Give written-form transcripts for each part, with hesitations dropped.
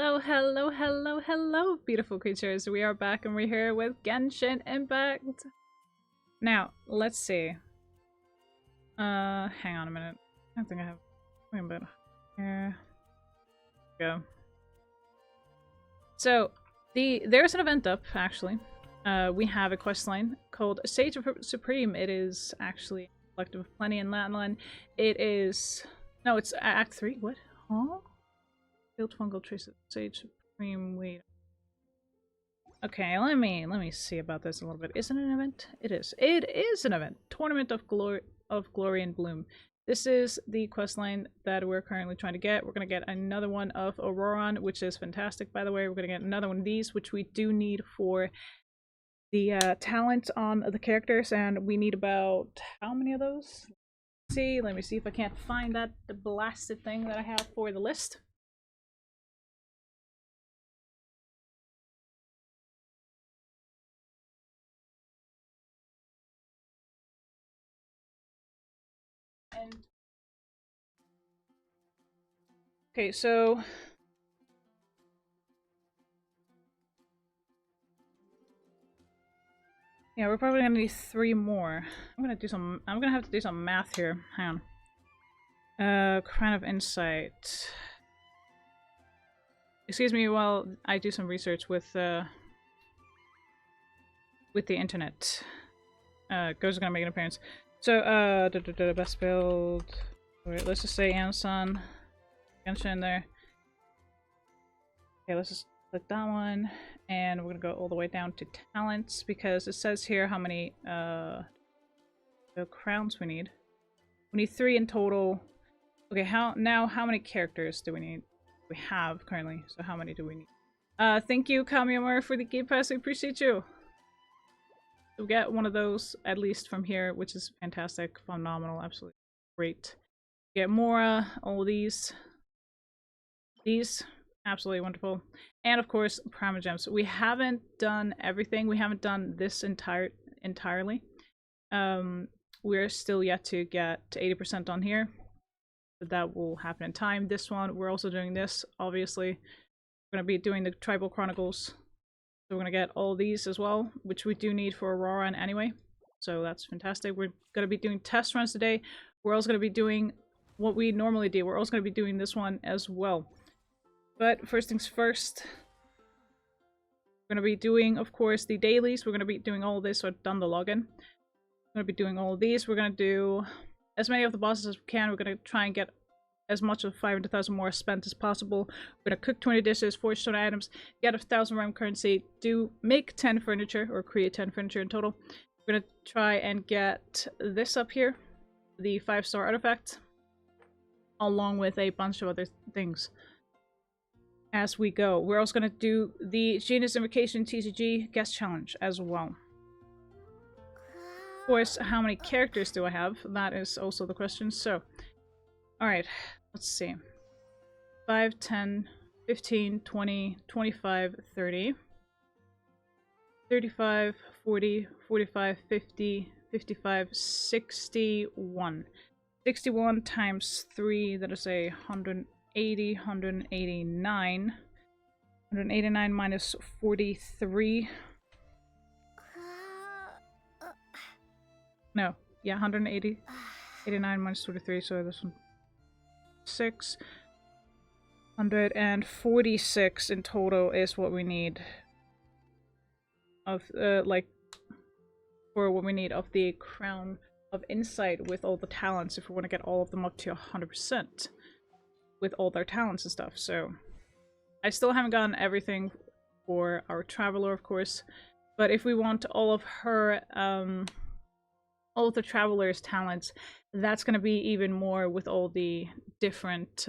Hello, hello, hello, hello, beautiful creatures. We are back and we're here with Genshin Impact. Now, let's see. Hang on a minute. I don't think I have. Wait a minute. Here we go. So, there's an event up, actually. We have a quest line called Sage Supreme. It is actually a collective of plenty in Latland. It is... No, it's Act 3. What? Huh? Build fungal traces. Sage Supreme. Wait. Okay, let me see about this a little bit. Is it an event? It is. It is an event. Tournament of Glory and Bloom. This is the quest line that we're currently trying to get. We're gonna get another one of Auroran, which is fantastic, by the way. We're gonna get another one of these, which we do need for the talent on the characters, and we need about how many of those? Let me see if I can't find the blasted thing that I have for the list. And okay, so yeah, we're probably gonna need 3 more. I'm gonna have to do some math here. Hang on. Crown of Insight. Excuse me while I do some research with the internet. Go's gonna make an appearance. So, best build. Wait, let's just say Amazon. Genshin there. Okay, let's just click that one. And we're gonna go all the way down to talents because it says here how many the crowns we need. We need 3 in total. Okay, how many characters do we need? We have currently, so how many do we need? Thank you, Kamiyamura, for the game pass. I appreciate you. We'll get one of those at least from here, which is fantastic, phenomenal, absolutely great. Get Mora, all these, absolutely wonderful, and of course Primogems. We haven't done everything. We haven't done this entirely. We're still yet to get to 80% on here. But that will happen in time. This one, we're also doing this, obviously. We're going to be doing the Tribal Chronicles. So we're going to get all these as well, which we do need for Auroran anyway. So that's fantastic. We're going to be doing test runs today. We're also going to be doing what we normally do. We're also going to be doing this one as well. But first things first, we're going to be doing, of course, the dailies. We're going to be doing all this, so I've done the login. We're going to be doing all of these. We're going to do as many of the bosses as we can. We're going to try and get as much of 500,000 more spent as possible. We're going to cook 20 dishes, forge stone items, get 1,000 realm currency, make 10 furniture, or create 10 furniture in total. We're going to try and get this up here, the 5-star artifact, along with a bunch of other things as we go. We're also going to do the Genius Invocation TCG Guest Challenge as well. Of course, how many characters do I have? That is also the question. So, alright, let's see. 5, 10, 15, 20, 25, 30, 35, 40, 45, 50, 55, 61. 61 times 3, that is a 180, 189. 189 minus 43. No, yeah, 180. 89 minus 43, so this one. 646 in total is what we need of, for what we need of the Crown of Insight with all the talents, if we want to get all of them up to 100% with all their talents and stuff. So, I still haven't gotten everything for our Traveler, of course, but if we want all of her, all of the Traveler's talents, that's going to be even more with all the different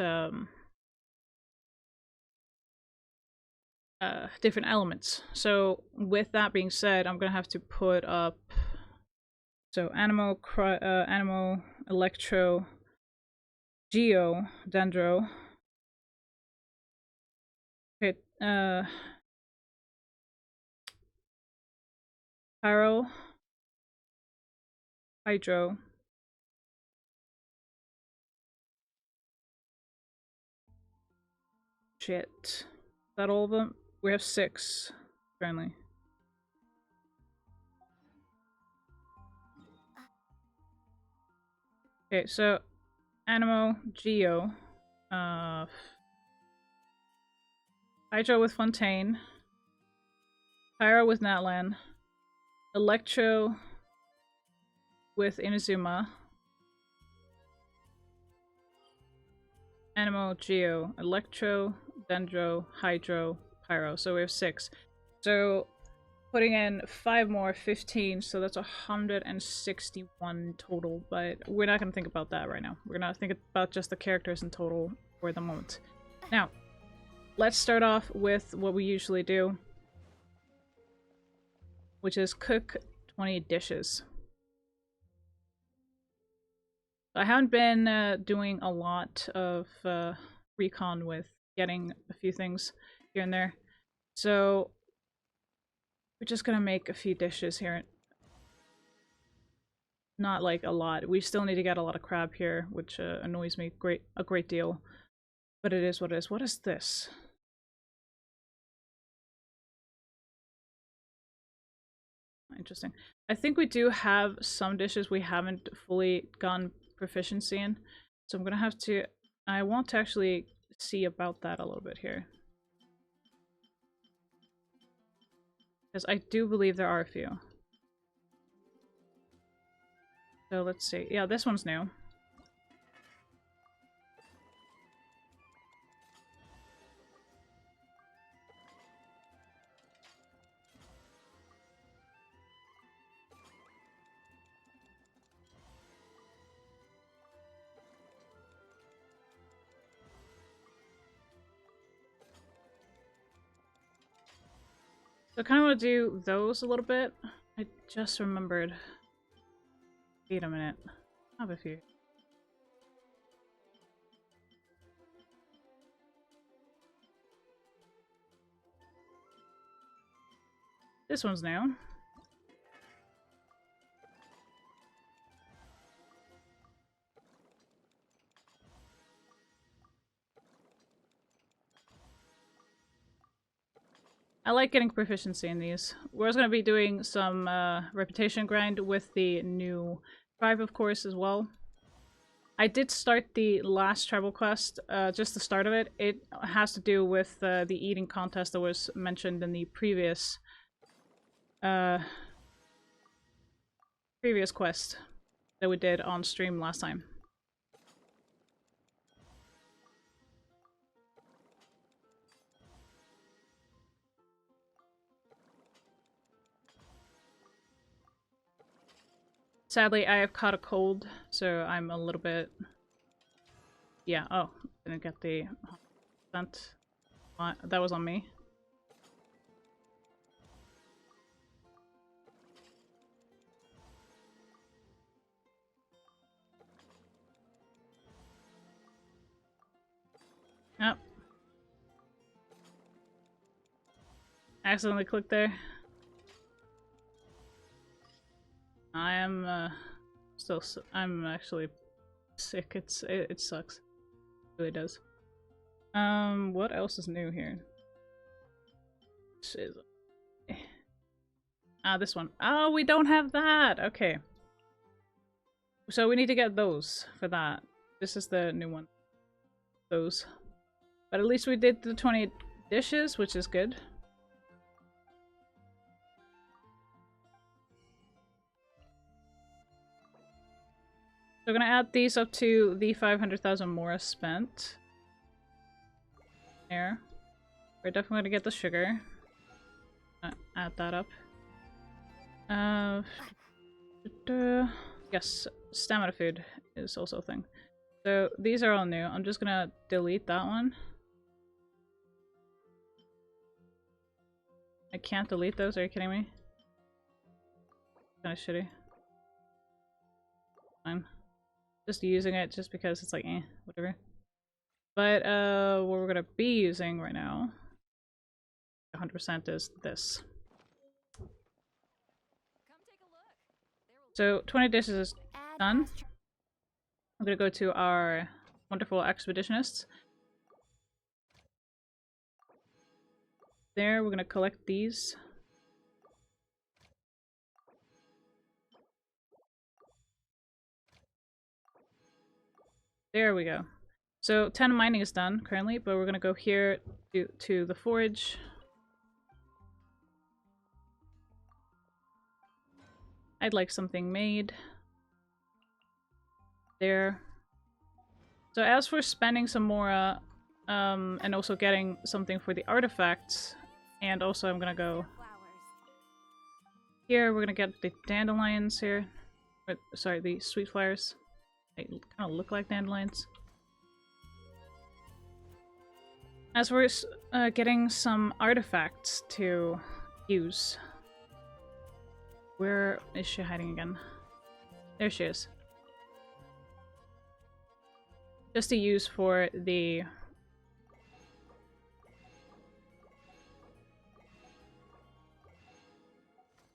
different elements. So with that being said, I'm going to have to put up Animal, Electro, Geo, Dendro. Okay, Pyro, Hydro, shit. that all of them? We have 6 currently. Okay, so Animo, Geo, Hydro with Fontaine, Pyro with Natlan, Electro with Inazuma, Animo, Geo, Electro, Dendro, Hydro, Pyro. So we have 6. So putting in 5 more, 15, so that's 161 total, but we're not going to think about that right now. We're going to think about just the characters in total for the moment. Now, let's start off with what we usually do, which is cook 20 dishes. I haven't been doing a lot of recon with getting a few things here and there, so we're just gonna make a few dishes here. Not like a lot. We still need to get a lot of crab here, which annoys me a great deal. But it is what it is. What is this? Interesting. I think we do have some dishes we haven't fully gotten proficiency in. So I'm gonna have to... I want to actually see about that a little bit here. Because I do believe there are a few. So let's see. Yeah, this one's new. So I kind of want to do those a little bit. I just remembered. Wait a minute. I have a few. This one's new. I like getting proficiency in these. We're also going to be doing some reputation grind with the new tribe, of course, as well. I did start the last tribal quest, just the start of it. It has to do with the eating contest that was mentioned in the previous quest that we did on stream last time. Sadly, I have caught a cold, so I'm a little bit... Yeah, oh, didn't get the 100%. That was on me. Yep. Accidentally clicked there. I am I'm actually sick. It sucks. It really does. What else is new here? This one. Oh, we don't have that! Okay. So we need to get those for that. This is the new one. Those. But at least we did the 20 dishes, which is good. So we're gonna add these up to the 500,000 Mora spent. There. We're definitely gonna get the sugar. Add that up. Yes, stamina food is also a thing. So these are all new. I'm just gonna delete that one. I can't delete those, are you kidding me? Kinda shitty. Fine. Just using it just because it's like, whatever. But, what we're gonna be using right now, 100% is this. So, 20 dishes is done. I'm gonna go to our wonderful expeditionists. there. We're gonna collect these. There we go. So 10 mining is done currently, but we're gonna go here to the forge. I'd like something made. There. So as for spending some more, and also getting something for the artifacts, and also I'm gonna go here, we're gonna get the dandelions here. Or, sorry, the sweet flowers. They kind of look like dandelions. As we're getting some artifacts to use. Where is she hiding again? There she is. Just to use for the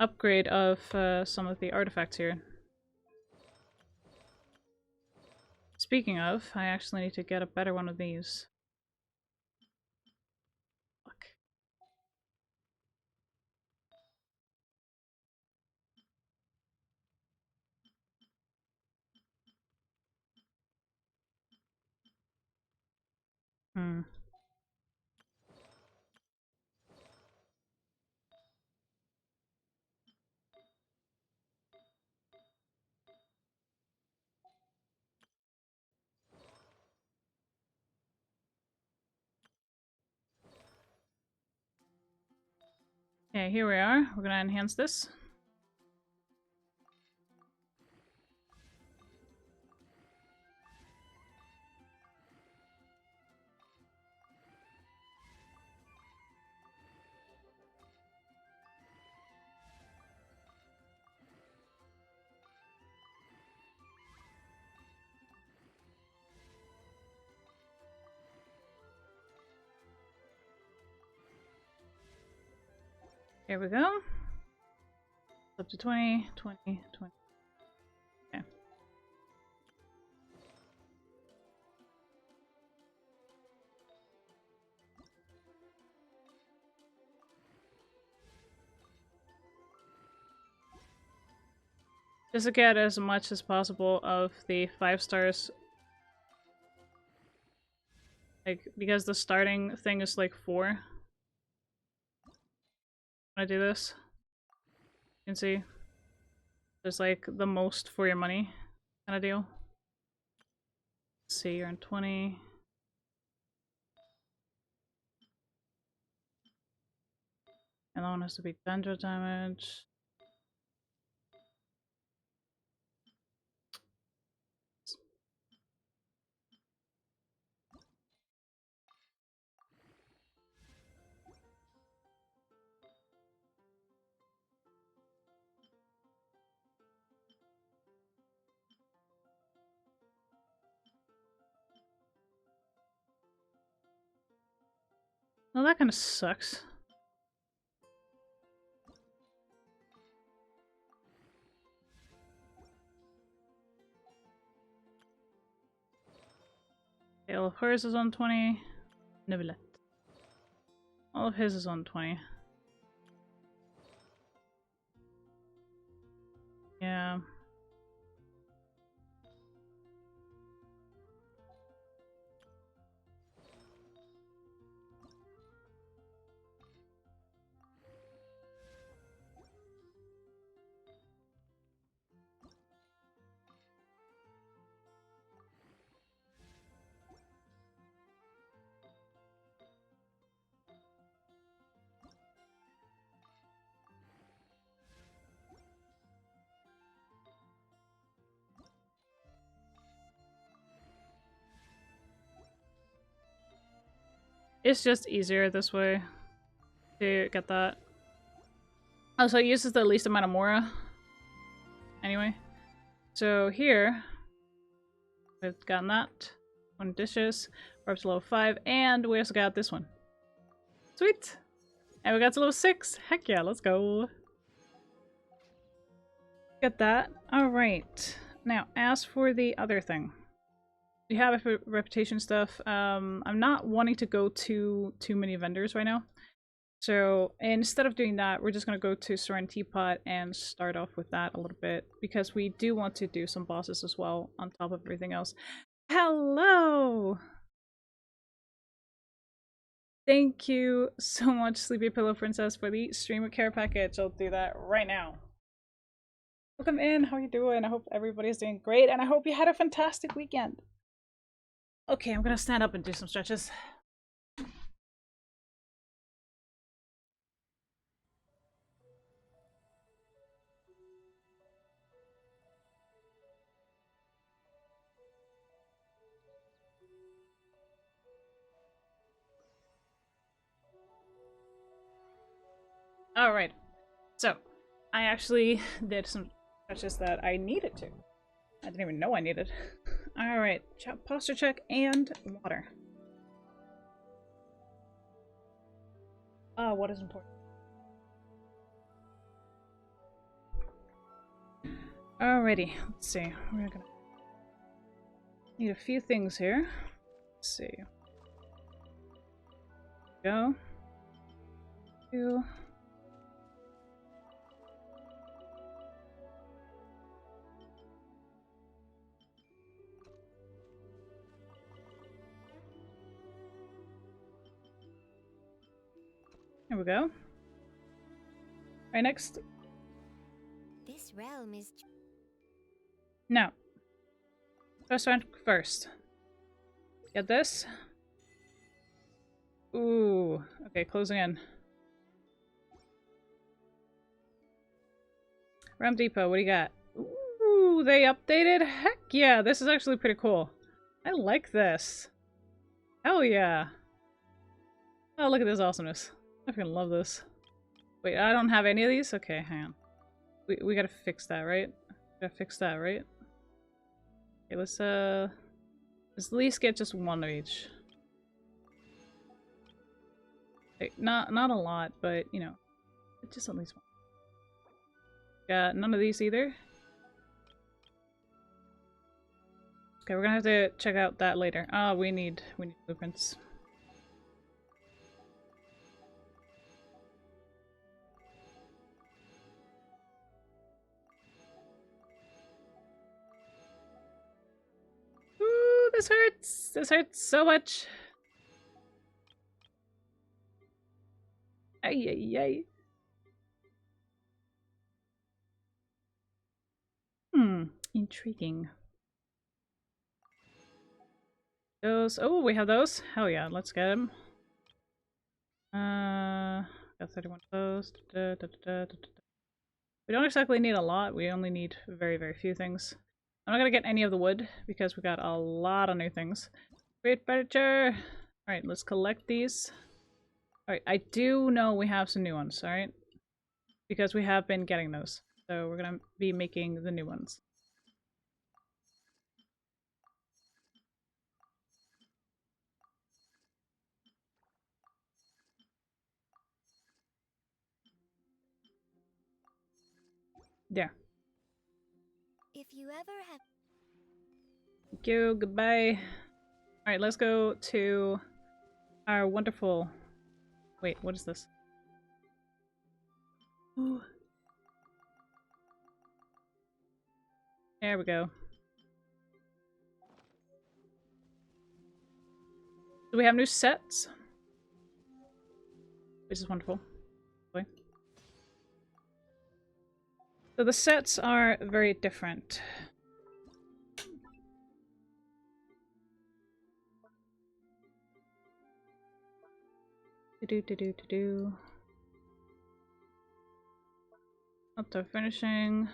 upgrade of some of the artifacts here. Speaking of, I actually need to get a better one of these. Fuck. Hmm. Okay, here we are. We're gonna enhance this. Here we go. Up to 20, 20, 20. Okay. Just to get as much as possible of the 5 stars. Like, because the starting thing is like 4. When I do this, you can see there's like the most for your money kind of deal. Let's see, you're in 20. And that one has to be thunder damage. Well, that kind of sucks. Okay, all of hers is on 20. Neverlet. All of his is on 20. Yeah. It's just easier this way to get that. Also, it uses the least amount of Mora. Anyway. So here, we've gotten that. 1 dishes. We're up to level 5. And we also got this one. Sweet! And we got to level 6. Heck yeah, let's go. Get that. Alright. Now, as for the other thing. We have a reputation stuff. I'm not wanting to go to too many vendors right now. So instead of doing that, we're just going to go to Serenity Pot and start off with that a little bit, because we do want to do some bosses as well on top of everything else. Hello! Thank you so much, Sleepy Pillow Princess, for the streamer care package. I'll do that right now. Welcome in, how are you doing? I hope everybody's doing great, and I hope you had a fantastic weekend. Okay, I'm gonna stand up and do some stretches. Alright, so I actually did some stretches that I needed to. I didn't even know I needed. Alright, posture check and water. What is important? Alrighty, let's see. We're gonna need a few things here. Let's see. Go. 2. There we go. Right, next. This realm is... Now. First one first. Get this. Ooh. Okay, closing in. Ram Depot, what do you got? Ooh, they updated? Heck yeah, this is actually pretty cool. I like this. Hell yeah. Oh, look at this awesomeness. I freaking love this. Wait, I don't have any of these? Okay, hang on. We gotta fix that, right? Gotta fix that, right? Okay, let's at least get just one of each. Like, not a lot, but you know, just at least one. Got none of these either. Okay, we're gonna have to check out that later. Oh, we need blueprints. Ooh, this hurts! This hurts so much! Ay, ay, ay. Intriguing. Those. Oh, we have those? Hell yeah, let's get them. Got 31 of those. We don't exactly need a lot, we only need very, very few things. I'm not gonna get any of the wood, because we got a lot of new things. Great furniture! Alright, let's collect these. Alright, I do know we have some new ones, alright? Because we have been getting those. So we're gonna be making the new ones. There. If you ever have... Thank you, goodbye. Alright, let's go to our wonderful... Wait, what is this? Ooh. There we go. So we have new sets. Which is wonderful. Okay. So the sets are very different. Do. Outdoor finishing.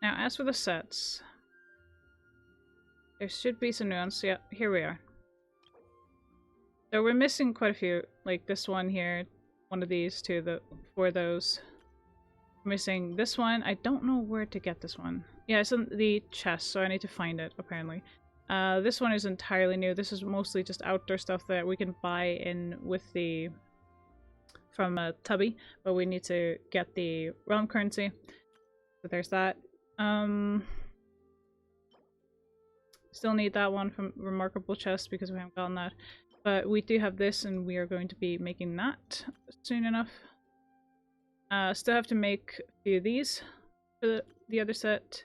Now, as for the sets, there should be some nuance. Yeah, here we are. So we're missing quite a few, like this one here, one of these, for those. We're missing this one. I don't know where to get this one. Yeah, it's in the chest, so I need to find it, apparently. This one is entirely new. This is mostly just outdoor stuff that we can buy in with the... from Tubby, but we need to get the realm currency. So there's that. Still need that one from Remarkable Chest because we haven't gotten that. But we do have this, and we are going to be making that soon enough. Still have to make a few of these for the other set.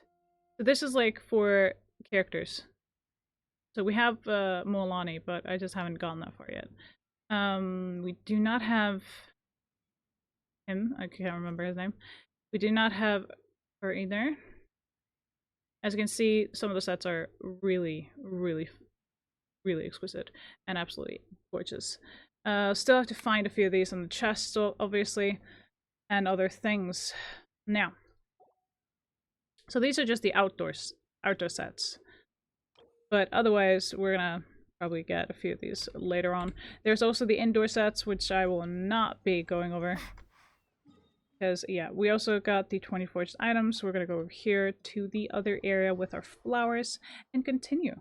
So this is like for characters. So we have Moalani, but I just haven't gone that far yet. We do not have him. I can't remember his name. We do not have her either. As you can see, some of the sets are really, really, really exquisite and absolutely gorgeous. Still have to find a few of these in the chest, obviously, and other things. Now, so these are just the outdoor sets. But otherwise, we're gonna probably get a few of these later on. There's also the indoor sets, which I will not be going over. Because, yeah, we also got the 20 forged items. We're gonna go over here to the other area with our flowers and continue.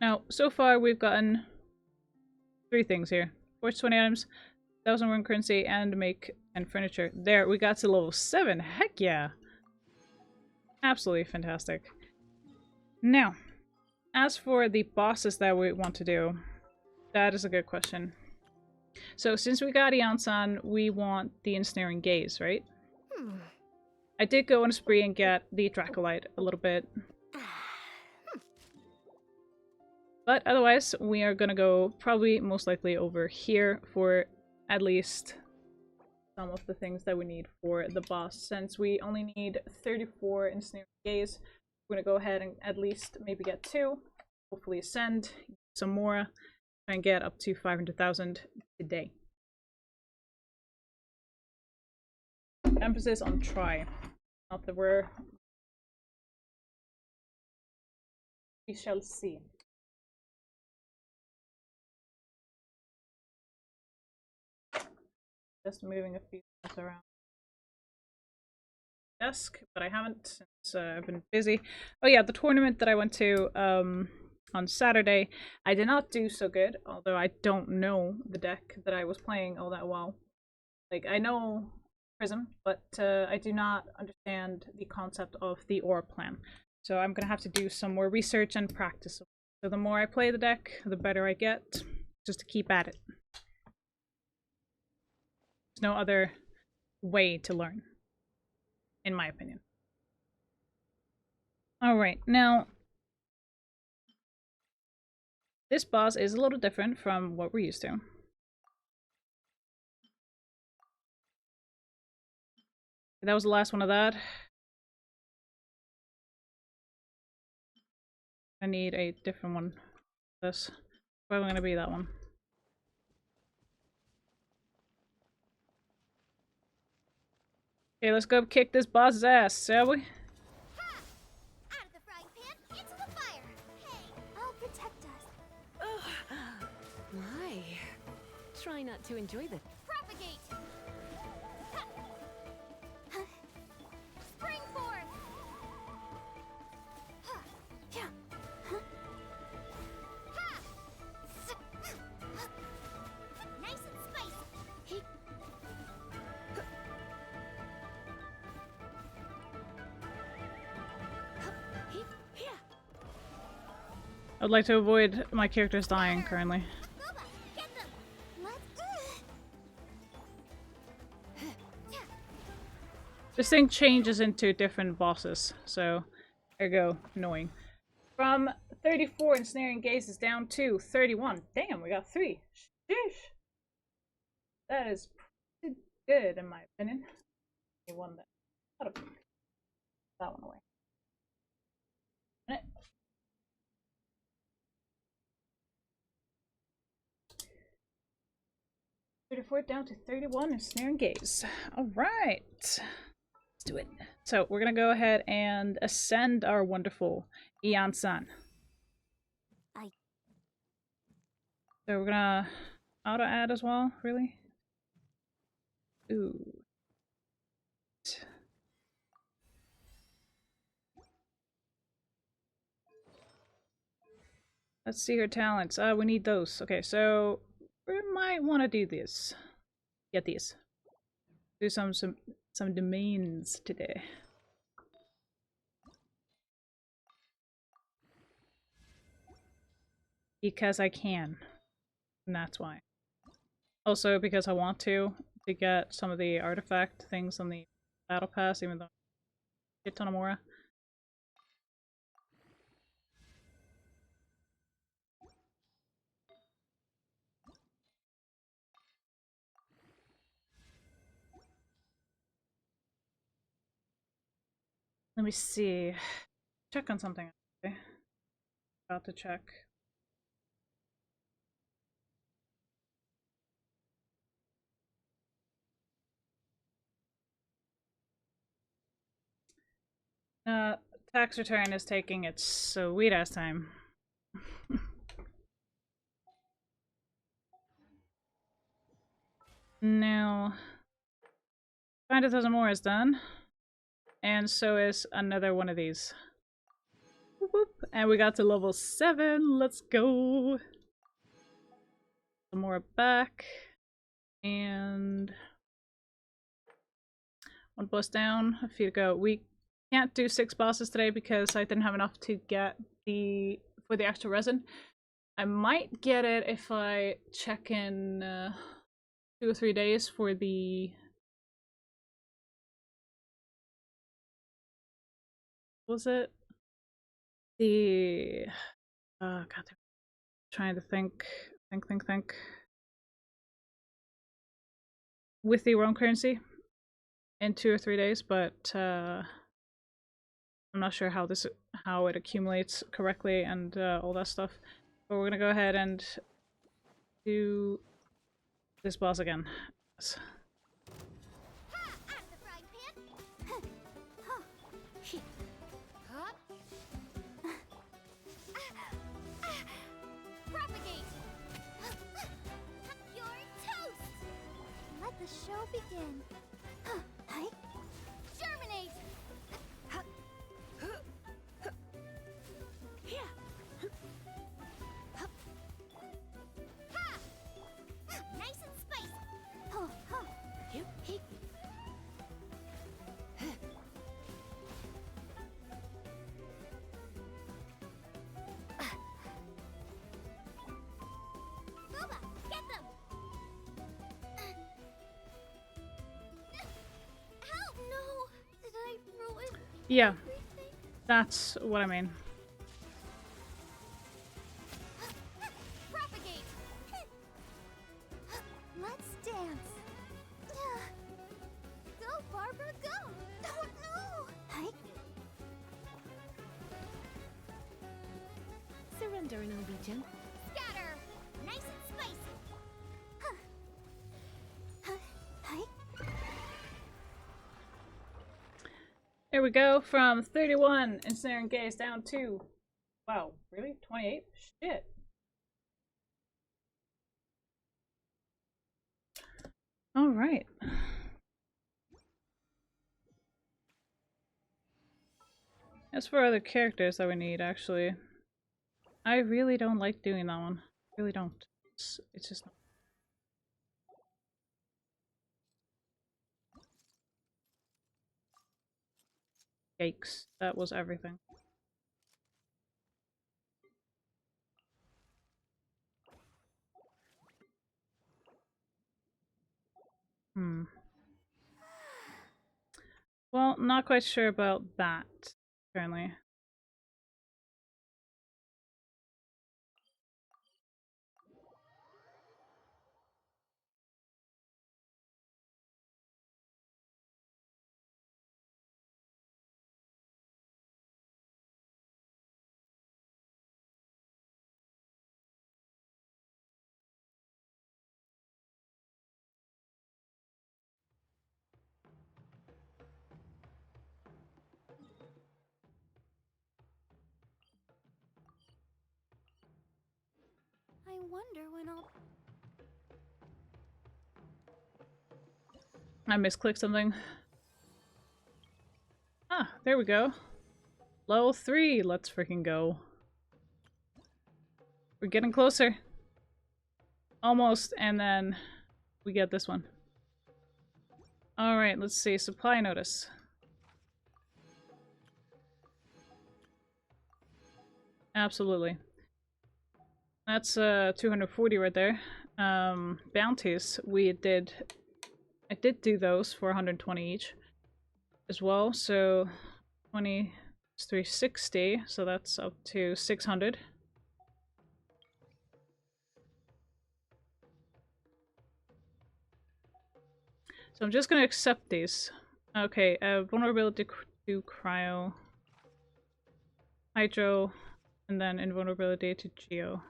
Now, so far we've gotten 3 things here. Forge 20 items, 1,000 rune currency, and make 10 furniture. There, we got to level 7. Heck yeah! Absolutely fantastic. Now, as for the bosses that we want to do, that is a good question. So, since we got Ian-san, we want the Ensnaring Gaze, right? I did go on a spree and get the Dracolite a little bit. But otherwise, we are gonna go probably most likely over here for at least some of the things that we need for the boss. Since we only need 34 Ensnaring Gaze, we're gonna go ahead and at least maybe get 2. Hopefully ascend some more and get up to 500,000 today. Emphasis on try. Not that we shall see. Just moving a few things around the desk, but I haven't since I've been busy. Oh yeah, the tournament that I went to on Saturday, I did not do so good, although I don't know the deck that I was playing all that well. Like, I know Prism, but I do not understand the concept of the Aura plan. So I'm gonna have to do some more research and practice. So the more I play the deck, the better I get, just to keep at it. There's no other way to learn, in my opinion. Alright, now this boss is a little different from what we're used to. That was the last one of that. I need a different one. This probably gonna be that one. Okay, let's go kick this boss's ass, shall we? Out of the frying pan, into the fire. Hey, I'll protect us. Ugh. My. Try not to enjoy the Propagate. Spring forth. Yeah. Nice and spicy. I'd like to avoid my characters dying currently. Boba, get them. This thing changes into different bosses, so there you go, annoying. From 34 Ensnaring Gazes down to 31. Damn, we got 3. Sheesh. That is pretty good in my opinion. One that one away. 34 down to 31 Ensnaring Gaze. Alright. Let's do it. So we're gonna go ahead and ascend our wonderful Ian-san. So we're gonna auto add as well, really? Ooh. Let's see her talents. We need those. Okay, so we might want to do this. Get these. Do some domains today. Because I can. And that's why. Also because I want to get some of the artifact things on the battle pass, even though a ton of more. Let me see. Check on something. Okay. About to check. Tax return is taking its sweet ass time. Now, find 1,000 more is done. And so is another one of these. Whoop, whoop. And we got to level 7. Let's go. Some more back. And 1 boss down. A few to go. We can't do 6 bosses today because I didn't have enough to get for the extra resin. I might get it if I check in 2 or 3 days for the... What was it? The... God, I'm trying to think. With the wrong currency in 2 or 3 days, but I'm not sure how it accumulates correctly and all that stuff. But we're gonna go ahead and do this boss again. Yes. The show begin. Hi. Germinate. Nice and spicy. Booba, get them. No, did I ruin? Yeah, that's what I mean. Propagate. Let's dance. Go, Barbara, go. Oh no. Hi. Surrender in Norwegian. Scatter. Nice and spicy. Hi. There we go, from 31 ensnaring gaze down to, wow, really? 28? Shit. Alright. As for other characters that we need, actually, I really don't like doing that one. Really don't. It's just not. Yikes. That was everything. Well, not quite sure about that, currently. I wonder when I'll... I misclicked something. Ah, there we go. Level 3, let's freaking go. We're getting closer. Almost, and then we get this one. Alright, let's see. Supply notice. Absolutely. That's 240 right there. Bounties, I did do those for 120 each as well, so 20 is 360, so that's up to 600. So I'm just gonna accept these. Okay, vulnerability to cryo, hydro, and then invulnerability to geo.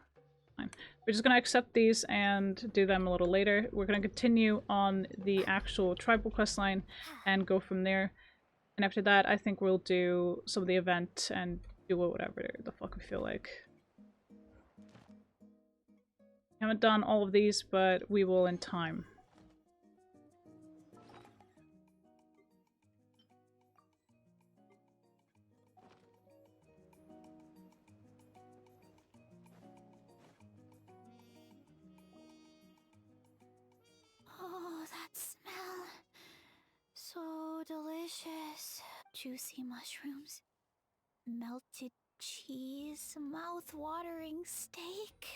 Fine. We're just gonna accept these and do them a little later. We're gonna continue on the actual tribal quest line and go from there. And after that, I think we'll do some of the event and do whatever the fuck we feel like. Haven't done all of these, but we will in time. Oh, that smell. So delicious. Juicy mushrooms, melted cheese, mouth-watering steak.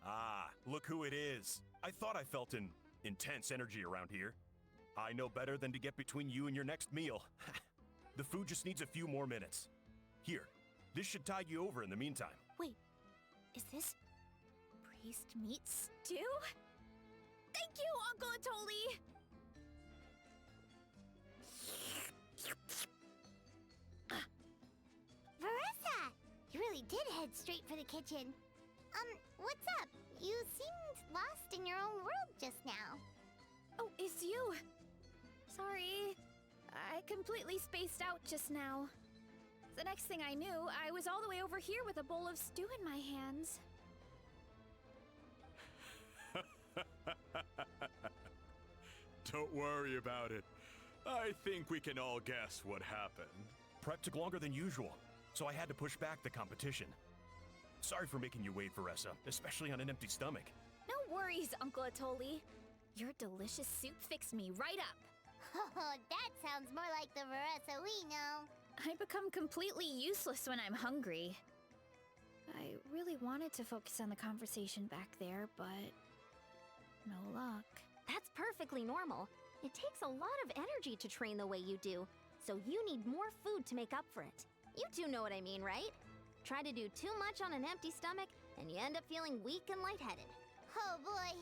Ah, look who it is. I thought I felt an intense energy around here. I know better than to get between you and your next meal. The food just needs a few more minutes. Here, this should tide you over in the meantime. Wait, is this priest meat stew? Thank you, Uncle Atoli! Veressa! You really did head straight for the kitchen. What's up? You seemed lost in your own world just now. Oh, it's you. Sorry. I completely spaced out just now. The next thing I knew, I was all the way over here with a bowl of stew in my hands. Don't worry about it. I think we can all guess what happened. Prep took longer than usual, so I had to push back the competition. Sorry for making you wait, Veressa, especially on an empty stomach. No worries, Uncle Atoli. Your delicious soup fixed me right up. Oh, that sounds more like the Veressa we know. I become completely useless when I'm hungry. I really wanted to focus on the conversation back there, but no luck. That's perfectly normal. It takes a lot of energy to train the way you do, so you need more food to make up for it. You two know what I mean, right? Try to do too much on an empty stomach, and you end up feeling weak and lightheaded. Oh boy,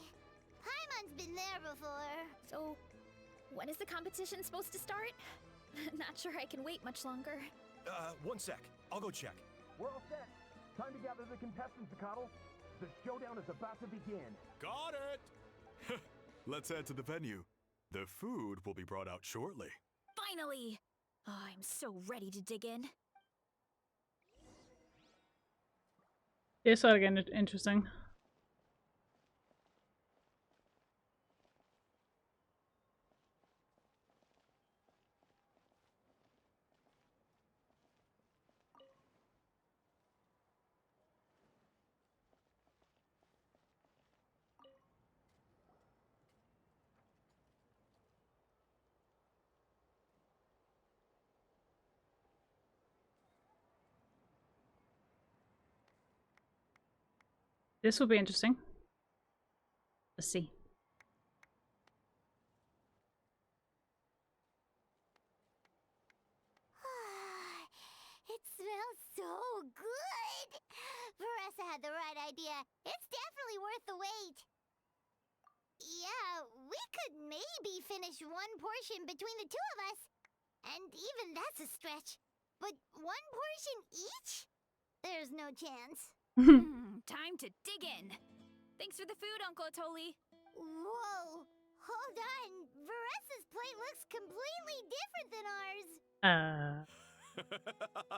Paimon's been there before. So, when is the competition supposed to start? Not sure I can wait much longer. 1 sec. I'll go check. We're all set. Time to gather the contestants, Zacatl. The showdown is about to begin. Got it! Let's head to the venue. The food will be brought out shortly. Finally! Oh, I'm so ready to dig in. This ought to get interesting. This will be interesting. Let's see. It smells so good! Veressa had the right idea. It's definitely worth the wait. Yeah, we could maybe finish one portion between the two of us. And even that's a stretch. But one portion each? There's no chance. Time to dig in. Thanks for the food, Uncle Atoli. Whoa! Hold on! Veressa's plate looks completely different than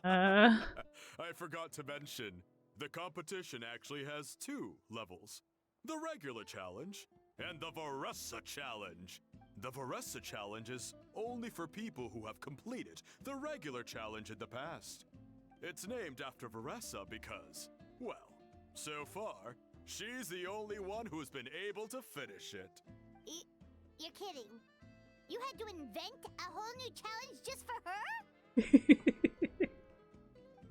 ours. I forgot to mention, the competition actually has 2 levels. The regular challenge and the Veressa challenge. The Veressa challenge is only for people who have completed the regular challenge in the past. It's named after Veressa because, well, so far, she's the only one who's been able to finish it. You're kidding. You had to invent a whole new challenge just for her?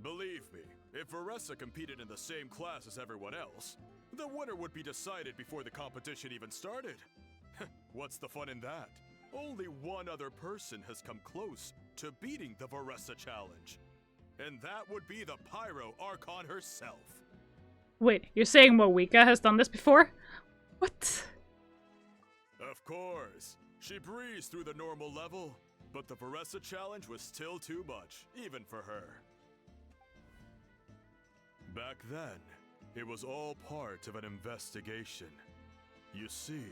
Believe me, if Veressa competed in the same class as everyone else, the winner would be decided before the competition even started. What's the fun in that? Only one other person has come close to beating the Veressa challenge. And that would be the Pyro Archon herself. Wait, you're saying Moeka has done this before? What? Of course. She breezed through the normal level, but the Veressa challenge was still too much, even for her. Back then, it was all part of an investigation. You see,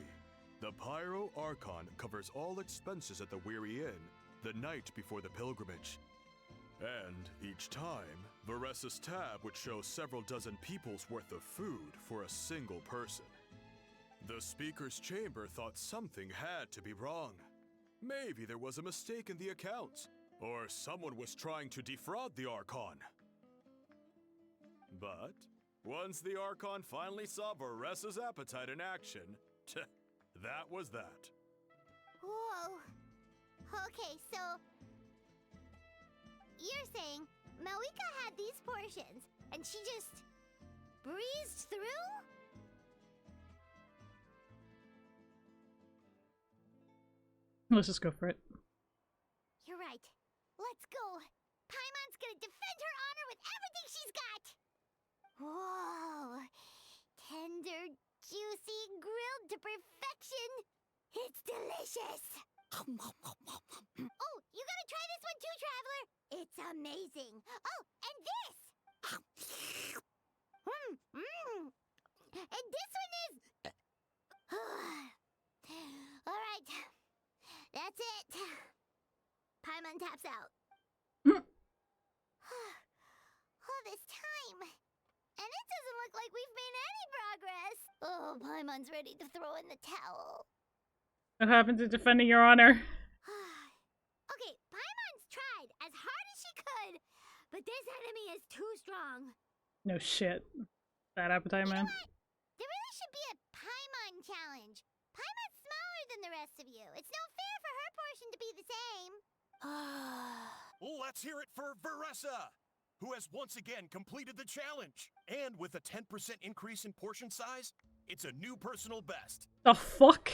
the Pyro Archon covers all expenses at the Weary Inn the night before the pilgrimage. And each time, Veressa's tab would show several dozen people's worth of food for a single person. The Speaker's Chamber thought something had to be wrong. Maybe there was a mistake in the accounts, or someone was trying to defraud the Archon. But once the Archon finally saw Veressa's appetite in action, that was that. Whoa. Okay, so you're saying Moeka had these portions, and she just breezed through? Let's just go for it. You're right. Let's go. Paimon's gonna defend her honor with everything she's got. Whoa. Tender, juicy, grilled to perfection. It's delicious. Oh, you gotta try this one too, Traveler. It's amazing. Oh, and this. And this one is... All right. That's it. Paimon taps out. All this time. And it doesn't look like we've made any progress. Oh, Paimon's ready to throw in the towel. What happened to defending your honor? Okay, Paimon's tried as hard as she could, but this enemy is too strong. No shit. Bad appetite, You know man. what? There really should be a Paimon challenge. Paimon's smaller than the rest of you. It's no fair for her portion to be the same. Let's hear it for Veressa, who has once again completed the challenge. And with a 10% increase in portion size, it's a new personal best. The fuck?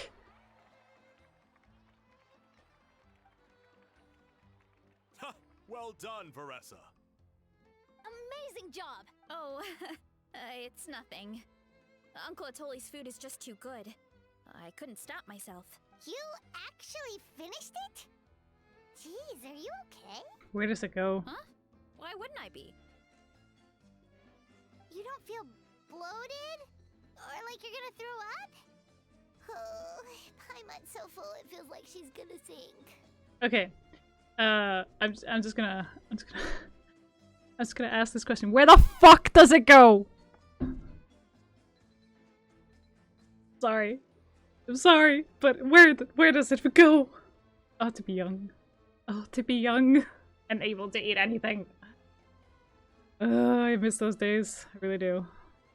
Well done, Veressa. Amazing job! Oh, it's nothing. Uncle Atoli's food is just too good. I couldn't stop myself. You actually finished it? Jeez, are you okay? Where does it go? Huh? Why wouldn't I be? You don't feel bloated? Or like you're gonna throw up? Oh, Paimon's so full it feels like she's gonna sink. Okay. I'm just gonna ask this question. Where the fuck does it go? Sorry. I'm sorry, but where does it go? Oh, to be young. Oh, to be young and able to eat anything. I miss those days. I really do.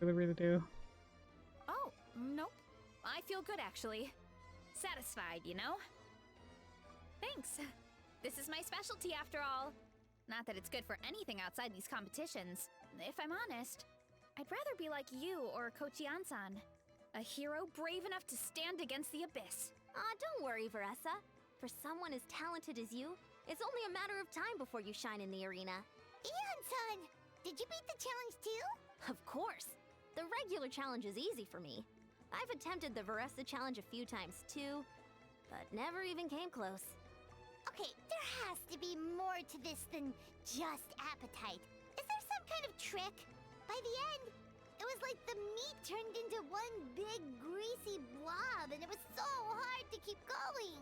Really, really do. Oh, nope. I feel good, actually. Satisfied, you know? Thanks. This is my specialty, after all. Not that it's good for anything outside these competitions. If I'm honest, I'd rather be like you or Kochi-an-san. A hero brave enough to stand against the abyss. Don't worry, Veressa. For someone as talented as you, it's only a matter of time before you shine in the arena. Ian-san, did you beat the challenge too? Of course. The regular challenge is easy for me. I've attempted the Veressa challenge a few times too, but never even came close. Okay, there has to be more to this than just appetite. Is there some kind of trick? By the end, it was like the meat turned into one big greasy blob and it was so hard to keep going.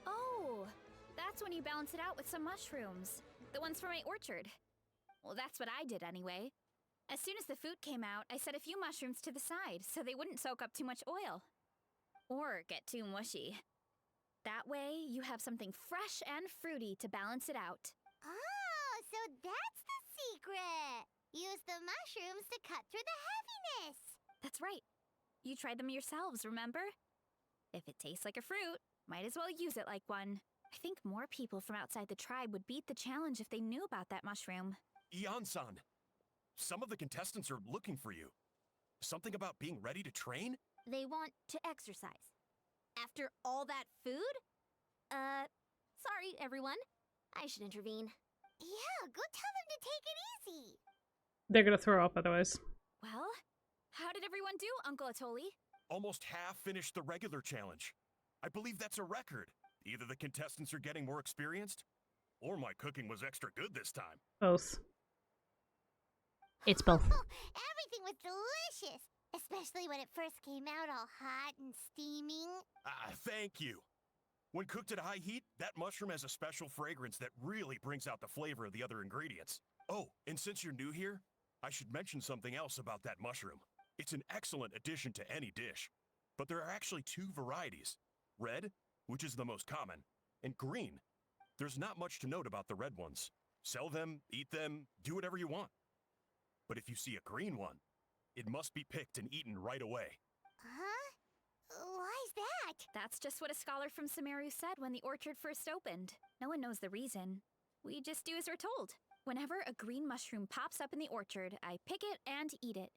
Oh, that's when you balance it out with some mushrooms. The ones from my orchard. Well, that's what I did anyway. As soon as the food came out, I set a few mushrooms to the side so they wouldn't soak up too much oil. Or get too mushy. That way, you have something fresh and fruity to balance it out. Oh, so that's the secret! Use the mushrooms to cut through the heaviness! That's right. You tried them yourselves, remember? If it tastes like a fruit, might as well use it like one. I think more people from outside the tribe would beat the challenge if they knew about that mushroom. Ian-san, some of the contestants are looking for you. Something about being ready to train? They want to exercise. After all that food? Sorry, everyone. I should intervene. Yeah, go tell them to take it easy! They're gonna throw up otherwise. Well, how did everyone do, Uncle Atoli? Almost half finished the regular challenge. I believe that's a record. Either the contestants are getting more experienced, or my cooking was extra good this time. Both. It's both. Everything was delicious! Especially when it first came out all hot and steaming. Thank you. When cooked at high heat, that mushroom has a special fragrance that really brings out the flavor of the other ingredients. Oh, and since you're new here, I should mention something else about that mushroom. It's an excellent addition to any dish. But there are actually two varieties. Red, which is the most common, and green. There's not much to note about the red ones. Sell them, eat them, do whatever you want. But if you see a green one, it must be picked and eaten right away. Huh? Why's that? That's just what a scholar from Sumeru said when the orchard first opened. No one knows the reason. We just do as we're told. Whenever a green mushroom pops up in the orchard, I pick it and eat it.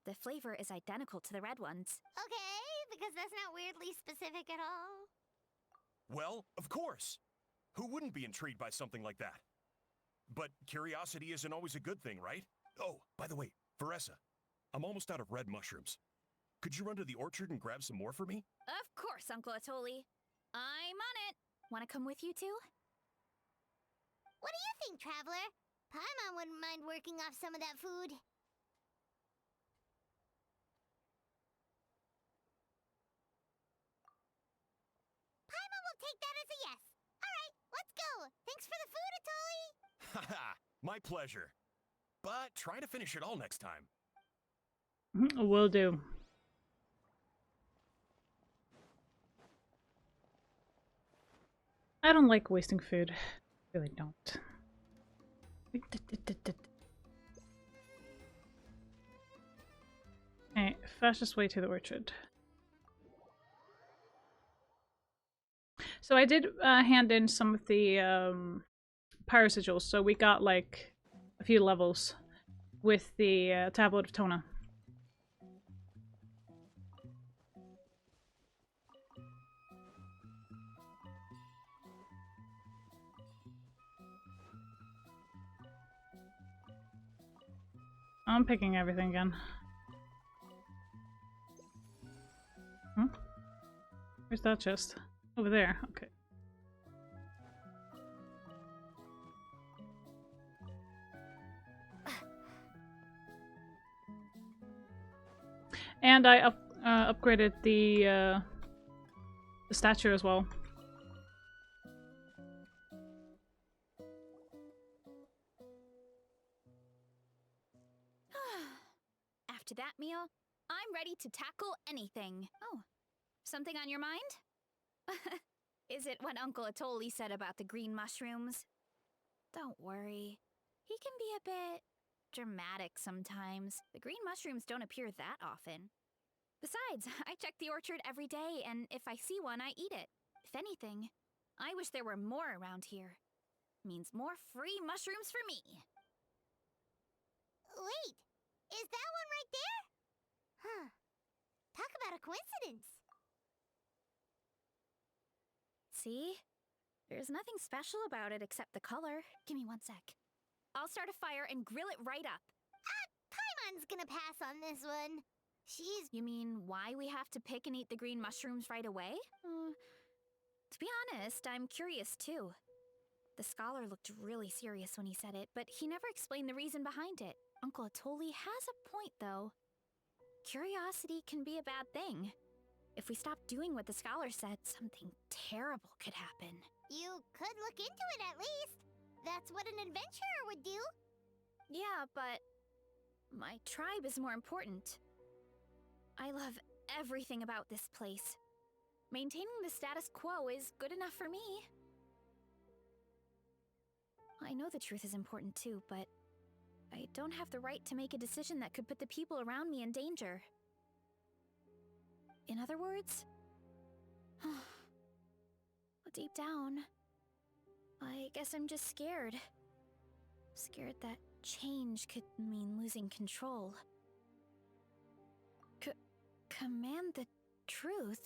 The flavor is identical to the red ones. Okay, because that's not weirdly specific at all. Well, of course. Who wouldn't be intrigued by something like that? But curiosity isn't always a good thing, right? Oh, by the way, Veressa, I'm almost out of red mushrooms. Could you run to the orchard and grab some more for me? Of course, Uncle Atoli. I'm on it. Want to come with you too? What do you think, Traveler? Paimon wouldn't mind working off some of that food. Paimon will take that as a yes. Alright, let's go. Thanks for the food, Atoli. Haha, my pleasure. But try to finish it all next time. Will do. I don't like wasting food. I really don't. Okay, fastest way to the orchard. So I did hand in some of the pyro sigils, so we got like a few levels with the Tablet of Tona. I'm picking everything again. Hmm? Where's that chest? Over there, okay. And I upgraded the statue as well. After that meal, I'm ready to tackle anything. Oh, something on your mind? Is it what Uncle Atoli said about the green mushrooms? Don't worry. He can be a bit dramatic sometimes. The green mushrooms don't appear that often. Besides, I check the orchard every day, and if I see one, I eat it. If anything, I wish there were more around here. Means more free mushrooms for me. Wait, is that one right there? Huh. Talk about a coincidence. See? There's nothing special about it except the color. Give me 1 sec. I'll start a fire and grill it right up. Paimon's gonna pass on this one. She's... You mean why we have to pick and eat the green mushrooms right away? To be honest, I'm curious too. The scholar looked really serious when he said it, but he never explained the reason behind it. Uncle Atoli has a point, though. Curiosity can be a bad thing. If we stop doing what the scholar said, something terrible could happen. You could look into it at least. That's what an adventurer would do. Yeah, but my tribe is more important. I love everything about this place. Maintaining the status quo is good enough for me. I know the truth is important too, but I don't have the right to make a decision that could put the people around me in danger. In other words, deep down, I guess I'm just scared. Scared that change could mean losing control. Command the truth?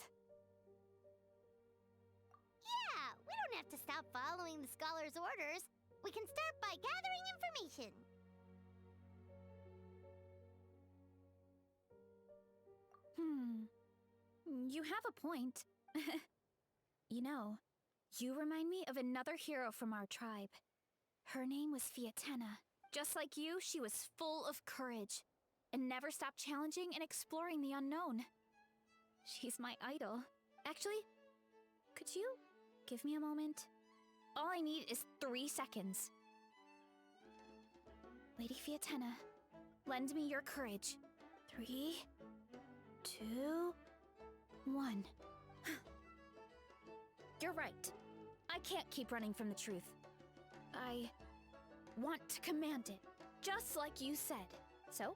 Yeah, we don't have to stop following the scholar's orders. We can start by gathering information. You have a point. You know, you remind me of another hero from our tribe. Her name was Fiatena. Just like you, she was full of courage and never stopped challenging and exploring the unknown. She's my idol. Actually, could you give me a moment? All I need is 3 seconds. Lady Fiatena, lend me your courage. 3, 2, 1. You're right. I can't keep running from the truth. I want to command it, just like you said. So,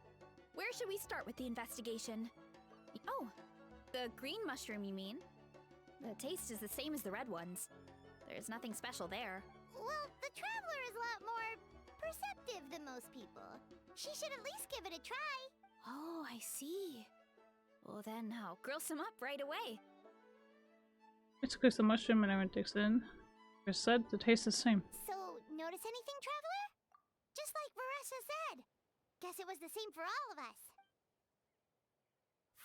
where should we start with the investigation? Oh, the green mushroom, you mean? The taste is the same as the red ones. There's nothing special there. Well, the Traveler is a lot more perceptive than most people. She should at least give it a try. Oh, I see. Well then, I'll grill some up right away. It's cooks the mushroom and everyone takes it in. As said, the taste is the same. So, notice anything, Traveler? Just like Varessa said. Guess it was the same for all of us.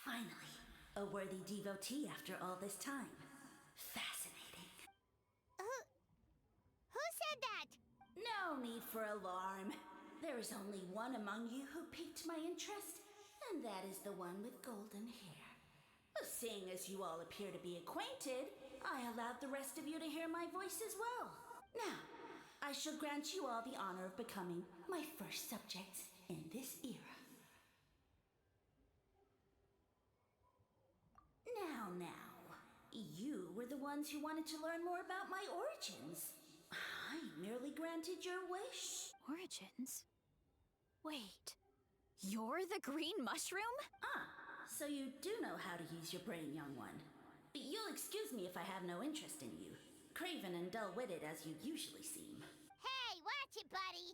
Finally, a worthy devotee after all this time. Fascinating. Who said that? No need for alarm. There is only one among you who piqued my interest, and that is the one with golden hair. Seeing as you all appear to be acquainted, I allowed the rest of you to hear my voice as well. Now, I shall grant you all the honor of becoming my first subjects in this era. Now, you were the ones who wanted to learn more about my origins. I merely granted your wish. Origins? Wait, you're the green mushroom? So you do know how to use your brain, young one. You'll excuse me if I have no interest in you, craven and dull-witted as you usually seem. Hey, watch it, buddy.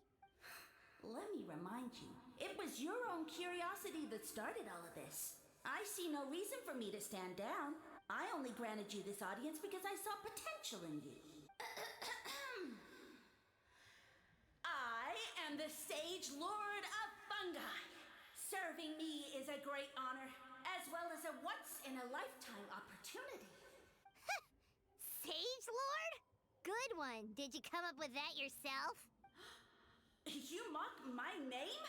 Let me remind you, it was your own curiosity that started all of this. I see no reason for me to stand down. I only granted you this audience because I saw potential in you. I am the Sage Lord of Fungi. Serving me is a great honor, as well as a once-in-a-lifetime opportunity. Sage Lord? Good one. Did you come up with that yourself? You mock my name?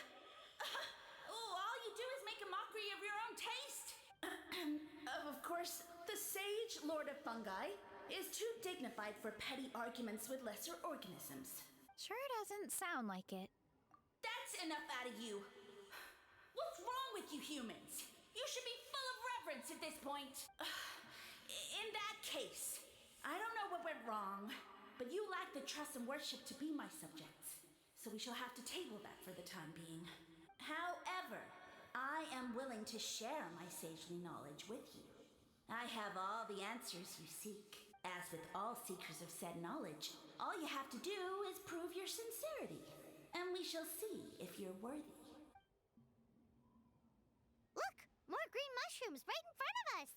All you do is make a mockery of your own taste. Of course, the Sage Lord of Fungi is too dignified for petty arguments with lesser organisms. Sure doesn't sound like it. That's enough out of you. What's wrong with you humans? You should be full of reverence at this point. In that case, I don't know what went wrong, but you lack the trust and worship to be my subjects. So we shall have to table that for the time being. However, I am willing to share my sagely knowledge with you. I have all the answers you seek. As with all seekers of said knowledge, all you have to do is prove your sincerity, and we shall see if you're worthy. Look, more green mushrooms right in front of us.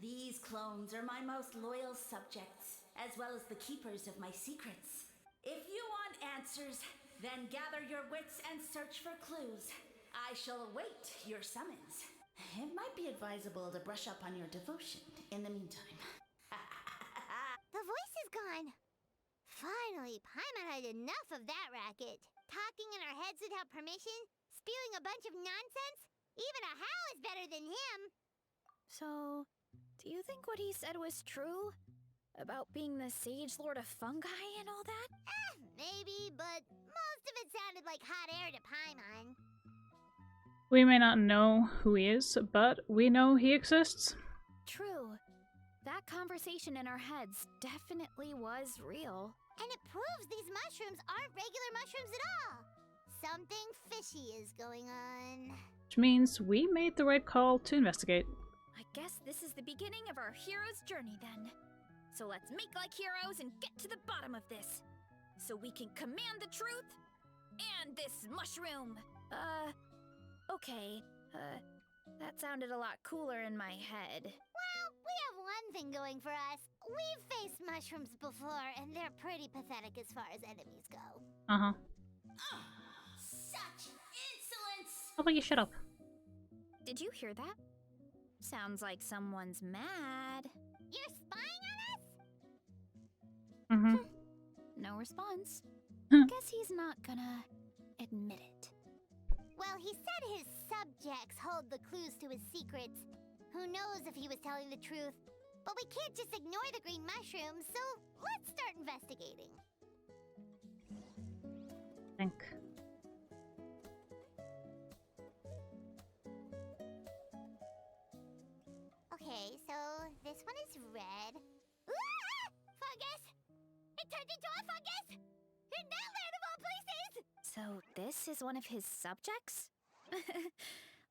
These clones are my most loyal subjects, as well as the keepers of my secrets. If you want answers, then gather your wits and search for clues. I shall await your summons. It might be advisable to brush up on your devotion in the meantime. The voice is gone. Finally, Paimon had enough of that racket. Talking in our heads without permission, spewing a bunch of nonsense. Even a Hal is better than him. So, do you think what he said was true? About being the Sage Lord of Fungi and all that? Maybe, but most of it sounded like hot air to Paimon. We may not know who he is, but we know he exists. True. That conversation in our heads definitely was real. And it proves these mushrooms aren't regular mushrooms at all. something fishy is going on. Which means we made the right call to investigate. I guess this is the beginning of our hero's journey then. So let's make like heroes and get to the bottom of this. So we can command the truth and this mushroom. Okay. That sounded a lot cooler in my head. Well, we have one thing going for us. We've faced mushrooms before, and they're pretty pathetic as far as enemies go. Uh-huh. Such insolence! How about you shut up? Did you hear that? Sounds like someone's mad. You're spying on us? Mm-hmm. No response. Huh. Guess he's not gonna admit it. Well, he said his subjects hold the clues to his secrets. Who knows if he was telling the truth? But we can't just ignore the green mushrooms, so let's start investigating. Think. Okay, so this one is red. Ah! Fungus! It turned into a fungus! In that land of all places! So this is one of his subjects?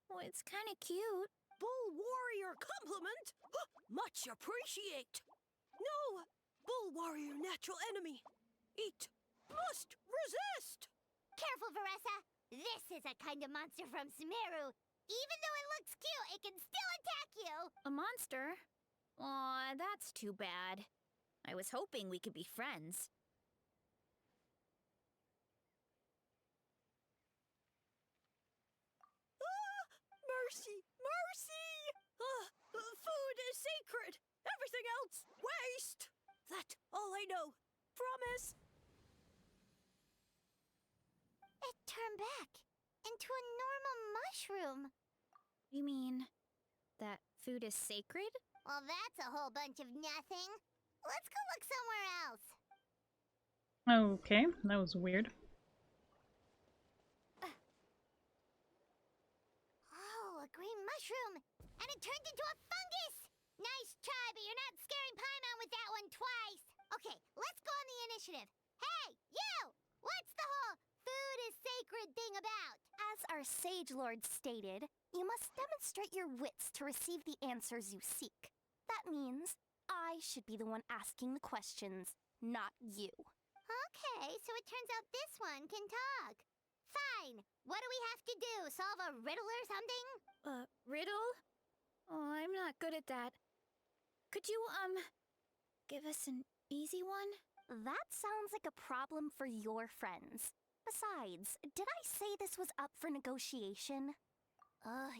Well, it's kind of cute. Bull warrior compliment? Much appreciate. No, bull warrior natural enemy. Eat, must resist. Careful, Veressa! This is a kind of monster from Sumeru. Even though it looks cute, it can still attack you! A monster? Aw, that's too bad. I was hoping we could be friends. Mercy, mercy! Food is sacred. Everything else, waste. That all I know. Promise. It turned back into a normal mushroom. You mean that food is sacred? Well, that's a whole bunch of nothing. Let's go look somewhere else. Okay, that was weird. Oh, a green mushroom! And it turned into a fungus! Nice try, but you're not scaring Paimon with that one twice! Okay, let's go on the initiative. Hey, you! What's the whole food is sacred thing about? As our Sage Lord stated, you must demonstrate your wits to receive the answers you seek. That means I should be the one asking the questions, not you. Okay, so it turns out this one can talk. Fine. What do we have to do? Solve a riddle or something? Riddle? Oh, I'm not good at that. Could you, give us an easy one? That sounds like a problem for your friends. Besides, did I say this was up for negotiation?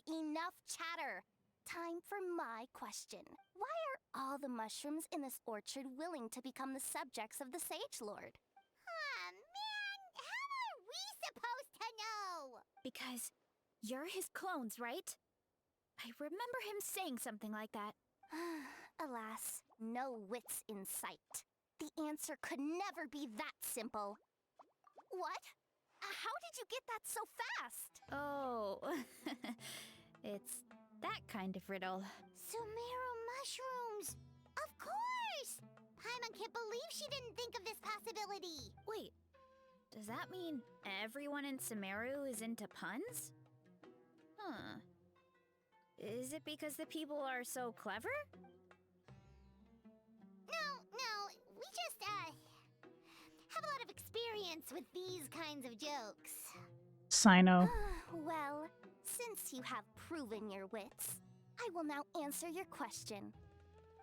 Enough chatter. Time for my question. Why are all the mushrooms in this orchard willing to become the subjects of the Sage Lord? Man, how are we supposed to know? Because you're his clones, right? I remember him saying something like that. Alas, no wits in sight. The answer could never be that simple. What? How did you get that so fast? Oh, it's that kind of riddle. Sumeru mushrooms! Of course! Paimon can't believe she didn't think of this possibility. Wait, does that mean everyone in Sumeru is into puns? Huh. Is it because the people are so clever? No, we just, have a lot of experience with these kinds of jokes. Sino. Well, since you have proven your wits, I will now answer your question.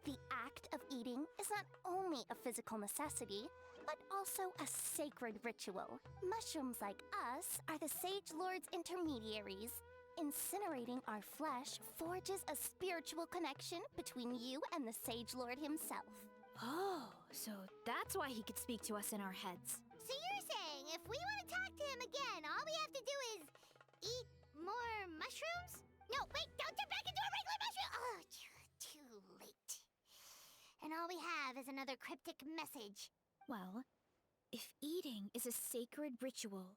The act of eating is not only a physical necessity, but also a sacred ritual. Mushrooms like us are the Sage Lord's intermediaries. Incinerating our flesh forges a spiritual connection between you and the Sage Lord himself. Oh, so that's why he could speak to us in our heads. So you're saying if we want to talk to him again, all we have to do is eat more mushrooms? No, wait, don't turn back into a regular mushroom! Oh, too late. And all we have is another cryptic message. Well, if eating is a sacred ritual,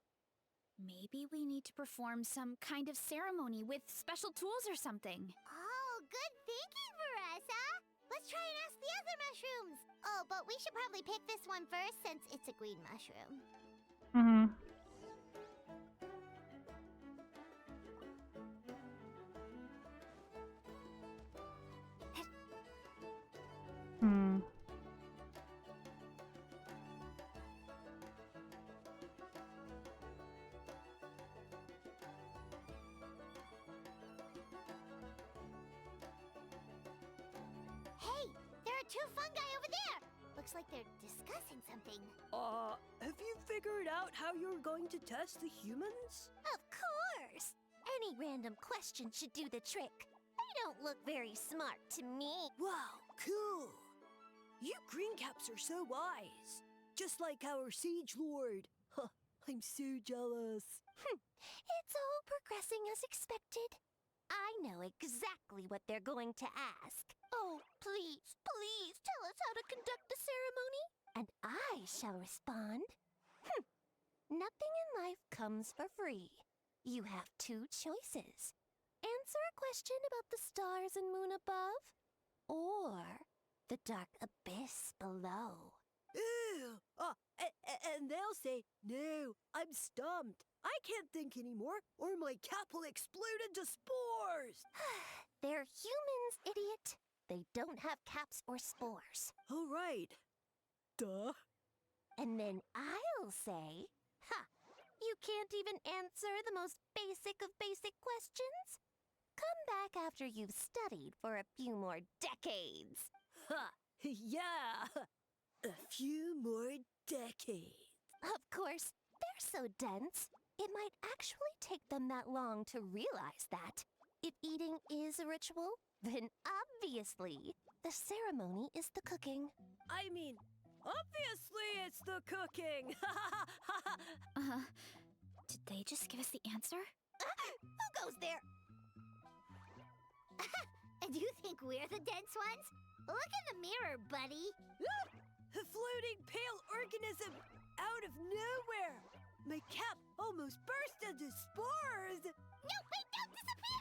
maybe we need to perform some kind of ceremony with special tools or something. Oh, good thinking, Veressa! Let's try and ask the other mushrooms! Oh, but we should probably pick this one first since it's a green mushroom. Mm-hmm. Hey, there are two fungi over there! Looks like they're discussing something. Have you figured out how you're going to test the humans? Of course! Any random question should do the trick. They don't look very smart to me. Wow, cool! You greencaps are so wise. Just like our Siege Lord. Huh, I'm so jealous. It's all progressing as expected. I know exactly what they're going to ask. Oh, please, please tell us how to conduct the ceremony, and I shall respond. Nothing in life comes for free. You have two choices. Answer a question about the stars and moon above, or the dark abyss below. Ew! And they'll say, no, I'm stumped. I can't think anymore, or my cap will explode into spores. They're humans, idiot. They don't have caps or spores. All right. Duh. And then I'll say, you can't even answer the most basic of basic questions? Come back after you've studied for a few more decades. Ha! Yeah! A few more decades. Of course, they're so dense, it might actually take them that long to realize that. If eating is a ritual, then obviously the ceremony is the cooking. I mean, obviously it's the cooking. Did they just give us the answer? Who goes there? And you think we're the dense ones? Look in the mirror, buddy. A floating pale organism out of nowhere. My cap almost burst into spores. No, wait, don't disappear!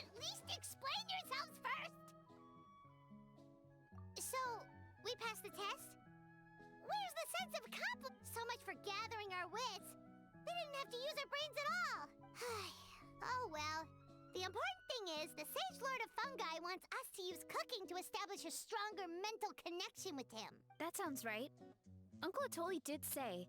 At least explain yourselves first! So, we passed the test? Where's the sense of So much for gathering our wits. We didn't have to use our brains at all. Oh well. The important thing is, the Sage Lord of Fungi wants us to use cooking to establish a stronger mental connection with him. That sounds right. Uncle Atoli did say,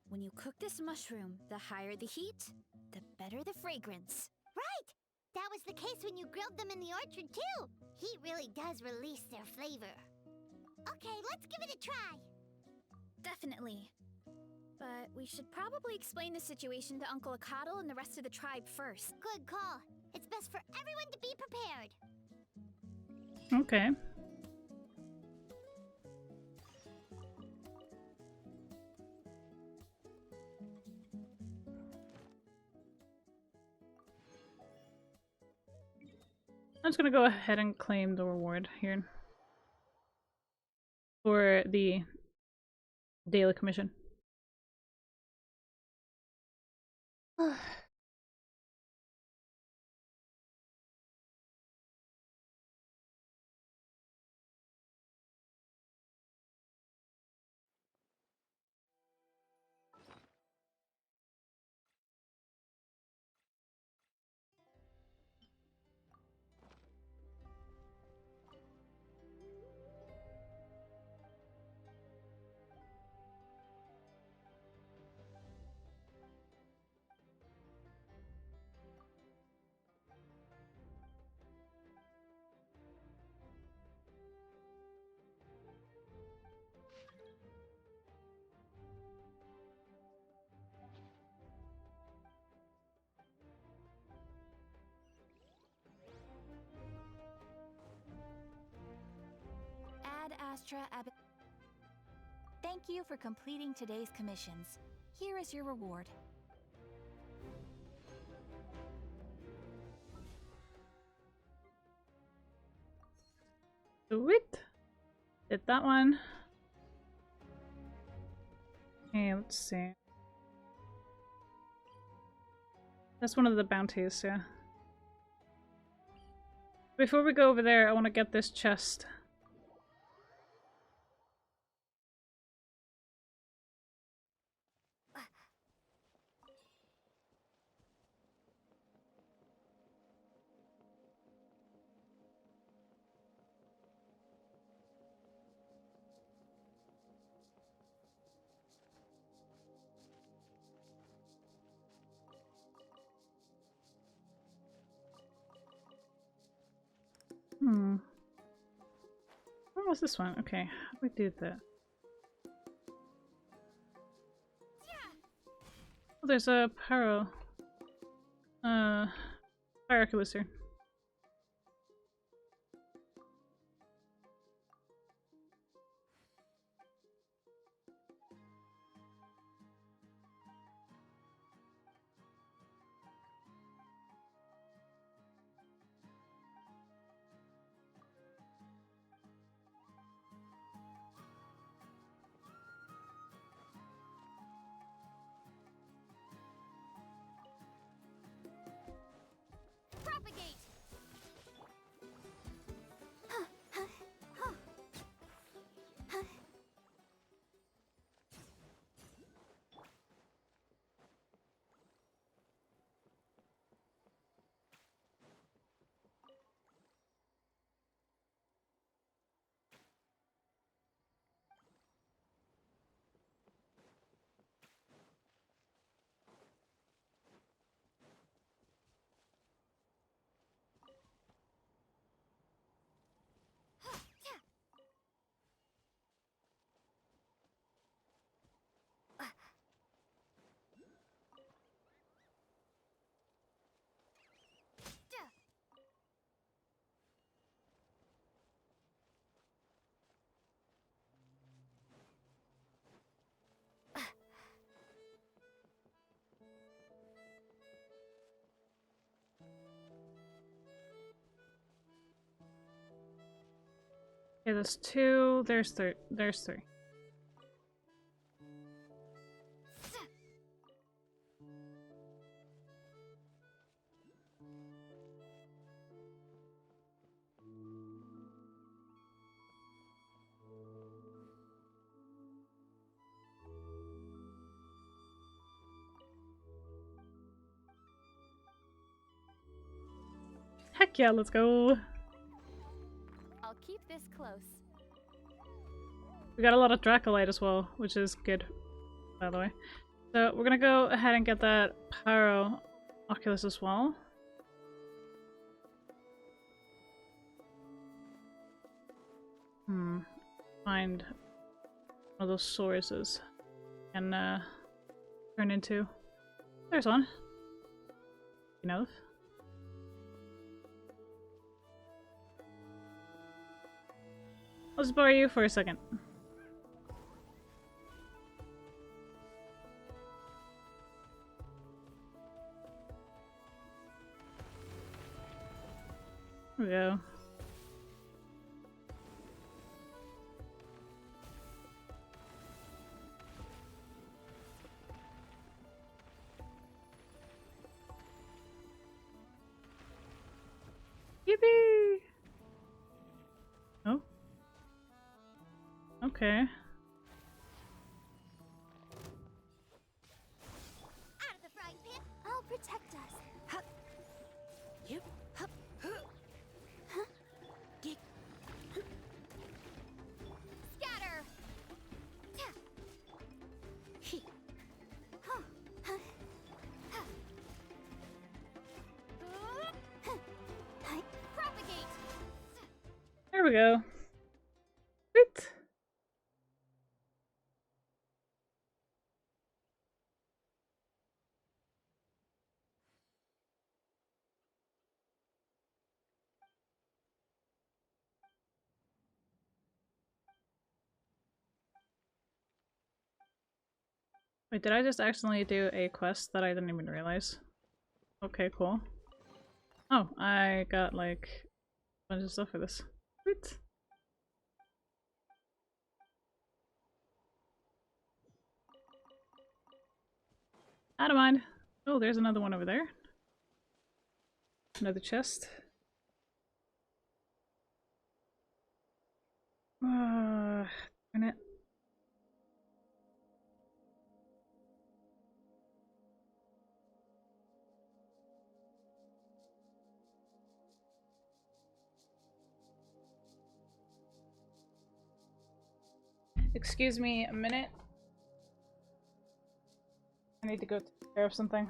when you cook this mushroom, the higher the heat, the better the fragrance. Right! That was the case when you grilled them in the orchard, too. Heat really does release their flavor. Okay, let's give it a try. Definitely. But we should probably explain the situation to Uncle Akatl and the rest of the tribe first. Good call. It's best for everyone to be prepared. Okay. I'm just gonna go ahead and claim the reward here for the daily commission. Ad Astra Ab. Thank you for completing today's commissions. Here is your reward. Sweet. Did that one. Okay, let's see. That's one of the bounties, yeah. Before we go over there, I want to get this chest. was this one? Okay, how do we do that? Oh, there's a Pyroculus here. Propagate! Okay, there's two. There's three. There's three. Heck yeah, let's go. I'll keep this close. We got a lot of Dracolite as well, which is good, by the way. So we're gonna go ahead and get that Pyro Oculus as well. Find one of those sources and turn into. There's one. You know. I'll just borrow you for a second. There we go. Yippee! Oh. Okay. Out of the frying pan. I'll protect us. Hup. Yep. Hup. Huh. Dick. Scatter! He. Propagate! There we go. Sweet. Wait, did I just accidentally do a quest that I didn't even realize? Okay, cool. Oh, I got like a bunch of stuff for this. Sweet. I don't mind. Oh, there's another one over there. Another chest. Darn it. Excuse me a minute. I need to go take care of something.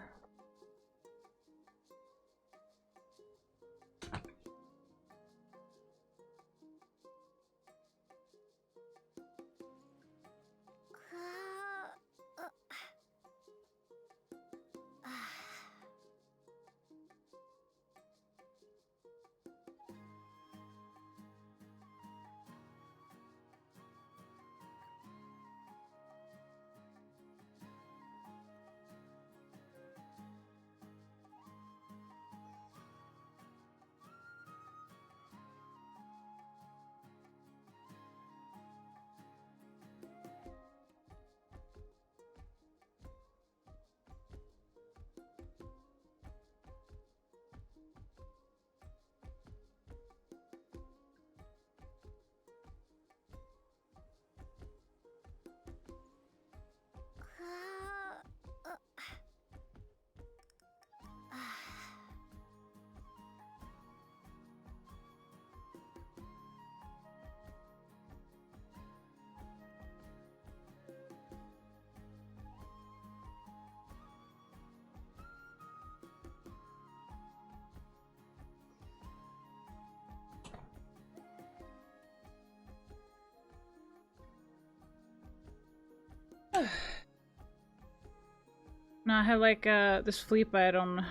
Now I have like this fleet bite on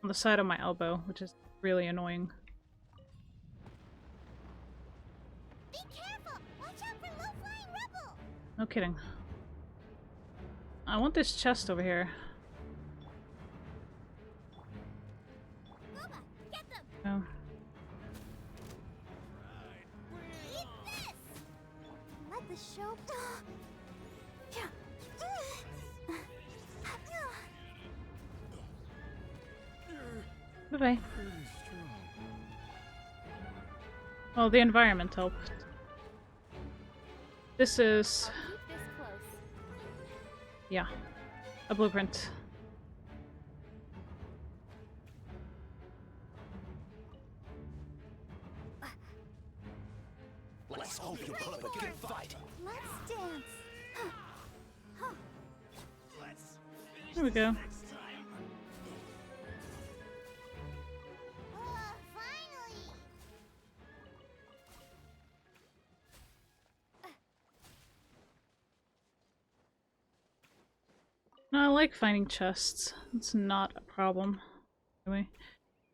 the side of my elbow, which is really annoying. Be careful! Watch out for low-flying rebel! No kidding. I want this chest over here. Boba, get them! Oh. Eat this! Let the show. Bye-bye. Well, the environment helped. This is... Keep this close. yeah. A blueprint. Let's hope you put up a good fight. Let's dance. There we go. Finally! No, I like finding chests. It's not a problem. Anyway.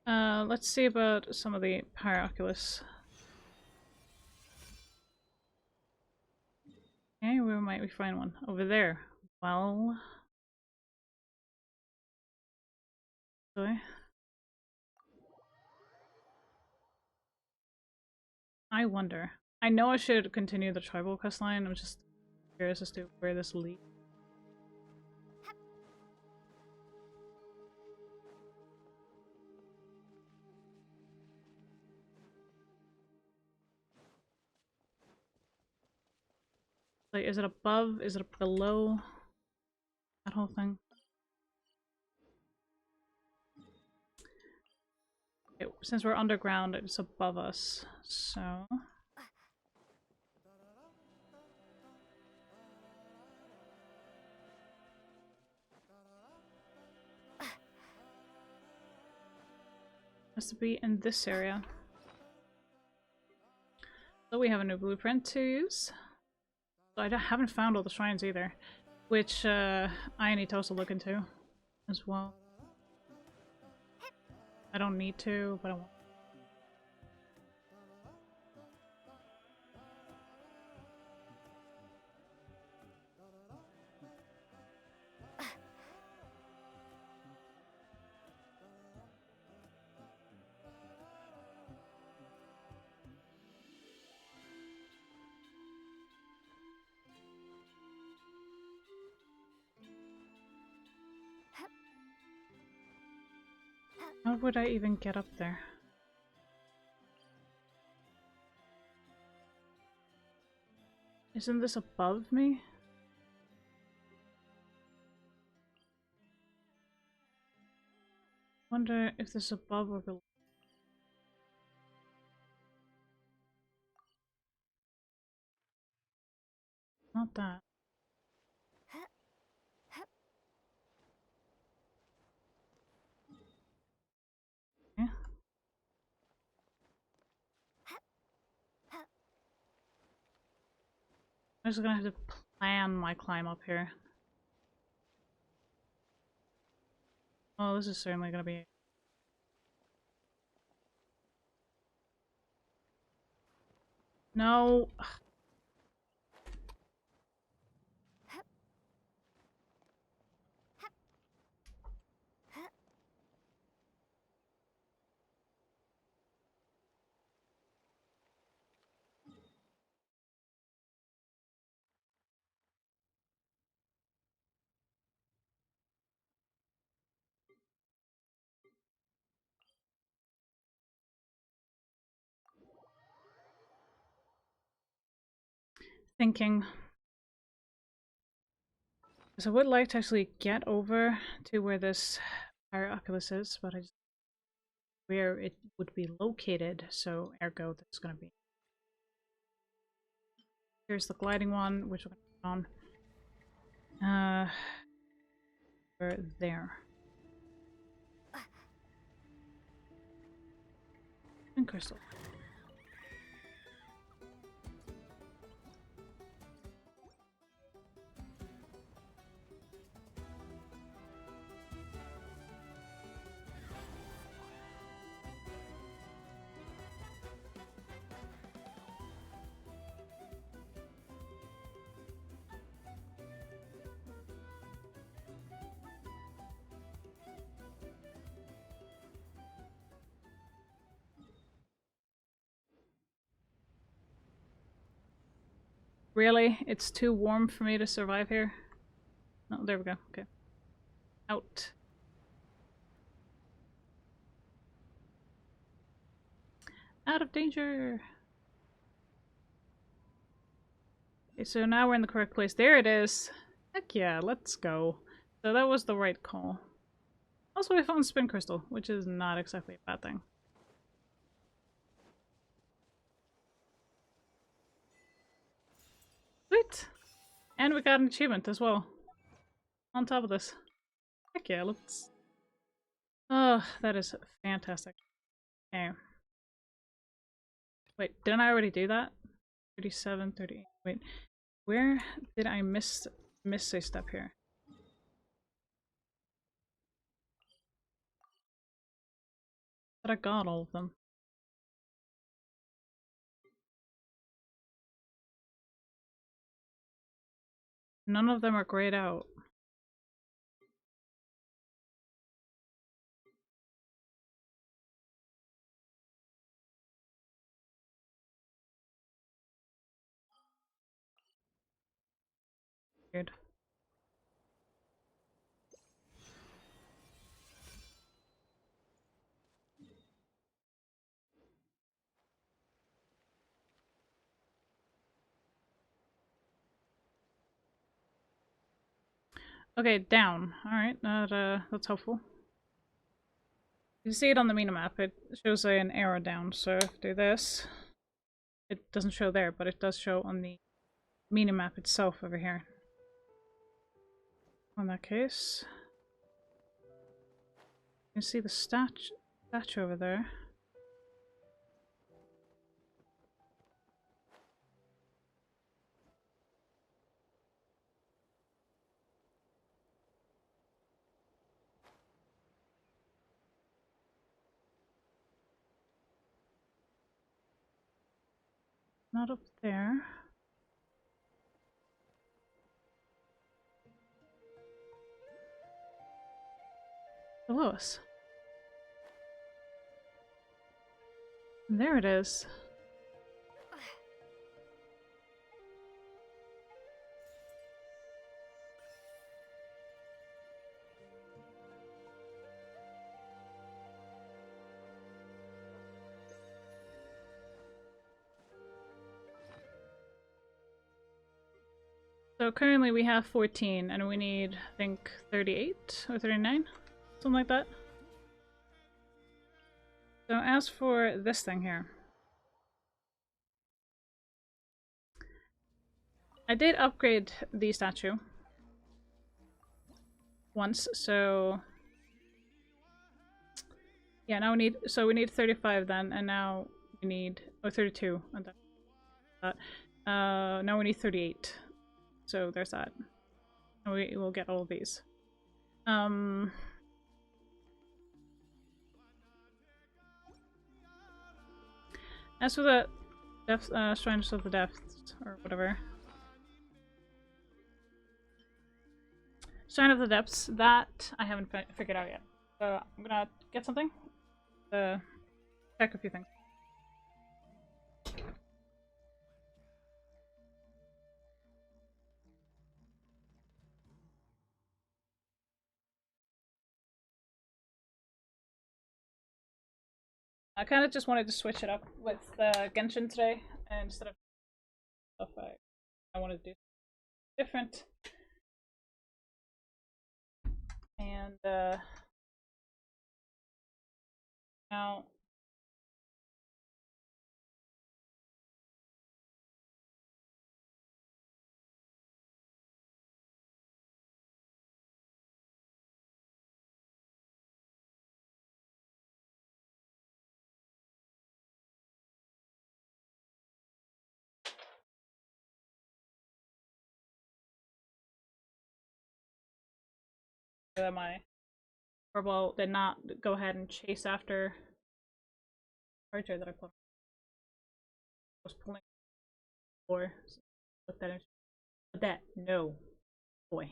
Let's see about some of the Pyroculus. Okay, where might we find one? Over there. Well... okay. I wonder. I know I should continue the tribal quest line. I'm just curious as to where this leads. Like, is it above? Is it below? That whole thing. Okay, since we're underground, it's above us, so... has to be in this area. So we have a new blueprint to use. So I haven't found all the shrines either, which I need to also look into as well. I don't need to, but I want. How would I even get up there? Isn't this above me? Wonder if this is above or below. Not that. Yeah. I'm just gonna have to plan my climb up here. Oh, this is certainly gonna be... no! Thinking. So I would like to actually get over to where this Pyroculus is, but I just... where it would be located, so ergo that's gonna be... here's the gliding one, which we're gonna put on. We're there. And crystal. Really? It's too warm for me to survive here? Oh, there we go. Okay. Out. Out of danger! Okay, so now we're in the correct place. There it is! Heck yeah, let's go. So that was the right call. Also, we found Spin Crystal, which is not exactly a bad thing. Sweet! And we got an achievement as well. On top of this. Heck yeah, let's... Oh, that is fantastic. Okay. Wait, didn't I already do that? 37, 38. Wait, where did I miss a step here? But I got all of them. None of them are grayed out. Weird. Okay, down. Alright, that's helpful. You see it on the minimap, it shows an arrow down, so if I do this, it doesn't show there, but it does show on the minimap itself over here. In that case, you can see the statue over there. Not up there. Below us. There it is. So currently we have 14 and we need, I think, 38 or 39? Something like that. So as for this thing here, I did upgrade the statue once, so yeah, now we need 35 then, and now we need 32 and that. Now we need 38. So there's that. And we will get all of these. As for the depth, Shrines of the Depths, or whatever. Shrine of the Depths, that I haven't figured out yet. So I'm gonna get something. Check a few things. I kind of just wanted to switch it up with Genshin today, and instead of stuff I wanted to do different. And now that my Orbital did not go ahead and chase after Archer that I put. I was pulling for put that in. But that no boy.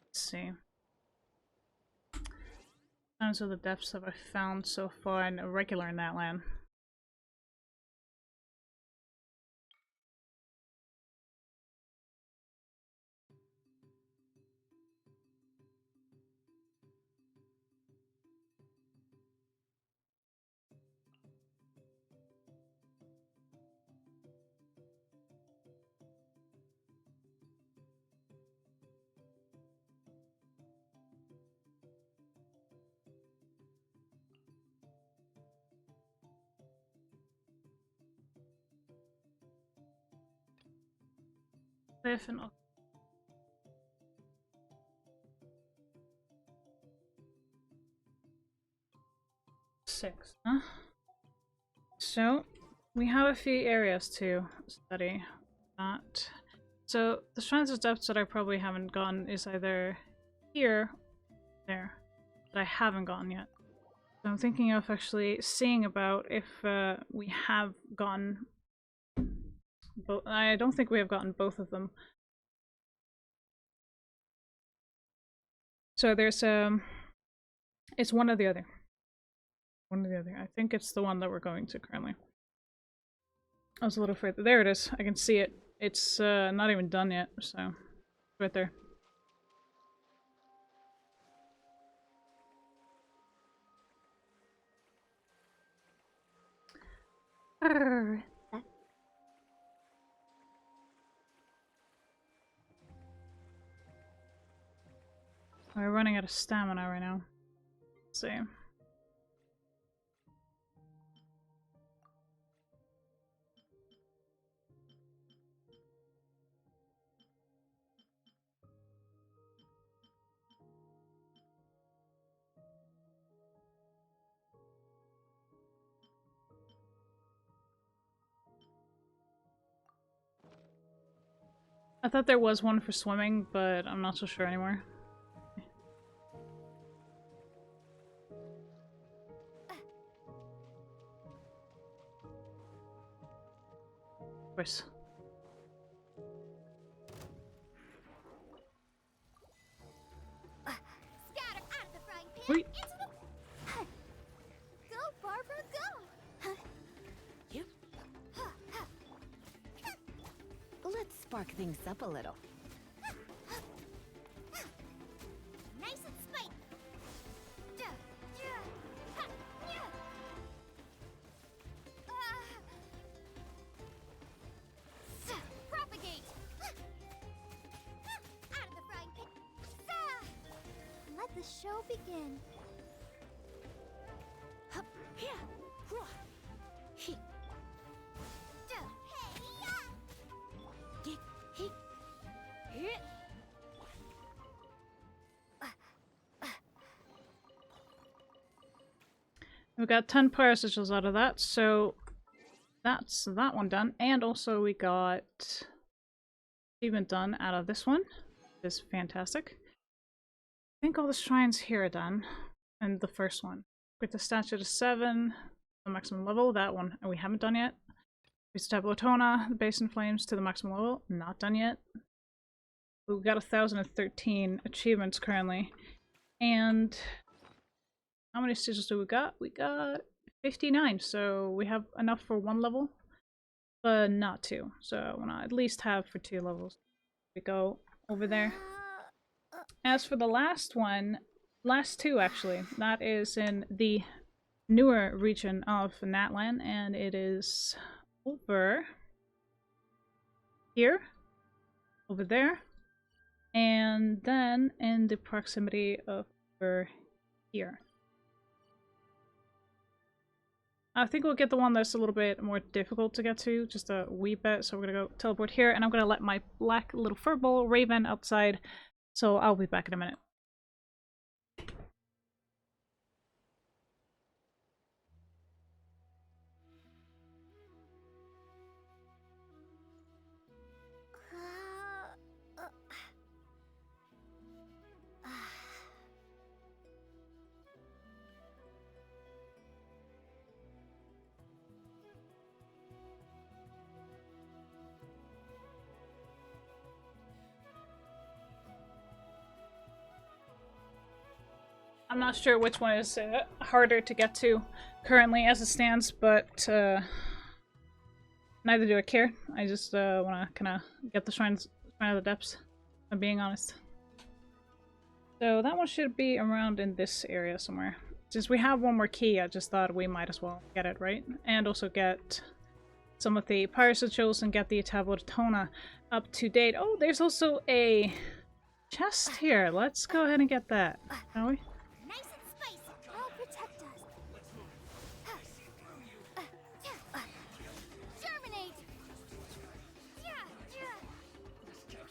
Let's see. Those are the depths that I've found so far and regular in that land. Cliff and 6, huh? So, we have a few areas to study that. So, the shrines of depths that I probably haven't gotten is either here or there, that I haven't gotten yet. So I'm thinking of actually seeing about if we have gotten both. I don't think we have gotten both of them. So there's it's one or the other. One or the other. I think it's the one that we're going to currently. I was a little afraid. There it is. I can see it. It's not even done yet, so right there. We're running out of stamina right now. Let's see. I thought there was one for swimming, but I'm not so sure anymore. Of course. Scatter out of the frying pan Wait. into the... Go, Barbara, go! Yep. Let's spark things up a little. Nice and spiky. Propagate. Out of the frying pan. Let the show begin. We got 10 power sigils out of that, so that's that one done. And also we got achievement done out of this one. Which is fantastic. I think all the shrines here are done. And the first one. With the statue to 7, the maximum level, that one, and we haven't done yet. We still have Lotona, the Basin Flames to the maximum level, not done yet. We've got 1,013 achievements currently. And how many sigils do we got? We got 59, so we have enough for 1 level, but not 2. So I want to at least have for 2 levels. We go over there. As for the last one, last 2 actually, that is in the newer region of Natlan, and it is over here, over there, and then in the proximity of over here. I think we'll get the one that's a little bit more difficult to get to, just a wee bit. So we're gonna go teleport here, and I'm gonna let my black little furball Raven outside. So I'll be back in a minute. I'm not sure which one is harder to get to currently as it stands, but neither do I care. I just want to kind of get the Shrine of the Depths, if I'm being honest. So that one should be around in this area somewhere. Since we have one more key, I just thought we might as well get it, right? And also get some of the Pirates Rituals and get the Tablet of Tona up to date. Oh, there's also a chest here. Let's go ahead and get that, shall we? Nice and spicy. I'll protect us. Germinate.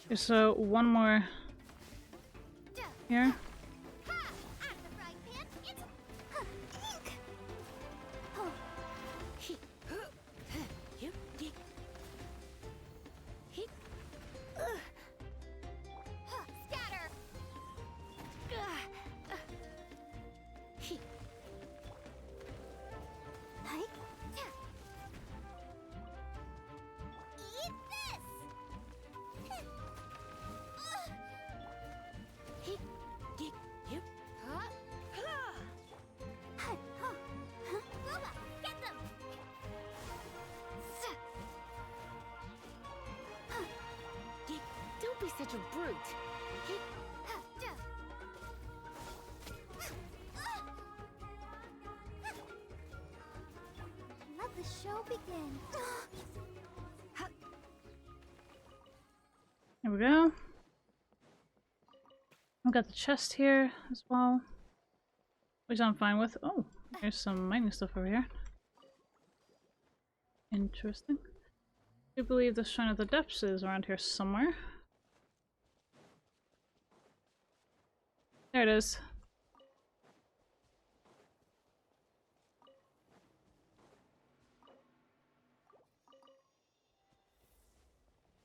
There's one more here. Don't be such a brute. Let the show begin. There we go. I've got the chest here as well, which I'm fine with. Oh, there's some mining stuff over here. Interesting. I do believe the Shrine of the Depths is around here somewhere. There it is.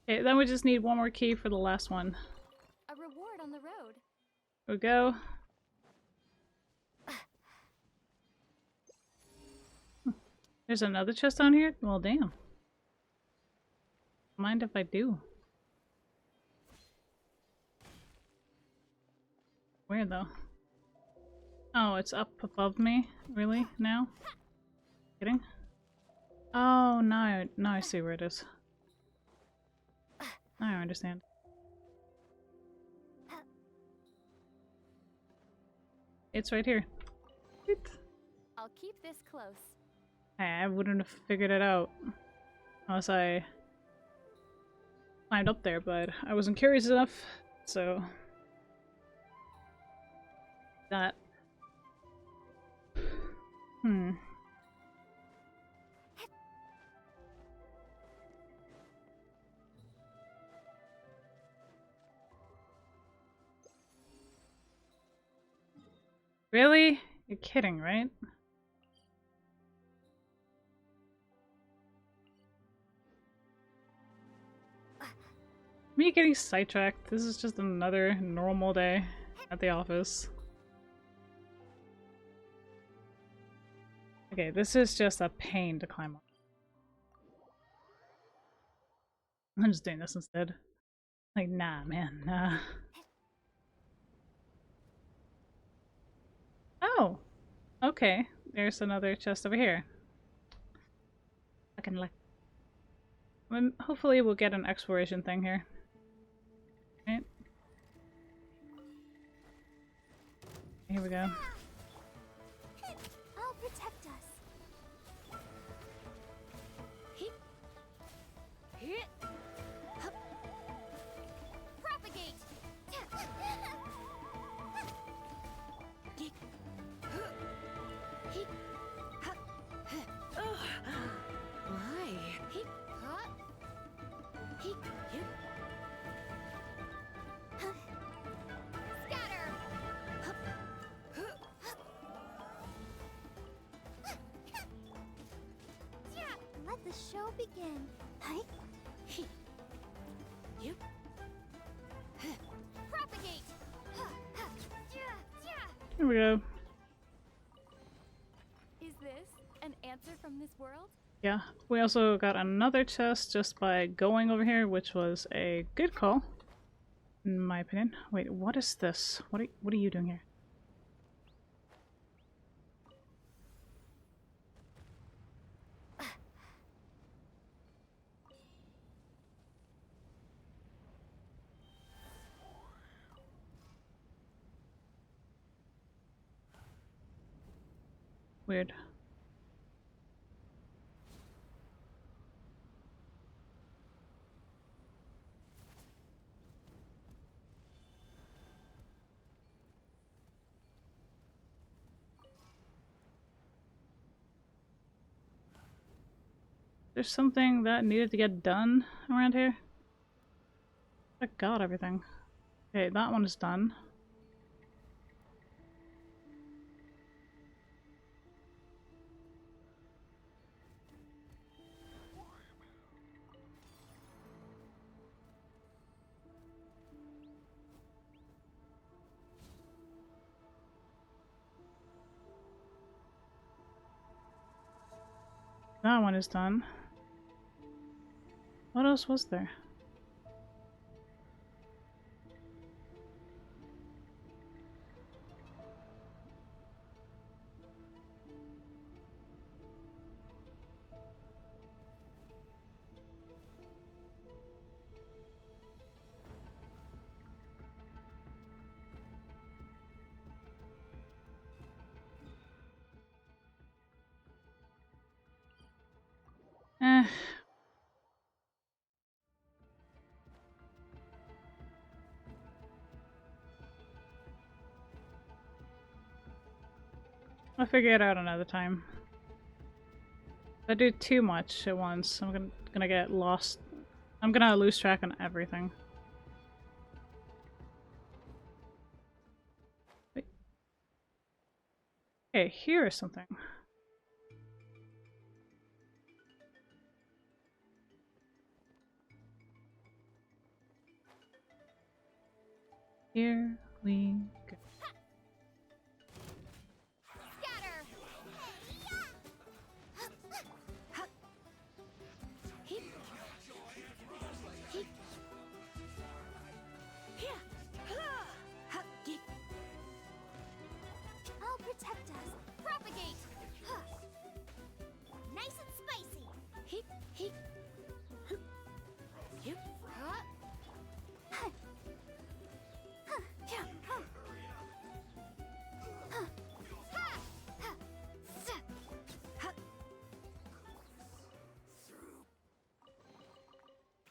Okay, then we just need one more key for the last one. A reward on the road. Here we go. There's another chest down here? Well, damn. Mind if I do? Where though? Oh, it's up above me? Really? Now? Kidding? Oh, now I see where it is. Now I understand. It's right here. I'll keep this close. I wouldn't have figured it out unless I climbed up there, but I wasn't curious enough, so that. Really? You're kidding, right? Me getting sidetracked. This is just another normal day at the office. Okay, this is just a pain to climb up. I'm just doing this instead. Like, nah, man, nah. Oh! Okay, there's another chest over here. Fucking luck. Hopefully we'll get an exploration thing here. Right? Here we go. I'll protect us. Propagate! Why? Scatter! Let the show begin. Propagate! Here we go. Is this an answer from this world? Yeah, we also got another chest just by going over here, which was a good call, in my opinion. Wait, what is this? What are you doing here? Weird. There's something that needed to get done around here. I got everything. Okay, that one is done. That one is done. What else was there? Eh. I'll figure it out another time. If I do too much at once, I'm gonna get lost. I'm gonna lose track on everything. Wait. Okay, here is something. Here we go. Scatter! I'll protect us. Propagate! Nice and spicy. Heep, heep. Heep.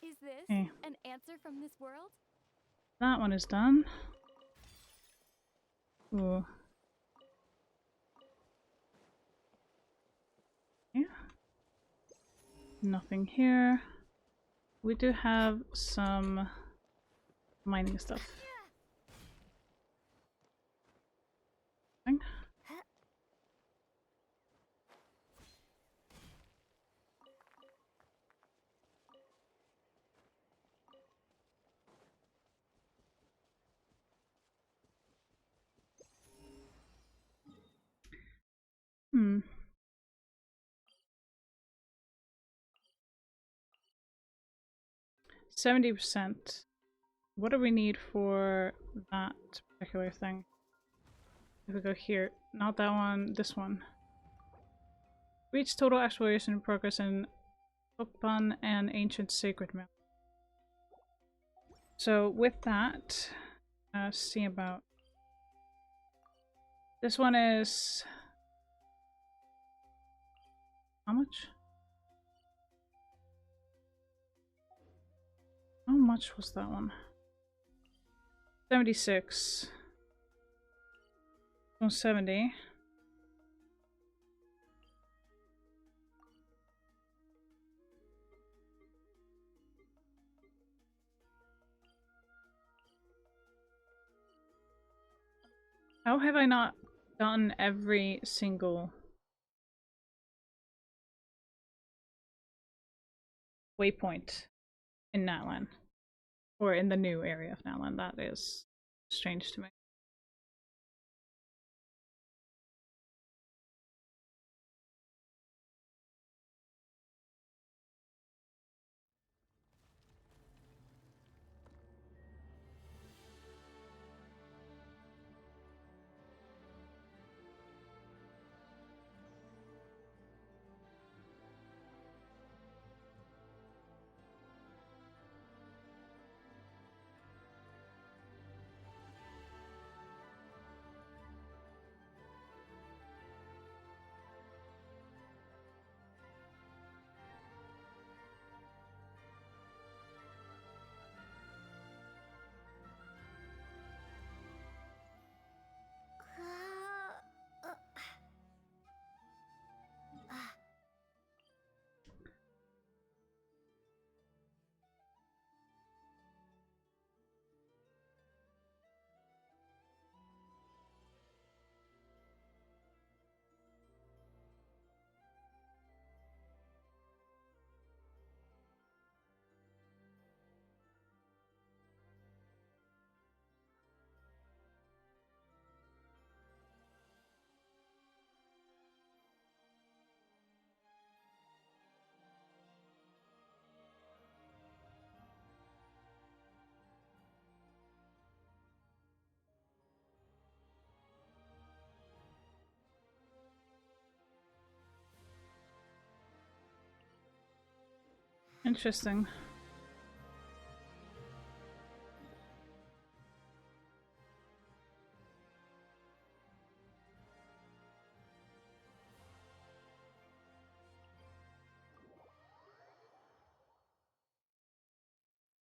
Is this Okay. an answer from this world? That one is done. Ooh. Yeah. Nothing here. We do have some mining stuff. Thing. Hmm. %70%. What do we need for that particular thing? If we go here, not that one, this one. Reach total exploration progress in Okban and Ancient Sacred Mill. So with that, see about this one is how much? How much was that one? 76. 70. How have I not done every single waypoint in Natlan? Or in the new area of Natlan? That is strange to me. Interesting.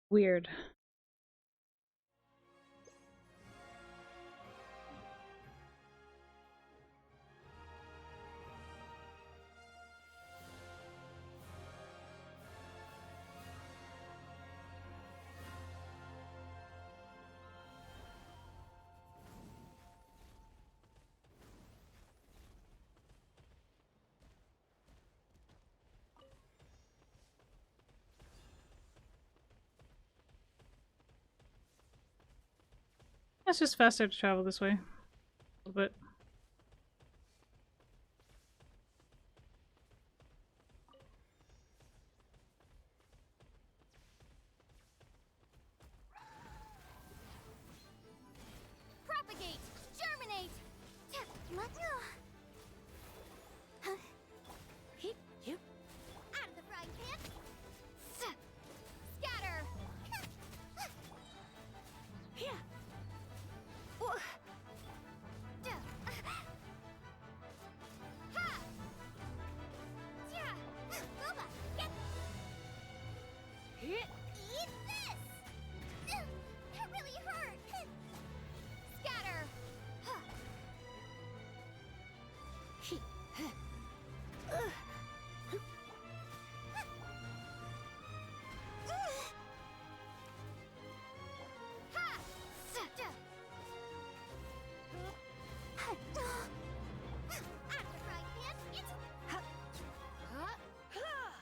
Weird. It's just faster to travel this way. A little bit. Propagate! Germinate! Out of the frying pan! Scatter! Eat this! That really hurt! Scatter!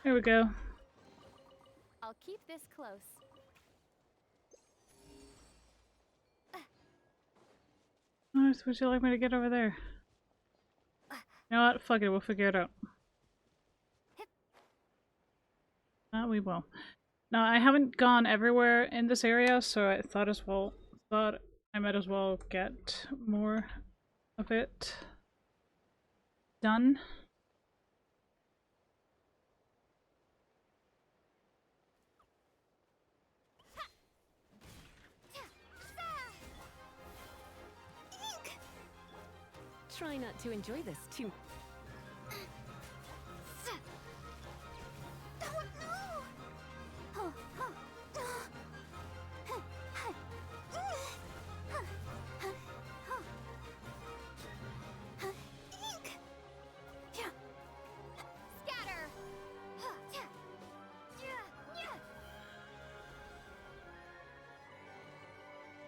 There we go. I'll keep this close. How would you like me to get over there? You know what? Fuck it, we'll figure it out. We will. Now, I haven't gone everywhere in this area, so I thought I might as well get more of it done. Try not to enjoy this too. Scatter!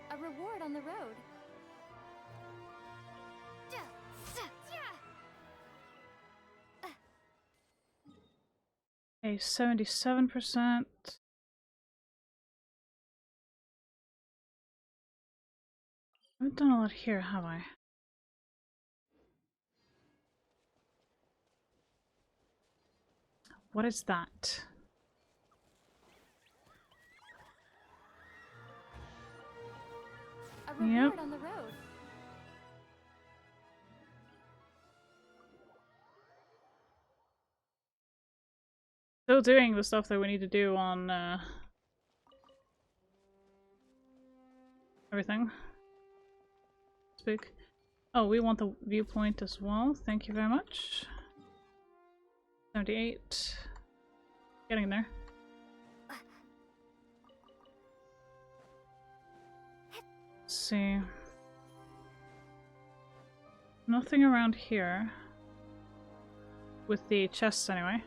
A reward on the road. Okay, 77%. I haven't done a lot here, have I? What is that? A reward on the road. Still doing the stuff that we need to do on everything. Speak. Oh, we want the viewpoint as well. Thank you very much. 78. Getting there. Let's see. Nothing around here. With the chests anyway.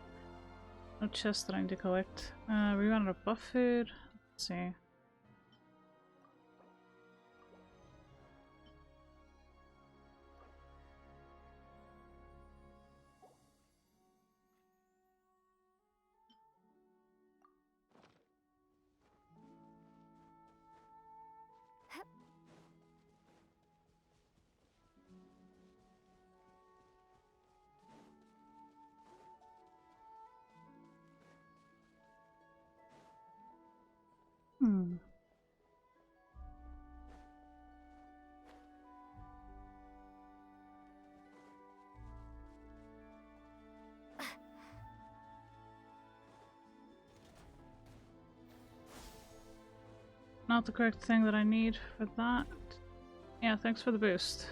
No chests that I need to collect. We ran out of buff food. Let's see. not the correct thing that I need for that. Yeah, thanks for the boost.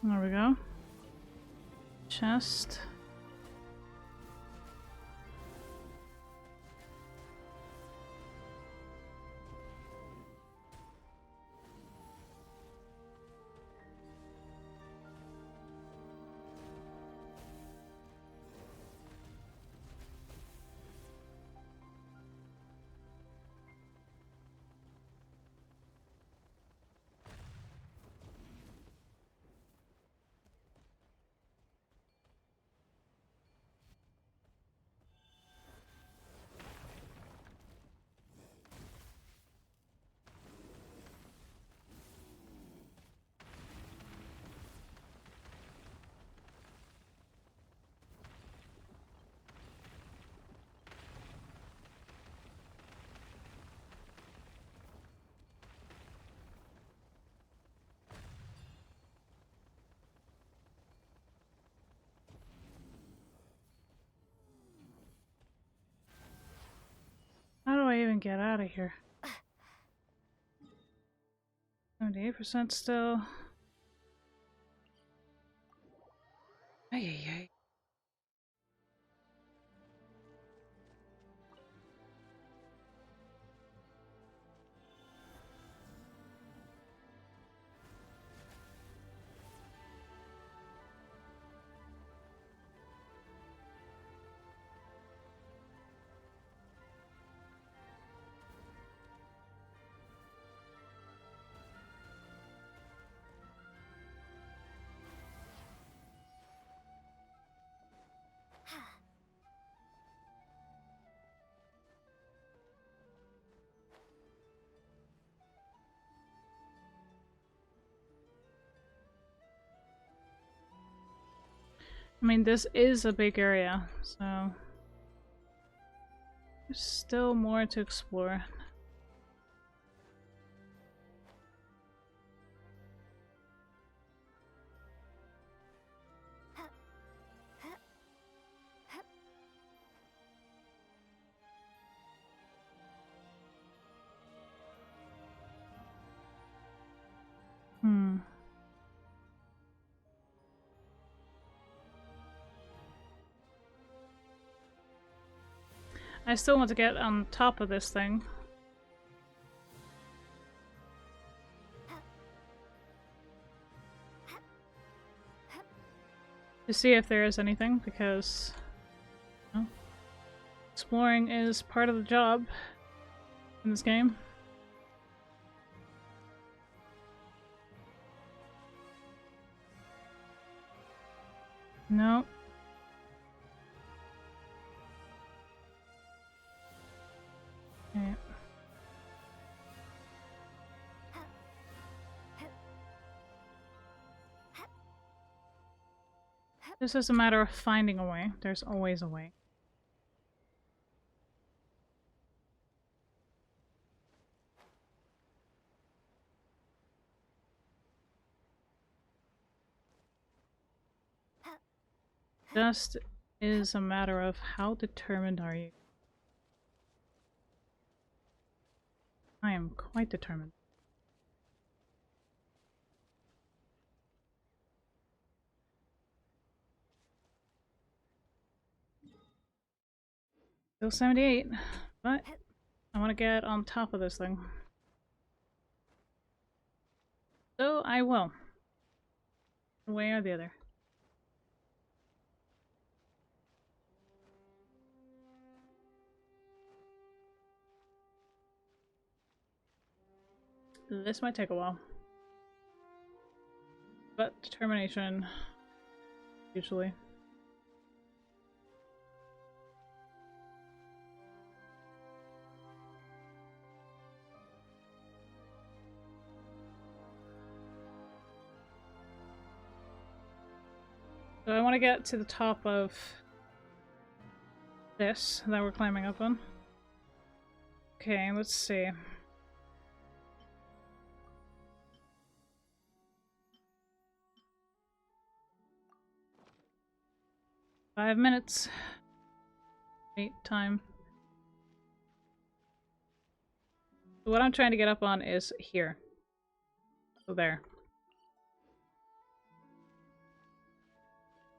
There we go. Chest. How do I even get out of here? 78% still. Ay, ay, ay. I mean, this is a big area, so there's still more to explore. I still want to get on top of this thing. To see if there is anything, because you know, exploring is part of the job in this game. No. Okay. This is a matter of finding a way. There's always a way. Just is a matter of how determined are you? I am quite determined. Still 78, but I want to get on top of this thing. So I will. One way or the other. This might take a while. But determination, usually. So I want to get to the top of this that we're climbing up on. Okay, let's see. Five minutes. Wait, time. So what I'm trying to get up on is here. So there.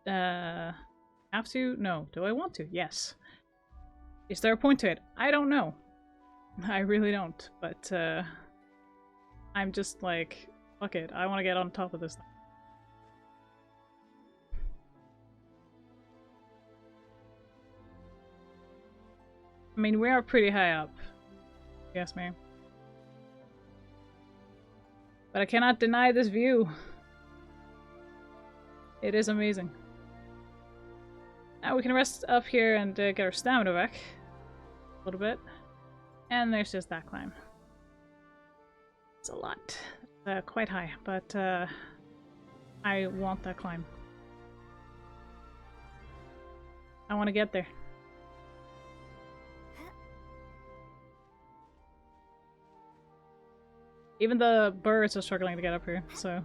Have to? No. Do I want to? Yes. Is there a point to it? I don't know. I really don't. But, I'm just like, fuck it. I want to get on top of this thing. I mean, we are pretty high up. Yes, ma'am. But I cannot deny this view. It is amazing. Now we can rest up here and get our stamina back. A little bit. And there's just that climb. It's a lot. Quite high, but I want that climb. I want to get there. Even the birds are struggling to get up here, so...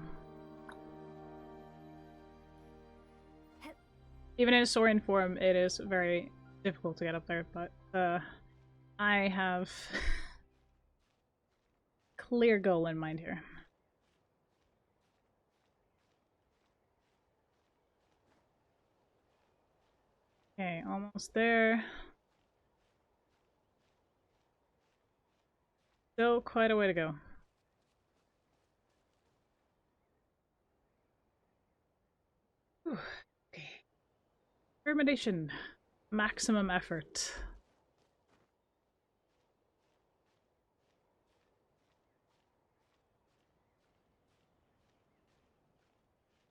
Even in Saurian form, it is very difficult to get up there, but I have clear goal in mind here. Okay, almost there. Still quite a way to go. Whew. Okay. Determination. Maximum effort.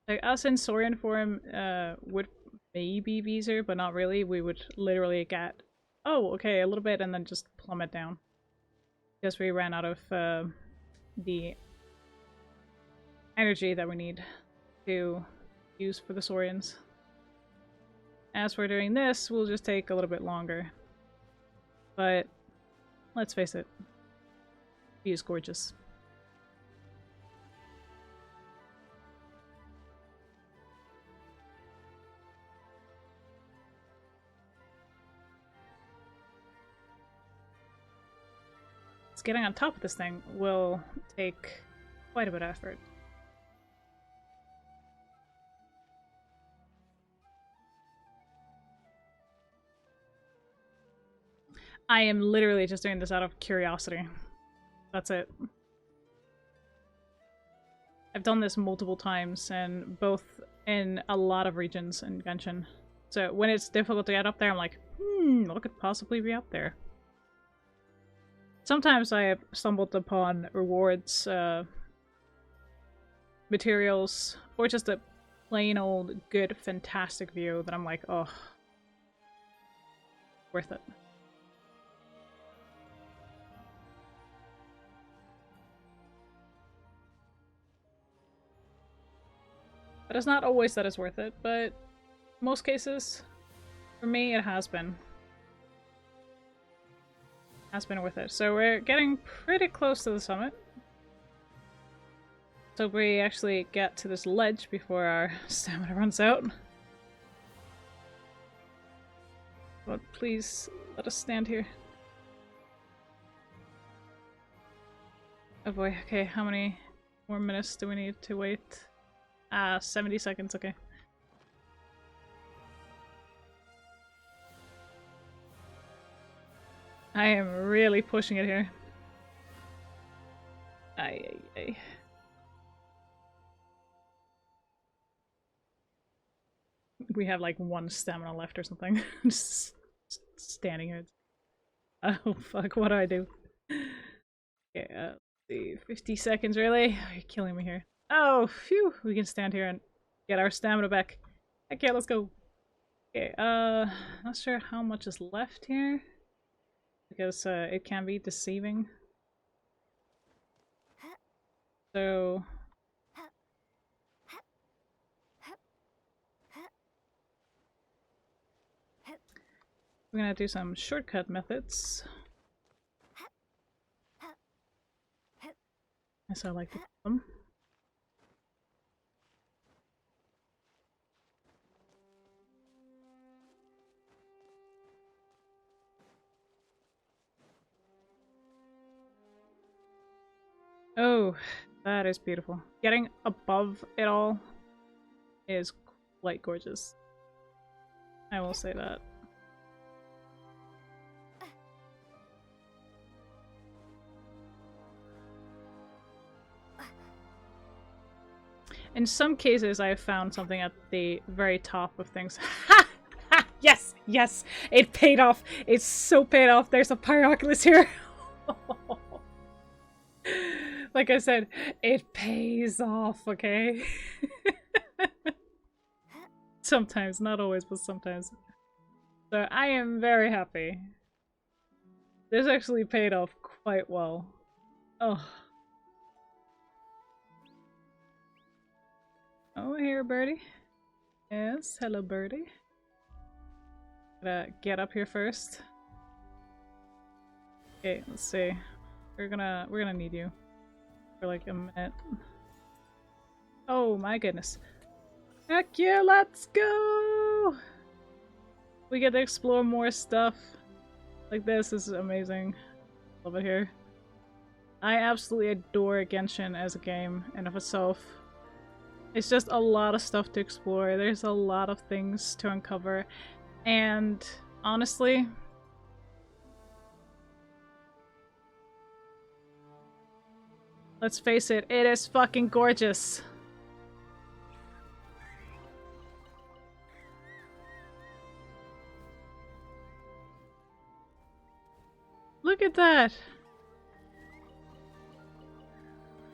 Like, us in Saurian form would maybe be easier, but not really. We would literally get, oh, okay, a little bit, and then just plummet down. Because we ran out of the energy that we need to use for the Saurians. As we're doing this, we'll just take a little bit longer. But, let's face it, he is gorgeous. Getting on top of this thing will take quite a bit of effort. I am literally just doing this out of curiosity. That's it. I've done this multiple times, and both in a lot of regions in Genshin. So when it's difficult to get up there, I'm like, what could possibly be up there? Sometimes I have stumbled upon rewards, materials, or just a plain old good, fantastic view that I'm like, oh, worth it. But it's not always that it's worth it, but most cases, for me, it has been. Has been worth it. So we're getting pretty close to the summit. So we actually get to this ledge before our stamina runs out. But please let us stand here. Oh boy, okay, how many more minutes do we need to wait? 70 seconds, okay. I am really pushing it here. Ay. We have like one stamina left or something. Just standing here. Oh fuck, what do I do? Okay, let's see. 50 seconds, really? You're killing me here. Oh, phew! We can stand here and get our stamina back. Okay, let's go. Okay, not sure how much is left here. Because it can be deceiving. So we're gonna do some shortcut methods. So I like them. Oh, that is beautiful. Getting above it all is quite gorgeous. I will say that. In some cases, I have found something at the very top of things. Ha! Ha! Yes! Yes! It paid off! It's so paid off! There's a Pyroculus here! Like I said, it pays off, okay? Sometimes, not always, but sometimes. So I am very happy. This actually paid off quite well. Oh. Oh, here, birdie. Yes, hello, birdie. Gotta get up here first. Okay, let's see. We're gonna need you for like a minute. Oh my goodness. Heck yeah, let's go! We get to explore more stuff. Like this is amazing. Love it here. I absolutely adore Genshin as a game in of itself. It's just a lot of stuff to explore. There's a lot of things to uncover. And honestly, let's face it, it is fucking gorgeous. Look at that!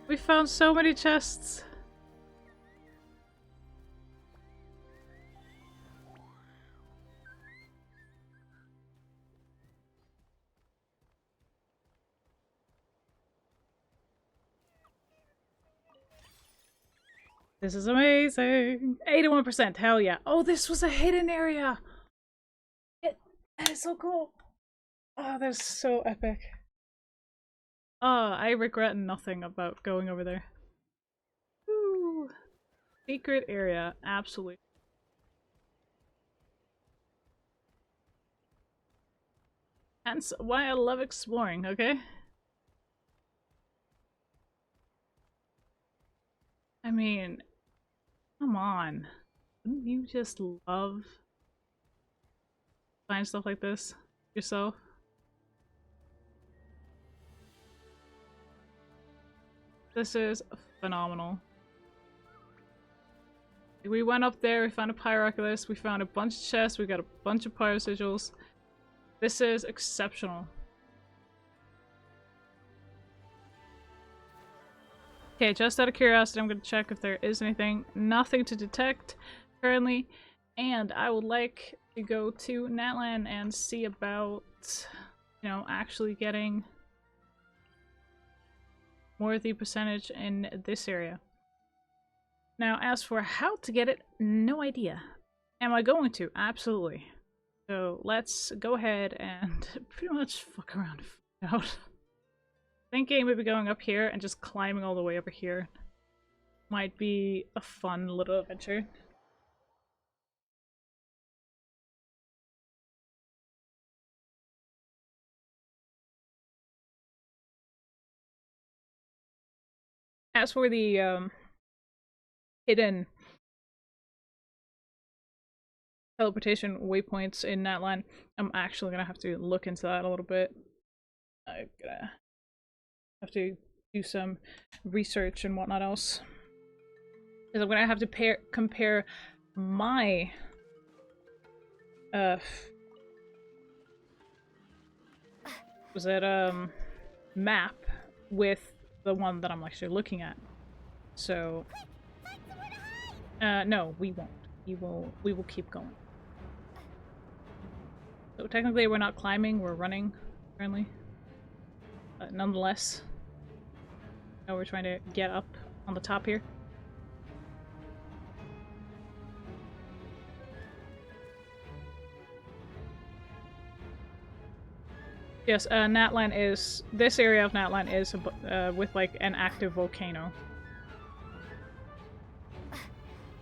We found so many chests. This is amazing! 81%, hell yeah. Oh, this was a hidden area! That is so cool! Oh, that's so epic. Oh, I regret nothing about going over there. Woo! Secret area, absolutely. Hence why I love exploring, okay? I mean, come on. Wouldn't you just love find stuff like this yourself? This is phenomenal. We went up there, we found a Pyroculus, we found a bunch of chests, we got a bunch of pyro sigils. This is exceptional. Okay, just out of curiosity, I'm going to check if there is anything. Nothing to detect currently. And I would like to go to Natlan and see about, you know, actually getting more of the percentage in this area. Now, as for how to get it, no idea. Am I going to? Absolutely. So let's go ahead and pretty much fuck around and find out. Thinking maybe going up here and just climbing all the way over here might be a fun little adventure. As for the hidden teleportation waypoints in Natlan, I'm actually gonna have to look into that a little bit. I'm gonna have to do some research and whatnot else. Because I'm gonna have to compare my was it map with the one that I'm actually looking at. So no, we won't. We will keep going. So technically we're not climbing, we're running currently. Nonetheless. Now we're trying to get up on the top here. Yes, Natlan is... This area of Natlan is with, like, an active volcano.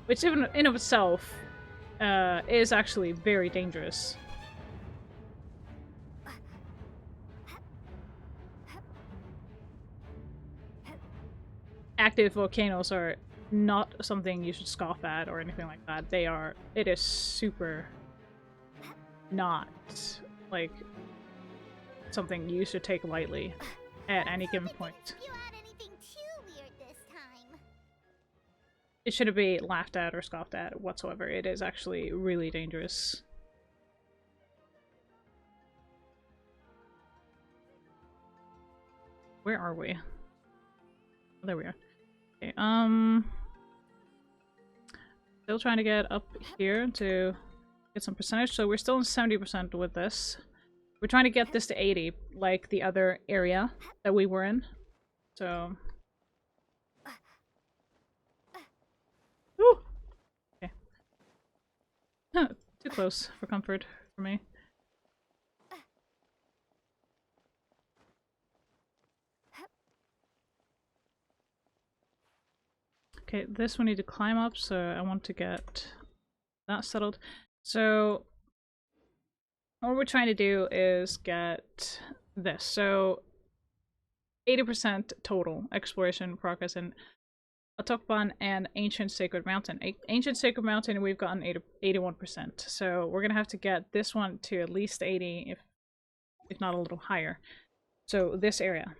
Which, even in of itself, is actually very dangerous. Active volcanoes are not something you should scoff at or anything like that. They are... It is super... not, like, something you should take lightly at any given point. You had anything too weird this time. It shouldn't be laughed at or scoffed at whatsoever. It is actually really dangerous. Where are we? Oh, there we are. Okay, still trying to get up here to get some percentage, so we're still in 70% with this. We're trying to get this to 80, like the other area that we were in. So... Woo! Okay. Too close for comfort for me. Okay, this we need to climb up, so I want to get that settled. So what we're trying to do is get this. So 80% total exploration progress in Atokban and Ancient Sacred Mountain. Ancient Sacred Mountain, we've gotten 81%. So we're gonna have to get this one to at least 80, if not a little higher. So this area,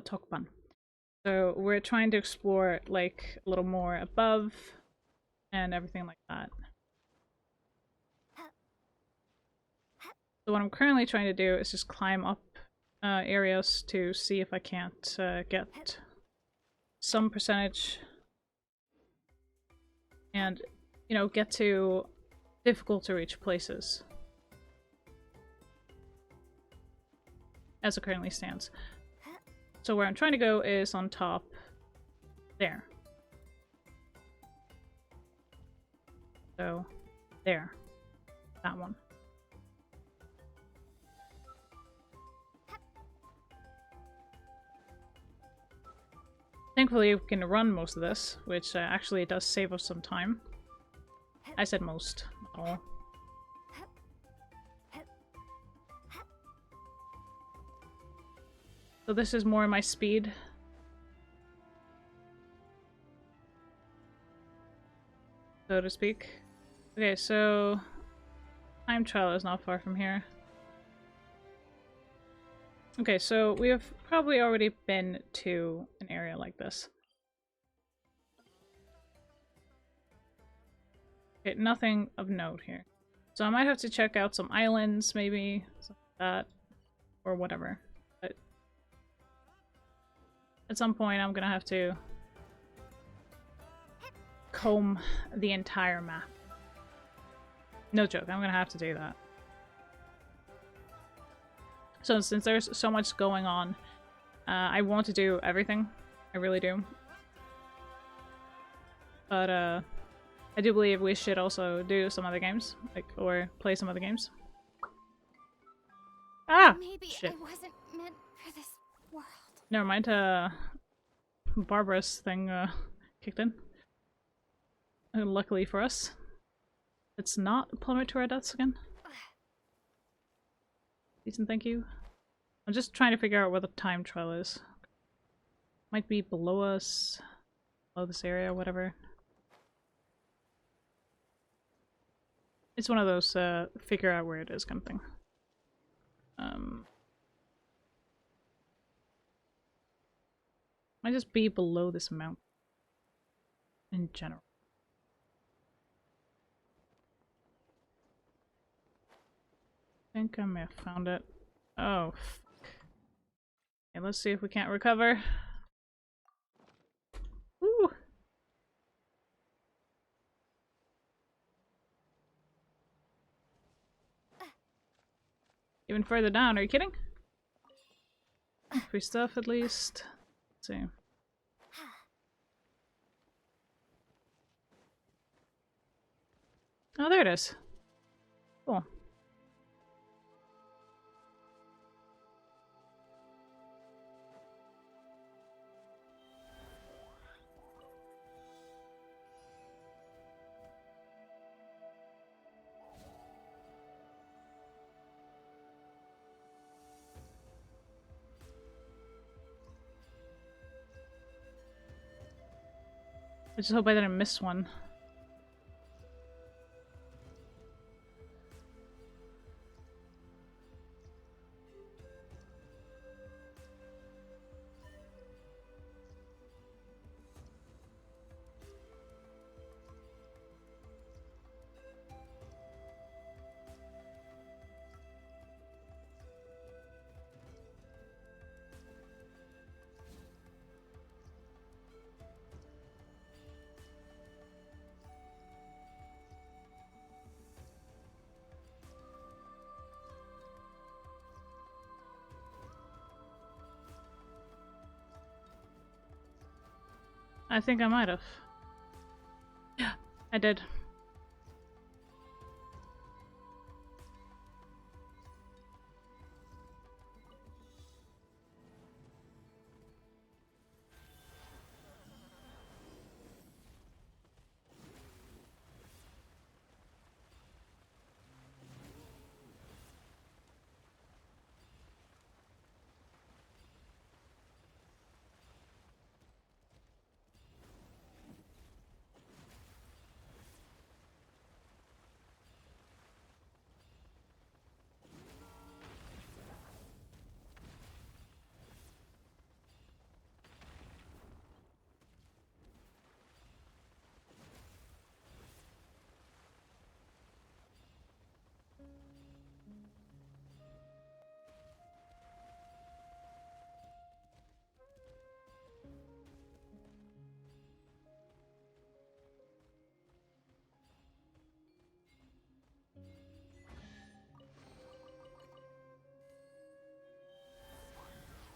Atokban. So we're trying to explore like a little more above and everything like that. So what I'm currently trying to do is just climb up areas to see if I can't get some percentage and, you know, get to difficult to reach places as it currently stands. So where I'm trying to go is on top there. So there. That one. Thankfully, we can run most of this, which actually does save us some time. I said most, not all. So this is more my speed. So to speak. Okay, so time trial is not far from here. Okay, so we have probably already been to an area like this. Okay, nothing of note here. So I might have to check out some islands, maybe, something like that, or whatever. But at some point I'm gonna have to comb the entire map. No joke, I'm gonna have to do that. So since there's so much going on, I want to do everything. I really do. But I do believe we should also do some other games, like, or play some other games. Ah! Maybe Shit. I wasn't meant for this world. Never mind, Barbara's thing kicked in. Luckily for us. It's not plummet to our deaths again. Please and thank you. I'm just trying to figure out where the time trial is. Might be below us, below this area, whatever. It's one of those figure out where it is kind of thing. Might just be below this amount in general. I think I may have found it. Oh, fuck. Okay, let's see if we can't recover. Woo! Even further down, are you kidding? Free stuff at least. Let's see. Oh, there it is. Cool. I just hope I didn't miss one. I think I might have. Yeah, I did.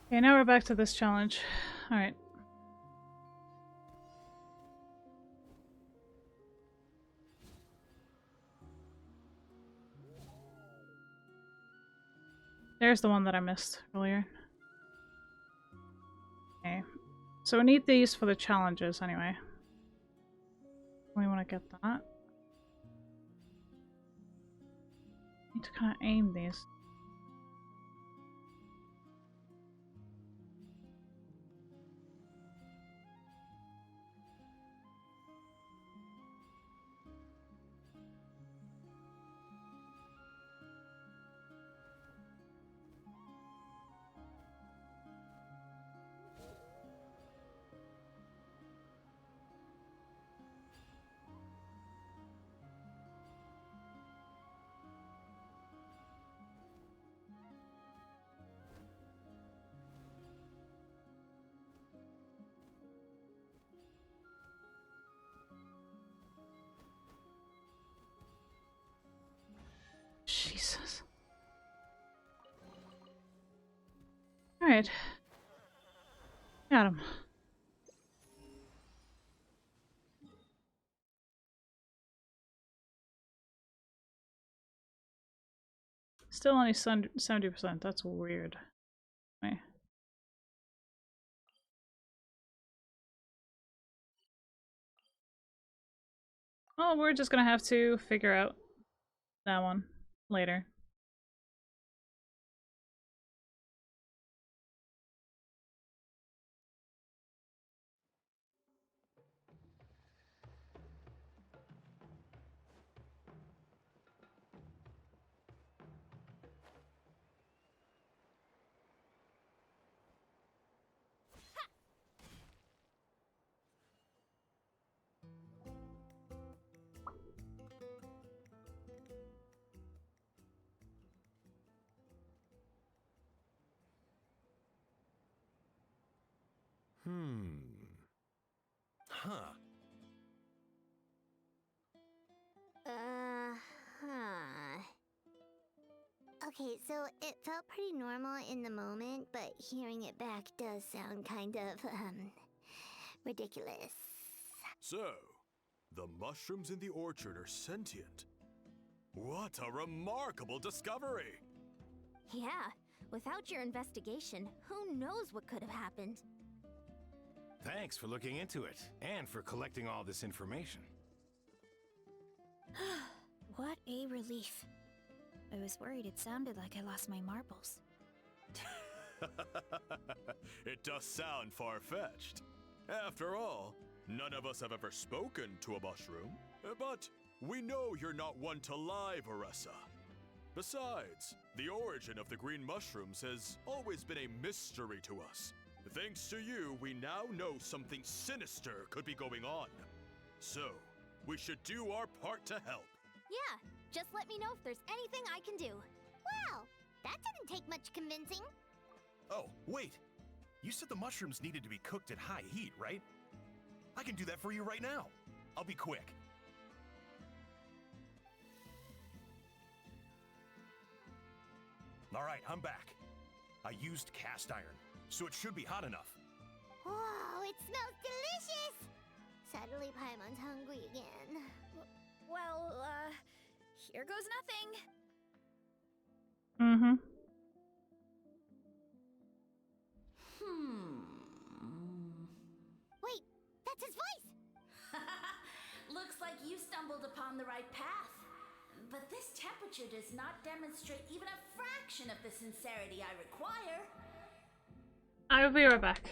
Okay, now we're back to this challenge. Alright. There's the one that I missed earlier. Okay. So we need these for the challenges anyway. We want to get that. Need to kind of aim these. Jesus. Alright. Got him. Still only 70%. That's weird. Okay. Well, we're just gonna have to figure out that one later. Huh. Okay, so it felt pretty normal in the moment, but hearing it back does sound kind of, ridiculous. So, the mushrooms in the orchard are sentient. What a remarkable discovery! Yeah, without your investigation, who knows what could have happened? Thanks for looking into it, and for collecting all this information. What a relief. I was worried it sounded like I lost my marbles. It does sound far-fetched. After all, None of us have ever spoken to a mushroom, but we know you're not one to lie, Varessa. Besides, the origin of the green mushrooms has always been a mystery to us. Thanks to you, we now know something sinister could be going on. So, we should do our part to help. Yeah, just let me know if there's anything I can do. Well, that didn't take much convincing. Oh, wait. You said the mushrooms needed to be cooked at high heat, right? I can do that for you right now. I'll be quick. All right, I'm back. I used cast iron, so it should be hot enough. Wow, it smells delicious! Suddenly Paimon's hungry again. Well, here goes nothing. Mm-hmm. Wait, that's his voice! Looks like you stumbled upon the right path. But this temperature does not demonstrate even a fraction of the sincerity I require. I'll be right back.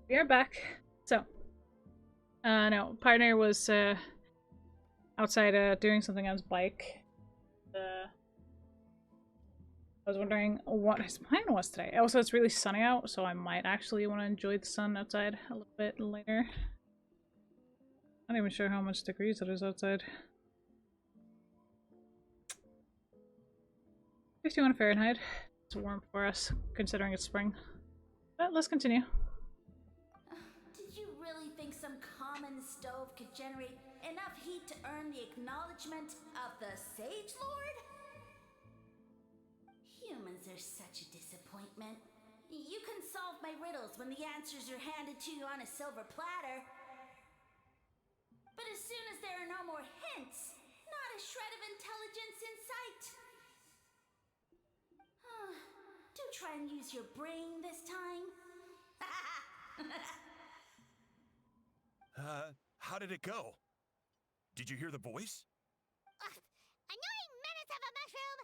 We are back. So, no, partner was outside doing something on his bike. I was wondering what his plan was today. Also, it's really sunny out, so I might actually want to enjoy the sun outside a little bit later. Not even sure how much degrees it is outside. 51 Fahrenheit. It's warm for us, considering it's spring. But let's continue. Did you really think some common stove could generate enough heat to earn the acknowledgement of the Sage Lord? Humans are such a disappointment. You can solve my riddles when the answers are handed to you on a silver platter. But as soon as there are no more hints, not a shred of intelligence in sight. Do try and use your brain this time. How did it go? Did you hear the voice? Annoying menace of a mushroom!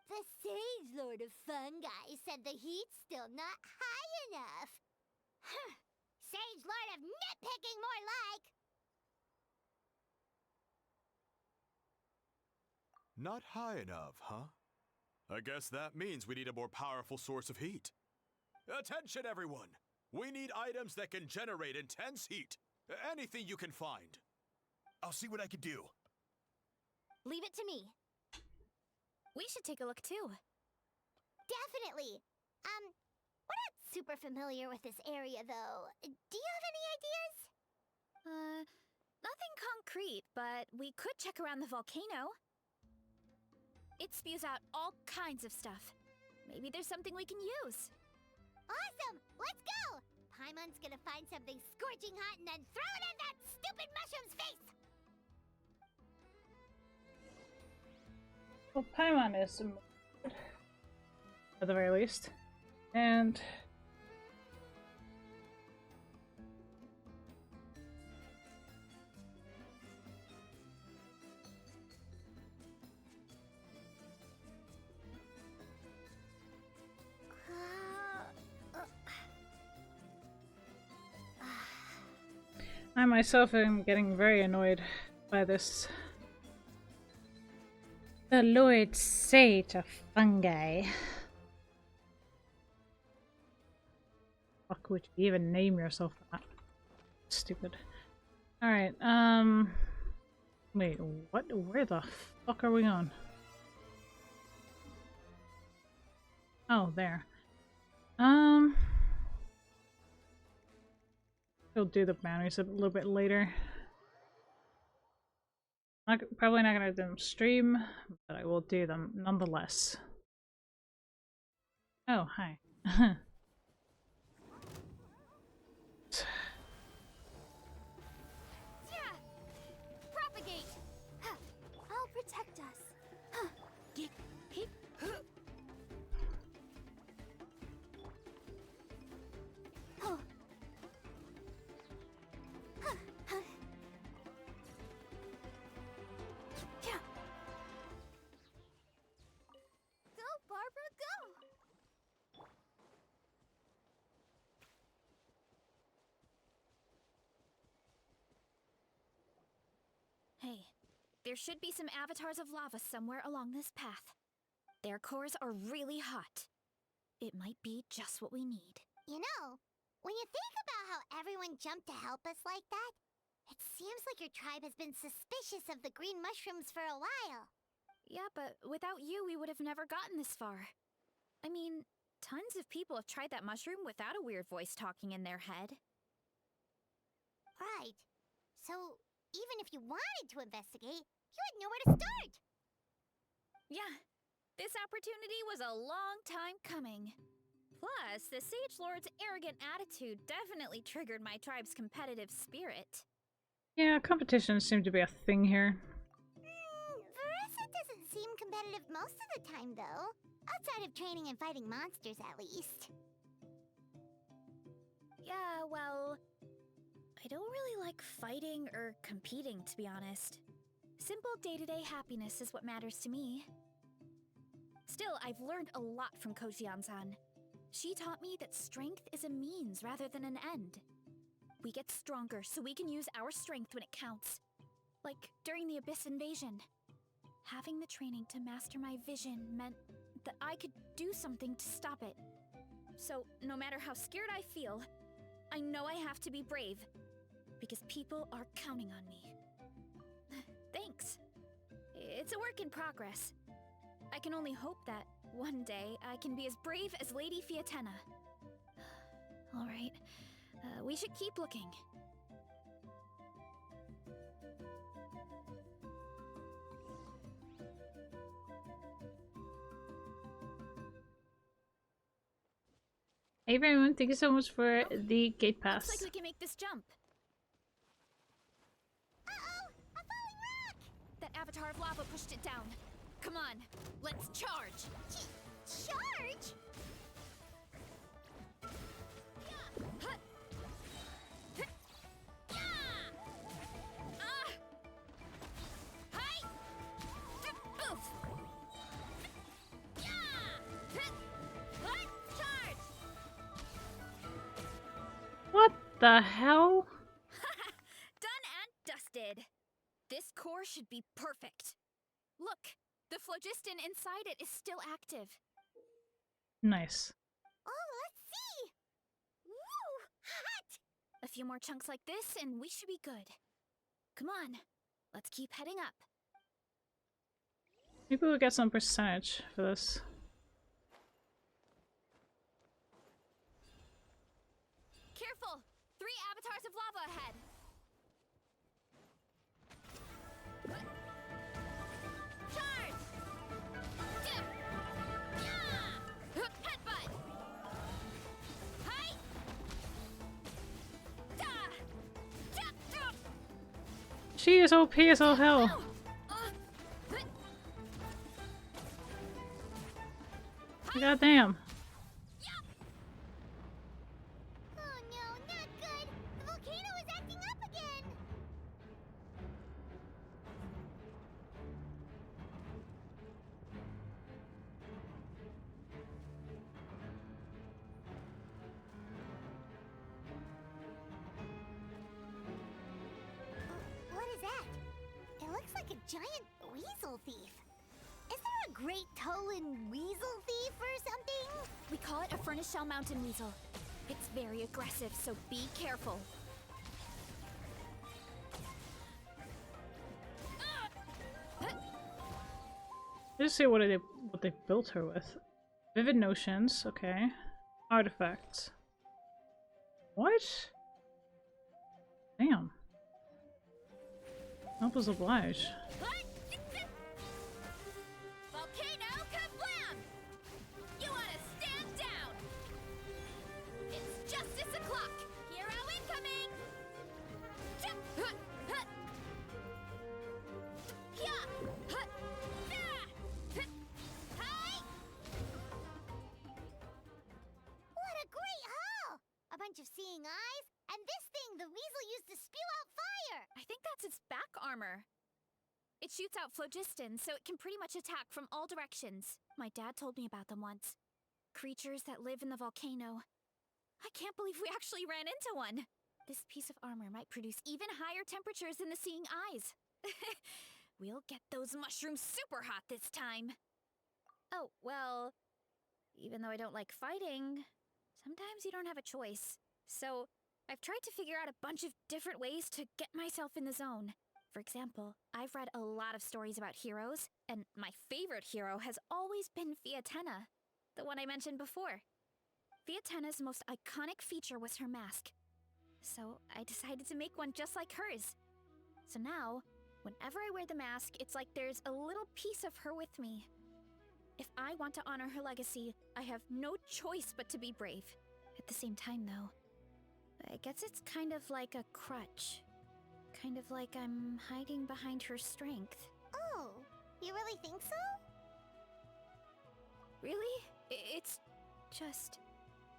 The Sage Lord of Fungi said the heat's still not high enough. Sage Lord of Nitpicking, more like! Not high enough, huh? I guess that means we need a more powerful source of heat. Attention, everyone! We need items that can generate intense heat. Anything you can find. I'll see what I can do. Leave it to me. We should take a look too. Definitely. We're not super familiar with this area, though. Do you have any ideas? Nothing concrete, but we could check around the volcano. It spews out all kinds of stuff. Maybe there's something we can use. Awesome! Let's go! Paimon's gonna find something scorching hot and then throw it in that stupid mushroom's face! Well, Paimon is at the very least. And I myself am getting very annoyed by this. The Lord Sage of Fungi. Fuck, would you even name yourself that? Stupid. Alright, wait, what? Where the fuck are we on? Oh, there. We'll do the bounties a little bit later. Probably not gonna do them stream, but I will do them nonetheless. Oh, hi. Propagate! I'll protect us. Go, Barbara, go! Hey, there should be some avatars of lava somewhere along this path. Their cores are really hot. It might be just what we need. You know, when you think about how everyone jumped to help us like that, it seems like your tribe has been suspicious of the green mushrooms for a while. Yeah, but without you, we would have never gotten this far. I mean, tons of people have tried that mushroom without a weird voice talking in their head. Right. So, even if you wanted to investigate, you had nowhere to start. Yeah, this opportunity was a long time coming. Plus, the Sage Lord's arrogant attitude definitely triggered my tribe's competitive spirit. Yeah, competition seemed to be a thing here. Verissa doesn't seem competitive most of the time, though. Outside of training and fighting monsters, at least. Yeah, well, I don't really like fighting or competing, to be honest. Simple day-to-day happiness is what matters to me. Still, I've learned a lot from Kojian-san. She taught me that strength is a means rather than an end. We get stronger so we can use our strength when it counts. Like during the Abyss invasion. Having the training to master my vision meant that I could do something to stop it. So, no matter how scared I feel, I know I have to be brave. Because people are counting on me. Thanks. It's a work in progress. I can only hope that one day I can be as brave as Lady Fiatenna. Alright, we should keep looking. Hey everyone, thank you so much for the gate pass. Looks like we can make this jump. Uh-oh! A falling rock! That avatar of lava pushed it down. Come on, let's charge! Charge? What the hell? Done and dusted. This core should be perfect. Look, the phlogiston inside it is still active. Nice. Oh, let's see! Woo! Hot! A few more chunks like this and we should be good. Come on, let's keep heading up. Maybe we'll get some percentage for this. Careful! 3 avatars of lava ahead! Charge! Headbutt! Hi! She is OP as all hell. God damn. Oh no, not good! The volcano is acting up again! What is that? It looks like a giant weasel thief. Is there a great Tolan weasel thief or something? We call it a furnace shell mountain weasel. It's very aggressive, so be careful. Let's see what they built her with. Vivid notions, okay. Artifacts. What? Damn. Help us oblige. Volcano kablam! You wanna stand down? It's justice o'clock. Hero incoming. What a great haul! A bunch of seeing eyes, and this thing the weasel used to spew out fire! I think that's its back armor. It shoots out phlogiston, so it can pretty much attack from all directions. My dad told me about them once. Creatures that live in the volcano. I can't believe we actually ran into one! This piece of armor might produce even higher temperatures than the seeing eyes. We'll get those mushrooms super hot this time! Oh, well, even though I don't like fighting, sometimes you don't have a choice. So, I've tried to figure out a bunch of different ways to get myself in the zone. For example, I've read a lot of stories about heroes, and my favorite hero has always been Fiatenna, the one I mentioned before. Fiatenna's most iconic feature was her mask. So I decided to make one just like hers. So now, whenever I wear the mask, it's like there's a little piece of her with me. If I want to honor her legacy, I have no choice but to be brave. At the same time, though, I guess it's kind of like a crutch. Kind of like I'm hiding behind her strength. Oh, you really think so? Really? It's just...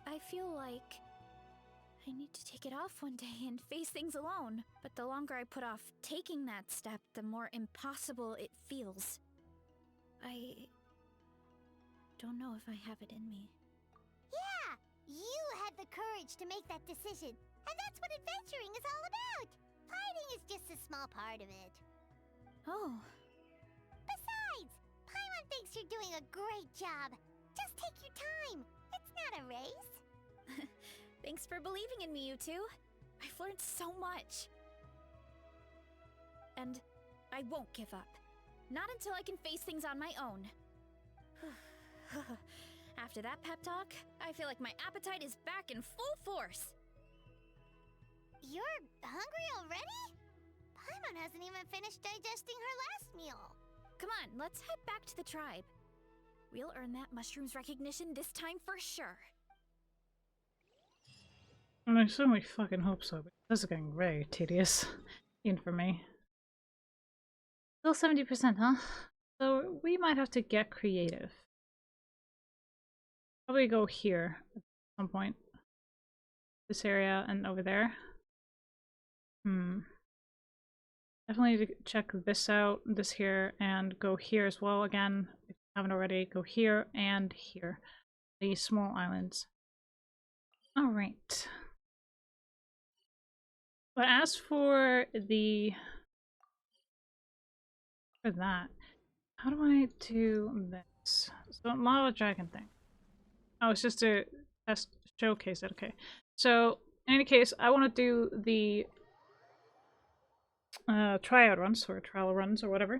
I feel like I need to take it off one day and face things alone. But the longer I put off taking that step, the more impossible it feels. I don't know if I have it in me. Yeah, the courage to make that decision. And that's what adventuring is all about. Fighting is just a small part of it. Oh. Besides, Paimon thinks you're doing a great job. Just take your time. It's not a race. Thanks for believing in me, you two. I've learned so much. And I won't give up. Not until I can face things on my own. After that pep talk, I feel like my appetite is back in full force. You're hungry already? Paimon hasn't even finished digesting her last meal. Come on, let's head back to the tribe. We'll earn that mushroom's recognition this time for sure. I certainly fucking hope so, but this is getting very tedious. Even for me. Still 70%, huh? So we might have to get creative. Probably go here at some point. This area and over there. Definitely need to check this out, this here, and go here as well. Again, if you haven't already, go here and here. These small islands. Alright. But as for that, how do I do this? So lava dragon thing. Oh, it's just a test showcase it. Okay. So in any case, I want to do the tryout runs or trial runs or whatever.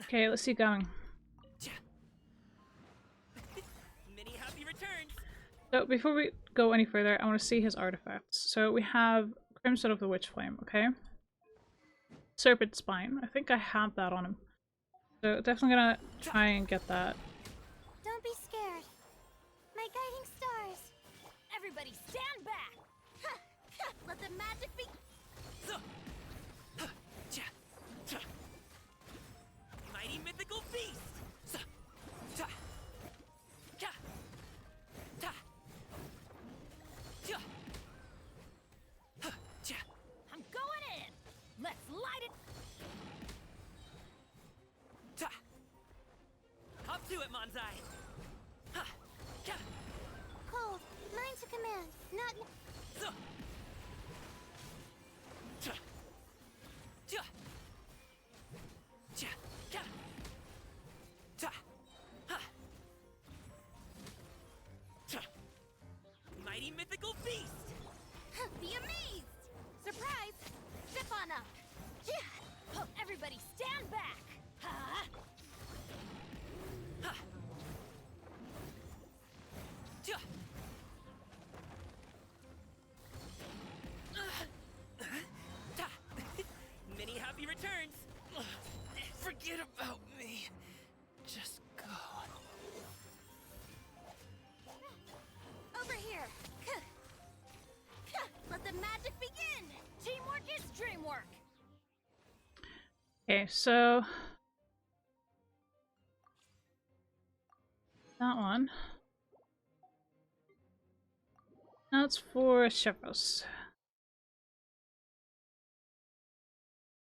Okay, let's see going. Many happy returns. So before we go any further, I want to see his artifacts. So we have Crimson of the Witch Flame, okay? Serpent Spine. I think I have that on him. So definitely gonna try and get that. Don't be scared. My guiding stars. Everybody stand back! Let the magic be... Mighty mythical beast! I'm going in! Let's light it! Up to it, Manzai! Cold. Mine's a command, not... Mighty mythical beast! Be amazed! Surprise! Step on up! Oh, everybody stand back! Many happy returns! Forget about me. Just go. Over here! Let the magic begin! Teamwork is dreamwork! Okay, so that one. That's for Chevros.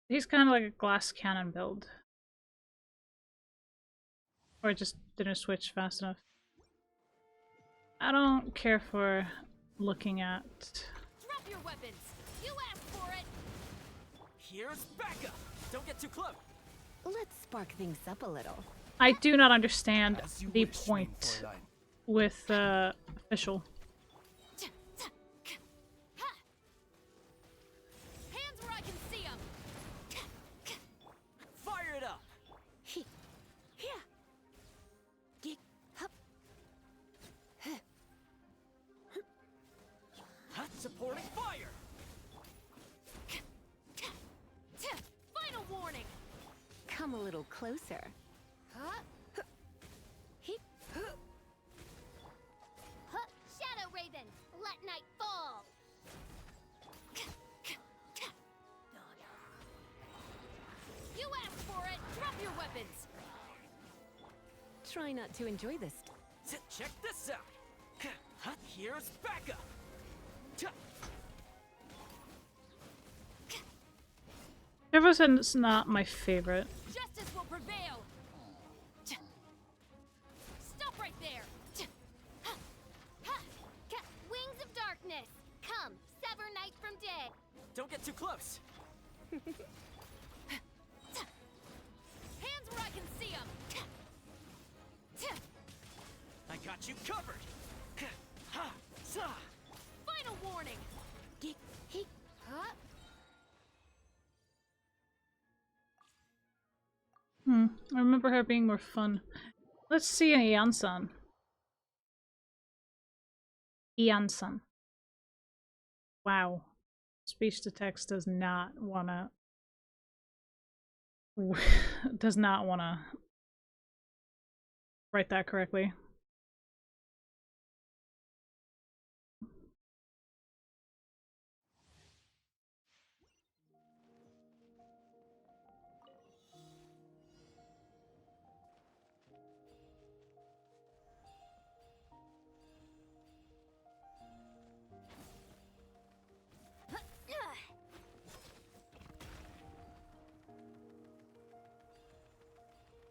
He's kind of like a glass cannon build. Or it just didn't switch fast enough. I don't care for looking at... Drop your weapons! You asked for it! Here's Becca! Don't get too close! Let's spark things up a little. I do not understand the point with official. Hands where I can see them! Fire it up! Supporting fire! Final warning! Come a little closer. Shadow Raven, let night fall! You asked for it! Drop your weapons! Try not to enjoy this. Check this out! Here's Becca! Jefferson's not my favorite. Justice will prevail. Stop right there. Wings of darkness, come, sever night from day. Don't get too close. Hands where I can see them. I got you covered. Final warning. I remember her being more fun. Let's see an Ian-san. Ian-san. Wow. Speech to text does not wanna does not wanna write that correctly.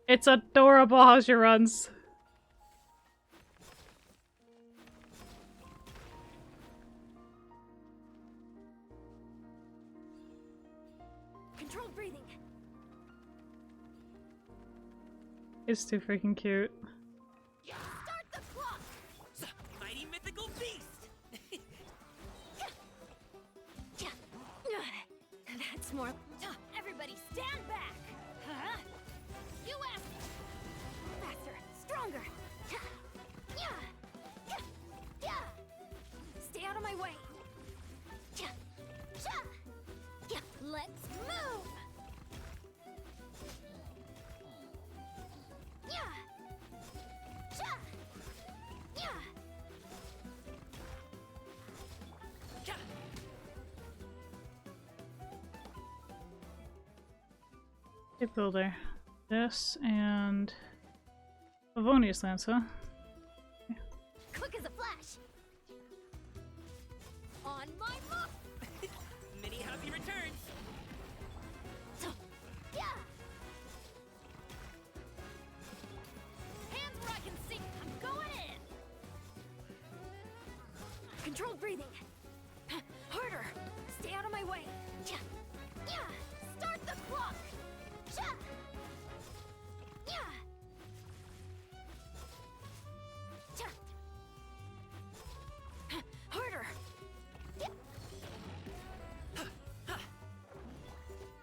It's adorable how she runs. Controlled breathing. It's too freaking cute. Start the clock. Mighty mythical beast. That's more. Everybody stand back. Huh? You asked. Faster, stronger. Stay out of my way. Let's move. Ship builder. This and Favonius Lance, huh? Quick as a flash. On my mark. Many happy returns. Hands where I can see. I'm going in. Controlled breathing. Harder. Stay out of my way. Start the clock. Harder.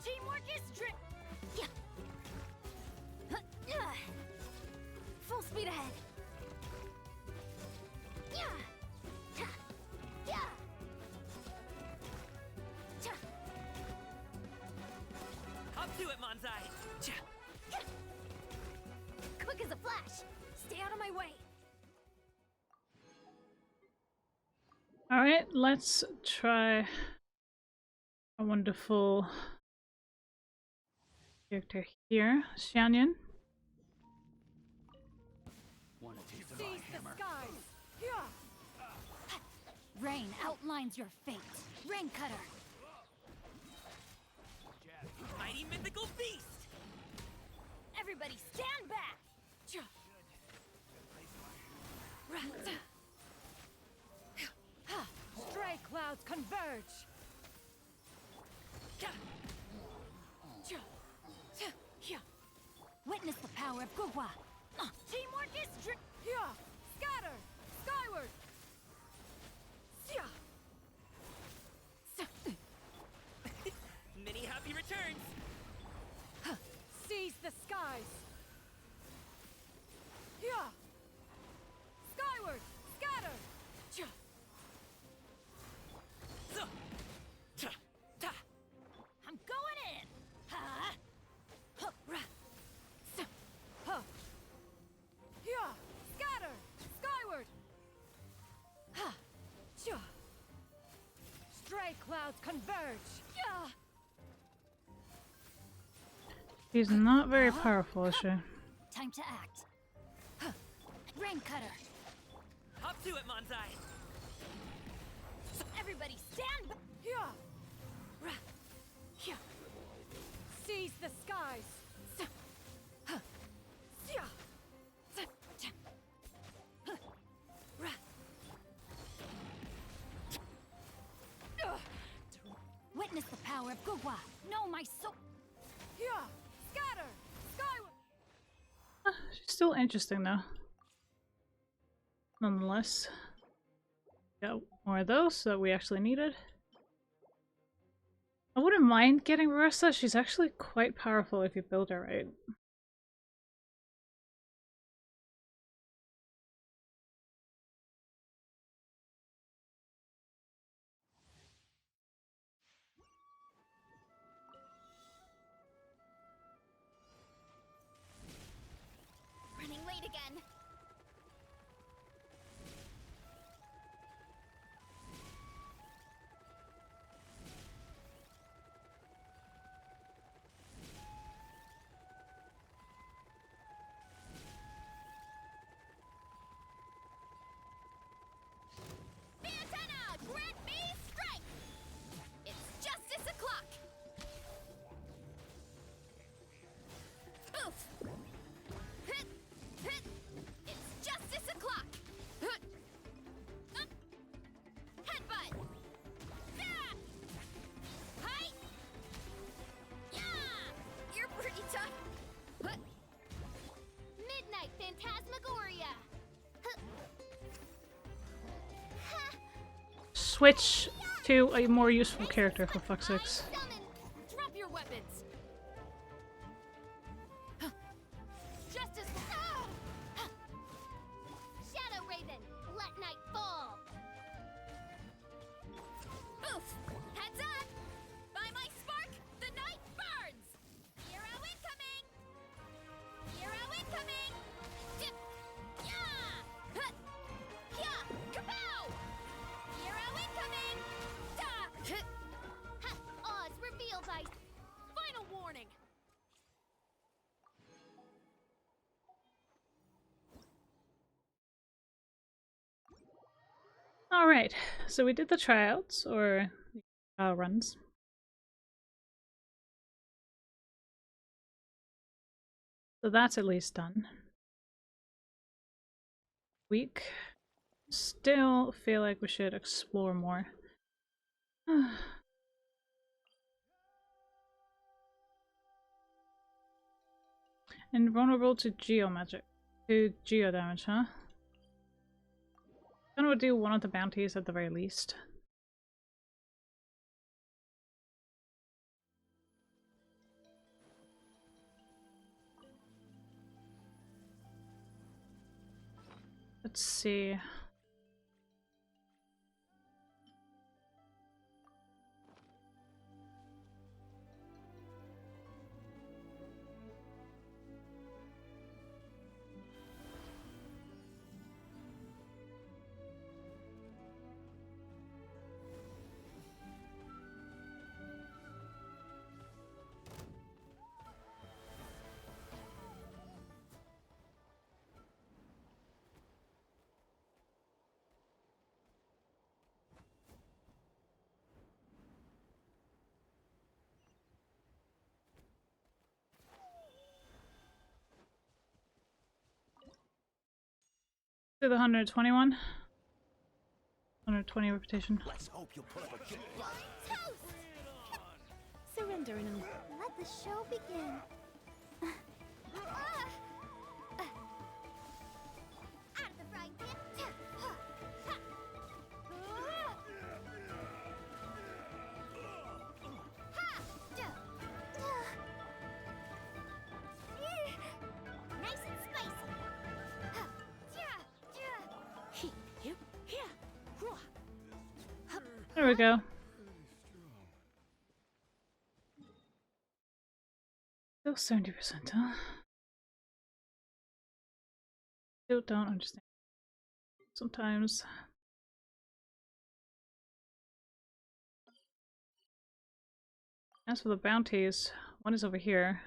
Teamwork is strict. Full speed ahead. Hop to it, Manzai. Quick as a flash. Stay out of my way. Alright, let's try a wonderful character here. Shannon. Seize the skies! Rain outlines your fate. Rain cutter. Mighty mythical beast. Everybody stand back. Stray clouds converge. Witness the power of Gugwa. Teamwork is strict. Scatter! Skyward! Many happy returns. Seize the skies! Skyward! Scatter! I'm going in. Scatter! Skyward! Stray clouds converge! She's not very powerful, is she? Time to act. Rain cutter. Hop to it, Manzai. Everybody stand back. Witness the power of Gugwa. No, my soul. Yeah, scatter, skyward. She's still interesting though. Nonetheless. Got more of those that we actually needed. I wouldn't mind getting Marissa. She's actually quite powerful if you build her right. Running late again. Switch to a more useful character for fuck's sakes. Drop your weapons. Justice. Shadow Raven, let night fall. Oof! Heads up! By my spark, the night burns! Hero incoming! Hero incoming! Dip! Yeah! Huh! Yeah! Kapow! Hero incoming! Da! Ha! Oz revealed by Final warning. Alright, so we did the tryouts, or trial runs. So that's at least done. Week. Still feel like we should explore more. Invulnerable to geomagic. To geo damage, huh? I'm gonna do one of the bounties at the very least. Let's see. To the 121. 120 reputation. Let's hope you'll put up a good toast. Surrender in a Let the show begin. Out of the frying pan. Nice and spicy. There we go. Still 70%, huh? Still don't understand. Sometimes. As for the bounties, one is over here.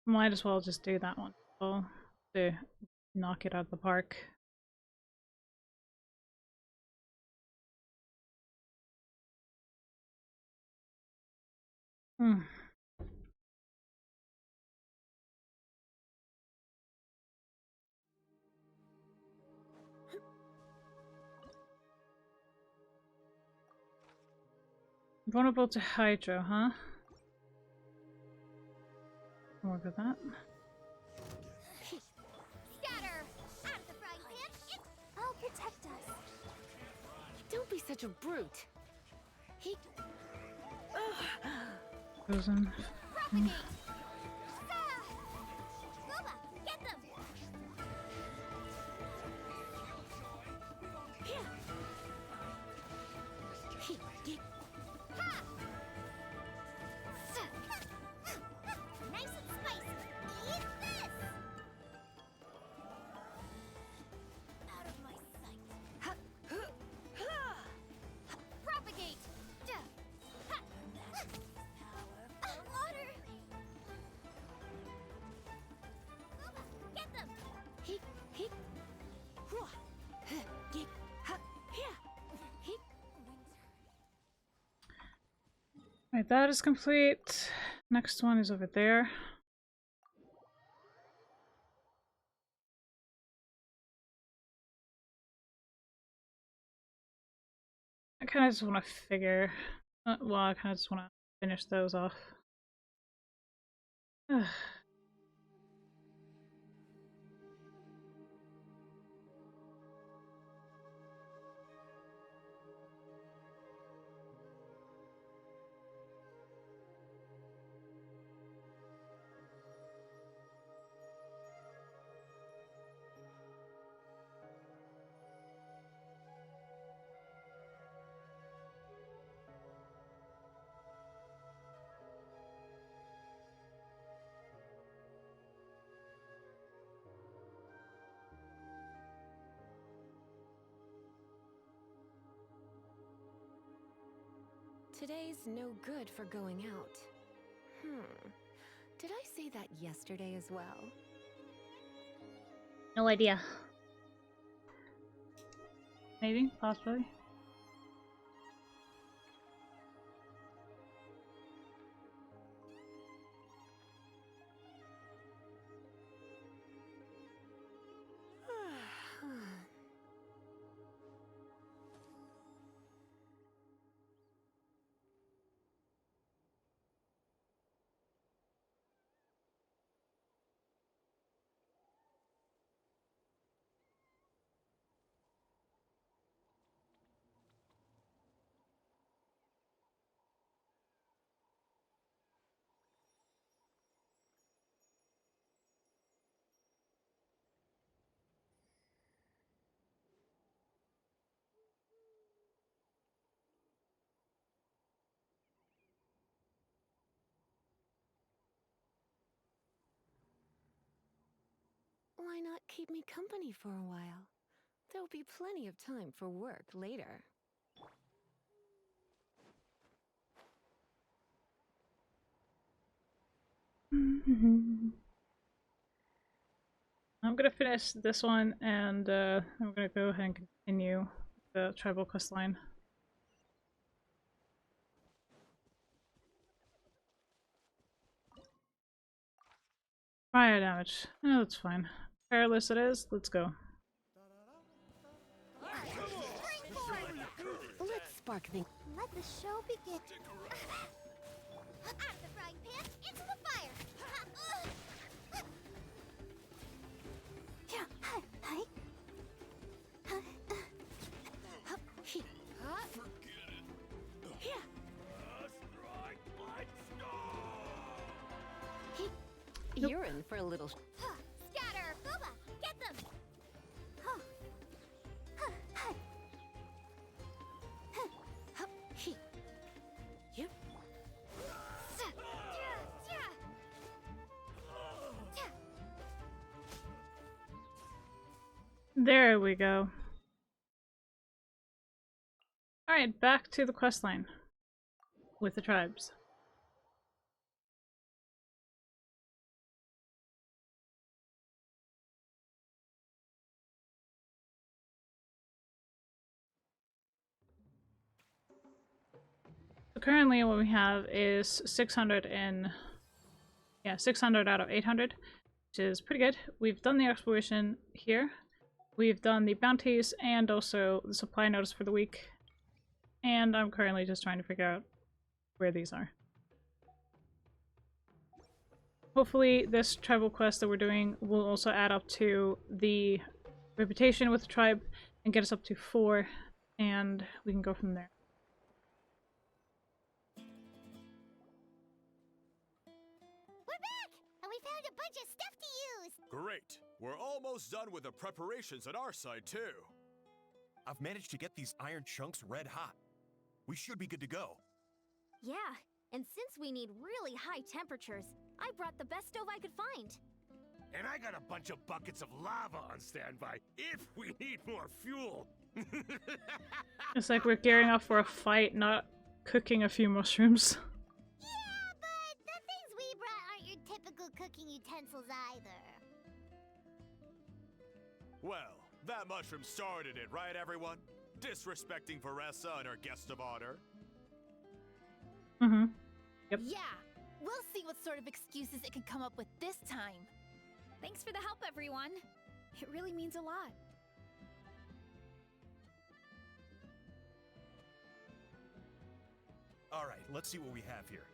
Might as well just do that one. So, to knock it out of the park. Hmm. Vulnerable to hydro, huh? I'll work with that. Scatter! Out of the frying pan! I'll protect us. Don't be such a brute. Frozen. Propagate! Boba, get them! Ha! Nice and spicy. Eat this! Out of my sight. Propagate! Water! Boba, get them! Right, that is complete. Next one is over there. I kind of just want to figure. Well, I kind of just want to finish those off. Today's no good for going out. Did I say that yesterday as well? No idea. Maybe, possibly. Why not keep me company for a while? There'll be plenty of time for work later. I'm gonna finish this one and I'm gonna go ahead and continue the tribal quest line. Fire damage. Oh, that's fine. Careless it is. Let's go. Let's spark things. Let the show begin. Out of the frying pan, into the fire! You're in for a little. Scatter! Boba! Get them! Yep. There we go. Alright, back to the quest line with the tribes. So currently what we have is 600 in... yeah, 600 out of 800, which is pretty good. We've done the exploration here. We've done the bounties and also the supply notice for the week. And I'm currently just trying to figure out where these are. Hopefully this tribal quest that we're doing will also add up to the reputation with the tribe and get us up to 4, and we can go from there. We're back! And we found a bunch of stuff to use! Great! We're almost done with the preparations on our side, too. I've managed to get these iron chunks red hot. We should be good to go. Yeah, and since we need really high temperatures, I brought the best stove I could find. And I got a bunch of buckets of lava on standby if we need more fuel. It's like we're gearing up for a fight, not cooking a few mushrooms. Yeah, but the things we brought aren't your typical cooking utensils either. Well, that mushroom started it, right, everyone? Disrespecting Varessa and her guest of honor. Mm-hmm. Yep. Yeah, we'll see what sort of excuses it can come up with this time. Thanks for the help, everyone. It really means a lot. Alright, let's see what we have here.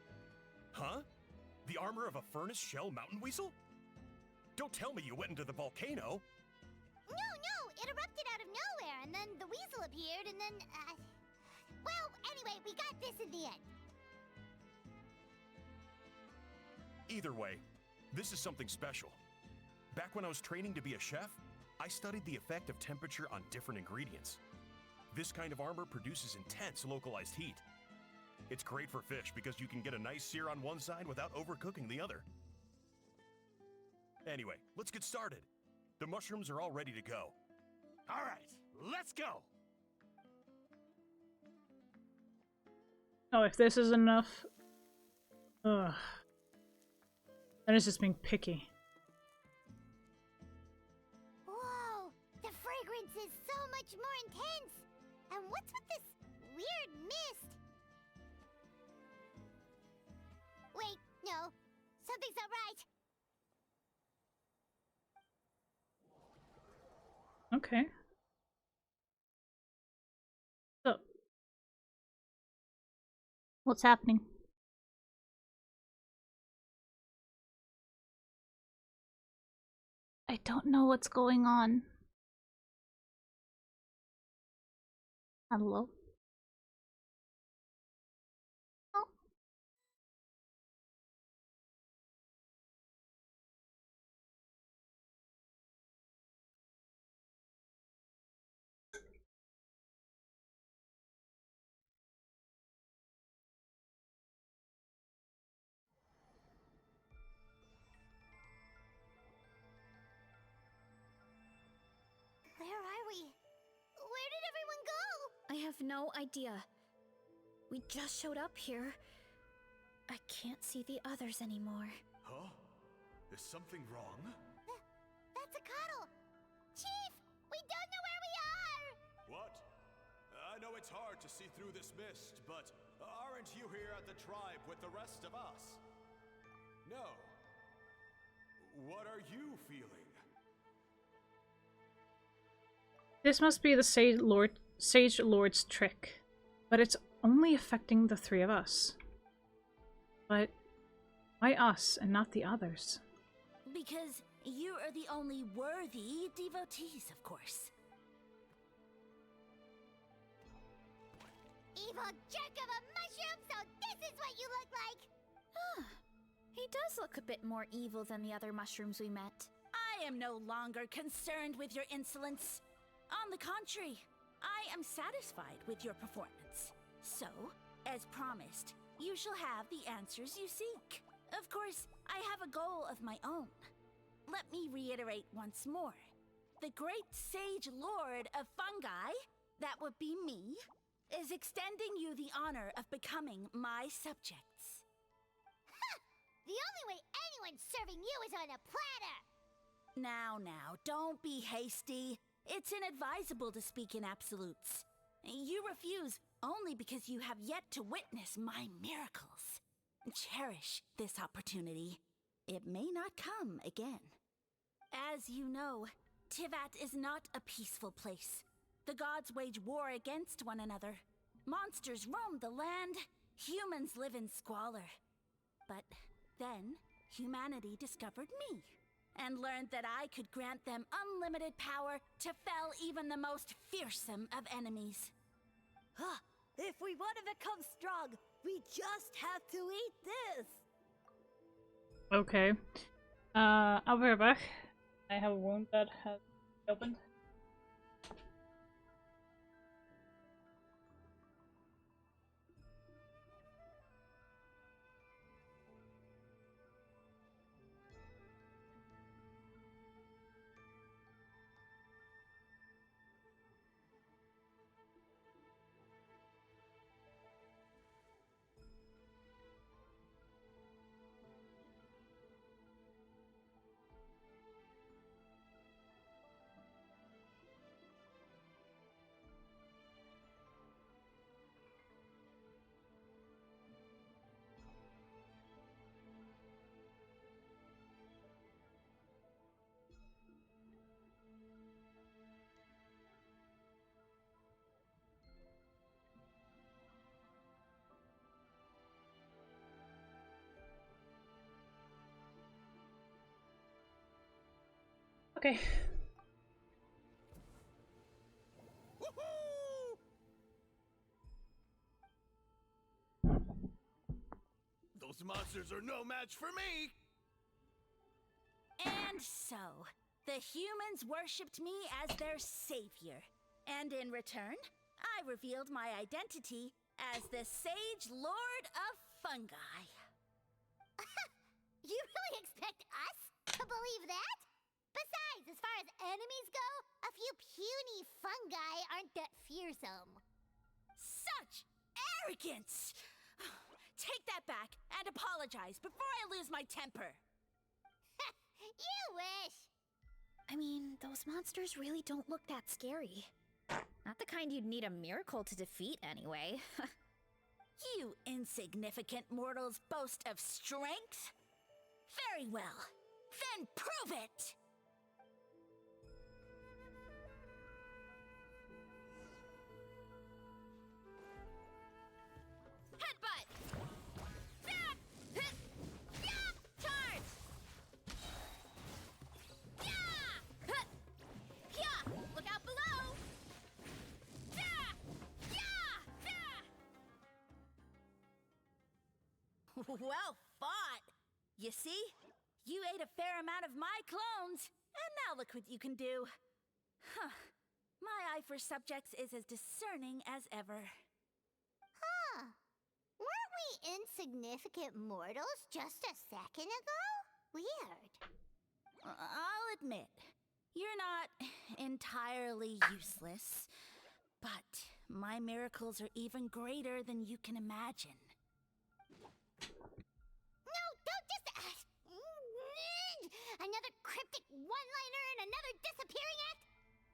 Huh? The armor of a furnace shell mountain weasel? Don't tell me you went into the volcano. No, it erupted out of nowhere, and then the weasel appeared, and then, well, anyway, we got this in the end. Either way, this is something special. Back when I was training to be a chef, I studied the effect of temperature on different ingredients. This kind of armor produces intense localized heat. It's great for fish because you can get a nice sear on one side without overcooking the other. Anyway, let's get started. The mushrooms are all ready to go. All right, let's go. Oh, if this is enough... Ugh. Then it's just being picky. Whoa, the fragrance is so much more intense. And what's with this weird mist? Wait, no, something's not right. Okay. So, what's happening? I don't know what's going on. Hello? Oh. Where are we? Where did everyone go? I have no idea. We just showed up here. I can't see the others anymore. Huh? Is something wrong? That's a cuddle. Chief, we don't know where we are. What? I know it's hard to see through this mist, but aren't you here at the tribe with the rest of us? No. What are you feeling? This must be the Sage Lord's trick, but it's only affecting the 3 of us. But why us and not the others? Because you are the only worthy devotees, of course. Evil jerk of a mushroom, so this is what you look like. He does look a bit more evil than the other mushrooms we met. I am no longer concerned with your insolence. On the contrary, I am satisfied with your performance. So, as promised, you shall have the answers you seek. Of course, I have a goal of my own. Let me reiterate once more. The great Sage Lord of Fungi, that would be me, is extending you the honor of becoming my subjects. Ha! The only way anyone's serving you is on a platter! Now, don't be hasty. It's inadvisable to speak in absolutes. You refuse only because you have yet to witness my miracles. Cherish this opportunity. It may not come again. As you know, Tivat is not a peaceful place. The gods wage war against one another. Monsters roam the land, humans live in squalor. But then, humanity discovered me, and learned that I could grant them unlimited power to fell even the most fearsome of enemies. Huh. If we want to become strong, we just have to eat this. Okay. I'll be right back. I have a wound that has opened. Okay. Those monsters are no match for me! And so, the humans worshipped me as their savior. And in return, I revealed my identity as the Sage Lord of Fungi. You really expect us to believe that? Besides, as far as enemies go, a few puny fungi aren't that fearsome. Such arrogance! Take that back and apologize before I lose my temper. You wish! I mean, those monsters really don't look that scary. Not the kind you'd need a miracle to defeat, anyway. You insignificant mortals boast of strength? Very well. Then prove it! Headbutt! Zap! Hit! Yeah! Charge! Yeah! Hit! Yeah! Look out below! Yeah! Yeah! Yeah! Well fought! You see? You ate a fair amount of my clones, and now look what you can do. Huh. My eye for subjects is as discerning as ever. Huh. Weren't we insignificant mortals just a second ago? Weird. I'll admit, you're not entirely useless, but my miracles are even greater than you can imagine. No, don't just... another cryptic one-liner and another disappearing act?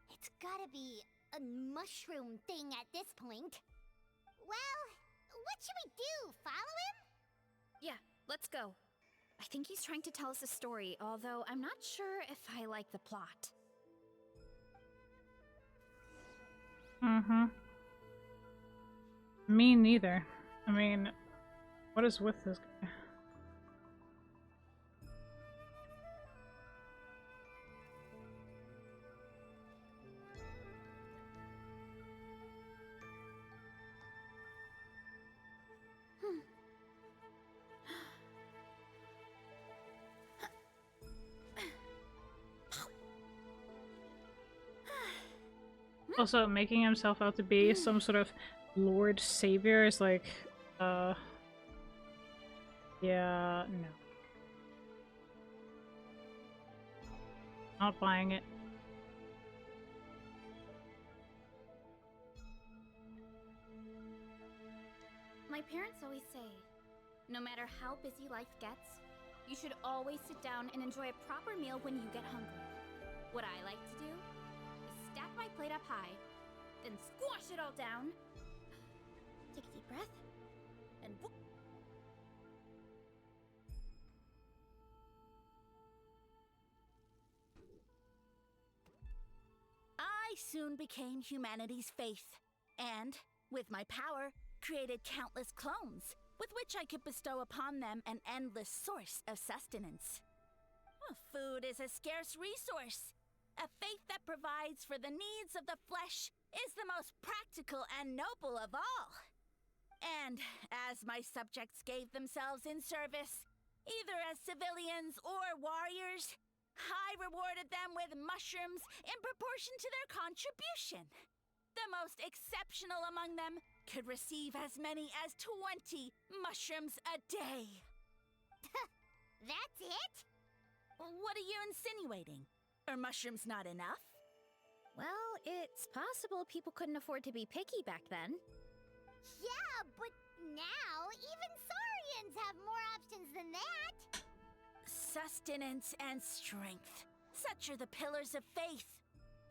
It's gotta be a mushroom thing at this point. Well, what should we do? Follow him? Yeah, let's go. I think he's trying to tell us a story, although I'm not sure if I like the plot. Mm-hmm. Me neither. I mean, what is with this guy? Also, making himself out to be some sort of Lord Savior is like, yeah, no. Not buying it. My parents always say, no matter how busy life gets, you should always sit down and enjoy a proper meal when you get hungry. What I like to do is stack my plate up high, then squash it all down, take a deep breath, and whoop. I soon became humanity's faith, and, with my power, created countless clones, with which I could bestow upon them an endless source of sustenance. Food is a scarce resource. A faith that provides for the needs of the flesh is the most practical and noble of all. And as my subjects gave themselves in service, either as civilians or warriors, I rewarded them with mushrooms in proportion to their contribution. The most exceptional among them could receive as many as 20 mushrooms a day. That's it? What are you insinuating? Are mushrooms not enough? Well, it's possible people couldn't afford to be picky back then. Yeah, but now even Saurians have more options than that. Sustenance and strength. Such are the pillars of faith.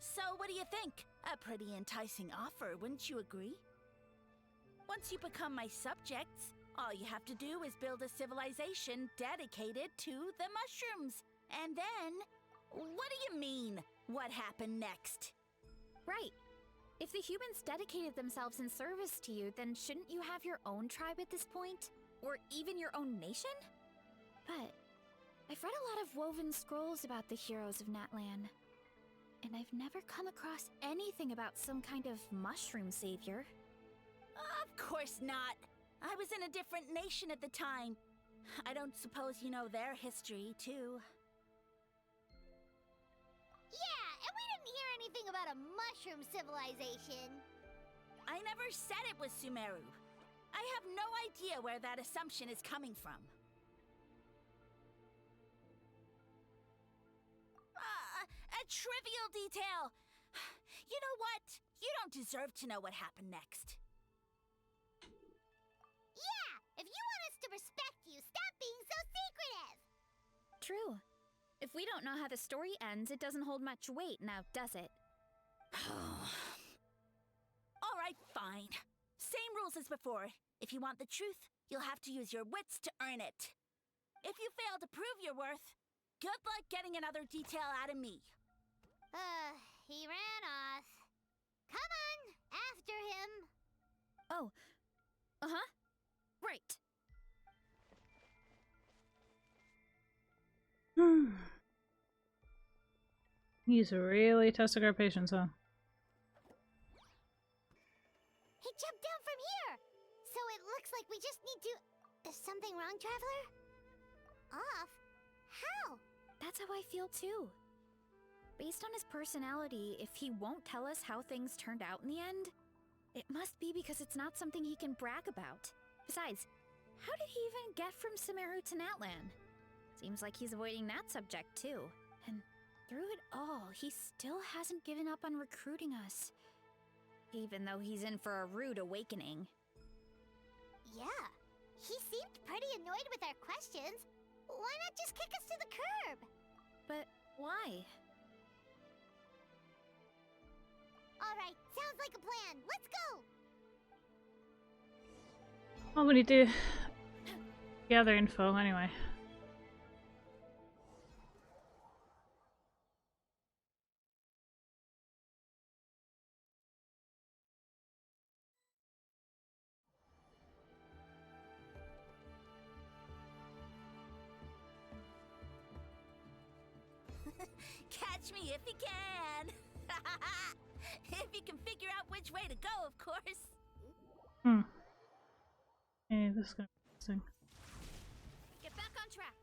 So what do you think? A pretty enticing offer, wouldn't you agree? Once you become my subjects, all you have to do is build a civilization dedicated to the mushrooms. And then, what do you mean, what happened next? Right. If the humans dedicated themselves in service to you, then shouldn't you have your own tribe at this point? Or even your own nation? But I've read a lot of woven scrolls about the heroes of Natlan, and I've never come across anything about some kind of mushroom savior. Of course not. I was in a different nation at the time. I don't suppose you know their history, too. Yeah, and we didn't hear anything about a mushroom civilization. I never said it was Sumeru. I have no idea where that assumption is coming from. A trivial detail! You know what? You don't deserve to know what happened next. Yeah, if you want us to respect you, stop being so secretive! True. If we don't know how the story ends, it doesn't hold much weight now, does it? Alright, fine. Same rules as before. If you want the truth, you'll have to use your wits to earn it. If you fail to prove your worth, good luck getting another detail out of me. He ran off. Come on, after him. Oh. Uh-huh. Right. He's really testing our patience, huh? He jumped down from here! So it looks like we just need to... Is something wrong, Traveler? Off? How? That's how I feel too. Based on his personality, if he won't tell us how things turned out in the end, it must be because it's not something he can brag about. Besides, how did he even get from Sumeru to Natlan? Seems like he's avoiding that subject too. And through it all, he still hasn't given up on recruiting us. Even though he's in for a rude awakening. Yeah, he seemed pretty annoyed with our questions. Why not just kick us to the curb? But why? Alright, sounds like a plan. Let's go! Well, we need to gather info anyway. Catch me if you can! If you can figure out which way to go, of course. Hey, this is gonna be interesting. Get back on track.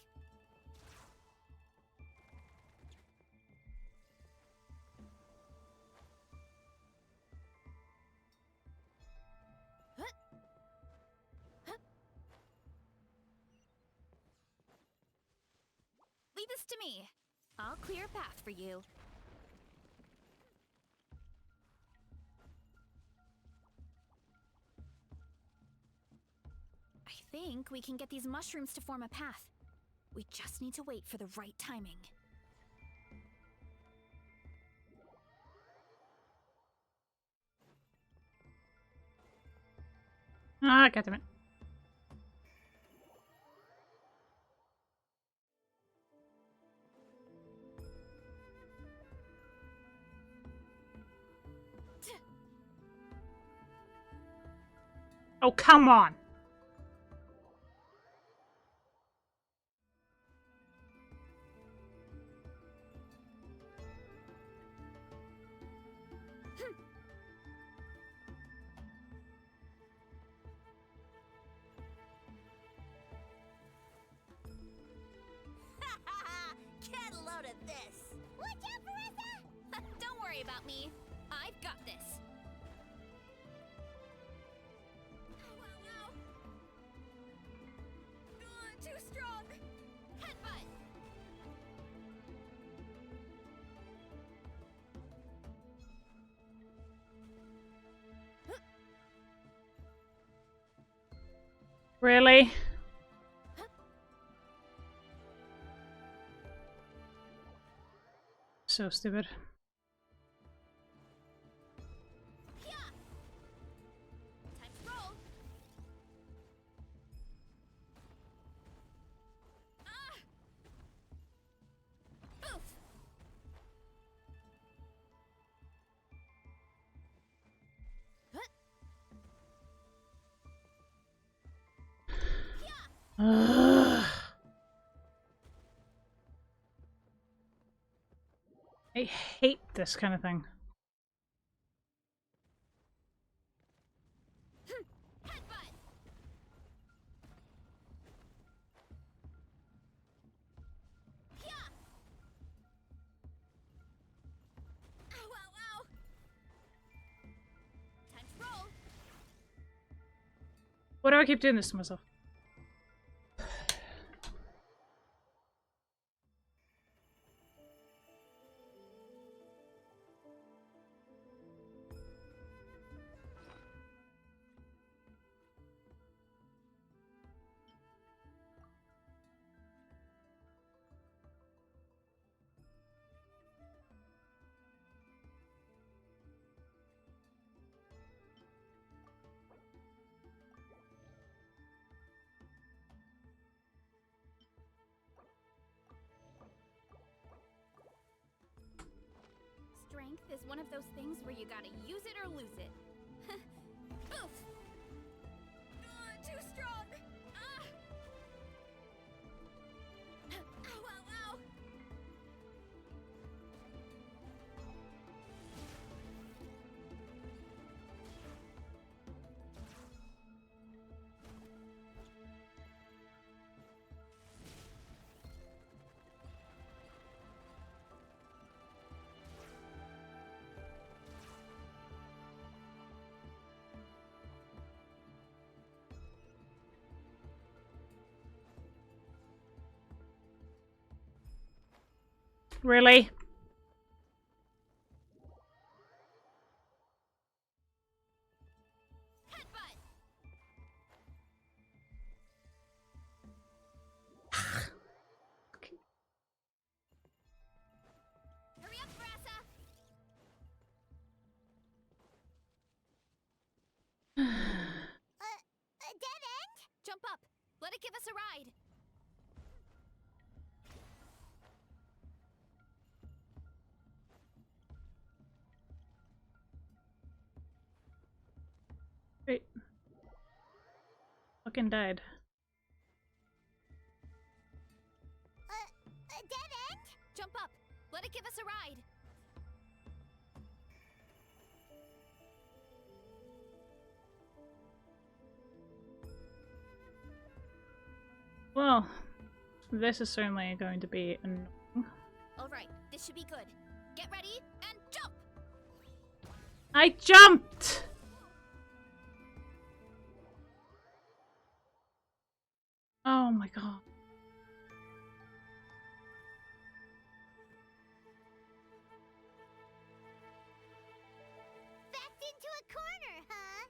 Leave this to me. I'll clear a path for you. I think we can get these mushrooms to form a path. We just need to wait for the right timing. Ah, goddammit. Oh, come on! Get a load of this! Watch out, Marissa! Don't worry about me. I've got this. Ow, ow, ow. Too strong. Headbutt. Really? So stupid. Time to roll. Oof. Ugh. I hate this kind of thing. Headbutt. Ow, ow, ow. Time to roll. Why do I keep doing this to myself? Strength is one of those things where you gotta use it or lose it. Oof! Too strong! Ow, ow, ow! Really? Headbutt! Hurry up, Brassa! A dead end? Jump up! Let it give us a ride! Wait. Fucking died. A dead end? Jump up! Let it give us a ride! Well, this is certainly going to be annoying. Alright, this should be good. Get ready, and jump! I jumped! Oh my god. Backed into a corner, huh?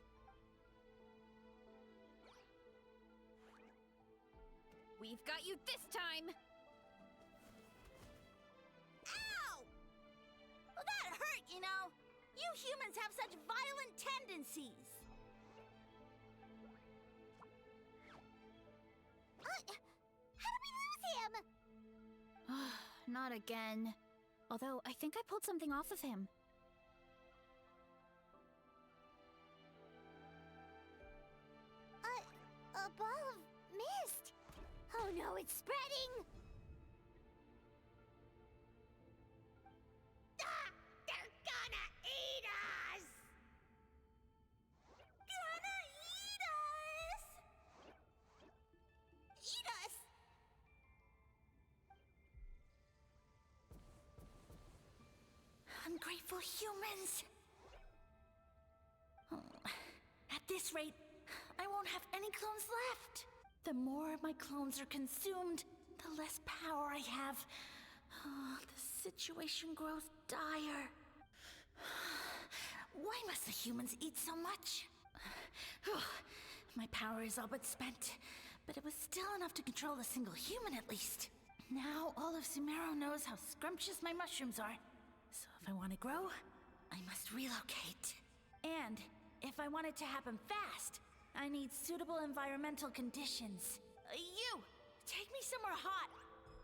We've got you this time! Ow! Well, that hurt, you know. You humans have such violent tendencies. How did we lose him? Not again. Although, I think I pulled something off of him. Oh, it's spreading! Ah! They're gonna eat us! Gonna eat us! Eat us! Ungrateful humans! At this rate, I won't have any clones left. The more my clones are consumed, the less power I have. The situation grows dire. Why must the humans eat so much? My power is all but spent, but it was still enough to control a single human at least. Now all of Sumeru knows how scrumptious my mushrooms are. So if I want to grow, I must relocate. And if I want it to happen fast, I need suitable environmental conditions. You! Take me somewhere hot.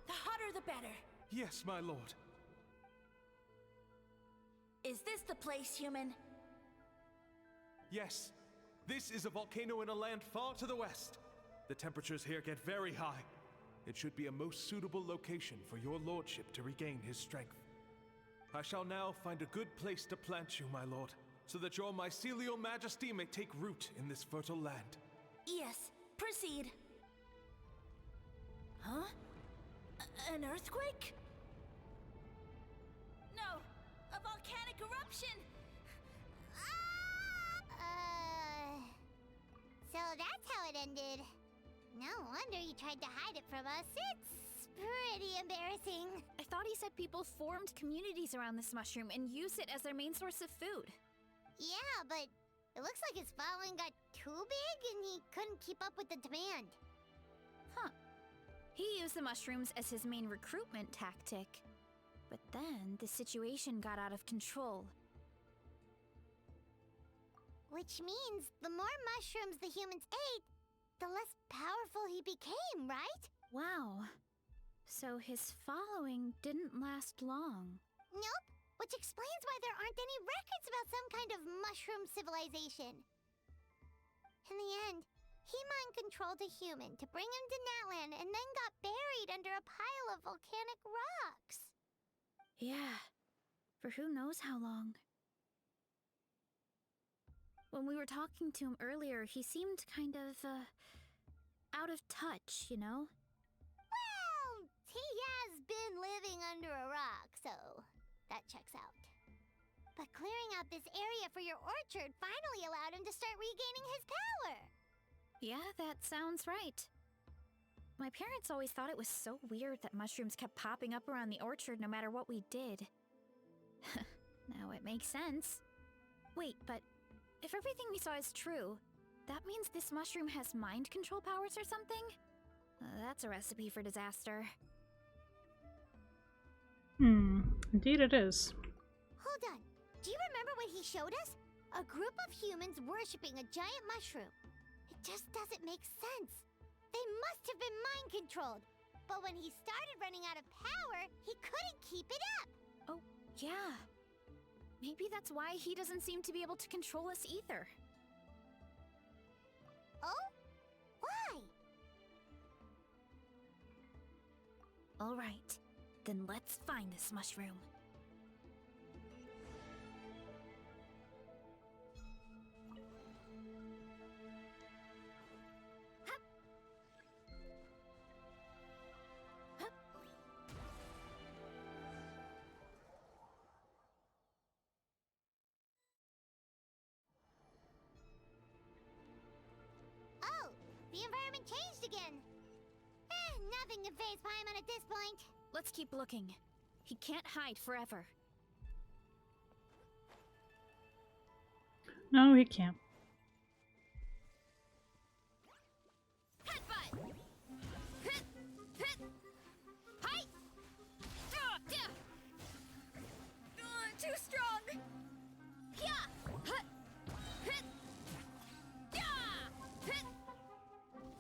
The hotter the better. Yes, my lord. Is this the place, human? Yes. This is a volcano in a land far to the west. The temperatures here get very high. It should be a most suitable location for your lordship to regain his strength. I shall now find a good place to plant you, my lord, so that your mycelial majesty may take root in this fertile land. Yes, proceed. Huh? An earthquake? No, a volcanic eruption! So that's how it ended. No wonder you tried to hide it from us. It's pretty embarrassing. I thought he said people formed communities around this mushroom and used it as their main source of food. Yeah, but it looks like his following got too big and he couldn't keep up with the demand. Huh. He used the mushrooms as his main recruitment tactic. But then the situation got out of control. Which means the more mushrooms the humans ate, the less powerful he became, right? Wow. So his following didn't last long. Nope. Which explains why there aren't any records about some kind of mushroom civilization. In the end, he mind-controlled a human to bring him to Natlan and then got buried under a pile of volcanic rocks. Yeah. For who knows how long. When we were talking to him earlier, he seemed kind of, out of touch, you know? Well, he has been living under a rock, so that checks out. But clearing out this area for your orchard finally allowed him to start regaining his power. Yeah, that sounds right. My parents always thought it was so weird that mushrooms kept popping up around the orchard no matter what we did. Now it makes sense. Wait, but if everything we saw is true, that means this mushroom has mind control powers or something? That's a recipe for disaster. Indeed it is. Hold on. Do you remember what he showed us? A group of humans worshipping a giant mushroom. It just doesn't make sense. They must have been mind-controlled. But when he started running out of power, he couldn't keep it up. Oh, yeah. Maybe that's why he doesn't seem to be able to control us either. Oh? Why? All right. Then let's find this mushroom. Oh, the environment changed again. Nothing can faze Paimon at this point. Let's keep looking. He can't hide forever. No, he can't. Headbutt! Hit! Hit! Hi! Too strong! Yeah! Hut! Hit! Yeah! Hit!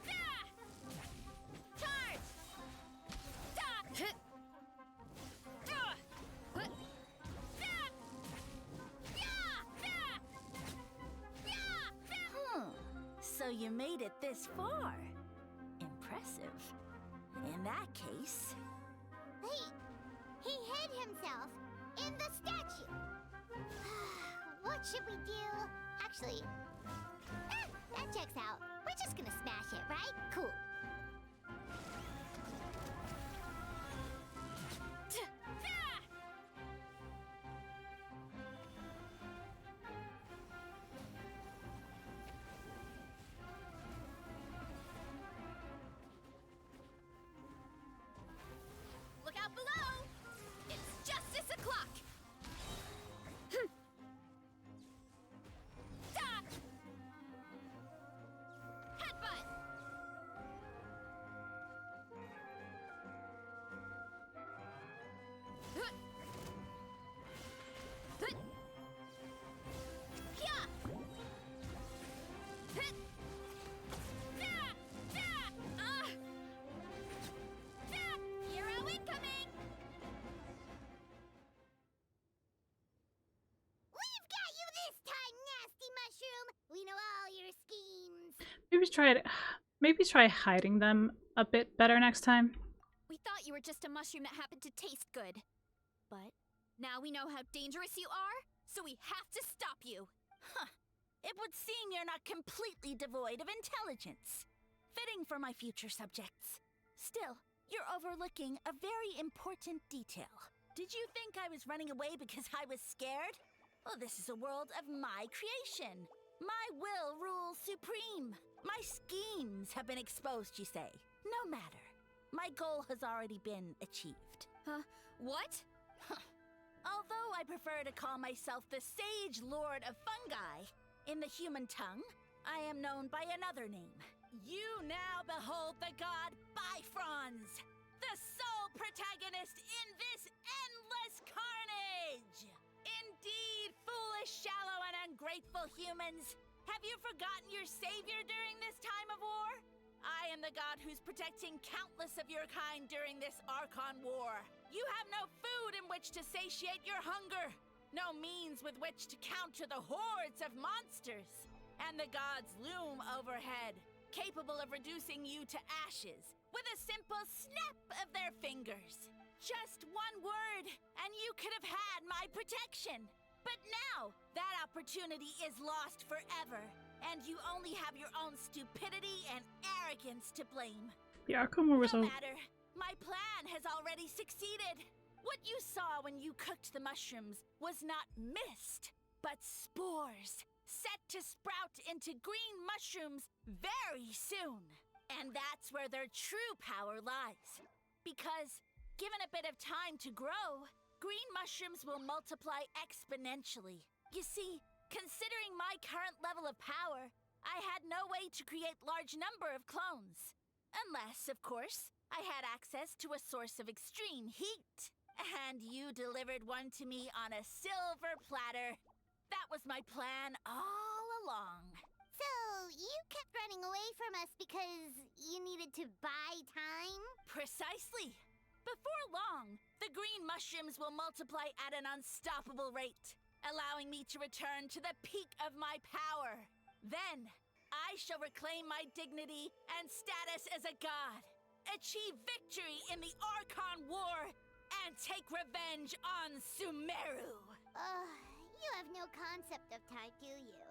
Yeah! Charge! Da! Hit! Da! Hut! Da! Yeah! Da! Yeah! So you made it this far. Impressive. in that case... He hid himself in the statue. What should we do? Actually, that checks out. We're just gonna smash it, right? Cool. Look out below! It's justice o'clock! Headbutt! Hero incoming! We've got you this time, nasty mushroom. We know all your schemes. Maybe try hiding them a bit better next time. We thought you were just a mushroom that happened to taste good. But now we know how dangerous you are, so we have to stop you. Huh. It would seem you're not completely devoid of intelligence. Fitting for my future subjects. Still, you're overlooking a very important detail. Did you think I was running away because I was scared? Well, this is a world of my creation. My will rules supreme. My schemes have been exposed, you say. No matter. My goal has already been achieved. What? Although I prefer to call myself the Sage Lord of Fungi, in the human tongue, I am known by another name. You now behold the god Bifrons, the sole protagonist in this endless carnage! Indeed, foolish, shallow, and ungrateful humans! Have you forgotten your savior during this time of war? I am the god who's protecting countless of your kind during this Archon War. You have no food in which to satiate your hunger, no means with which to counter the hordes of monsters, and the gods loom overhead, capable of reducing you to ashes with a simple snap of their fingers. Just one word, and you could have had my protection. But now, that opportunity is lost forever, and you only have your own stupidity and arrogance to blame. The Arkham War was No matter, my plan has already succeeded. What you saw when you cooked the mushrooms was not mist, but spores, set to sprout into green mushrooms very soon. And that's where their true power lies. Because, given a bit of time to grow, green mushrooms will multiply exponentially. You see, considering my current level of power, I had no way to create large number of clones. Unless, of course, I had access to a source of extreme heat. And you delivered one to me on a silver platter. That was my plan all along. So, you kept running away from us because you needed to buy time? Precisely. Before long, the green mushrooms will multiply at an unstoppable rate, allowing me to return to the peak of my power. Then, I shall reclaim my dignity and status as a god, achieve victory in the Archon War, and take revenge on Sumeru. You have no concept of time, do you?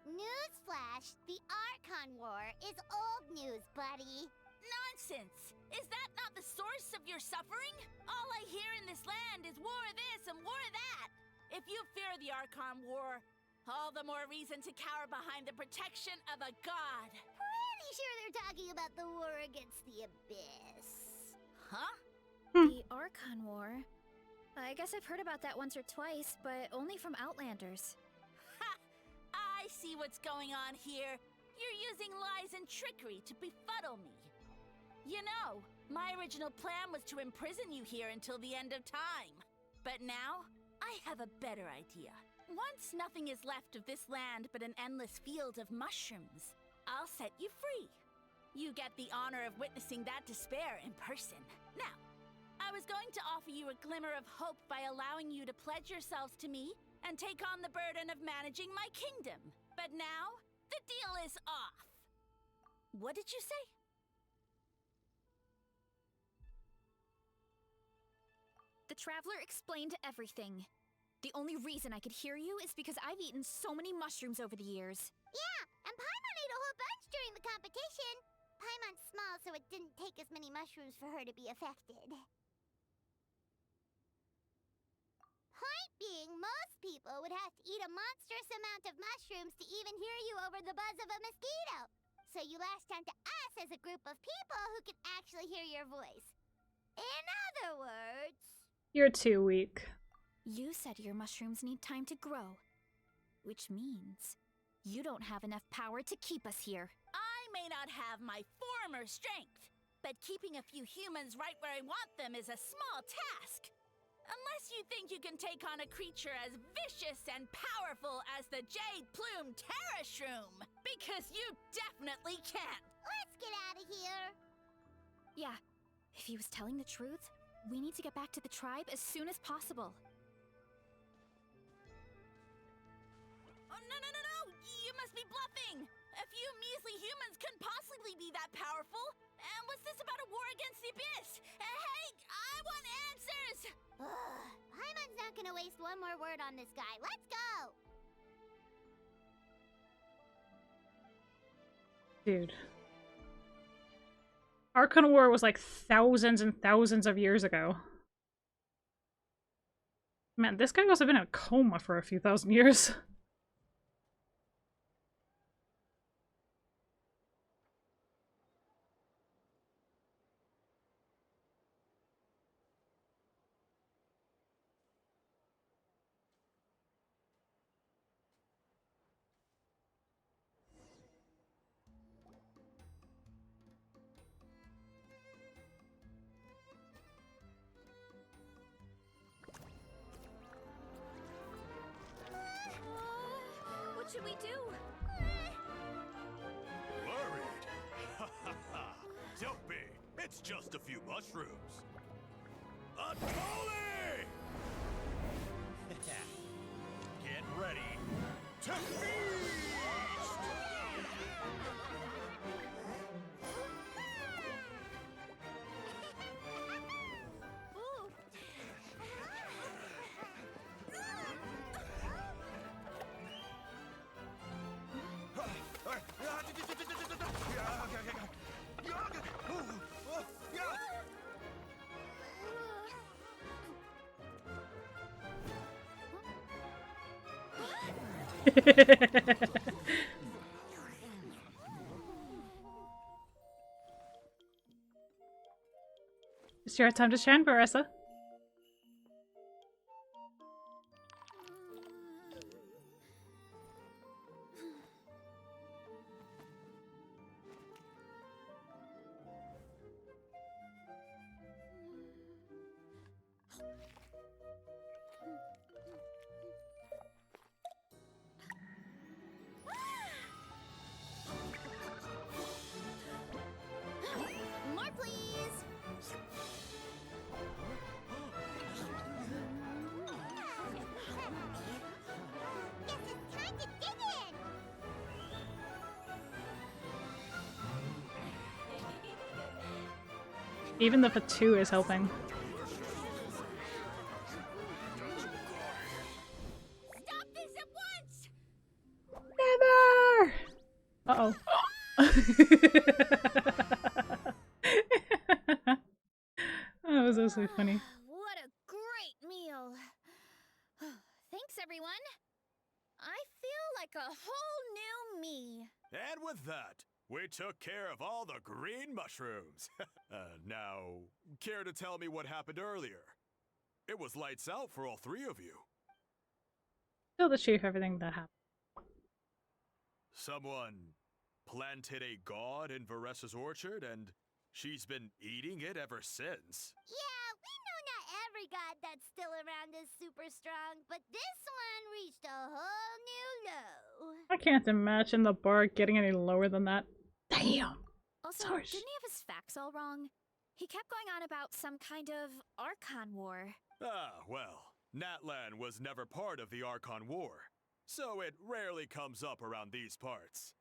Newsflash, the Archon War is old news, buddy. Nonsense! Is that not the source of your suffering? All I hear in this land is war this and war that. If you fear the Archon War, all the more reason to cower behind the protection of a god. Pretty sure they're talking about the war against the Abyss. Huh? The Archon War? I guess I've heard about that once or twice, but only from Outlanders. Ha! I see what's going on here. You're using lies and trickery to befuddle me. You know, my original plan was to imprison you here until the end of time. But now, I have a better idea. Once nothing is left of this land but an endless field of mushrooms, I'll set you free. You get the honor of witnessing that despair in person. Now, I was going to offer you a glimmer of hope by allowing you to pledge yourselves to me and take on the burden of managing my kingdom. But now, the deal is off. What did you say? The Traveler explained everything. The only reason I could hear you is because I've eaten so many mushrooms over the years. Yeah, and Paimon ate a whole bunch during the competition. Paimon's small, so it didn't take as many mushrooms for her to be affected. Point being, most people would have to eat a monstrous amount of mushrooms to even hear you over the buzz of a mosquito. So you latched onto us as a group of people who can actually hear your voice. In other words... You're too weak. You said your mushrooms need time to grow. Which means you don't have enough power to keep us here. I may not have my former strength, but keeping a few humans right where I want them is a small task. Unless you think you can take on a creature as vicious and powerful as the Jade Plume Terrashroom. Because you definitely can't. Let's get out of here. Yeah, if he was telling the truth, we need to get back to the tribe as soon as possible. Oh, no! You must be bluffing! A few measly humans couldn't possibly be that powerful. And what's this about a war against the Abyss? Hey, I want answers! Paimon's not gonna waste one more word on this guy. Let's go! Dude. Archon War was like thousands and thousands of years ago. Man, this guy must have been in a coma for a few thousand years. What should we do? Worried? Ha ha ha! Don't be! It's just a few mushrooms. Atoli! Get ready to feast! It's your time to shine, Baressa. More, please! Guess it's time to dig in! Even the Fatu is helping. Stop this at once! Never! Uh-oh. That was also funny. What a great meal! Thanks, everyone. I feel like a whole new me. And with that, we took care of all the green mushrooms. Now, care to tell me what happened earlier? It was lights out for all three of you. Tell the chief everything that happened. Someone planted a god in Varessa's orchard, and she's been eating it ever since. Yeah, we know not every god that's still around is super strong, but this one reached a whole new low. I can't imagine the bar getting any lower than that. Damn! Also, Sorry. didn't he have his facts all wrong? He kept going on about some kind of Archon War. Ah, well, Natlan was never part of the Archon War, so it rarely comes up around these parts.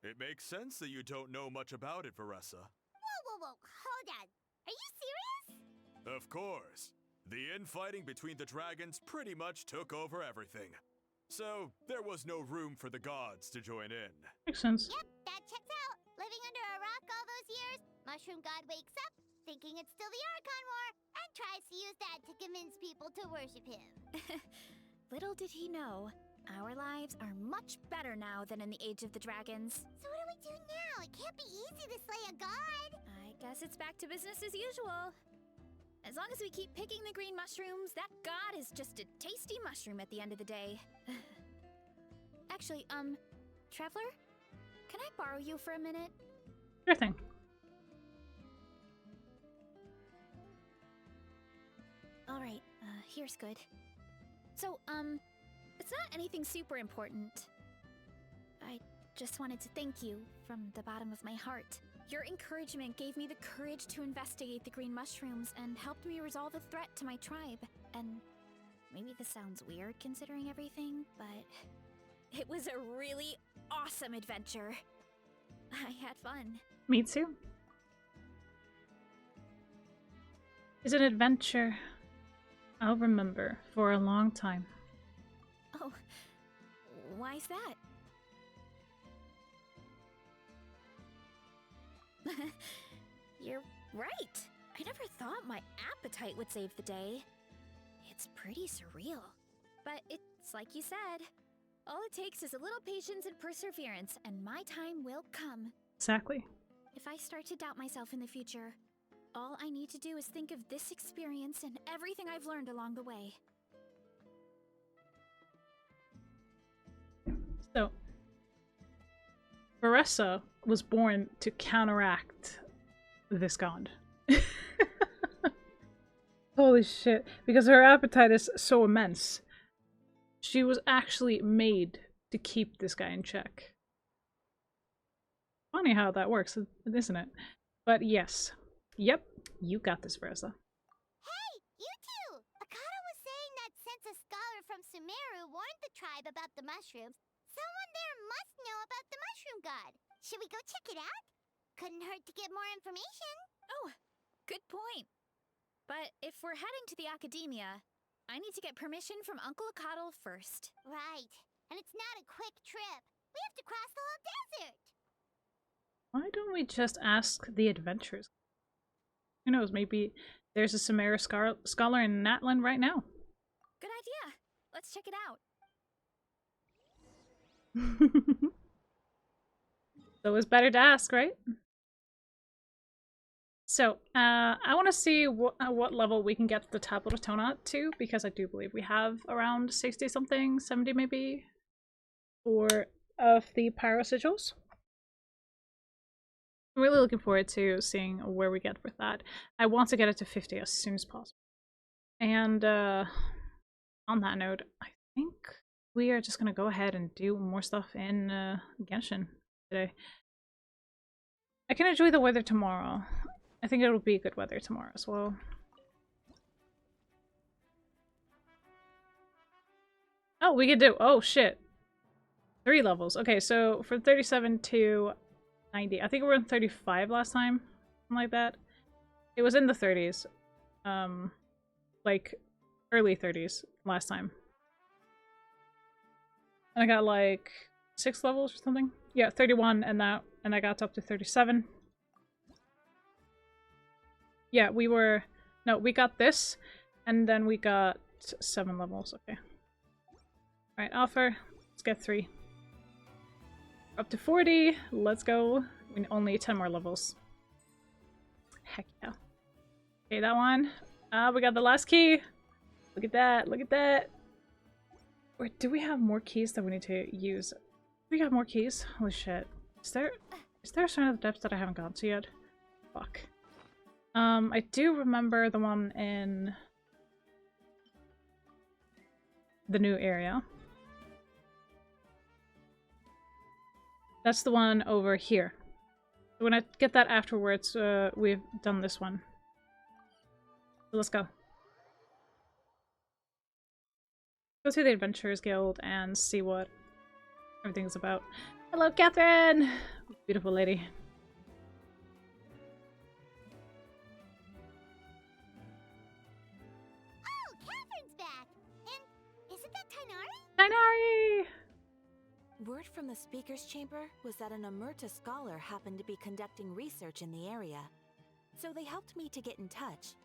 It makes sense that you don't know much about it, Varessa. Whoa, hold on. Are you serious? Of course. The infighting between the dragons pretty much took over everything. So, there was no room for the gods to join in. Makes sense. Yep, that checks out. Living under a rock all those years, Mushroom God wakes up, thinking it's still the Archon War, and tries to use that to convince people to worship him. Little did he know, our lives are much better now than in the Age of the Dragons. So what do we do now? It can't be easy to slay a god. I guess it's back to business as usual. As long as we keep picking the green mushrooms, that god is just a tasty mushroom at the end of the day. Actually, Traveler? Can I borrow you for a minute? Sure thing. Alright, here's good. So, it's not anything super important. I just wanted to thank you from the bottom of my heart. Your encouragement gave me the courage to investigate the green mushrooms and helped me resolve a threat to my tribe. And maybe this sounds weird considering everything, but it was a really awesome adventure. I had fun. Me too. It's an adventure I'll remember for a long time. Oh, why's that? You're right. I never thought my appetite would save the day. It's pretty surreal. But it's like you said. All it takes is a little patience and perseverance, and my time will come. Exactly. If I start to doubt myself in the future, all I need to do is think of this experience and everything I've learned along the way. So, Baressa was born to counteract this god. Holy shit. Because her appetite is so immense. She was actually made to keep this guy in check. Funny how that works, isn't it? But yes. Yep, you got this, Baressa. Hey, you two! Akata was saying that since a scholar from Sumeru warned the tribe about the mushrooms, someone there must know about the mushroom god. Should we go check it out? Couldn't hurt to get more information. Oh, good point. But if we're heading to the academia, I need to get permission from Uncle Akatl first. Right. And it's not a quick trip. We have to cross the whole desert. Why don't we just ask the adventurers? Who knows, maybe there's a Sumeru scholar in Natlan right now. Good idea. Let's check it out. So it's better to ask, right? So, I want to see what level we can get the Tablet of Tonat to, because I do believe we have around 60 something, 70 maybe, for of the Pyro Sigils. I'm really looking forward to seeing where we get with that. I want to get it to 50 as soon as possible. And on that note, I think we are just going to go ahead and do more stuff in Genshin today. I can enjoy the weather tomorrow. I think it'll be good weather tomorrow as well. Oh, we could do... Oh, shit. 3 levels. Okay, so from 37 to 90. I think we were in 35 last time. Something like that. It was in the 30s. Like, early 30s last time. And I got like 6 levels or something. Yeah, 31 and I got up to 37. Yeah, we were... No, we got this, and then we got 7 levels. Okay. Alright, offer. Let's get 3. Up to 40. Let's go. We need only 10 more levels. Heck yeah. Okay, that one. We got the last key. Look at that. Look at that. Or do we have more keys that we need to use? We got more keys? Holy shit. Is there a certain of the depths that I haven't gone to yet? Fuck. I do remember the one in the new area. That's the one over here. When I get that afterwards, we've done this one. So let's go. Go to the Adventurers Guild and see what everything's about. Hello, Catherine! Beautiful lady. Word from the speaker's chamber was that an Emerta scholar happened to be conducting research in the area. So they helped me to get in touch.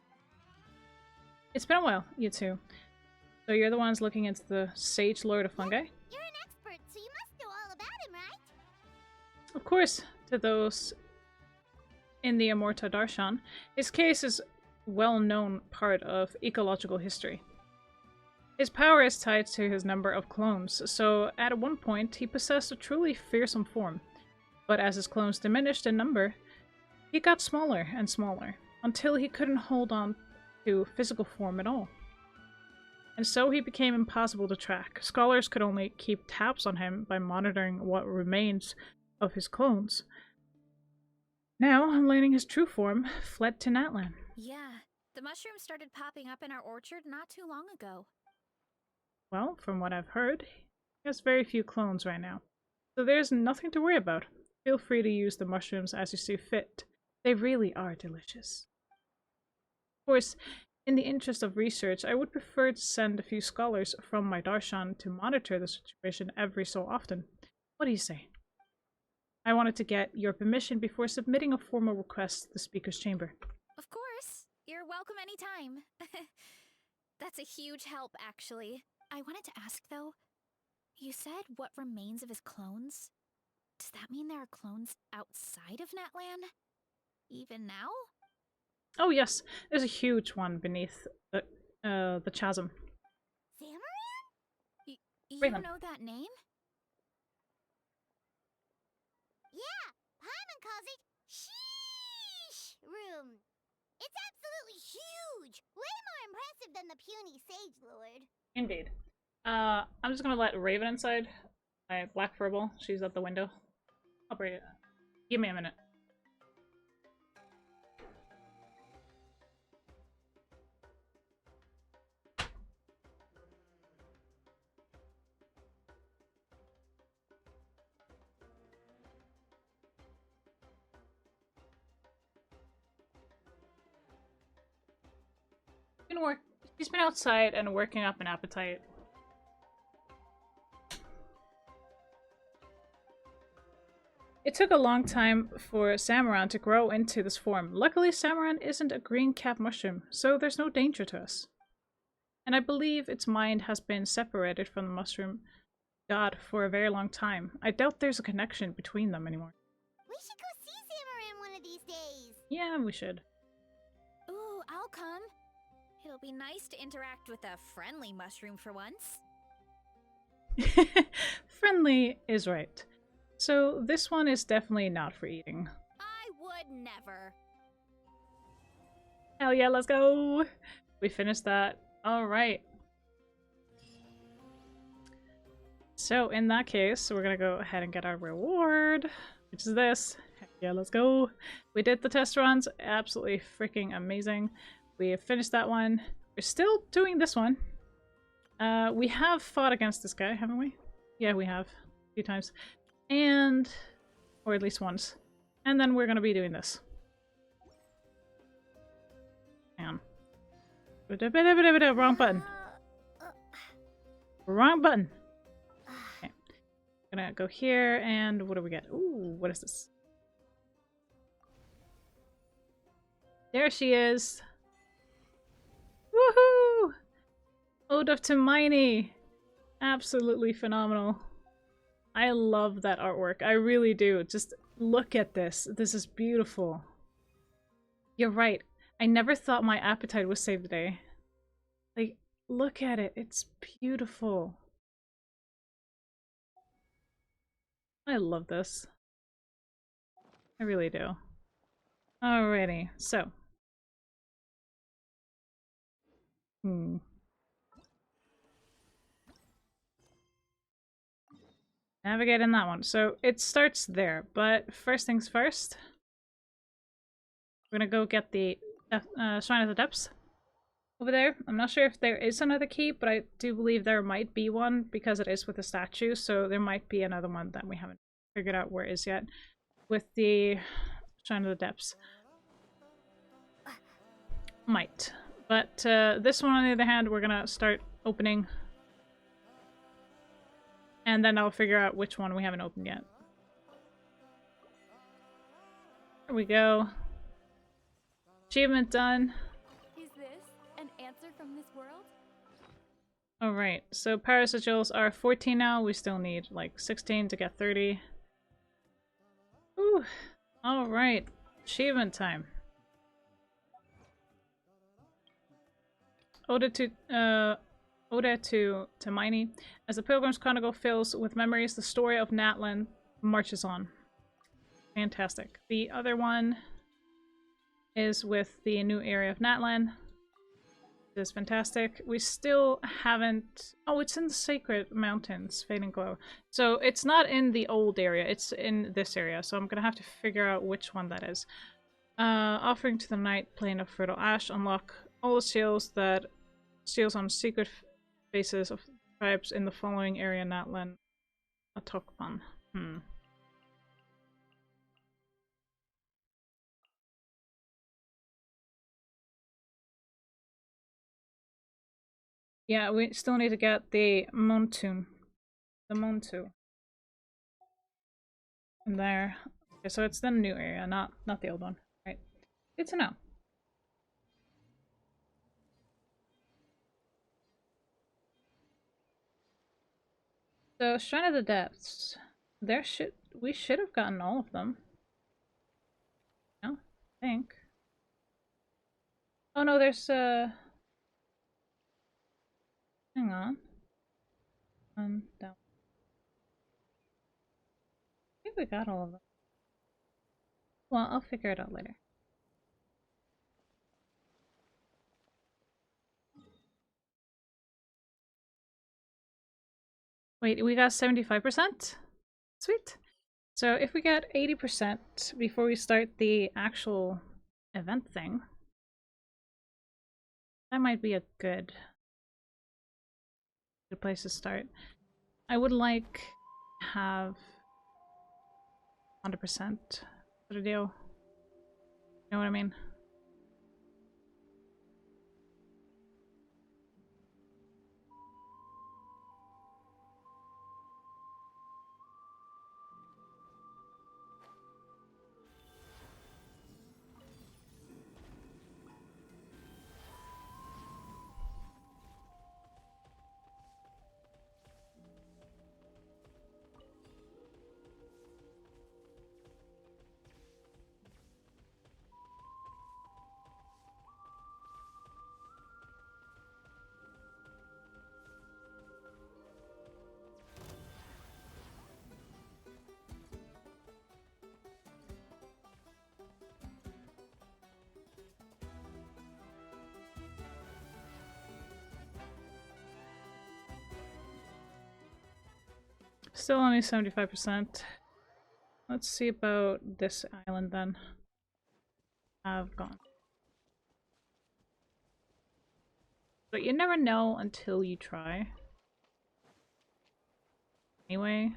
It's been a while, you two. So you're the ones looking into the Sage Lord of Fungi? You're an expert, so you must know all about him, right? Of course, to those in the Amorta Darshan, his case is a well-known part of ecological history. His power is tied to his number of clones, so at one point he possessed a truly fearsome form. But as his clones diminished in number, he got smaller and smaller, until he couldn't hold on to physical form at all. And so he became impossible to track. Scholars could only keep tabs on him by monitoring what remains of his clones. Now, learning his true form, fled to Natlan. Yeah, the mushrooms started popping up in our orchard not too long ago. Well, from what I've heard, he has very few clones right now. So there's nothing to worry about. Feel free to use the mushrooms as you see fit. They really are delicious. Of course, in the interest of research, I would prefer to send a few scholars from my darshan to monitor the situation every so often. What do you say? I wanted to get your permission before submitting a formal request to the Speaker's Chamber. Of course. You're welcome anytime. That's a huge help, actually. I wanted to ask, though, you said what remains of his clones? Does that mean there are clones outside of Natlan? Even now? Oh yes, there's a huge one beneath the chasm. Samaran? You Raven. know that name? Yeah, Paimon calls it Sheesh Room. It's absolutely huge! Way more impressive than the puny Sage Lord. Indeed. I'm just gonna let Raven inside. My black furball. She's at the window. I'll bring it. Give me a minute. She's been outside and working up an appetite. It took a long time for Samaran to grow into this form. Luckily, Samaran isn't a green cap mushroom, so there's no danger to us. And I believe its mind has been separated from the mushroom god for a very long time. I doubt there's a connection between them anymore. We should go see Samaran one of these days. Yeah, we should. Ooh, I'll come. It'll be nice to interact with a friendly mushroom for once. Friendly is right. So this one is definitely not for eating. I would never. Hell yeah, let's go! We finished that. Alright. So in that case, we're gonna go ahead and get our reward, which is this. Heck yeah, let's go! We did the test runs. Absolutely freaking amazing. We have finished that one. We're still doing this one. We have fought against this guy, haven't we? Yeah, we have. A few times. And... or at least once. And then we're gonna be doing this. Hang on. Wrong button. Wrong button. Okay. Gonna go here, and what do we get? Ooh, what is this? There she is. Woohoo! Ode of Hermione! Absolutely phenomenal. I love that artwork. I really do. Just look at this. This is beautiful. You're right. I never thought my appetite was saved today. Like, look at it. It's beautiful. I love this. I really do. Alrighty, so. Navigate in that one. So it starts there, but first things first. We're gonna go get the Shrine of the Depths over there. I'm not sure if there is another key, but I do believe there might be one because it is with a statue, so there might be another one that we haven't figured out where it is yet with the Shrine of the Depths. Might. But this one, on the other hand, we're gonna start opening And then I'll figure out which one we haven't opened yet. There we go. Achievement done. Is this an answer from this world? Alright, so power sigils are 14 now. We still need like 16 to get 30. Ooh. Alright. Achievement time. Ode to Miney. As the Pilgrim's Chronicle fills with memories, the story of Natlan marches on. Fantastic. The other one is with the new area of Natlan. This is fantastic. We still haven't... Oh, it's in the Sacred Mountains, Fading Glow. So it's not in the old area, it's in this area. So I'm gonna have to figure out which one that is. Offering to the Night, Plane of Fertile Ash. Unlock all the seals on secret faces of tribes in the following area, Natlan. Atokpan. Yeah, we still need to get the Moontoon. The Moontoon. In there. Okay, so it's the new area, not the old one. Right. Good to know. So, Shrine of the Depths. We should have gotten all of them. No? I think. Oh no, there's hang on. Down. I think we got all of them. Well, I'll figure it out later. Wait, we got 75%? Sweet. So if we get 80% before we start the actual event thing, that might be a good place to start. I would like to have 100% for the deal. You know what I mean? Still only 75%. Let's see about this island then. I've gone. But you never know until you try. Anyway.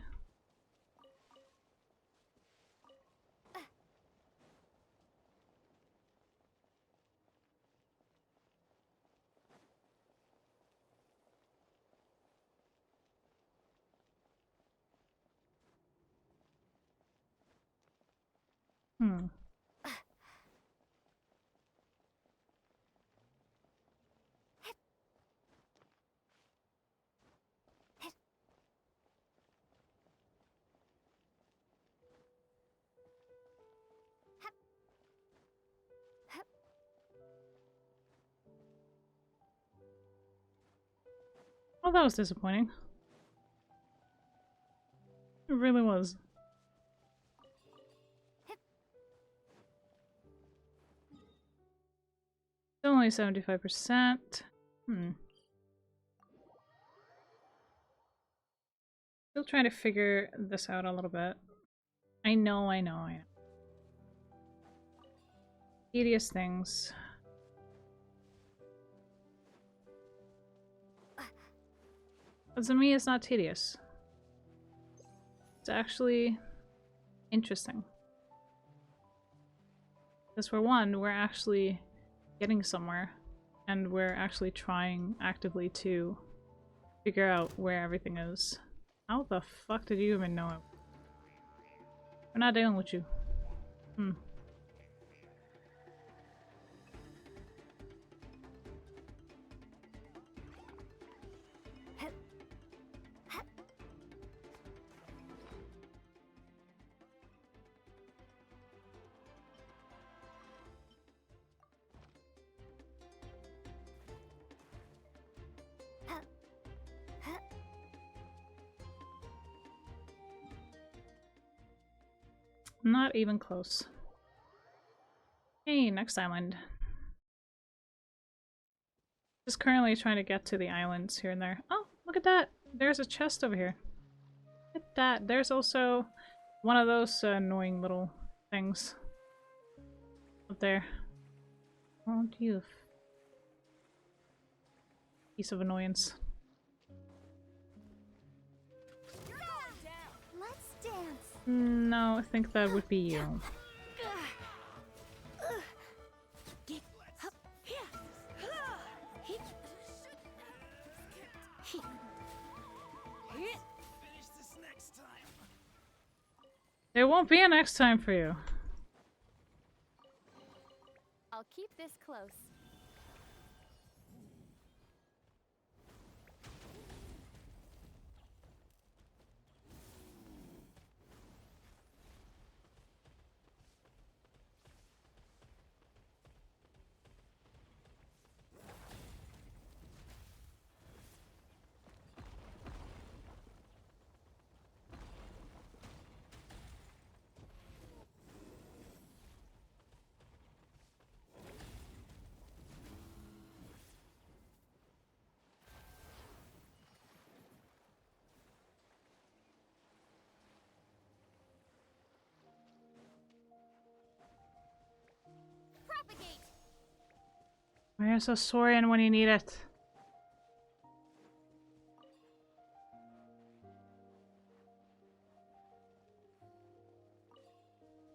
Oh, that was disappointing. It really was. Still only 75%. Still trying to figure this out a little bit. I know. Tedious things. But to me, it's not tedious. It's actually interesting. Because for one, we're actually getting somewhere. And we're actually trying actively to figure out where everything is. How the fuck did you even know it? We're not dealing with you. Hmm. Not even close. Hey, next island. Just currently trying to get to the islands here and there. Oh, look at that! There's a chest over here. Look at that. There's also one of those annoying little things up there. Oh, you piece of annoyance. Let's dance. No, I think that would be you. There won't be a next time for you. I'll keep this close. Where's a Saurian when you need it?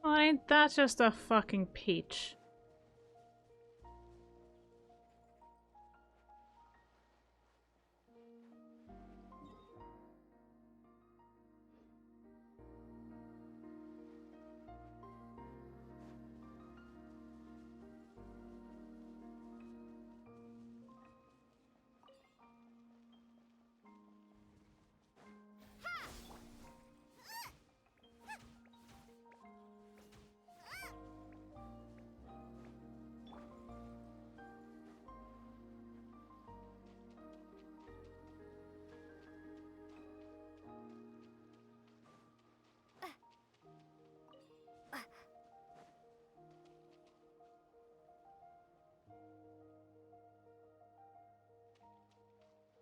Oh, ain't that just a fucking peach?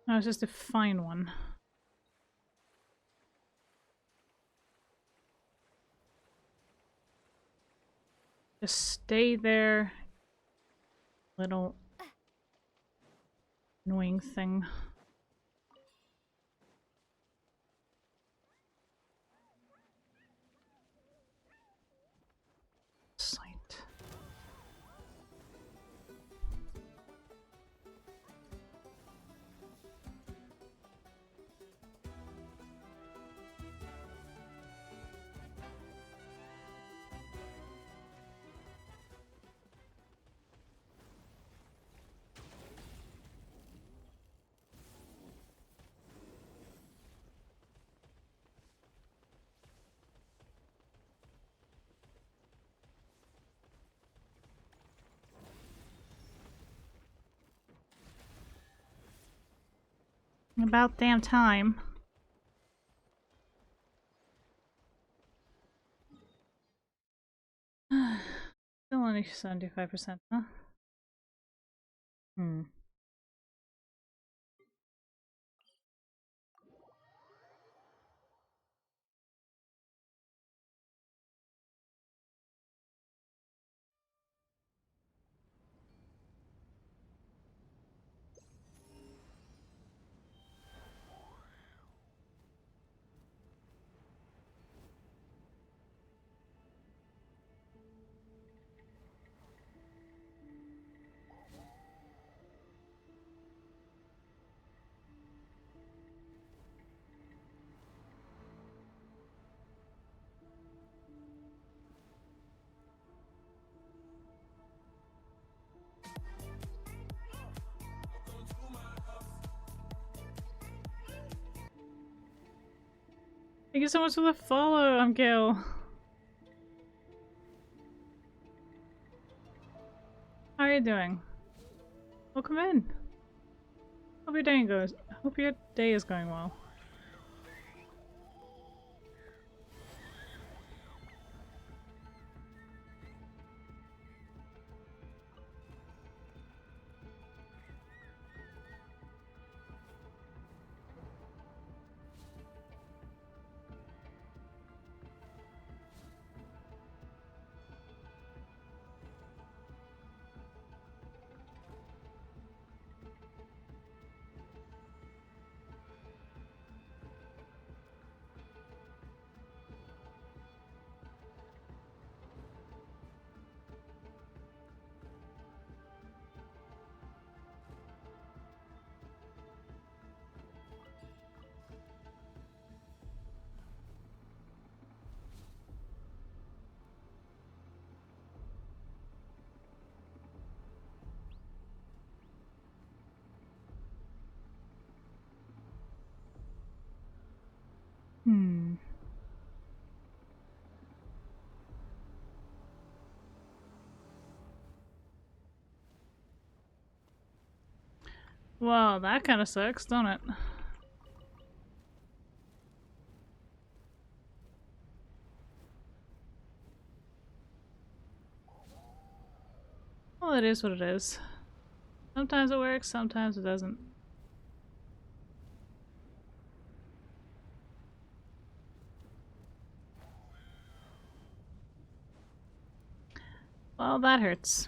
No, it's just a fine one. Just stay there, little annoying thing. Sight. About damn time. Still only 75%, huh? Hmm. Thank you so much for the follow, Gil. How are you doing? Welcome in. Hope your day is going well. Well, that kind of sucks, don't it? Well, it is what it is. Sometimes it works, sometimes it doesn't. Well, that hurts.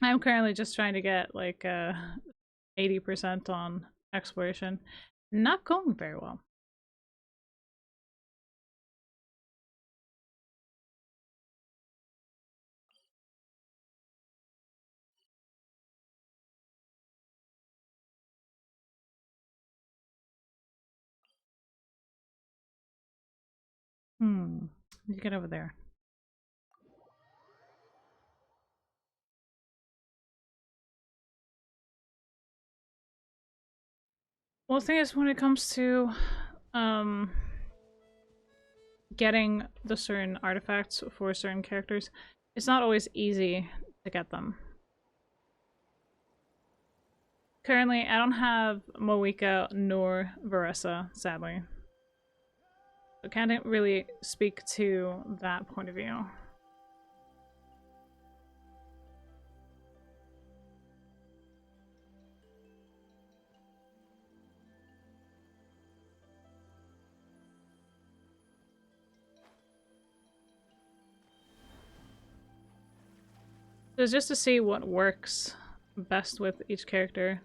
I'm currently just trying to get like 80% on exploration. Not going very well. You get over there. Well, the thing is, when it comes to getting the certain artifacts for certain characters, it's not always easy to get them. Currently, I don't have Moeka nor Varessa, sadly. I can't really speak to that point of view. So it's just to see what works best with each character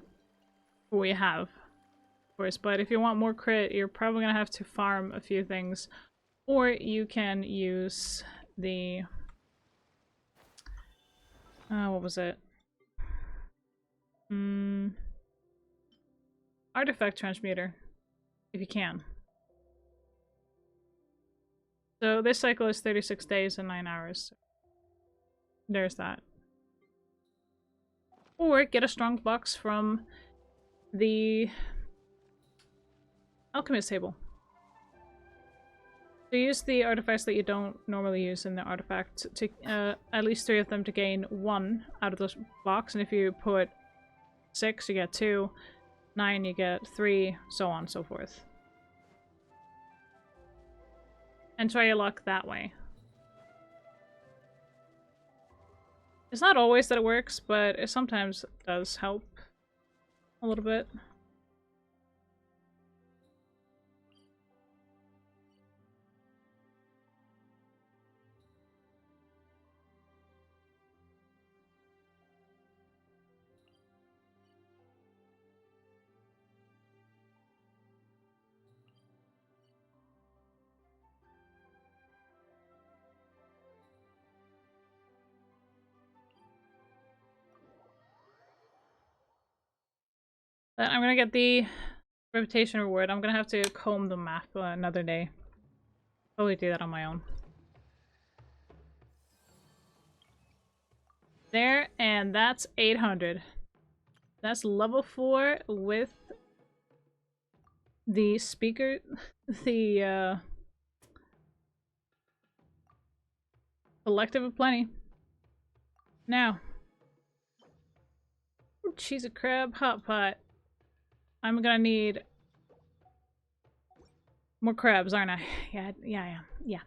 we have, of course. But if you want more crit, you're probably gonna have to farm a few things, or you can use the what was it? Artifact transmuter, if you can. So this cycle is 36 days and 9 hours. There's that. Or get a strong box from the alchemist table. So use the artifacts that you don't normally use in the artifact to at least 3 of them to gain 1 out of the box, and if you put 6 you get 2, 9 you get 3, so on and so forth. And try your luck that way. It's not always that it works, but it sometimes does help a little bit. But I'm gonna get the reputation reward. I'm gonna have to comb the map another day. Probably do that on my own. There, and that's 800. That's level 4 with the speaker, the collective of plenty. Now, cheese a crab hot pot. I'm gonna need more crabs, aren't I? Yeah.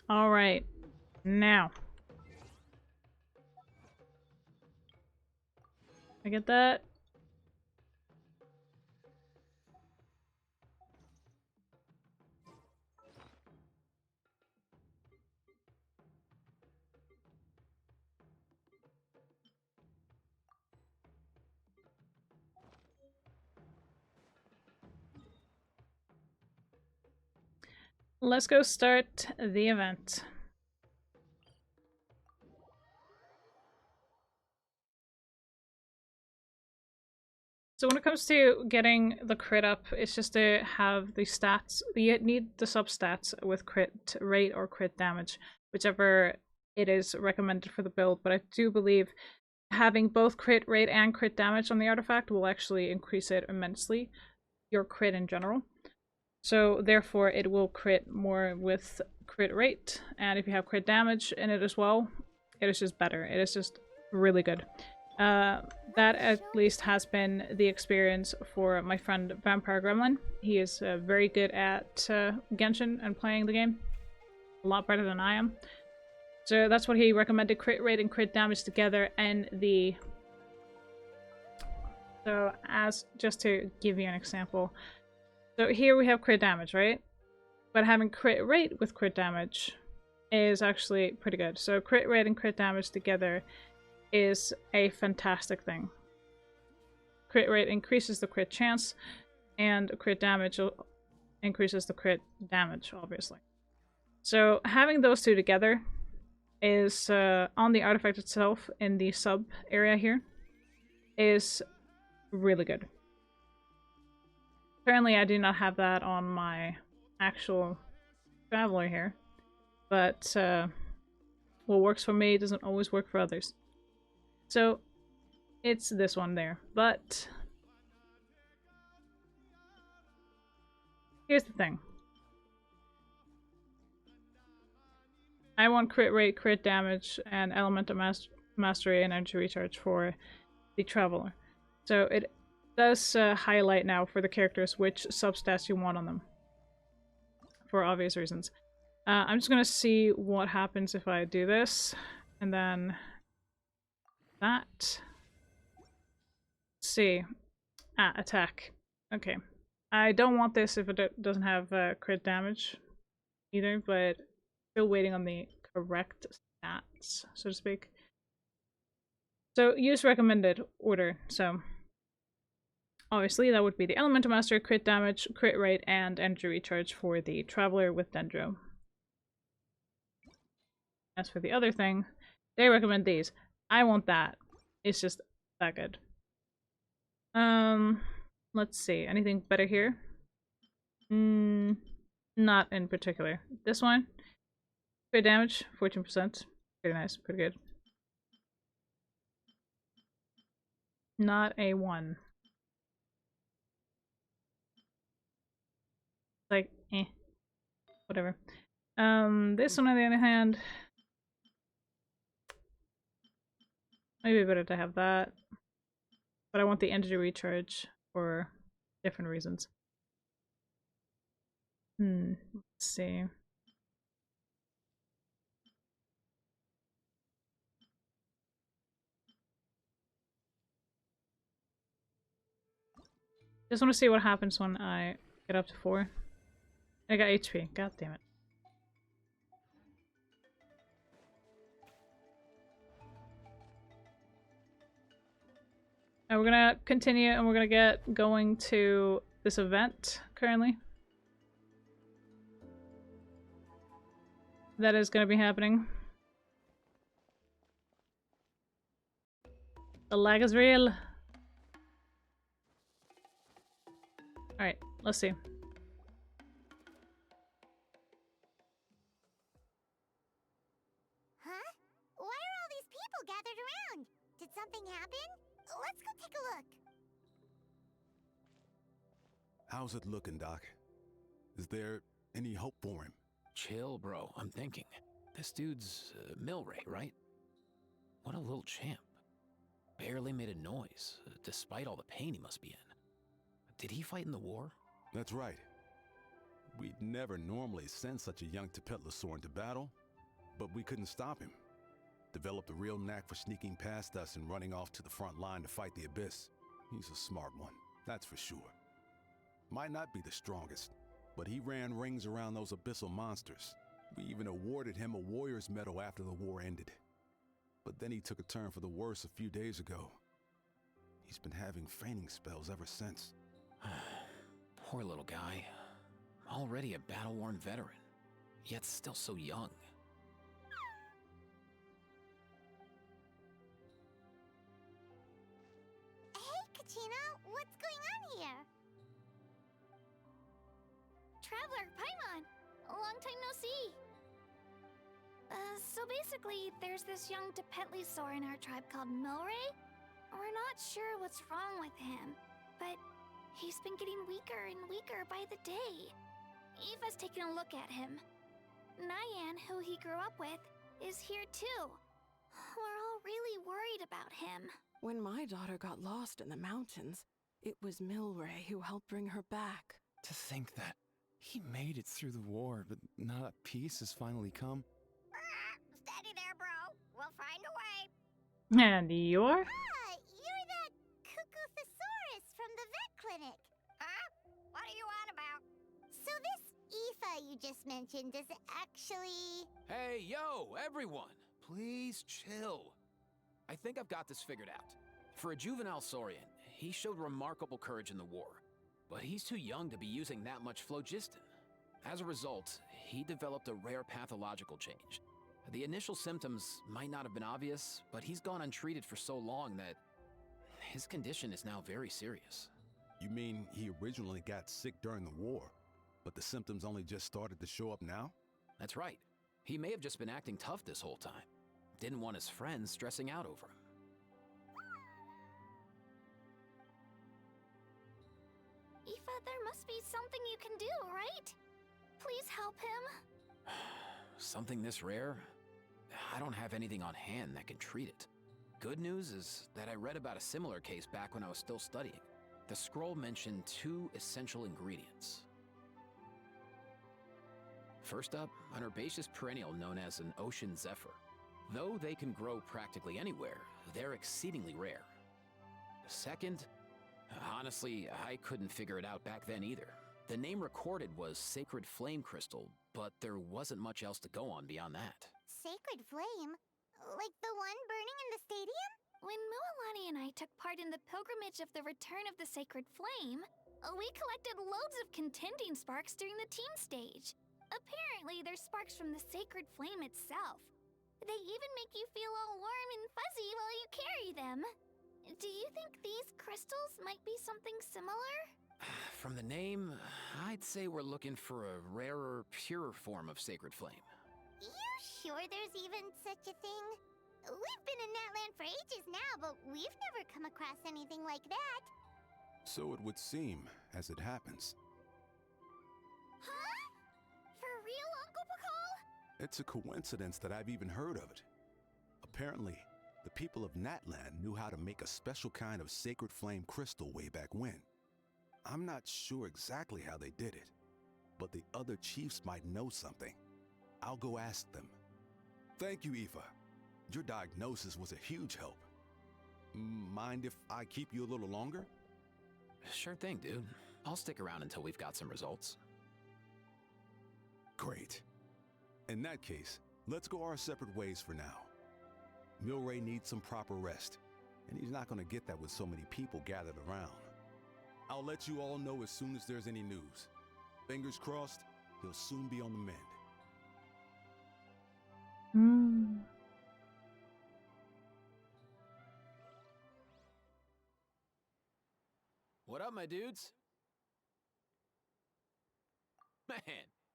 All right, now. I get that. Let's go start the event. So when it comes to getting the crit up, it's just to have the stats. You need the substats with crit rate or crit damage, whichever it is recommended for the build. But I do believe having both crit rate and crit damage on the artifact will actually increase it immensely, your crit in general. So therefore it will crit more with crit rate, and if you have crit damage in it as well, it is just better. It is just really good. That at least has been the experience for my friend Vampire Gremlin. He is very good at Genshin and playing the game. A lot better than I am. So that's what he recommended, crit rate and crit damage together, and the... So as, just to give you an example. So here we have crit damage, right? But having crit rate with crit damage is actually pretty good. So crit rate and crit damage together is a fantastic thing. Crit rate increases the crit chance, and crit damage increases the crit damage, obviously. So having those two together is, on the artifact itself, in the sub area here, is really good. Currently I do not have that on my actual traveler here, but what works for me doesn't always work for others. So it's this one there, but here's the thing. I want crit rate, crit damage, and elemental mastery and energy recharge for the traveler. So it does highlight now for the characters which substats you want on them, for obvious reasons. I'm just gonna see what happens if I do this, and then that. Let's see. Attack. Okay. I don't want this if it doesn't have crit damage either, but still waiting on the correct stats, so to speak. So use recommended order. So obviously that would be the Elemental Master, crit damage, crit rate, and energy recharge for the Traveler with Dendro. As for the other thing, they recommend these. I want that. It's just that good. Let's see. Anything better here? Not in particular. This one, crit damage, 14%. Pretty nice, pretty good. Not a 1. Like, whatever. This one on the other hand, maybe better to have that, but I want the energy recharge for different reasons. Let's see. Just want to see what happens when I get up to 4. I got HP. God damn it. We're gonna continue and we're gonna get going to this event currently. That is gonna be happening. The lag is real. Alright, let's see. Huh? Why are all these people gathered around? Did something happen? Let's go take a look. How's How's it looking, Doc? Is there any hope for him? Chill, bro. I'm thinking. This dude's Meownday, right? What a little champ. Barely made a noise, despite all the pain he must be in. Did he fight in the war? That's right. We'd never normally send such a young Tepetlosaur into battle, but we couldn't stop him. Developed a real knack for sneaking past us and running off to the front line to fight the Abyss. He's a smart one, that's for sure. Might not be the strongest, but he ran rings around those abyssal monsters. We even awarded him a Warrior's Medal after the war ended. But then he took a turn for the worse a few days ago. He's been having fainting spells ever since. Poor little guy. Already a battle-worn veteran, yet still so young. Hey, Kachina, what's going on here? Traveler, Paimon! Long time no see! So basically, there's this young Tepetlosaur in our tribe called Meownday. We're not sure what's wrong with him, but he's been getting weaker and weaker by the day. Eva's taking a look at him. Nyan, who he grew up with, is here too. We're all really worried about him. When my daughter got lost in the mountains, it was Meownday who helped bring her back. To think that he made it through the war, but now that peace has finally come. Steady there, bro. We'll find a way. And you're? Ah, you're that Cuckoo-thesaurus from the vet clinic. Huh? What are you on about? So this Aoife you just mentioned is actually... Hey, yo, everyone! Please chill. I think I've got this figured out. For a juvenile saurian, he showed remarkable courage in the war, but he's too young to be using that much phlogiston. As a result, he developed a rare pathological change. The initial symptoms might not have been obvious, but he's gone untreated for so long that his condition is now very serious. You mean he originally got sick during the war, but the symptoms only just started to show up now? That's right. He may have just been acting tough this whole time. Didn't want his friends stressing out over him. Aoife, there must be something you can do, right? Please help him. Something this rare? I don't have anything on hand that can treat it. Good news is that I read about a similar case back when I was still studying. The scroll mentioned 2 essential ingredients. First up, an herbaceous perennial known as an ocean zephyr. Though they can grow practically anywhere, they're exceedingly rare. Second, honestly, I couldn't figure it out back then either. The name recorded was Sacred Flame Crystal, but there wasn't much else to go on beyond that. Sacred Flame? Like the one burning in the stadium? When Moonlight and I took part in the pilgrimage of the Return of the Sacred Flame, we collected loads of contending sparks during the team stage. Apparently, they're sparks from the Sacred Flame itself. They even make you feel all warm and fuzzy while you carry them. Do you think these crystals might be something similar? From the name, I'd say we're looking for a rarer, purer form of Sacred Flame. You sure there's even such a thing? We've been in that land for ages now, but we've never come across anything like that. So it would seem, as it happens. Huh? For real, Uncle Pakal? It's a coincidence that I've even heard of it. Apparently, the people of Natland knew how to make a special kind of sacred flame crystal way back when. I'm not sure exactly how they did it, but the other chiefs might know something. I'll go ask them. Thank you, Aoife. Your diagnosis was a huge help. Mind if I keep you a little longer? Sure thing, dude. I'll stick around until we've got some results. Great. In that case, let's go our separate ways for now. Meownday needs some proper rest, and he's not going to get that with so many people gathered around. I'll let you all know as soon as there's any news. Fingers crossed, he'll soon be on the mend. What up, my dudes? Man,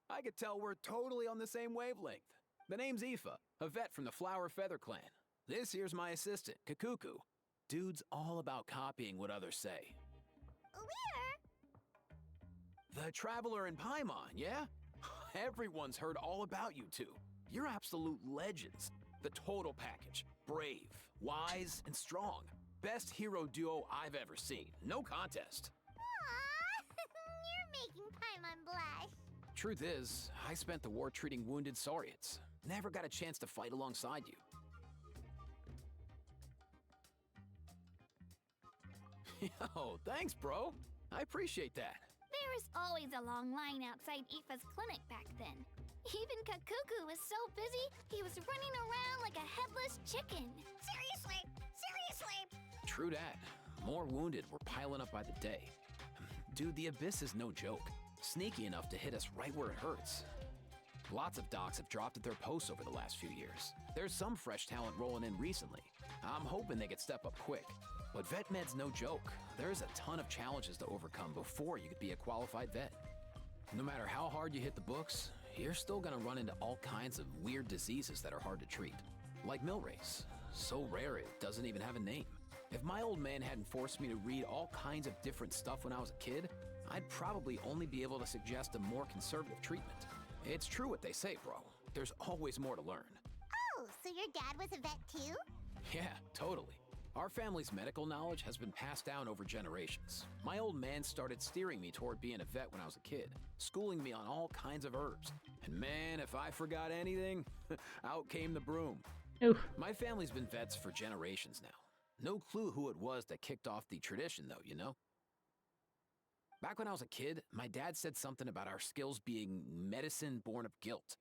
I could tell we're totally on the same wavelength. The name's Aoife, a vet from the Flower Feather clan. This here's my assistant, Kakuku. Dude's all about copying what others say. The Traveler in Paimon, yeah? Everyone's heard all about you two. You're absolute legends. The total package. Brave, wise, and strong. Best hero duo I've ever seen. No contest. Aww, you're making Paimon blush. Truth is, I spent the war treating wounded Saurians. Never got a chance to fight alongside you. Yo, thanks, bro. I appreciate that. There was always a long line outside Aoife's clinic back then. Even Kakuku was so busy, he was running around like a headless chicken. Seriously? Seriously? True that. More wounded were piling up by the day. Dude, the Abyss is no joke. Sneaky enough to hit us right where it hurts. Lots of docs have dropped at their posts over the last few years. There's some fresh talent rolling in recently. I'm hoping they could step up quick. But vet med's no joke. There's a ton of challenges to overcome before you could be a qualified vet. No matter how hard you hit the books, you're still gonna run into all kinds of weird diseases that are hard to treat. Like Milrace. So rare it doesn't even have a name. If my old man hadn't forced me to read all kinds of different stuff when I was a kid, I'd probably only be able to suggest a more conservative treatment. It's true what they say, bro. There's always more to learn. Oh, so your dad was a vet too? Yeah, totally. Our family's medical knowledge has been passed down over generations. My old man started steering me toward being a vet when I was a kid, schooling me on all kinds of herbs. And man, if I forgot anything, out came the broom. Oof. My family's been vets for generations now. No clue who it was that kicked off the tradition though, you know? Back when I was a kid, my dad said something about our skills being medicine born of guilt.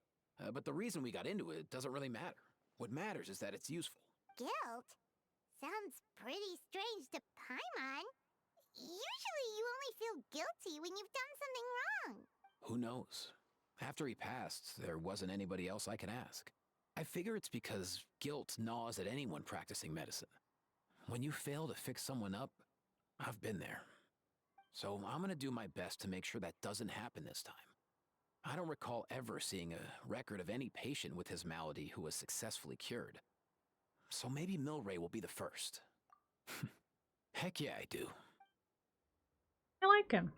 But the reason we got into it doesn't really matter. What matters is that it's useful. Guilt? Sounds pretty strange to Paimon. Usually you only feel guilty when you've done something wrong. Who knows? After he passed, there wasn't anybody else I could ask. I figure it's because guilt gnaws at anyone practicing medicine. When you fail to fix someone up, I've been there. So I'm gonna do my best to make sure that doesn't happen this time. I don't recall ever seeing a record of any patient with his malady who was successfully cured. So maybe Milray will be the first. Heck yeah, I do. I like him.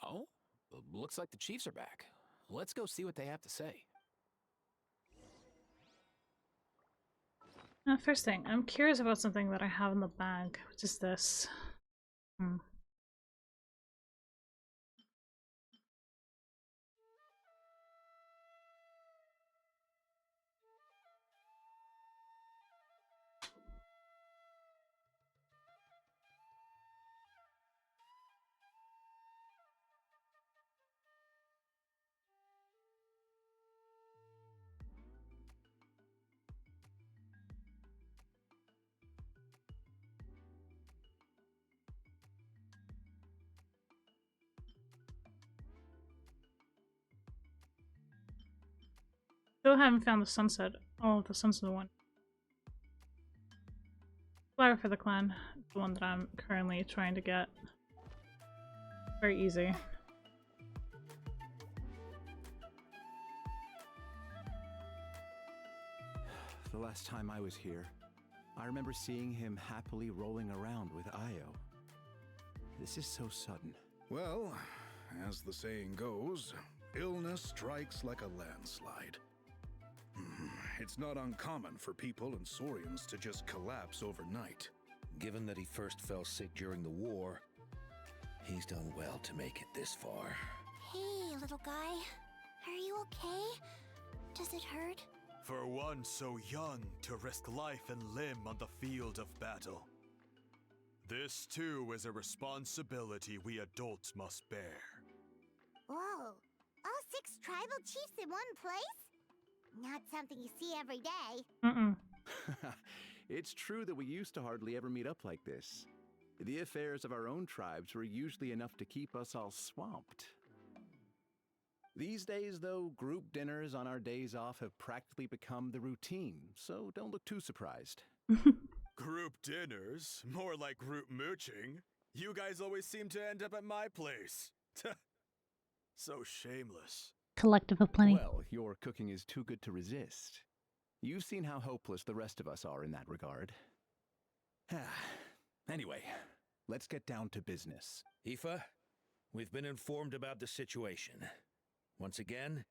Oh, looks like the Chiefs are back. Let's go see what they have to say. First thing, I'm curious about something that I have in the bag, which is this. Still haven't found the sunset. Oh, the sunset one. Flower for the clan, the one that I'm currently trying to get. Very easy. The last time I was here, I remember seeing him happily rolling around with Io. This is so sudden. Well, as the saying goes, illness strikes like a landslide. It's not uncommon for people and Saurians to just collapse overnight. Given that he first fell sick during the war, he's done well to make it this far. Hey, little guy. Are you okay? Does it hurt? For one so young to risk life and limb on the field of battle. This too is a responsibility we adults must bear. Whoa. All 6 tribal chiefs in one place? Not something you see every day. It's true that we used to hardly ever meet up like this. The affairs of our own tribes were usually enough to keep us all swamped. These days, though, group dinners on our days off have practically become the routine, so don't look too surprised. Group dinners? More like group mooching. You guys always seem to end up at my place. So shameless. Collective of plenty. Well, your cooking is too good to resist. You've seen how hopeless the rest of us are in that regard. Anyway, let's get down to business. Aoife, We've been informed about the situation. Once again,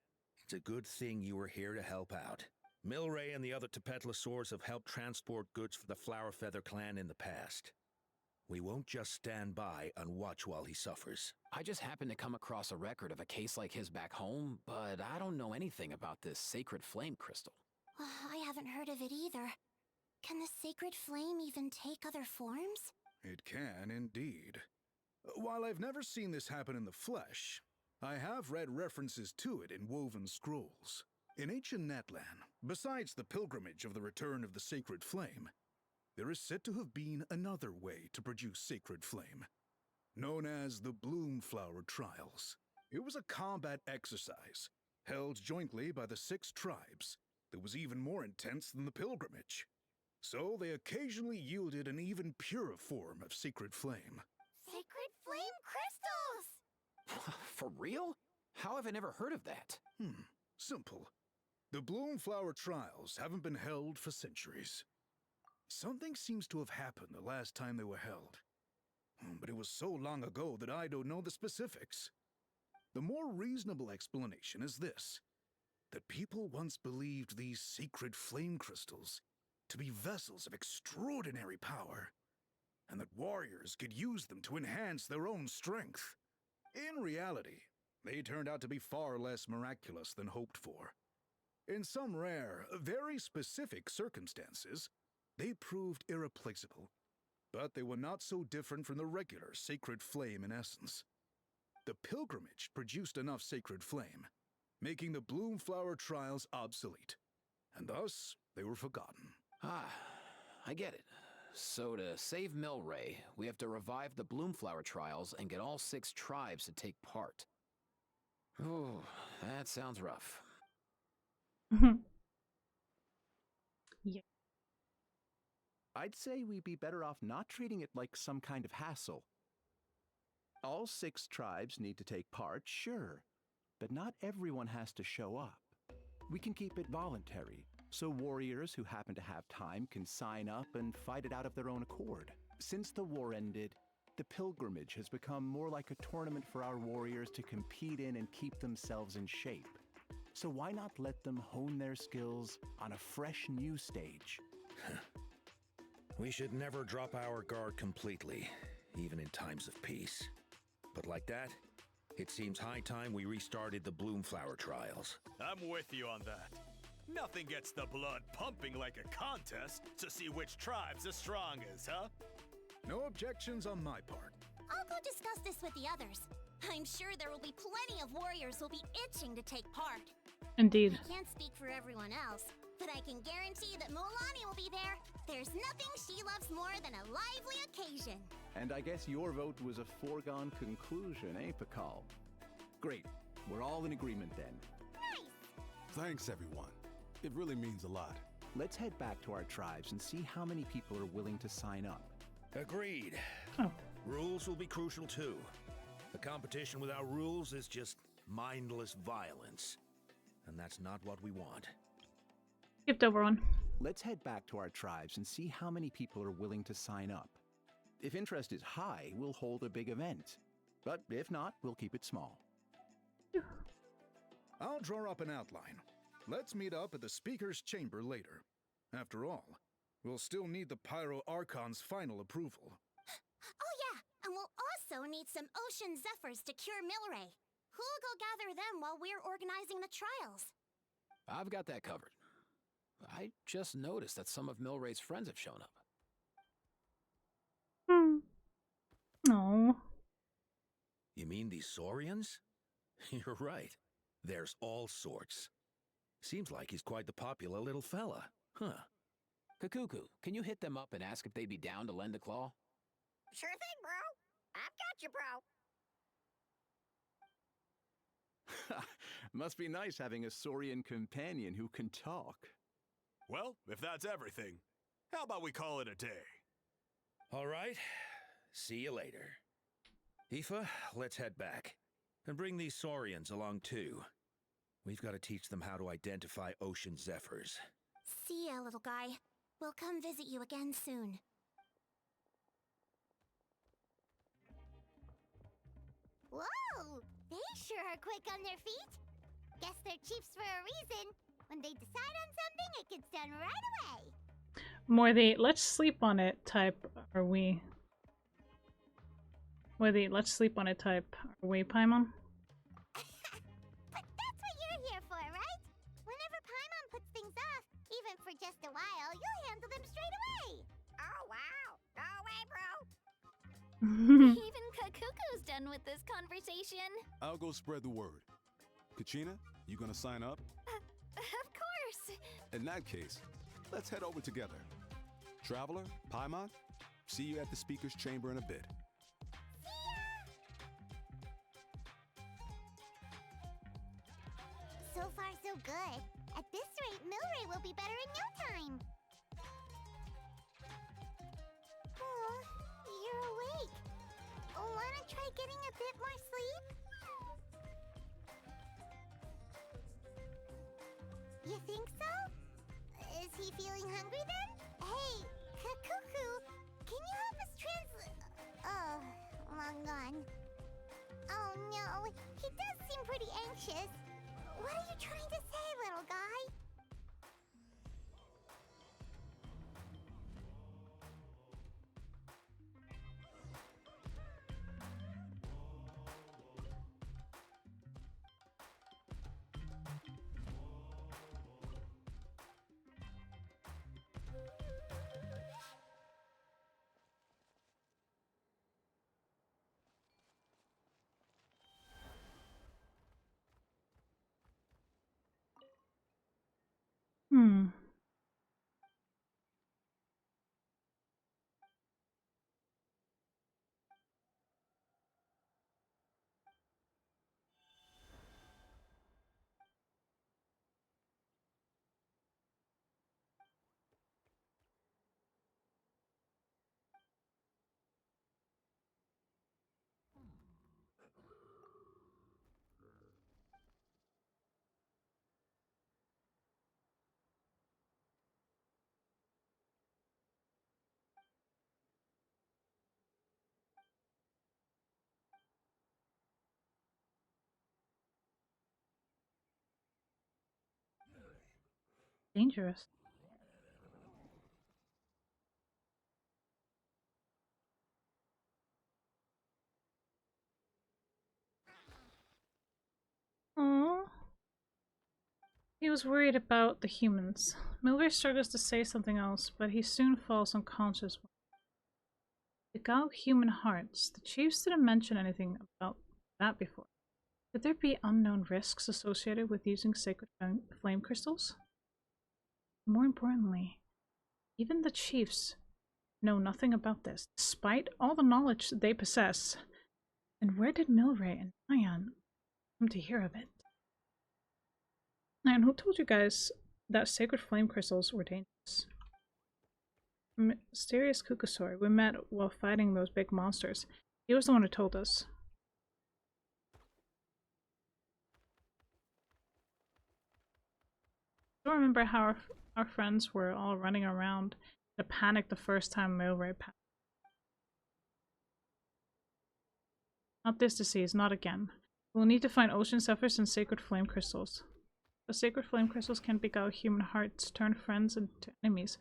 it's a good thing you were here to help out. Milray and the other Tepetlosaurs have helped transport goods for the Flower Feather clan in the past. We won't just stand by and watch while he suffers. I just happened to come across a record of a case like his back home, but I don't know anything about this sacred flame crystal. I haven't heard of it either. Can the sacred flame even take other forms? It can, indeed. While I've never seen this happen in the flesh, I have read references to it in woven scrolls. In ancient Netland, besides the pilgrimage of the return of the sacred flame, there is said to have been another way to produce sacred flame, known as the Bloomflower Trials. It was a combat exercise, held jointly by the 6 tribes, that was even more intense than the pilgrimage. So they occasionally yielded an even purer form of sacred flame. Sacred flame crystals! For real? How have I never heard of that? Simple. The Bloomflower Trials haven't been held for centuries. Something seems to have happened the last time they were held. But it was so long ago that I don't know the specifics. The more reasonable explanation is this: that people once believed these sacred flame crystals to be vessels of extraordinary power, and that warriors could use them to enhance their own strength. In reality, they turned out to be far less miraculous than hoped for. In some rare, very specific circumstances, they proved irreplaceable, but they were not so different from the regular sacred flame in essence. The pilgrimage produced enough sacred flame, making the Bloomflower Trials obsolete, and thus they were forgotten. I get it. So to save Milray, we have to revive the Bloomflower Trials and get all 6 tribes to take part. Oh, that sounds rough. Yeah. I'd say we'd be better off not treating it like some kind of hassle. All 6 tribes need to take part, sure, but not everyone has to show up. We can keep it voluntary, so warriors who happen to have time can sign up and fight it out of their own accord. Since the war ended, the pilgrimage has become more like a tournament for our warriors to compete in and keep themselves in shape. So why not let them hone their skills on a fresh new stage? We should never drop our guard completely, even in times of peace. But like that, it seems high time we restarted the Bloomflower Trials. I'm with you on that. Nothing gets the blood pumping like a contest to see which tribe's the strongest, huh? No objections on my part. I'll go discuss this with the others. I'm sure there will be plenty of warriors who'll be itching to take part. Indeed. I can't speak for everyone else, but I can guarantee that Mulani will be there. There's nothing she loves more than a lively occasion. And I guess your vote was a foregone conclusion, eh, Pakal? Great. We're all in agreement then. Thanks, everyone. It really means a lot. Let's head back to our tribes and see how many people are willing to sign up. Agreed. Oh. Rules will be crucial too. The competition without rules is just mindless violence. And that's not what we want. Skipped over one. Let's head back to our tribes and see how many people are willing to sign up. If interest is high, we'll hold a big event. But if not, we'll keep it small. I'll draw up an outline. Let's meet up at the Speaker's Chamber later. After all, we'll still need the Pyro Archon's final approval. Oh yeah, and we'll also need some Ocean Zephyrs to cure Milray. Who'll go gather them while we're organizing the trials? I've got that covered. I just noticed that some of Milray's friends have shown up. No. You mean these Saurians? You're right. There's all sorts. Seems like he's quite the popular little fella. Huh. Kakuku, can you hit them up and ask if they'd be down to lend a claw? Sure thing, bro. I've got you, bro. Must be nice having a Saurian companion who can talk. Well, if that's everything, how about we call it a day? All right. See you later. Aoife, let's head back. And bring these Saurians along too. We've got to teach them how to identify ocean zephyrs. See ya, little guy. We'll come visit you again soon. Whoa! They sure are quick on their feet. Guess they're chiefs for a reason. When they decide on something, it gets done right away. More the let's sleep on it type are we? More the let's sleep on it type are we, Paimon? But that's what you're here for, right? Whenever Paimon puts things off, even for just a while, you'll handle them straight away. Oh, wow. Go away, bro. Even Kakuku's done with this conversation. I'll go spread the word. Kachina, you gonna sign up? Of course. In that case, let's head over together. Traveler, Paimon, see you at the speaker's chamber in a bit. So far, so good. At this rate, Milray will be better in no time. Oh, you're awake. Wanna try getting a bit more sleep? You think so? Is he feeling hungry then? Hey, Kakuku, can you help us Oh, long gone. Oh no, he does seem pretty anxious. What are you trying to say, little guy? Hmm. Dangerous. Aww. He was worried about the humans. Milray struggles to say something else, but he soon falls unconscious. The Gao human hearts. The chiefs didn't mention anything about that before. Could there be unknown risks associated with using sacred flame crystals? More importantly, even the chiefs know nothing about this, despite all the knowledge they possess. And where did Milray and Nyan come to hear of it? And who told you guys that sacred flame crystals were dangerous? Mysterious Kukusori we met while fighting those big monsters. He was the one who told us. I don't remember how our friends were all running around in a panic the first time Milray passed. Not this disease, not again. We'll need to find ocean zephyrs and sacred flame crystals. The sacred flame crystals can beguile human hearts, turn friends into enemies.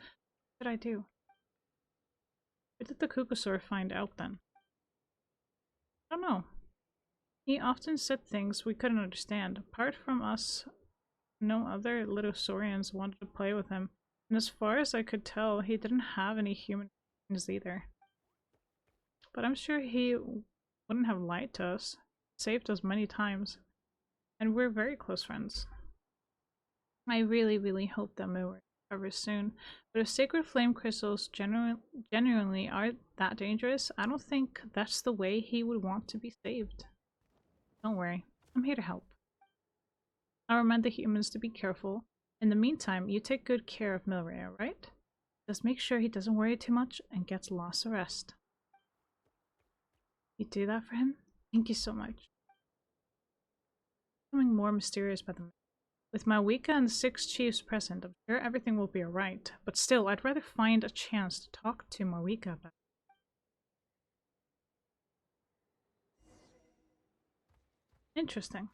What should I do? Where did the Kukusor find out then? I don't know. He often said things we couldn't understand. Apart from us, no other little Saurians wanted to play with him. And as far as I could tell, he didn't have any human friends either. But I'm sure he wouldn't have lied to us. He saved us many times. And we're very close friends. I really, really hope that Milray recovers soon. But if sacred flame crystals genuinely are that dangerous, I don't think that's the way he would want to be saved. Don't worry, I'm here to help. I'll remind the humans to be careful. In the meantime, you take good care of Milray, alright? Just make sure he doesn't worry too much and gets lots of rest. You do that for him? Thank you so much. Becoming more mysterious by the minute. With Mawika and the 6 chiefs present, I'm sure everything will be alright. But still, I'd rather find a chance to talk to Mawika about it. Interesting.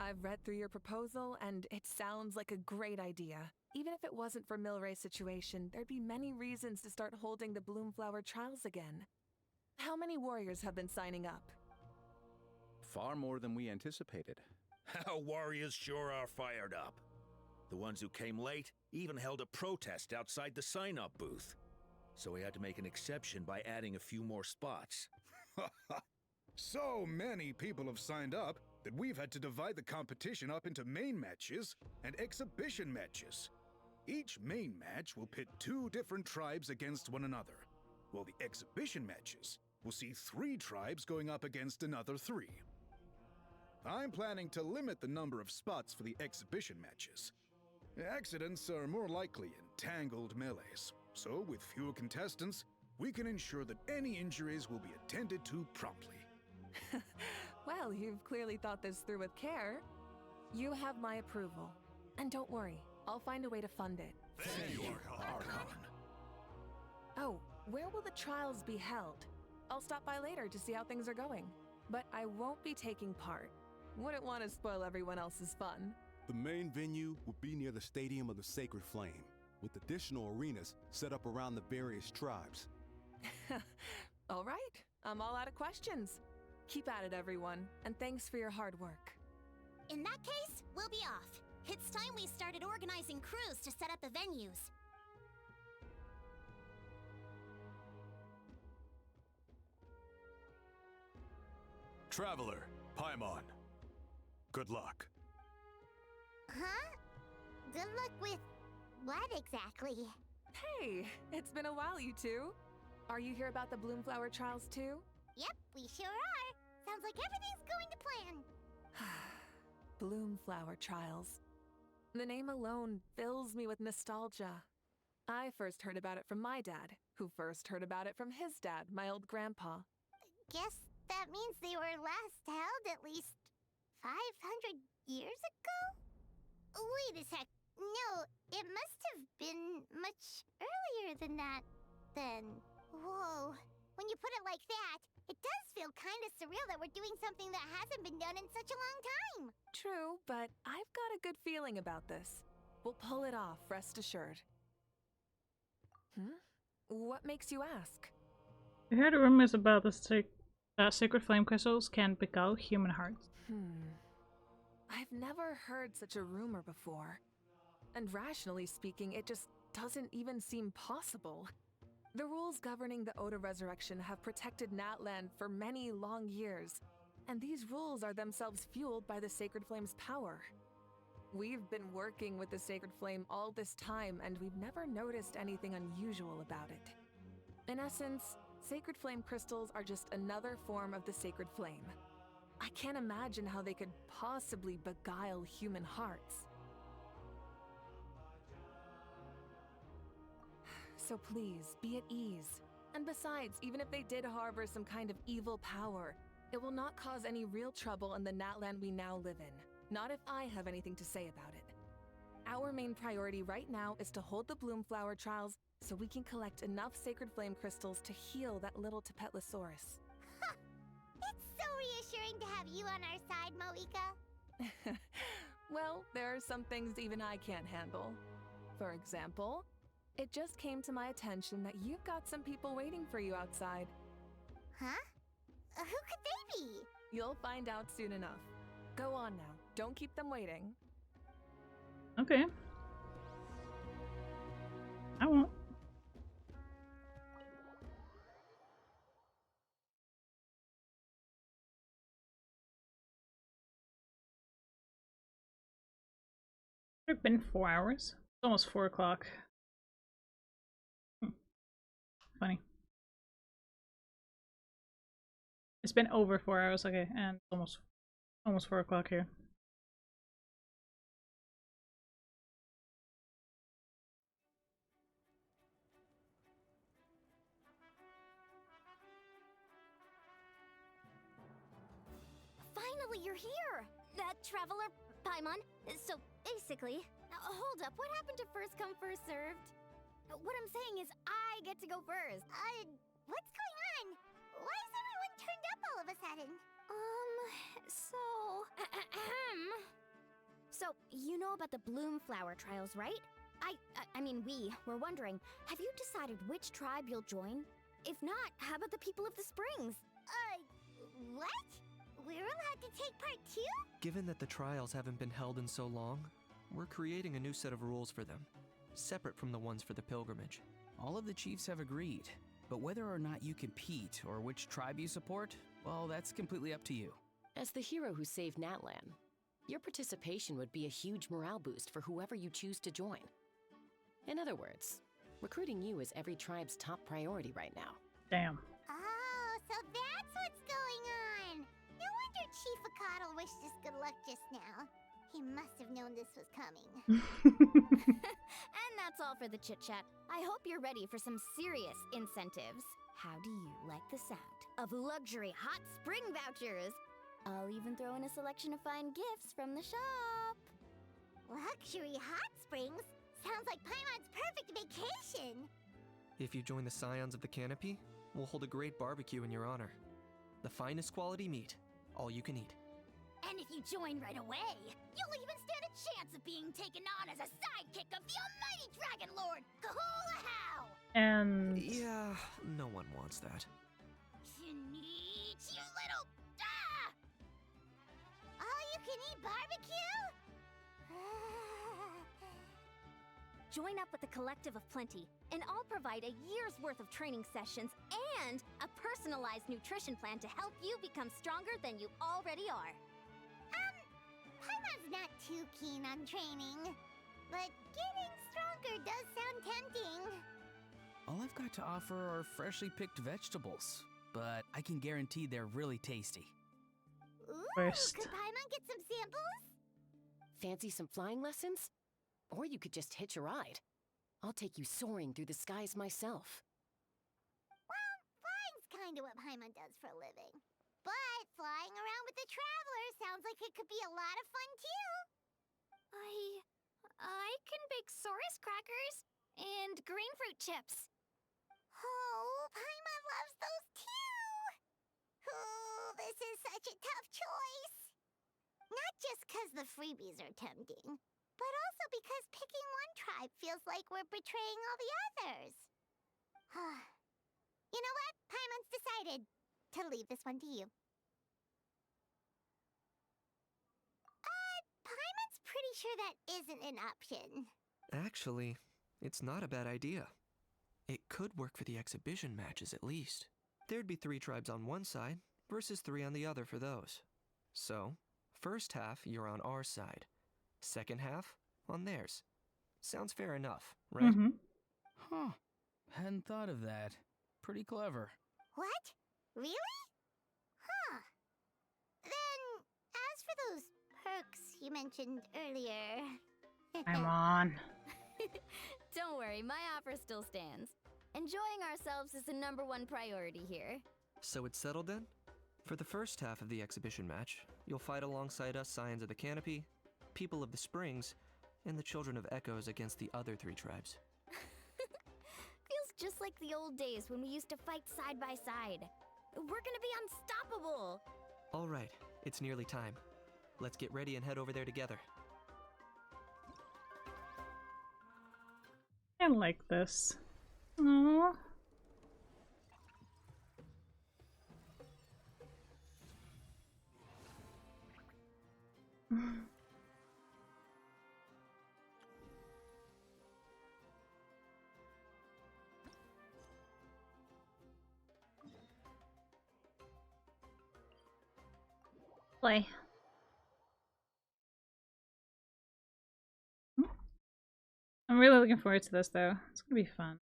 I've read through your proposal, and it sounds like a great idea. Even if it wasn't for Milray's situation, there'd be many reasons to start holding the Bloomflower trials again. How many warriors have been signing up? Far more than we anticipated. Our warriors sure are fired up. The ones who came late even held a protest outside the sign-up booth. So we had to make an exception by adding a few more spots. So many people have signed up that we've had to divide the competition up into main matches and exhibition matches. Each main match will pit 2 different tribes against one another, while the exhibition matches will see 3 tribes going up against another 3. I'm planning to limit the number of spots for the exhibition matches. Accidents are more likely in tangled melees, so with fewer contestants, we can ensure that any injuries will be attended to promptly. Well, you've clearly thought this through with care. You have my approval. And don't worry, I'll find a way to fund it. Thank you, Archon. Oh, where will the trials be held? I'll stop by later to see how things are going. But I won't be taking part. Wouldn't want to spoil everyone else's fun. The main venue will be near the Stadium of the Sacred Flame, with additional arenas set up around the various tribes. All right, I'm all out of questions. Keep at it, everyone, and thanks for your hard work. In that case, we'll be off. It's time we started organizing crews to set up the venues. Traveler, Paimon. Good luck. Huh? Good luck with what exactly? Hey, it's been a while, you two. Are you here about the Bloomflower trials too? Yep, we sure are. Sounds like everything's going to plan. Bloomflower trials. The name alone fills me with nostalgia. I first heard about it from my dad, who first heard about it from his dad, my old grandpa. Guess that means they were last held at least 500 years ago? Wait a sec. No, it must have been much earlier than that, then. Whoa. When you put it like that, it does feel kind of surreal that we're doing something that hasn't been done in such a long time. True, but I've got a good feeling about this. We'll pull it off, rest assured. What makes you ask? I heard rumors about the sacred flame crystals can beguile human hearts. I've never heard such a rumor before. And rationally speaking, it just doesn't even seem possible. The rules governing the Oda resurrection have protected Natland for many long years, and these rules are themselves fueled by the Sacred Flame's power. We've been working with the Sacred Flame all this time, and we've never noticed anything unusual about it. In essence, Sacred Flame crystals are just another form of the Sacred Flame. I can't imagine how they could possibly beguile human hearts. So please, be at ease. And besides, even if they did harbor some kind of evil power, it will not cause any real trouble in the Natland we now live in. Not if I have anything to say about it. Our main priority right now is to hold the Bloomflower trials so we can collect enough Sacred Flame crystals to heal that little Tepetlosaurus. It's so reassuring to have you on our side, Moika. Well, there are some things even I can't handle. For example, it just came to my attention that you've got some people waiting for you outside. Huh? Who could they be? You'll find out soon enough. Go on now. Don't keep them waiting. Okay. It's been 4 hours. It's almost 4 o'clock. Funny. It's been over 4 hours, okay, and almost 4 o'clock here. Finally, you're here! That traveler, Paimon. So, basically... hold up, what happened to first come, first served? What I'm saying is, I get to go first. What's going on? Why is everyone turned up all of a sudden? So, you know about the bloom flower trials, right? I mean, we were wondering, have you decided which tribe you'll join? If not, how about the people of the springs? What? We're allowed to take part too? Given that the trials haven't been held in so long, we're creating a new set of rules for them, separate from the ones for the pilgrimage. All of the chiefs have agreed, but whether or not you compete or which tribe you support, well, that's completely up to you. As the hero who saved Natlan, your participation would be a huge morale boost for whoever you choose to join. In other words, recruiting you is every tribe's top priority right now. Damn. Oh, so that's what's going on. No wonder Chief Akatl wished us good luck just now. He must have known this was coming. And that's all for the chit-chat. I hope you're ready for some serious incentives. How do you like the sound of luxury hot spring vouchers? I'll even throw in a selection of fine gifts from the shop. Luxury hot springs? Sounds like Paimon's perfect vacation. If you join the Scions of the Canopy, we'll hold a great barbecue in your honor. The finest quality meat, all you can eat. And if you join right away, you'll even stand a chance of being taken on as a sidekick of the almighty Dragon Lord, Kahula-How! And... yeah, no one wants that. You little... All-you-can-eat barbecue? Join up with the Collective of Plenty, and I'll provide a year's worth of training sessions and a personalized nutrition plan to help you become stronger than you already are. Paimon's not too keen on training, but getting stronger does sound tempting. All I've got to offer are freshly picked vegetables, but I can guarantee they're really tasty. Ooh, First. could Paimon get some samples? Fancy some flying lessons? Or you could just hitch a ride. I'll take you soaring through the skies myself. Well, flying's kind of what Paimon does for a living. But flying around with the Traveler sounds like it could be a lot of fun too. I can bake Saurus crackers and green fruit chips. Oh, Paimon loves those too. Oh, this is such a tough choice. Not just because the freebies are tempting, but also because picking one tribe feels like we're betraying all the others. You know what? Paimon's decided to leave this one to you. Paimon's pretty sure that isn't an option. Actually, it's not a bad idea. It could work for the exhibition matches at least. There'd be 3 tribes on one side versus 3 on the other for those. So, first half you're on our side, second half on theirs. Sounds fair enough, right? Mm-hmm. Huh. Hadn't thought of that. Pretty clever. What? Really? Huh. Then, as for those perks you mentioned earlier... I'm on. Don't worry, my offer still stands. Enjoying ourselves is the #1 priority here. So it's settled then? For the first half of the exhibition match, you'll fight alongside us Scions of the Canopy, People of the Springs, and the Children of Echoes against the other 3 tribes. Feels just like the old days when we used to fight side by side. We're gonna be unstoppable! Alright, it's nearly time. Let's get ready and head over there together. I like this. Aww. Play. really looking forward to this, though. It's gonna be fun.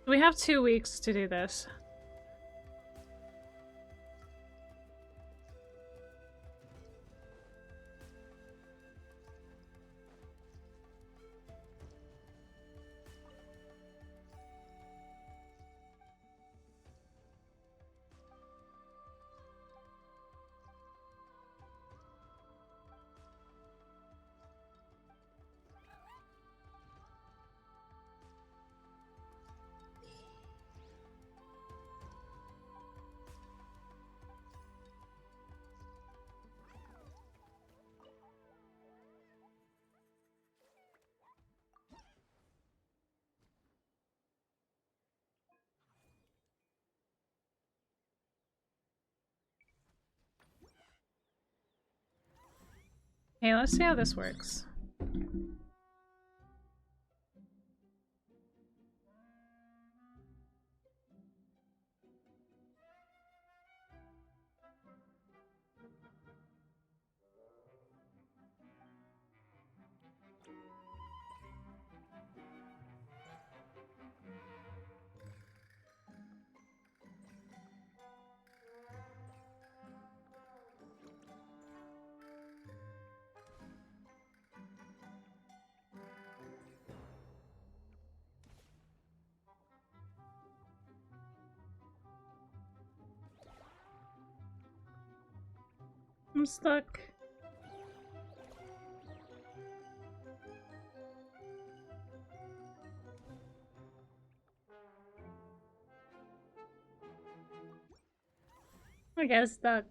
We have 2 weeks to do this. Hey, let's see how this works. I'm stuck. I got stuck.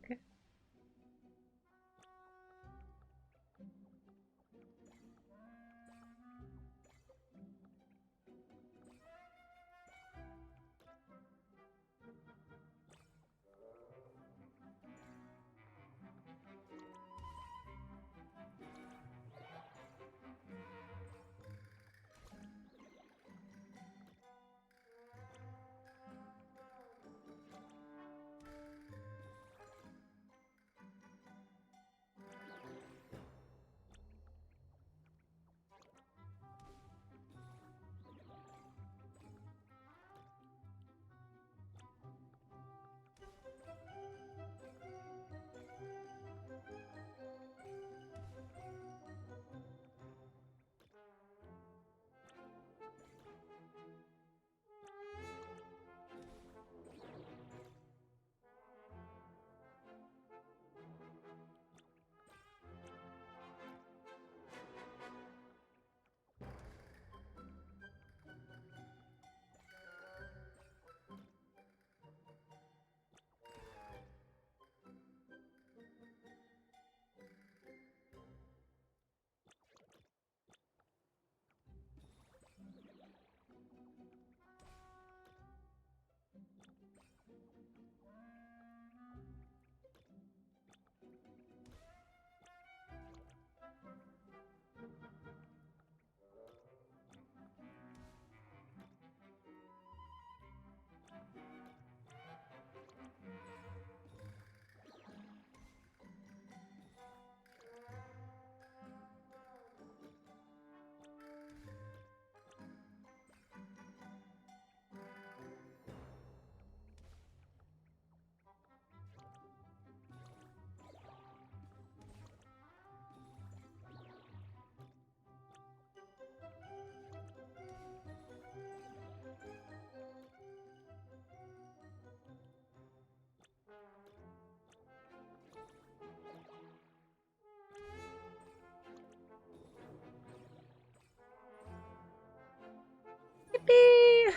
Yippee!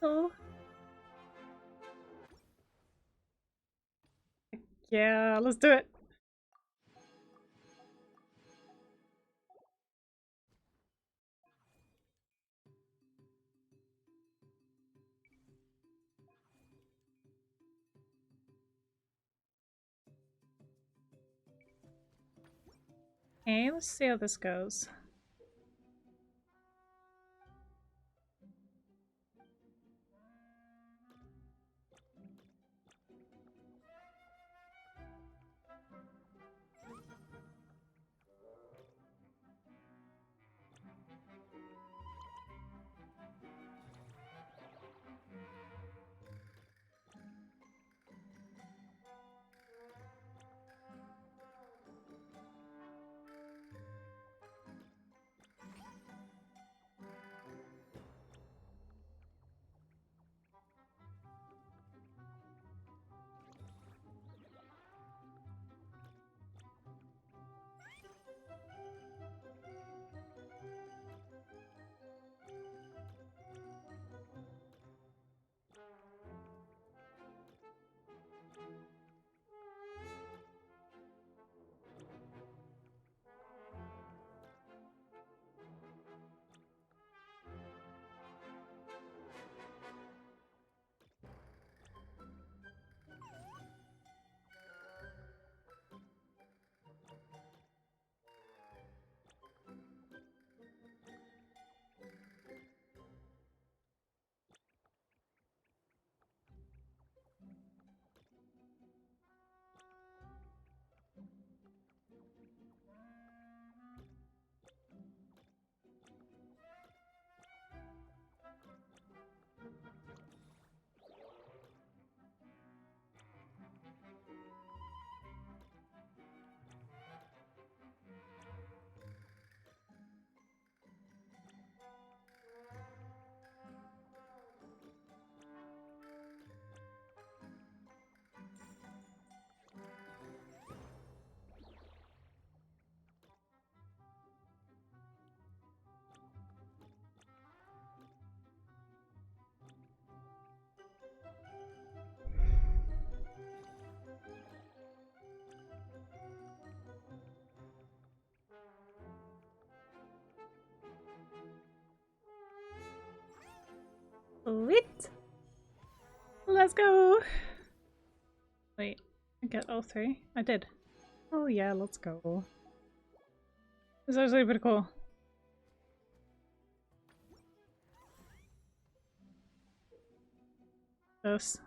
Oh. Yeah, let's do it. Okay, let's see how this goes. Sweet! Let's go! Wait, I got all three? I did. Oh yeah, let's go. This is actually pretty cool. This.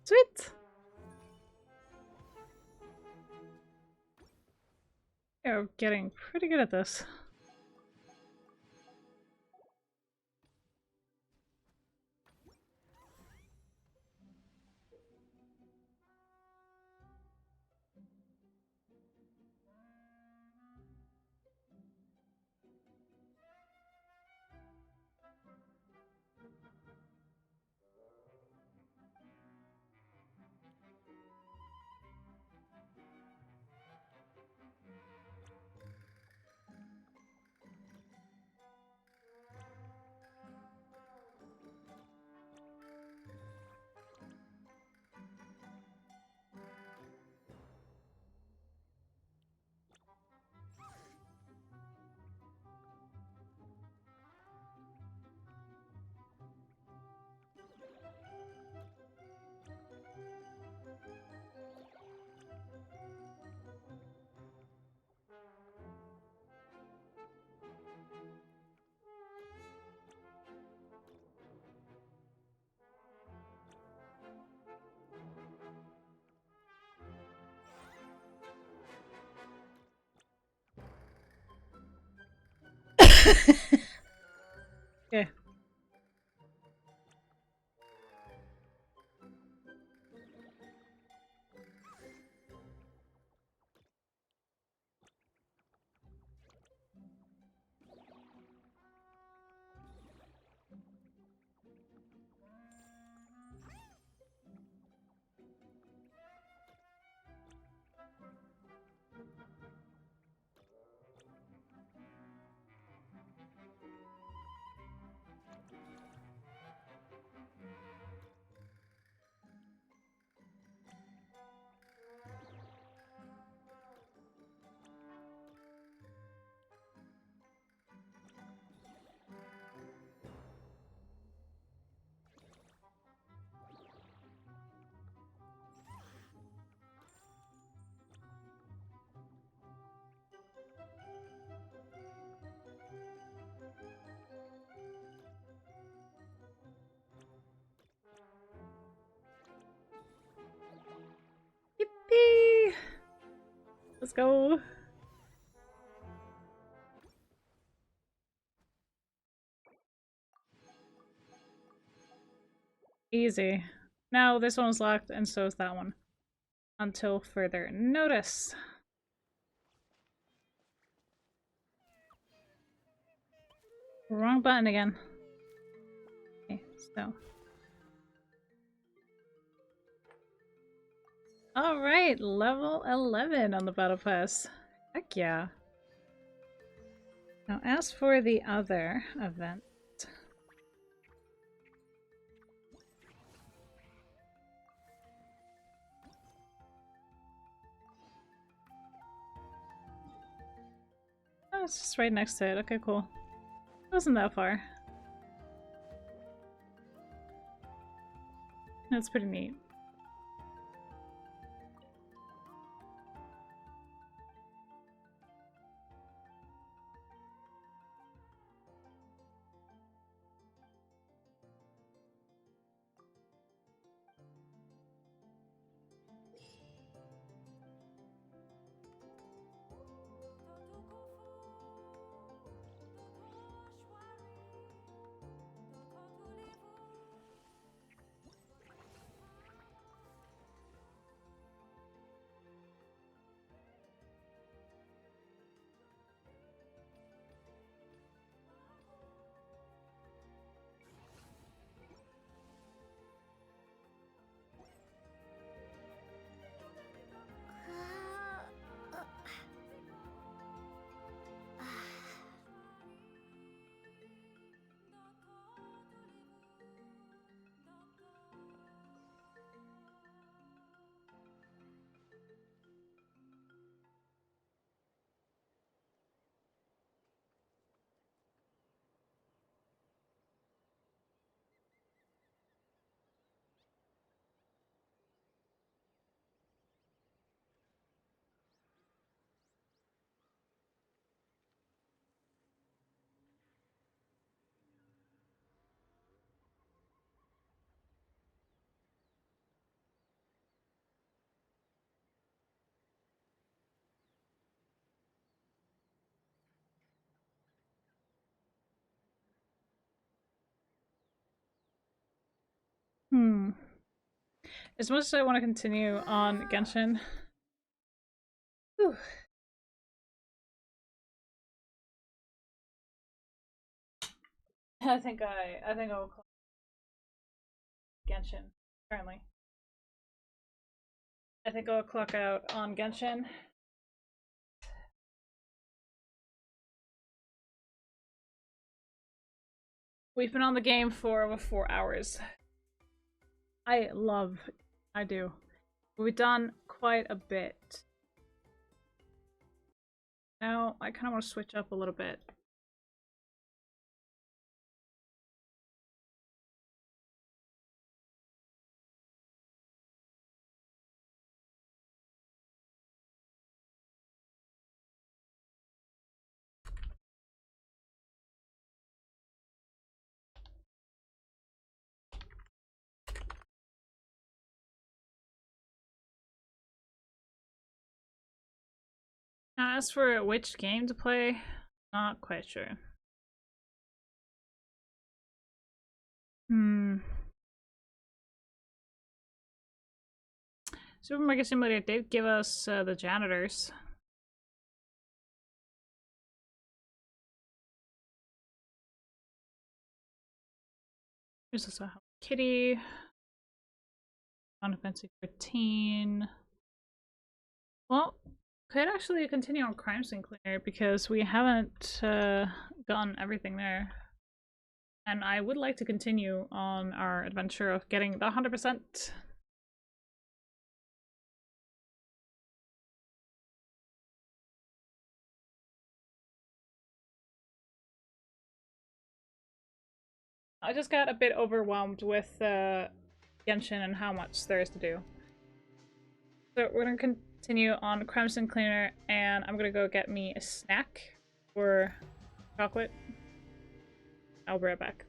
Sweet! You're getting pretty good at this. Okay. Yippee! Let's go. Easy. Now this one's locked, and so is that one. Until further notice. Wrong button again. Okay, so. Alright, level 11 on the Battle Pass. Heck yeah. Now as for the other event. Oh, it's just right next to it. Okay, cool. It wasn't that far. That's pretty neat. As much as I want to continue on Genshin. Whew. I think I'll call Genshin currently. I think I'll clock out on Genshin. We've been on the game for over 4 hours. I do. We've done quite a bit. Now I kind of want to switch up a little bit. Now, as for which game to play, not quite sure. Supermarket Simulator did give us the janitors. There's also Hello Kitty. Final Fantasy 13. Well, could actually continue on Crime Scene Cleaner because we haven't gotten everything there. And I would like to continue on our adventure of getting the 100%. I just got a bit overwhelmed with Genshin and how much there is to do. So we're gonna continue on Crime Scene Cleaner, and I'm gonna go get me a snack or chocolate. I'll be right back.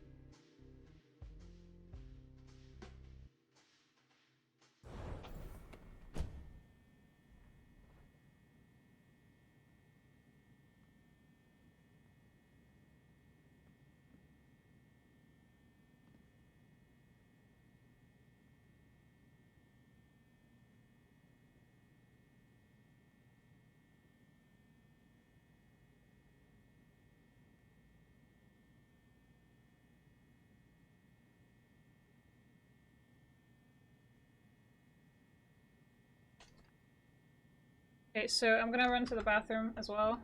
Okay, so I'm gonna run to the bathroom as well.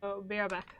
So be right back.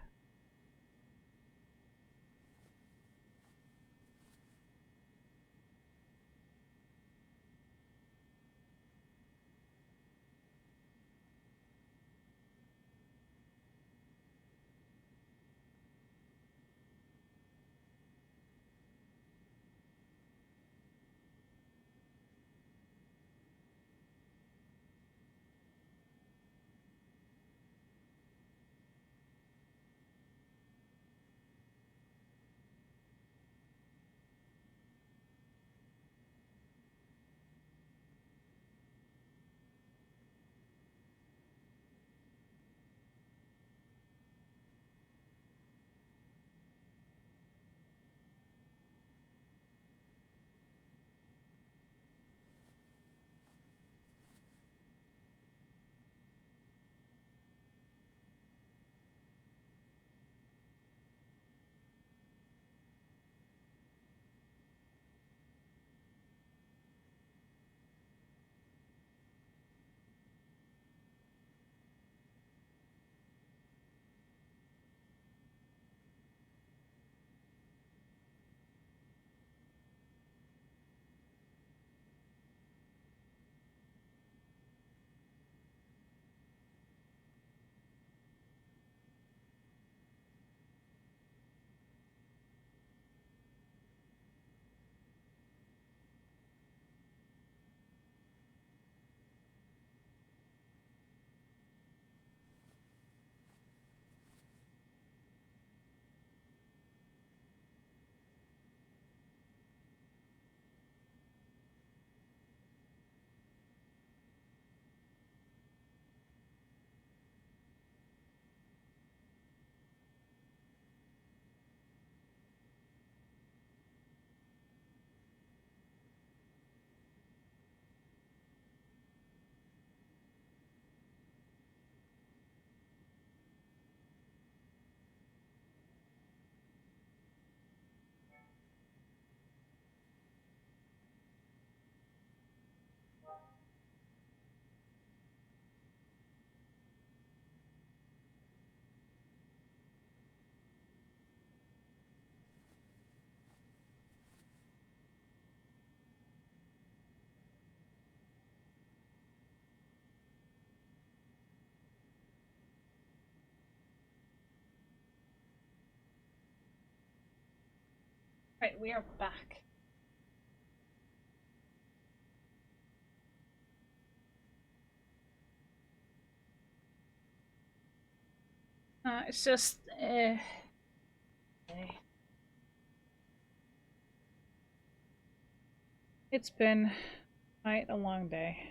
Right, we are back. It's just, okay. It's been quite a long day.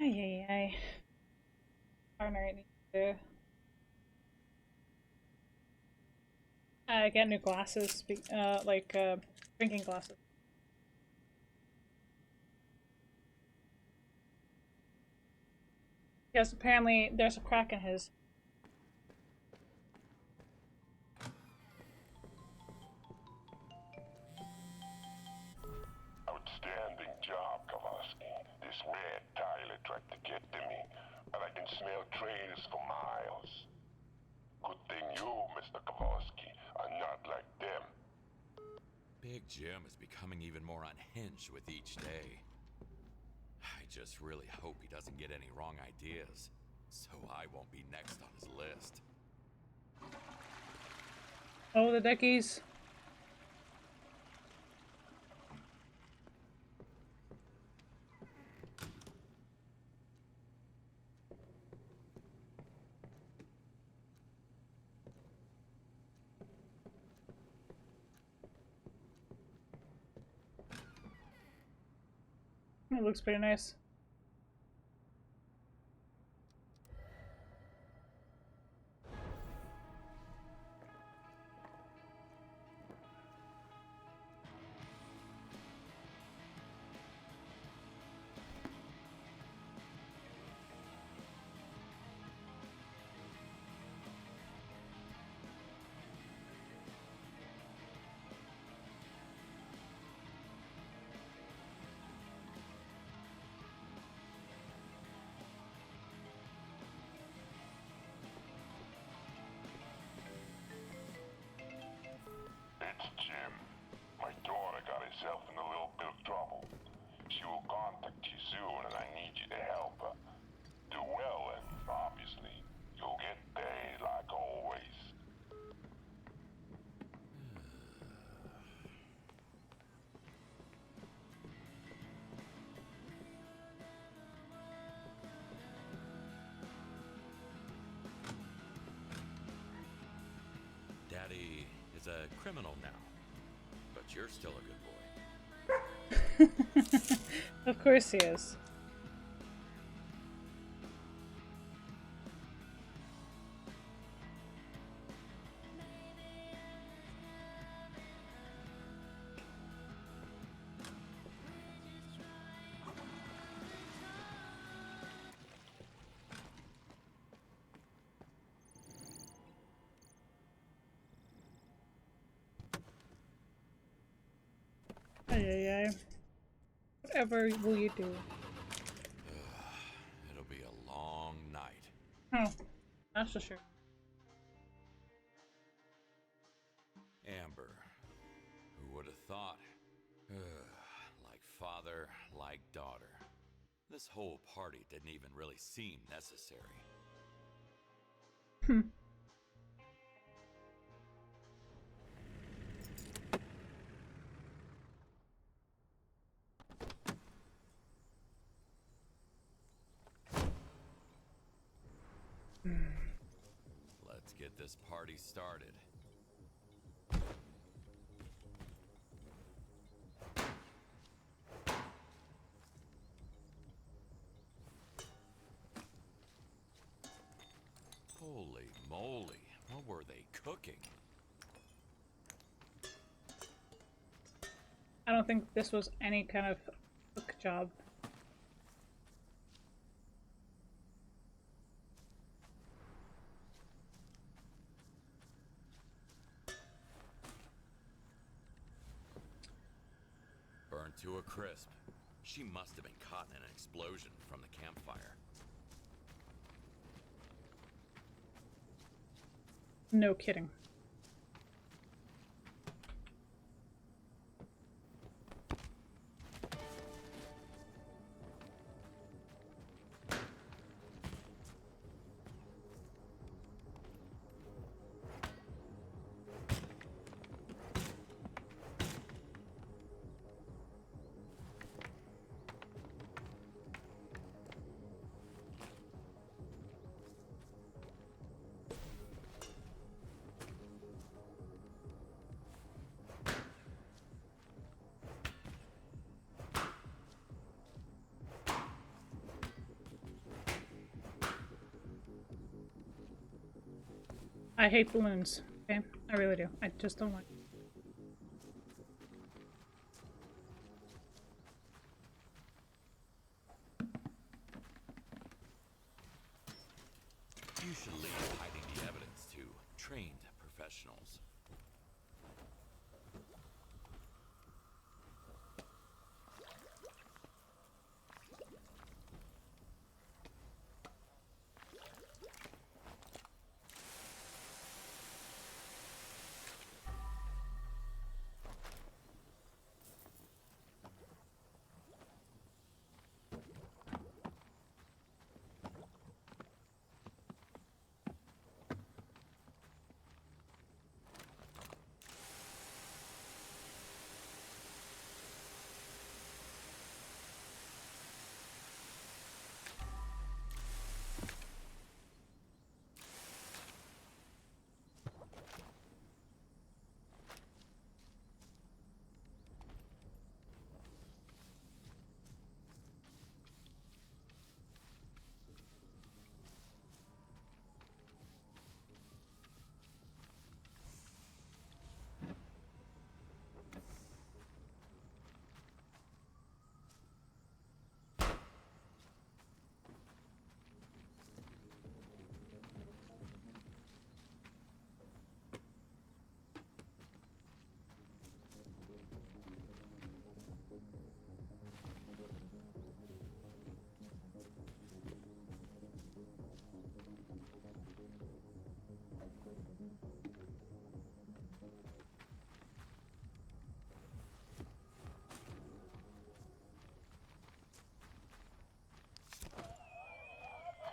Ay, ay, ay. Partner, I need to get new glasses, like drinking glasses. Yes, apparently there's a crack in his. Outstanding job, Kowalski. This mad Tyler tried to get to me, but I can smell traitors for miles. Good thing you, Mr. Kowalski, are not like them. Big Jim is becoming even more unhinged with each day. I just really hope he doesn't get any wrong ideas, so I won't be next on his list. Oh, the deckies. It looks pretty nice. It's Jim. My daughter got herself in a little bit of trouble. She will contact you soon, and I need you to help her. Do well, and obviously, you'll get paid like always. Daddy is a criminal now, but you're still a good boy. Of course he is. Ay, ay, ay. Whatever will you do? It'll be a long night. Oh, that's for sure. Amber, who would have thought? Like father, like daughter. This whole party didn't even really seem necessary. Let's get this party started. Holy moly, what were they cooking? I don't think this was any kind of cook job. burnt to a crisp. She must have been caught in an explosion from the campfire. No kidding. I hate balloons, okay? I really do. I just don't like. You should leave hiding the evidence to trained professionals.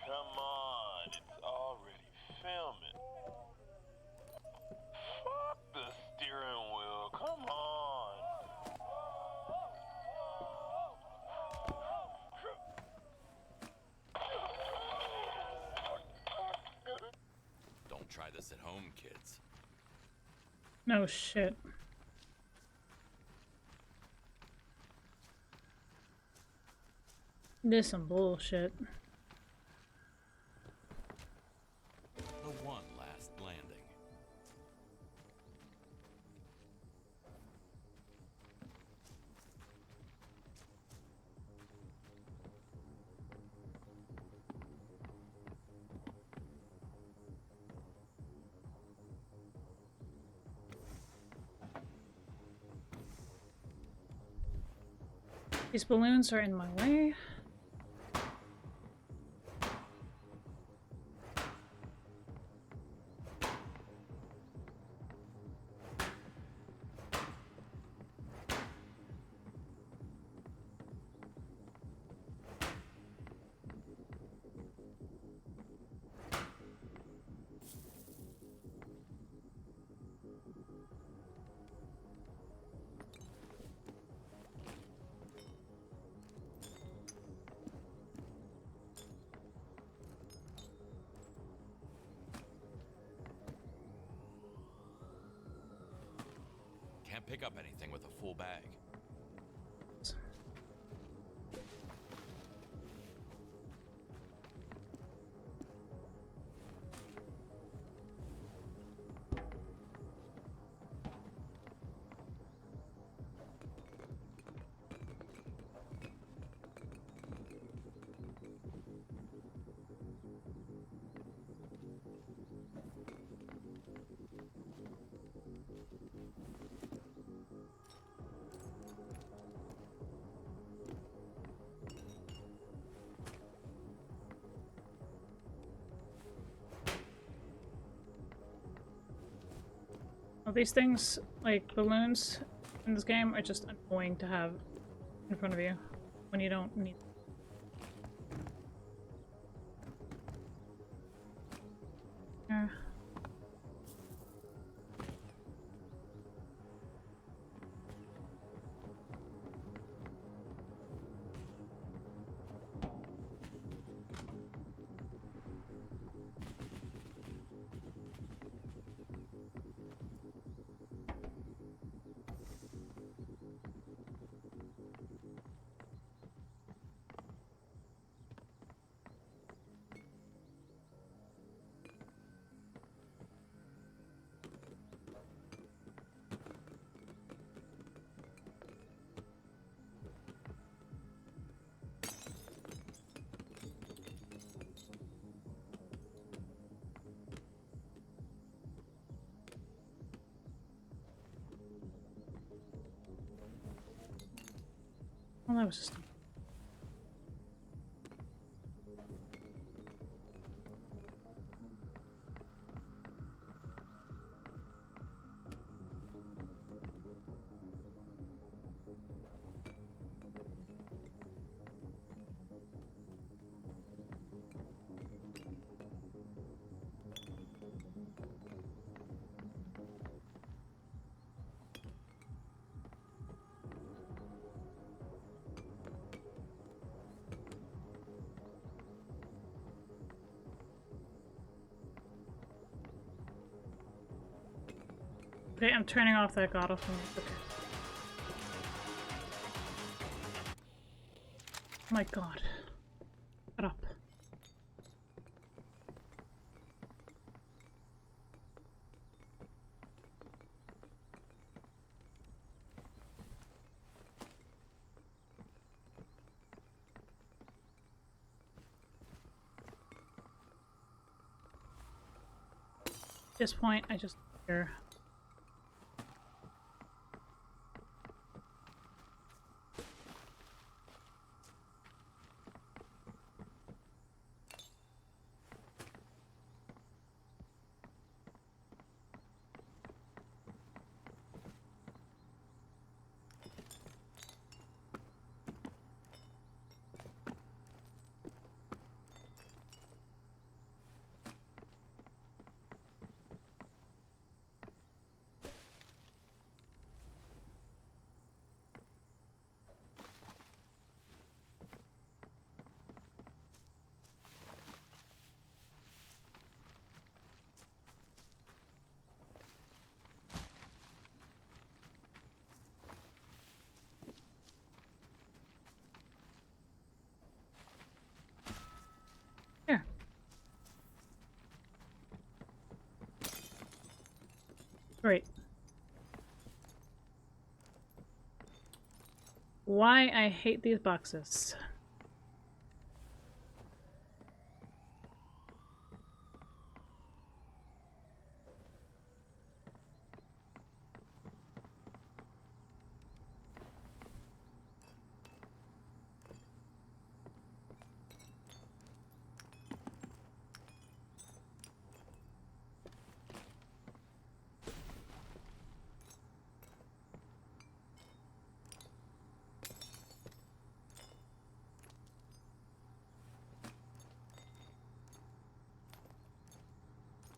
Come on, it's already filming. Fuck the steering wheel, come on. Don't try this at home, kids. No shit. This is some bullshit. The one last landing. These balloons are in my way. Can't pick up anything with a full bag. Well, these things, like balloons in this game, are just annoying to have in front of you when you don't need them. Yeah. Well, that was just... Okay, I'm turning off that god awful music. Oh my god. Shut up. At this point, I just hear. Here. Great. Why I hate these boxes.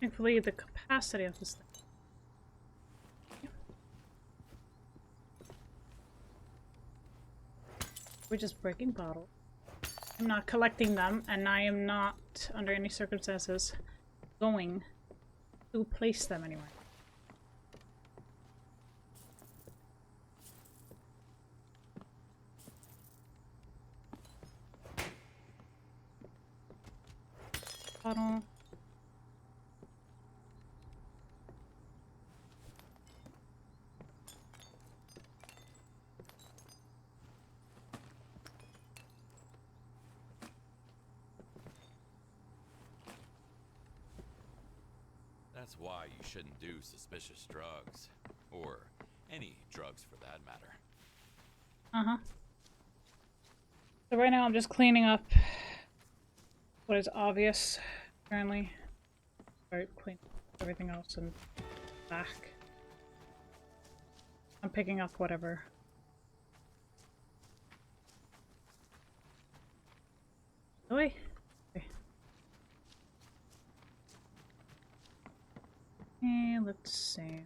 Thankfully, the capacity of this thing. We're just breaking bottles. I'm not collecting them, and I am not, under any circumstances, going to place them anywhere. Bottle. That's why you shouldn't do suspicious drugs. Or any drugs for that matter. Uh-huh. So right now I'm just cleaning up what is obvious, apparently. Start cleaning everything else and back. I'm picking up whatever. Away. Okay. And let's see.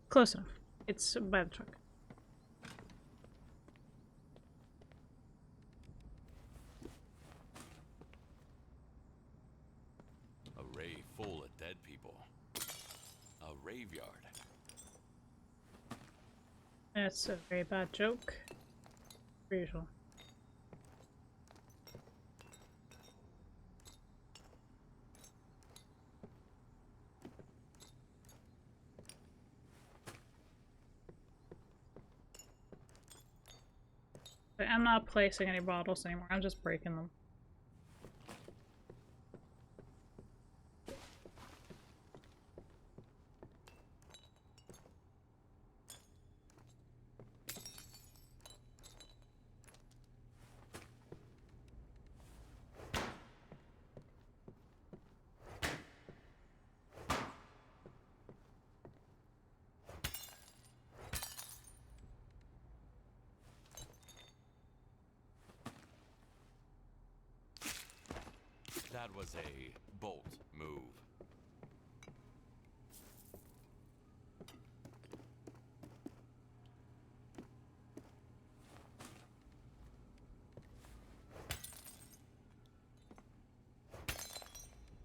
Close enough. It's by the truck. A rave full of dead people. A rave yard. That's a very bad joke. Per usual. I'm not placing any bottles anymore. I'm just breaking them. That was a bolt move.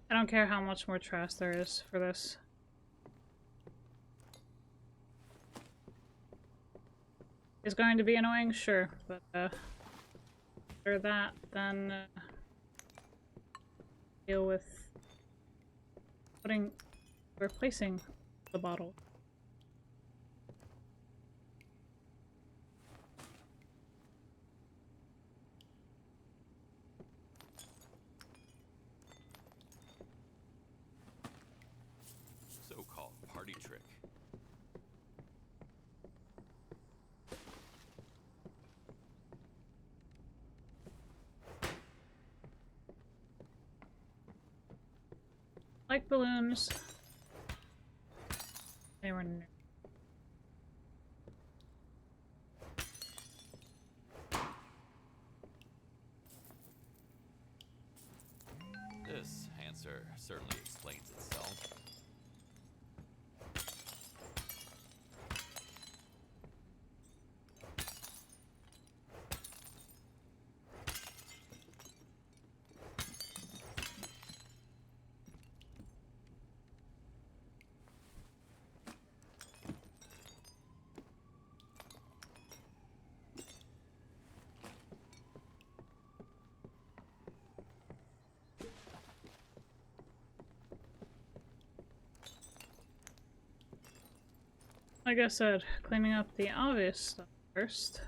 I don't care how much more trash there is for this. It's going to be annoying, sure, but after that, then deal with replacing the bottle. So-called party trick. Like balloons. They were new. This answer certainly explains itself. Like I said, cleaning up the obvious stuff first.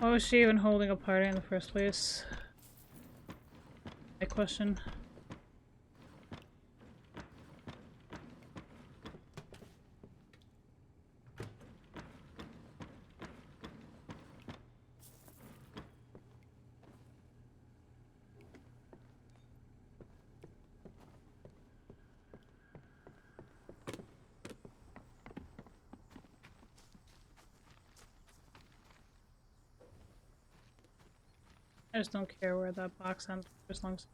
Why was she even holding a party in the first place? My question. I just don't care where that box ends as long as.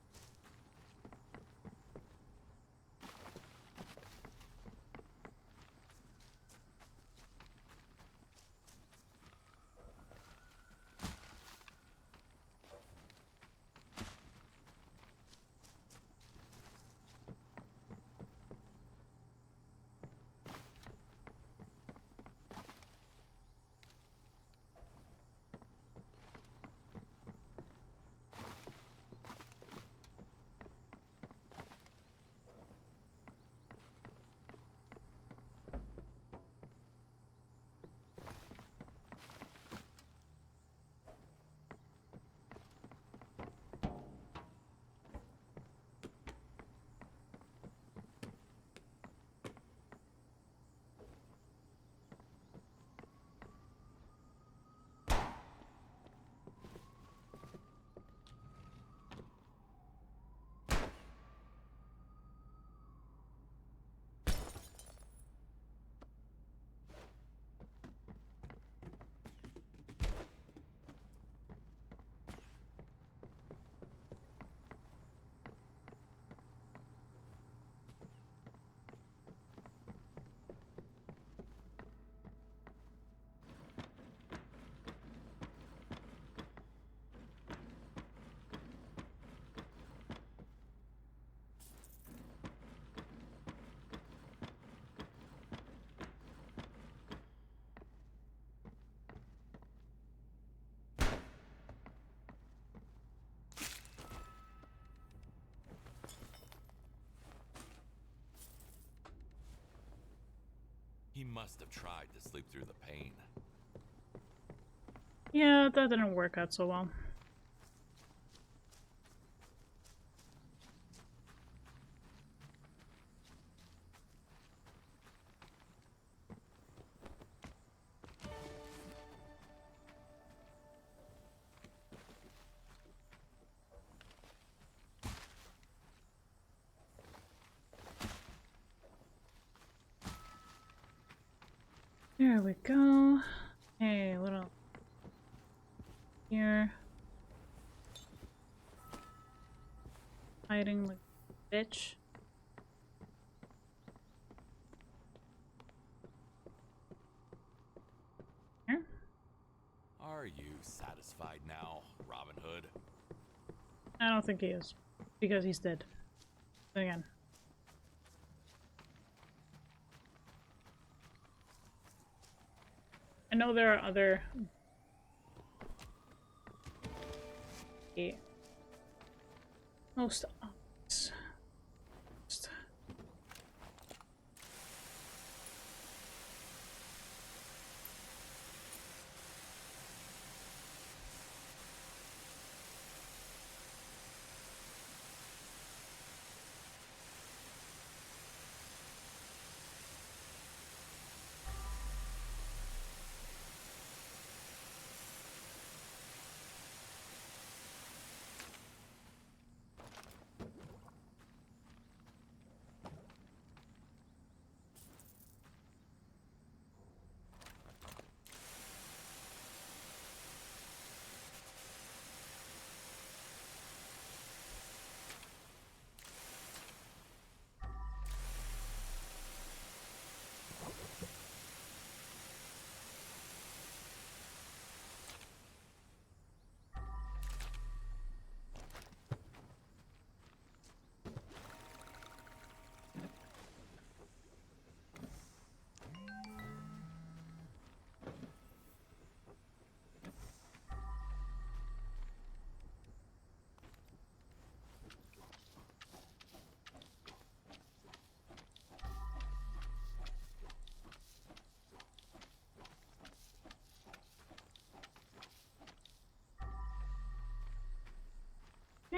He must have tried to sleep through the pain. Yeah, that didn't work out so well. There we go. Hey, a little here. Hiding like a bitch. Here. Are you satisfied now, Robin Hood? I don't think he is. Because he's dead. Again. I know there are other... Yeah. Most...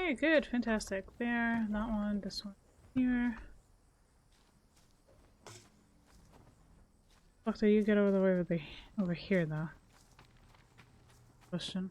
Okay, good, fantastic. There, that one, this one here. Fuck, do you get over the way with the over here though? Question.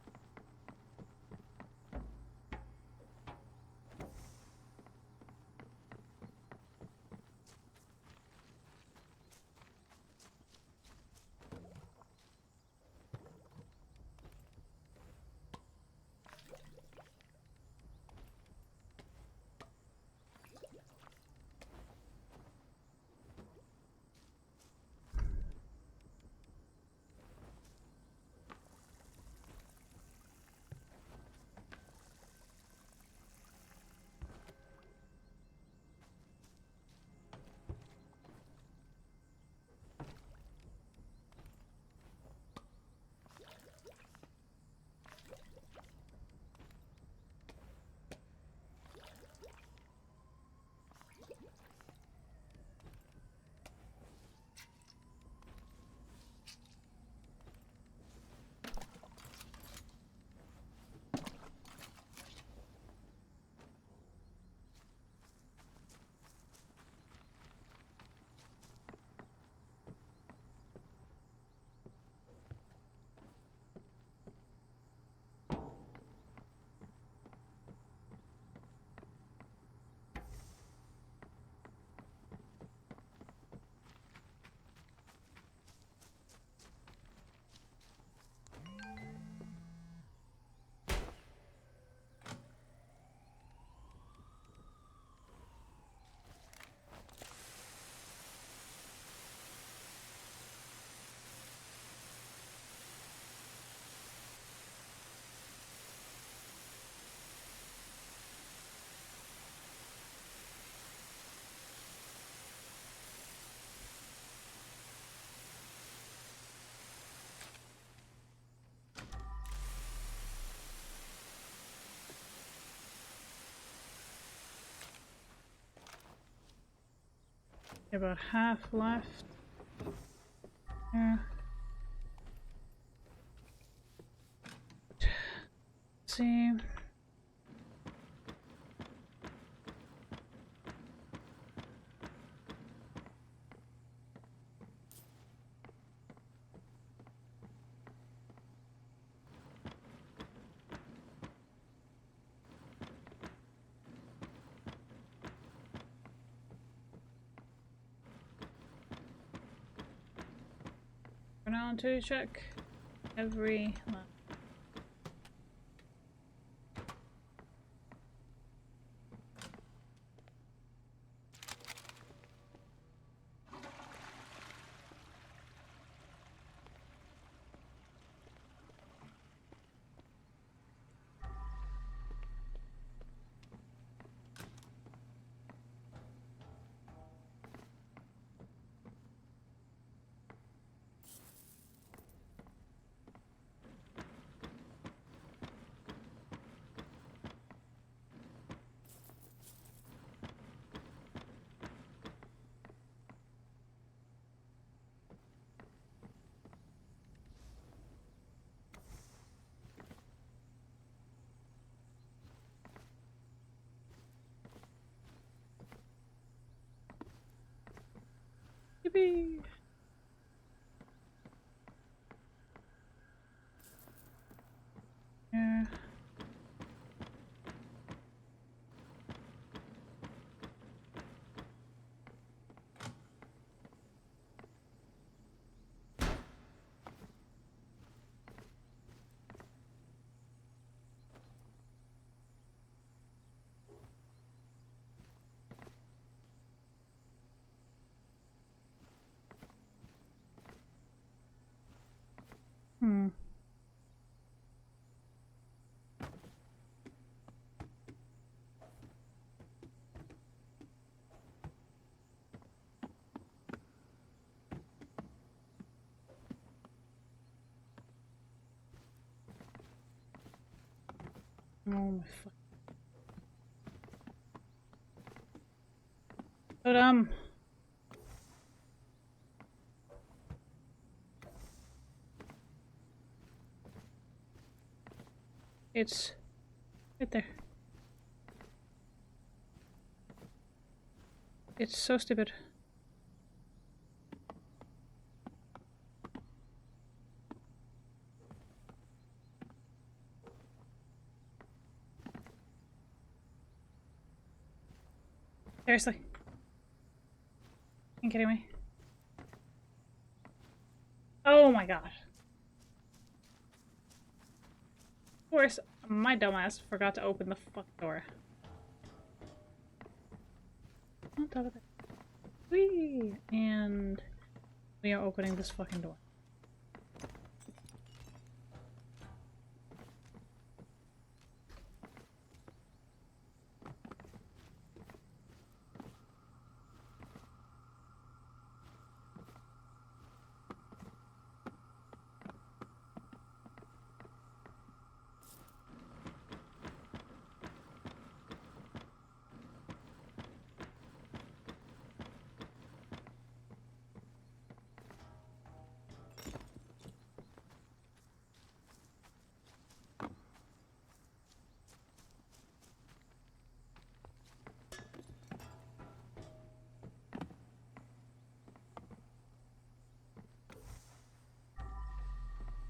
About half left. Yeah. Let's see. We're now to check every left. Yippee! Yeah. Hmm. Oh my fuck. So dumb. It's right there. It's so stupid. Seriously. Are you kidding me? Oh my gosh. Of course, my dumbass forgot to open the fuck door. On top of that. Whee! And we are opening this fucking door.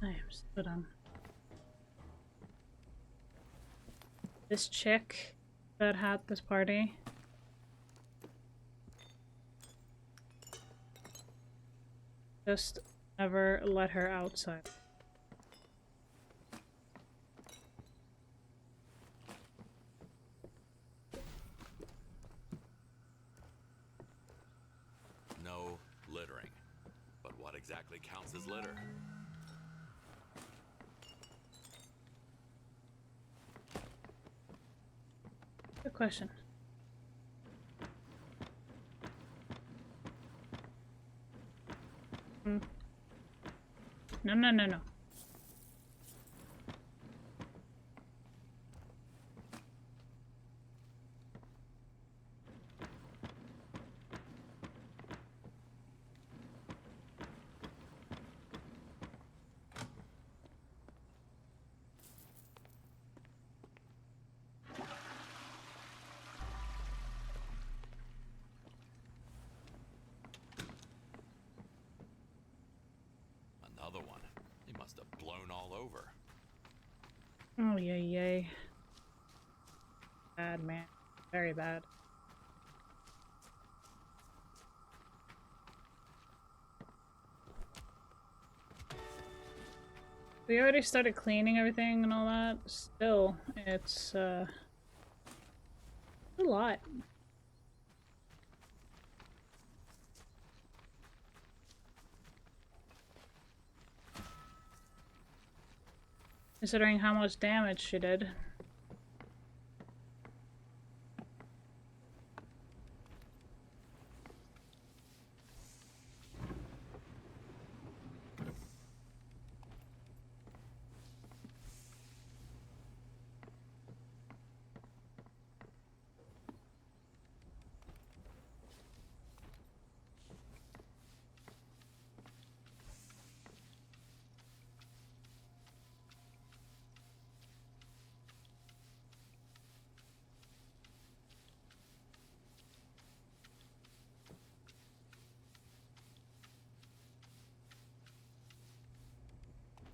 I am so dumb. This chick that had this party. Just never let her outside. No littering. But what exactly counts as litter? Good question. No, no, no, no. Another one. He must have blown all over. Oh, yay, yay. Bad, man. Very bad. We already started cleaning everything and all that. Still, it's, a lot. Considering how much damage she did.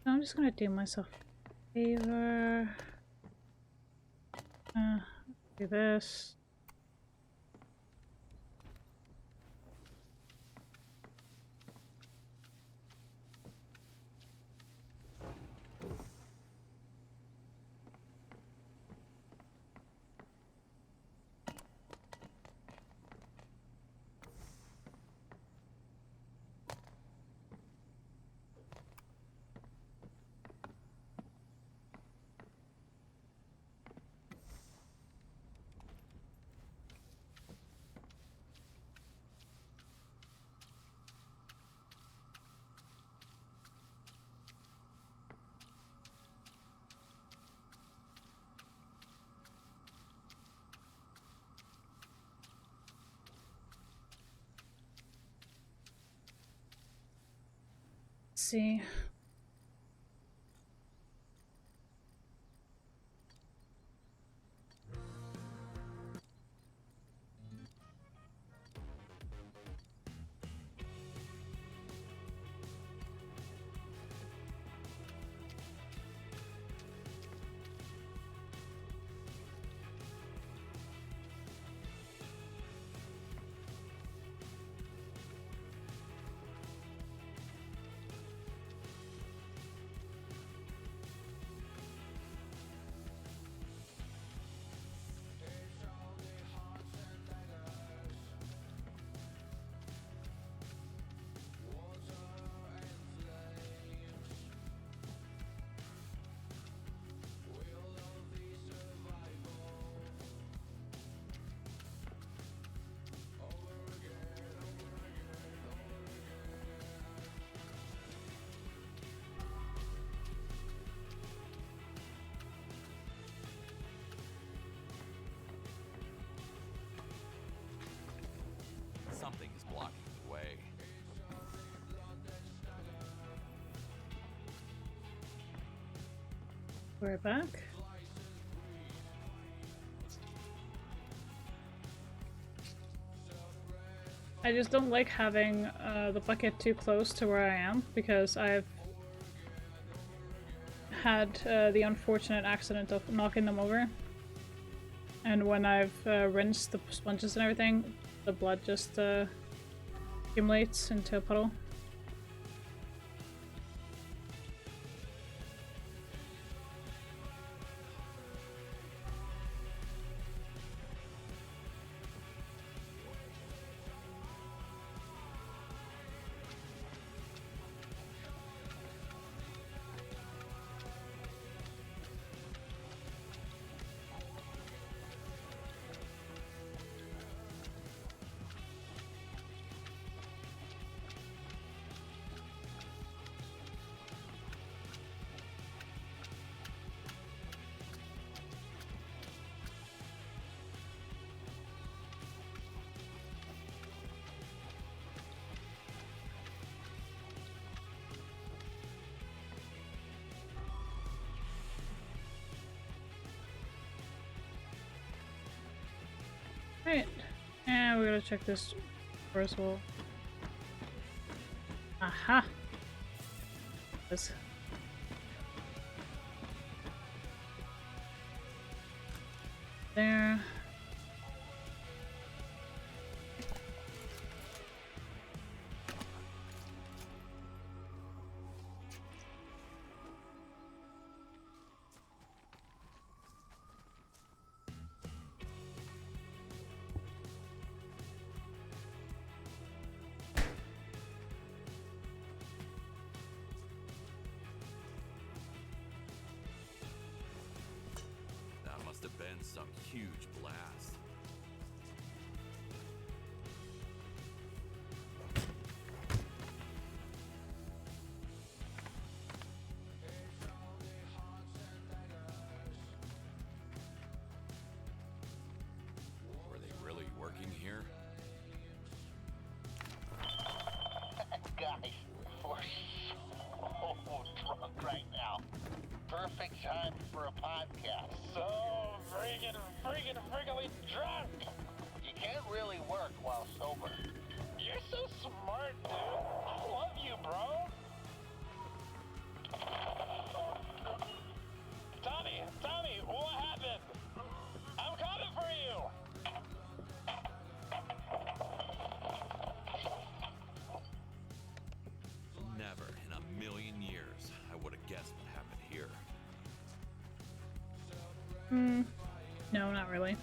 I'm just gonna do myself a favor. Do this. See. We're back. I just don't like having the bucket too close to where I am because I've had the unfortunate accident of knocking them over. And when I've rinsed the sponges and everything, the blood just accumulates into a puddle. Right, and we're gonna check this first wall. Aha! This. There. Have been some huge blast. Were they really working here? Guys, we're so drunk right now. Perfect time for a podcast. So friggin' drunk! You can't really work while sober. You're so smart, dude. I love you, bro. Tommy, what happened? I'm coming for you! Never in a million years I would have guessed what happened here. No, not really.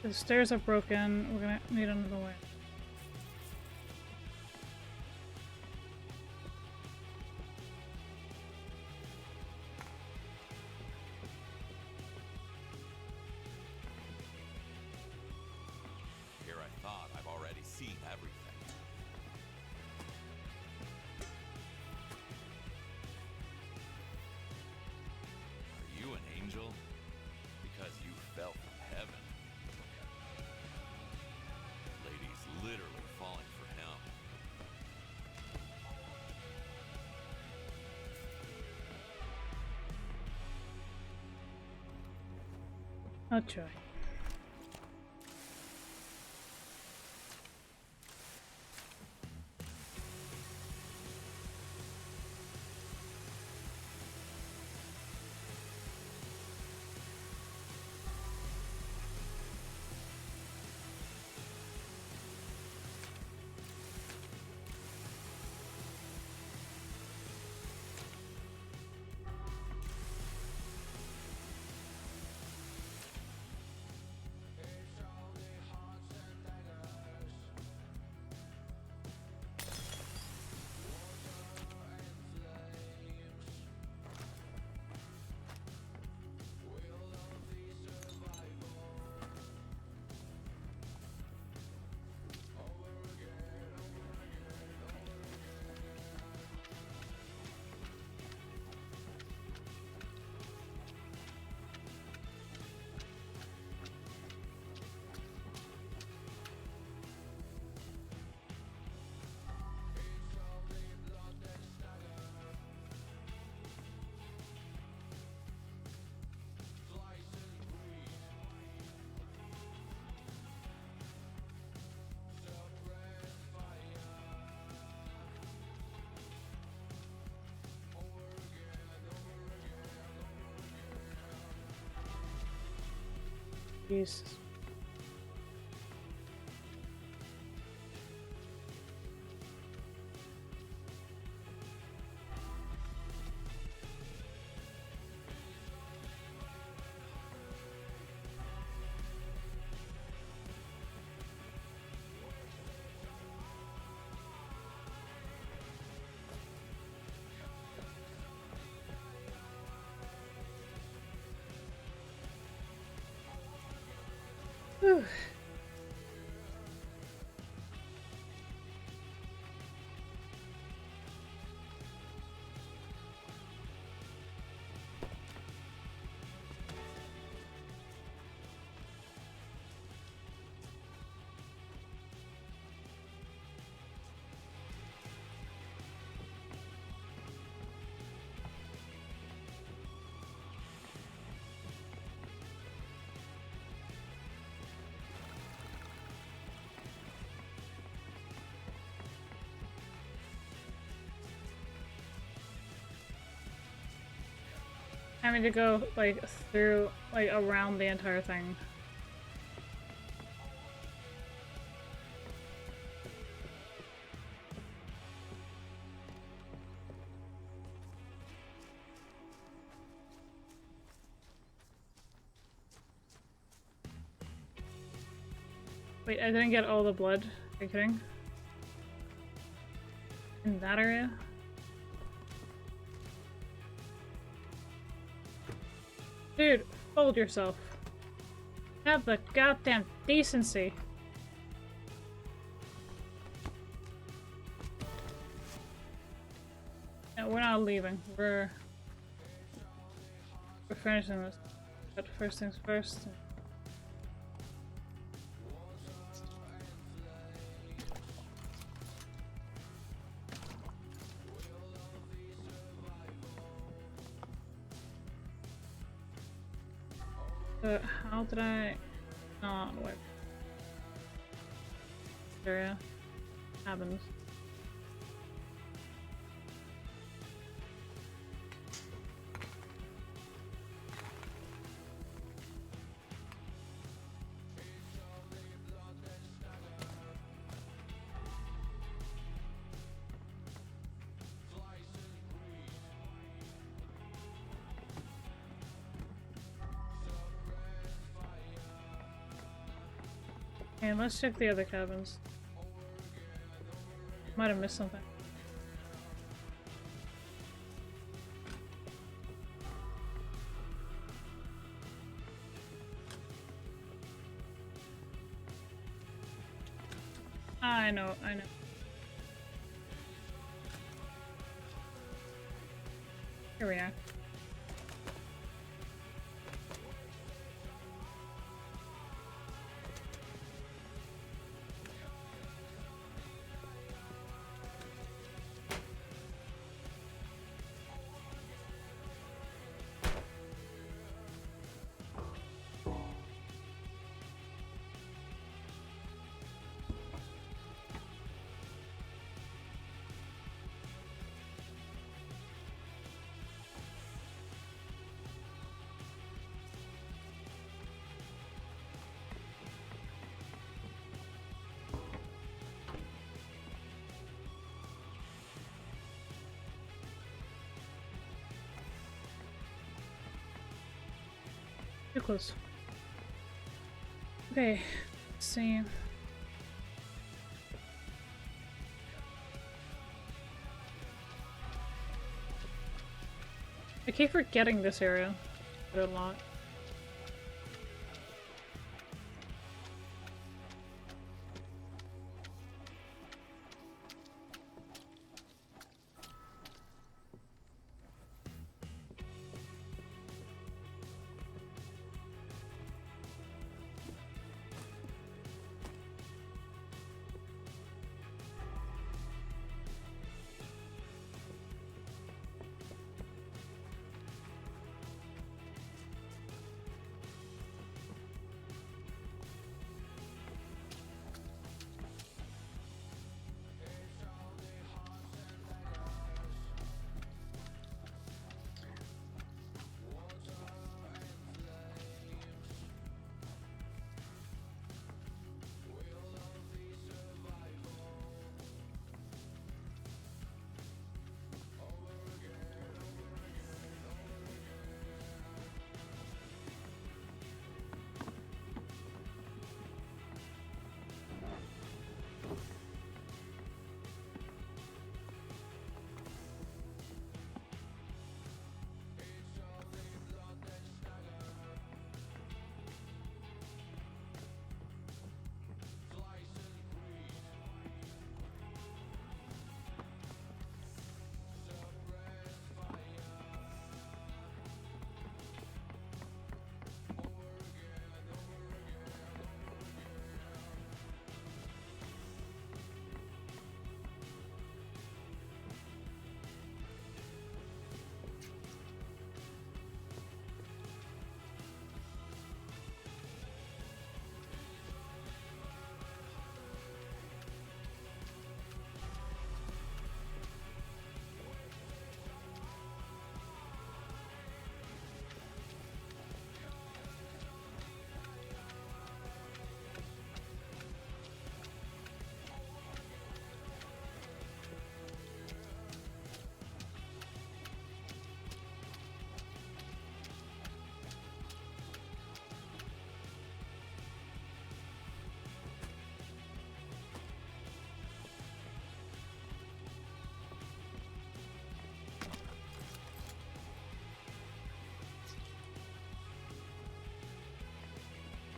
The stairs are broken. We're gonna need another way. Here I thought I've already seen everything. Are you an angel? Because you fell from heaven. Lady's literally falling for him. I'll try. Jesus. Whew. Having to go like through, like around the entire thing. Wait, I didn't get all the blood. Are you kidding? In that area? Dude, hold yourself. Have the goddamn decency. No, we're not leaving. We're finishing this. But first things first. How did I not work? Area happens. Okay, let's check the other cabins. Might have missed something. I know. Here we are. Too close. Okay, let's see. I keep forgetting this area a lot.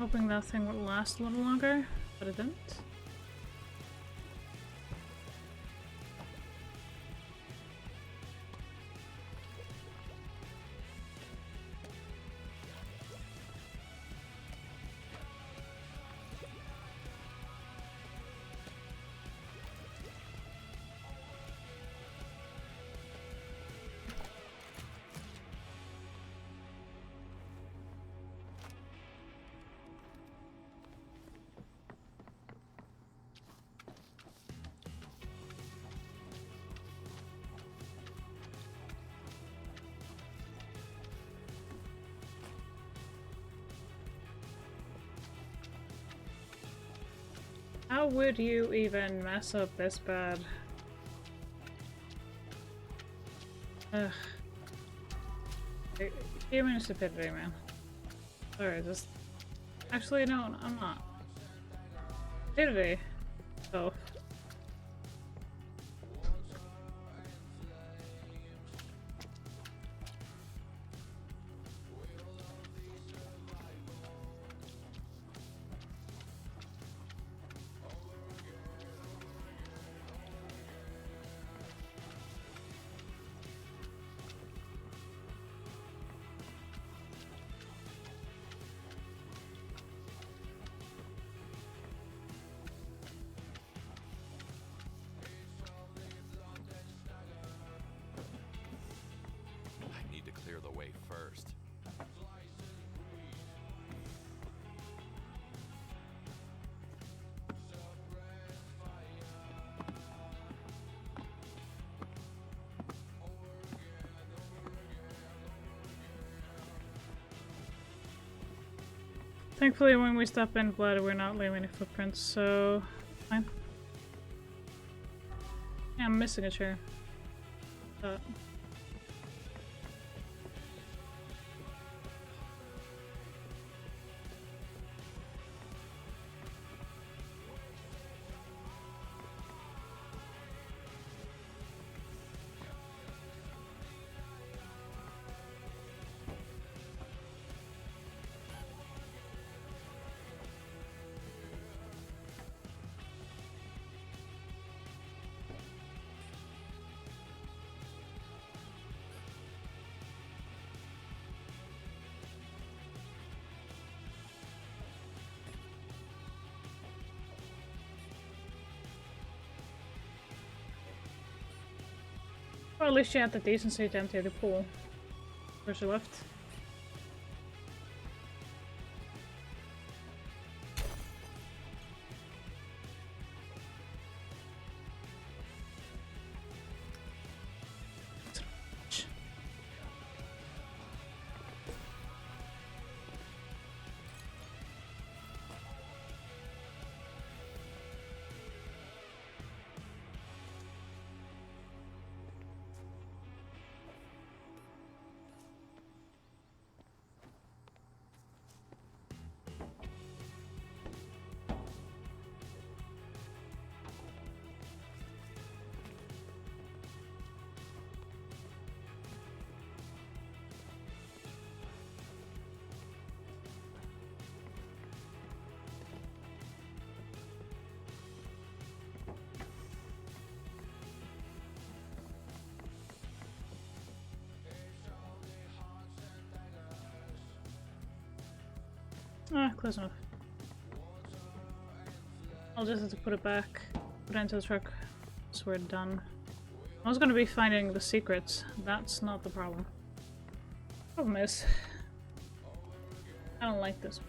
hoping that thing would last a little longer, but it didn't. How would you even mess up this bad? Ugh. Human stupidity, man. Sorry, just... Actually, no, I'm not. Stupidity. Oh. Thankfully, when we stop in blood, we're not leaving any footprints, so fine. Yeah, I'm missing a chair. Well, at least she had the decency to empty the pool where she left. Ah, close enough. I'll just have to put it back, put it into the truck, so we're done. I was gonna be finding the secrets. That's not the problem. Problem is, I don't like this one.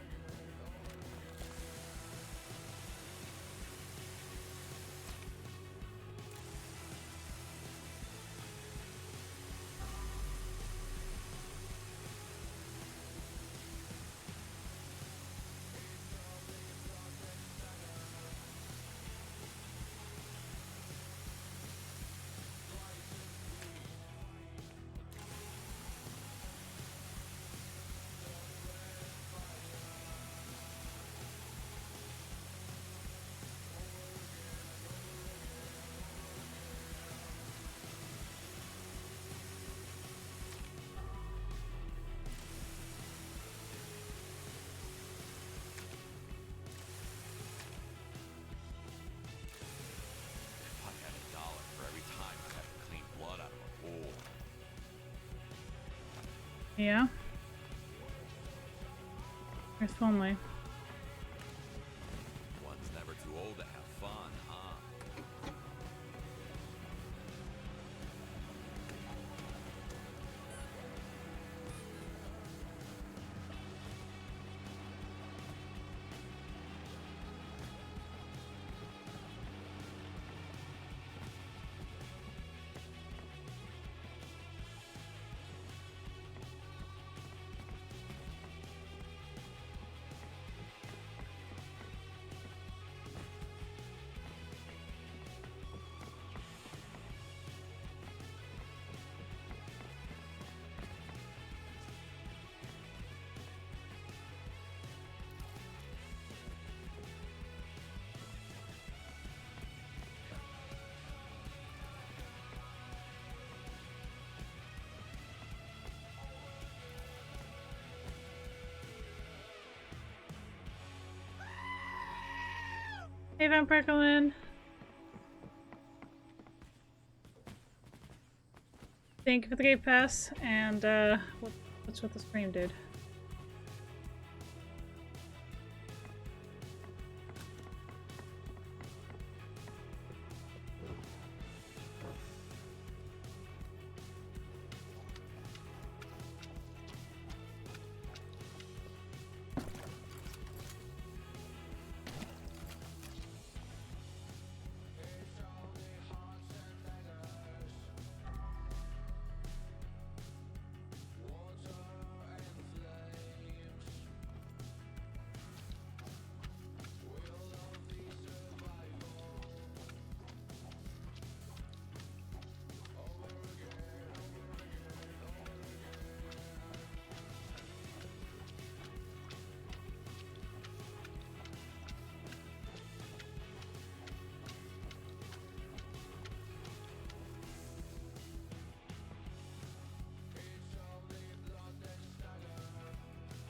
Yeah. If only. One's never too old to have fun, huh? Hey, Vampire Colin. Thank you for the gate pass, and what's with the stream, dude?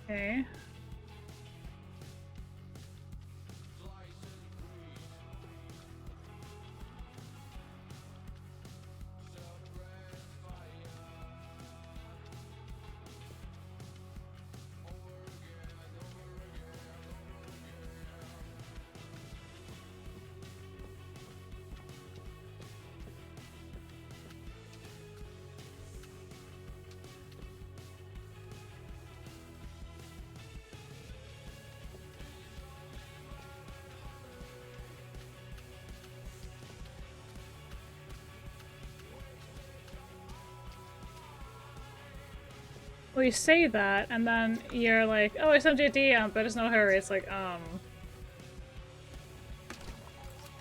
Okay. Well, you say that, and then you're like, oh, it's MJD, but it's no hurry. It's like,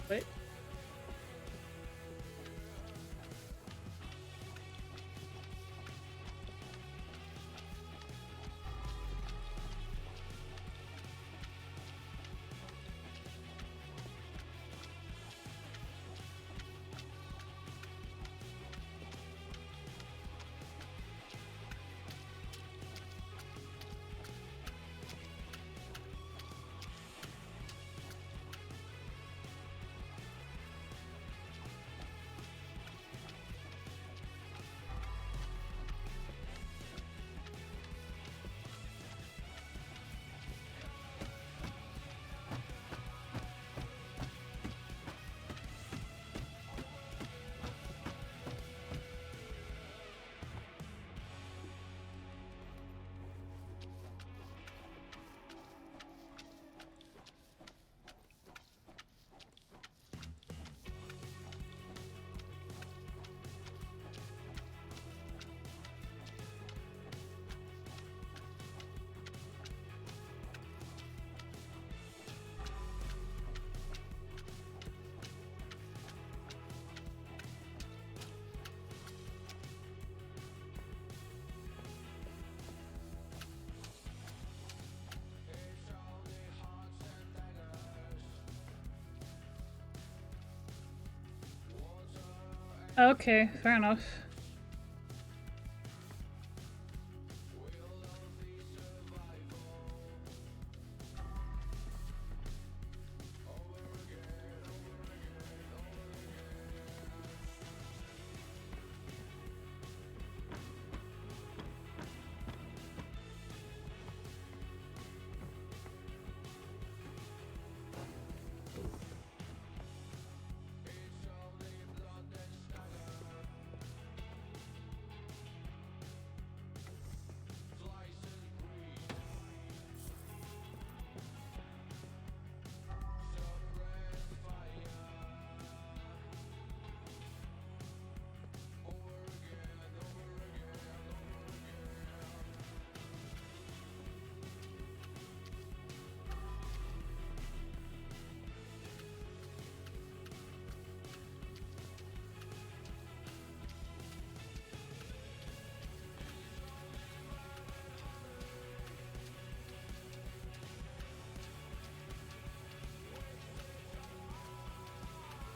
Wait. Okay, fair enough.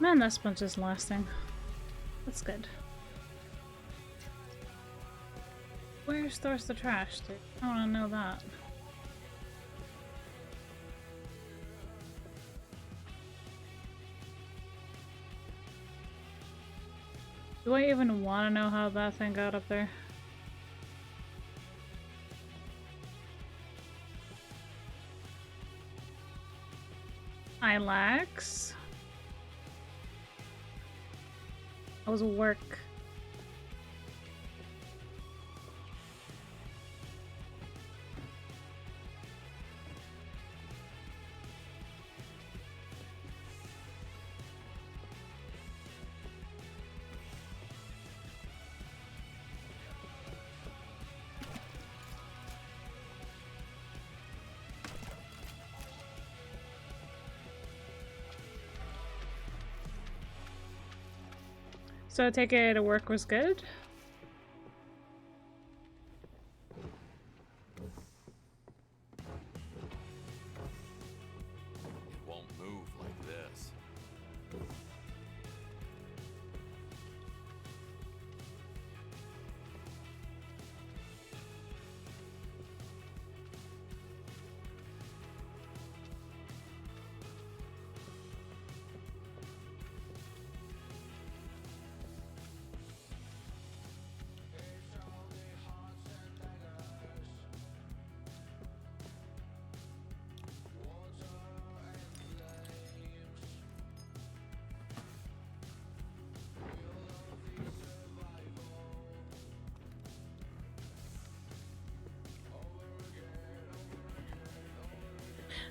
Man, that sponge is lasting. That's good. Where stores the trash, dude? I wanna know that. Do I even wanna know how that thing got up there? Ilax. That was work. So I take it work was good? It won't move like this.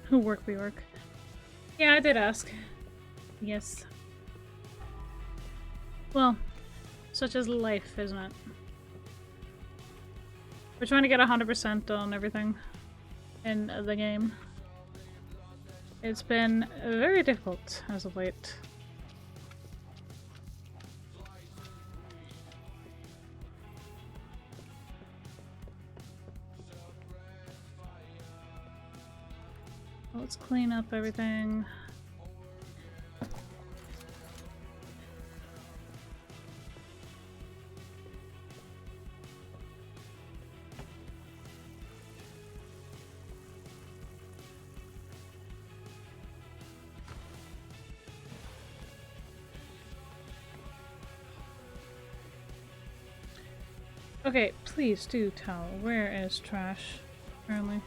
Work we work. Yeah, I did ask. Yes. Well, such is life, isn't it? We're trying to get 100% on everything in the game. It's been very difficult as of late. Let's clean up everything. Okay, please do tell. Where is trash? Apparently.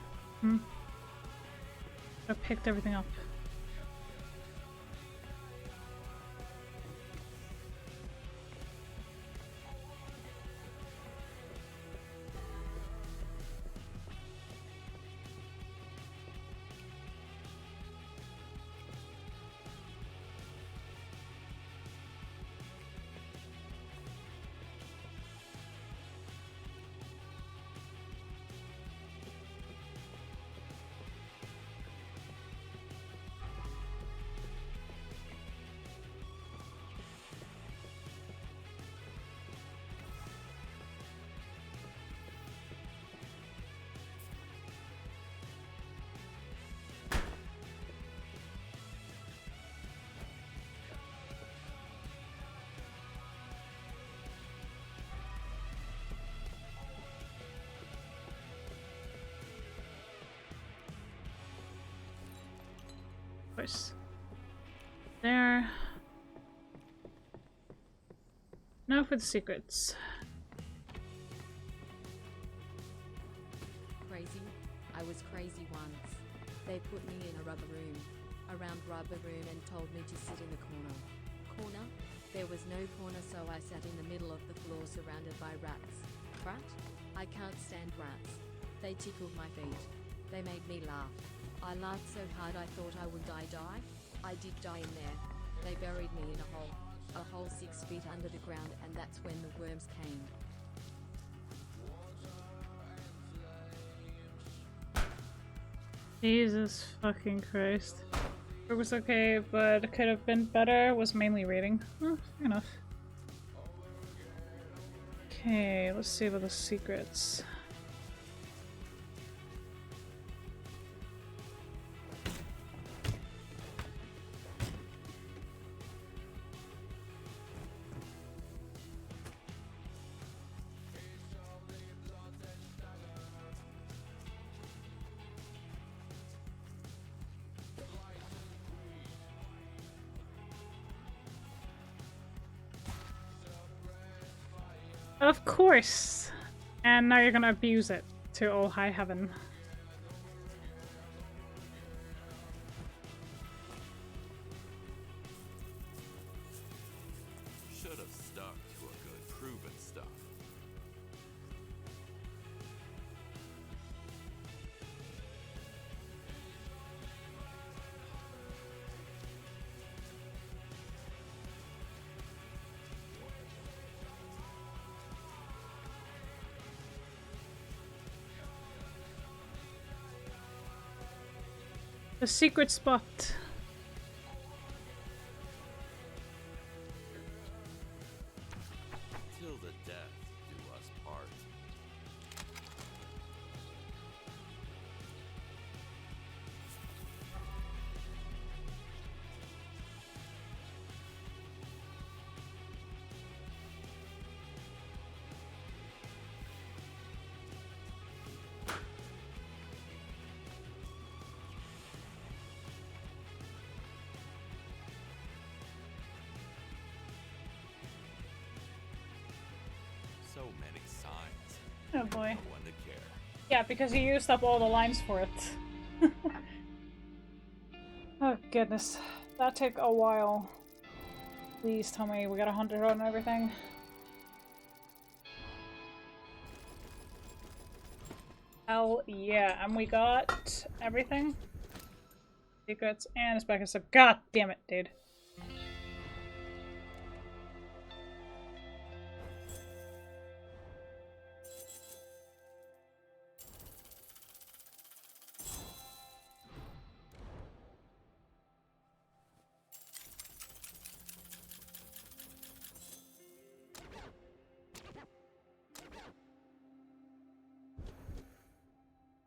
I picked everything up. There. Now for the secrets. Crazy? I was crazy once. They put me in a rubber room, and told me to sit in the corner. Corner? There was no corner, so I sat in the middle of the floor surrounded by rats. Rat? I can't stand rats. They tickled my feet. They made me laugh. I laughed so hard I thought I would die. I did die in there. They buried me in a hole 6 feet under the ground, and that's when the worms came. Jesus fucking Christ. It was okay, but it could have been better. Was mainly reading. Oh, fair enough. Okay, let's see about the secrets. Of course! And now you're gonna abuse it to all high heaven. Should have stuck to a good proven stuff. The secret spot. Till the death do us part. So many signs. Oh boy. No one to care. Yeah, because you used up all the lines for it. Oh goodness. That took a while. Please tell me we got 100 on everything. Hell yeah, and we got everything. Secrets and it's back. So god damn it, dude.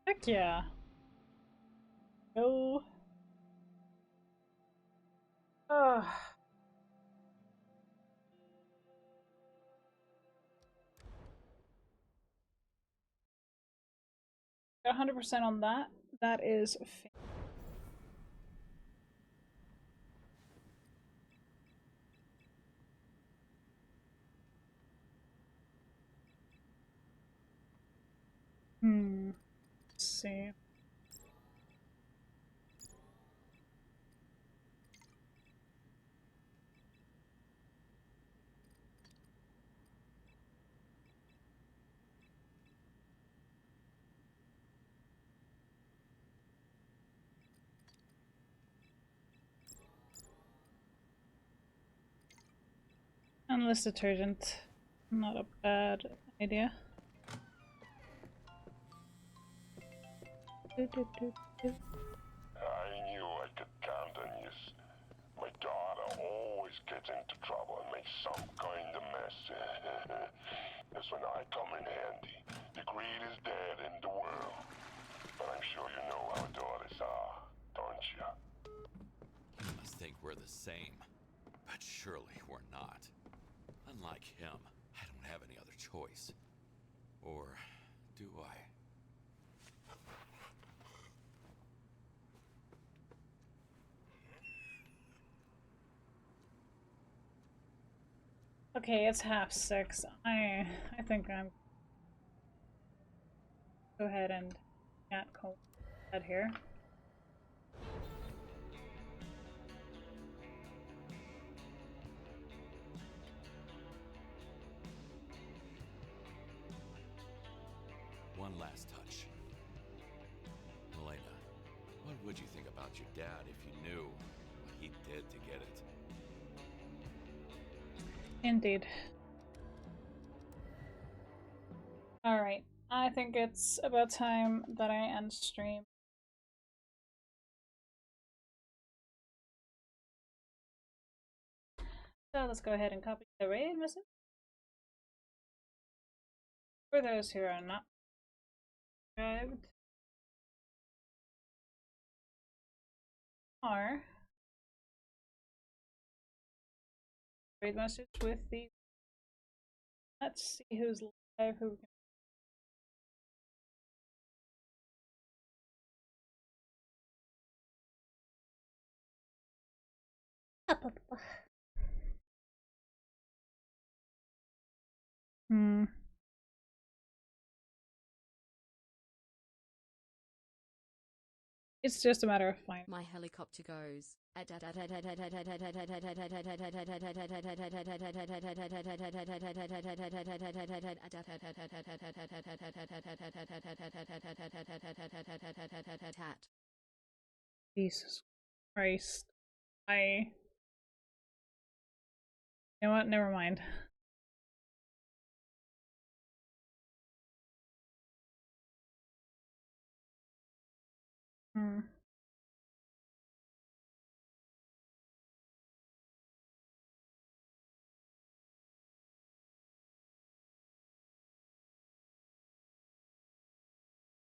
Heck yeah. Go. Ugh. Got 100% on that. That is let's see. Endless detergent. Not a bad idea. I knew I could count on you. My daughter always gets into trouble and makes some kind of mess. That's when I come in handy. The greed is dead in the world. But I'm sure you know how daughters are, don't you? You must think we're the same. But surely we're not. Unlike him, I don't have any other choice. Or do I? Okay, it's 6:30. I think I'm go ahead and can't call that here. One last touch. Elena, what would you think about your dad if you knew what he did to get it? Indeed. Alright, I think it's about time that I end stream. So let's go ahead and copy the raid message. For those who are not subscribed, are raid message with the. Let's see who's live, who can. Hmm. It's just a matter of finding. My helicopter goes. Jesus Christ. You know what? Never mind.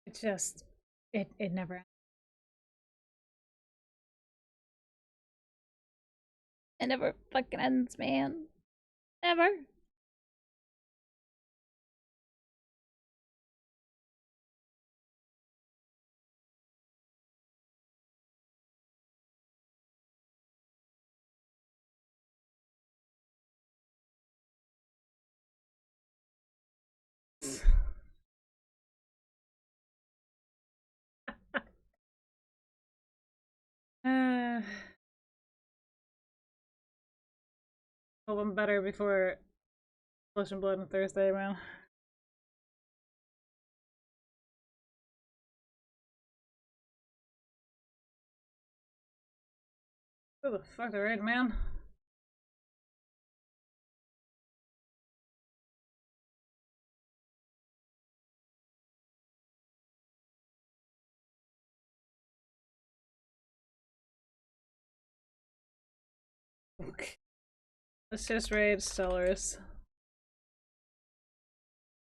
It just, it never ends. It never fucking ends, man. Never. Hope I'm better before Flesh and Blood on Thursday, man. Who the fuck are right, man? Okay. Let's just raid Stellaris.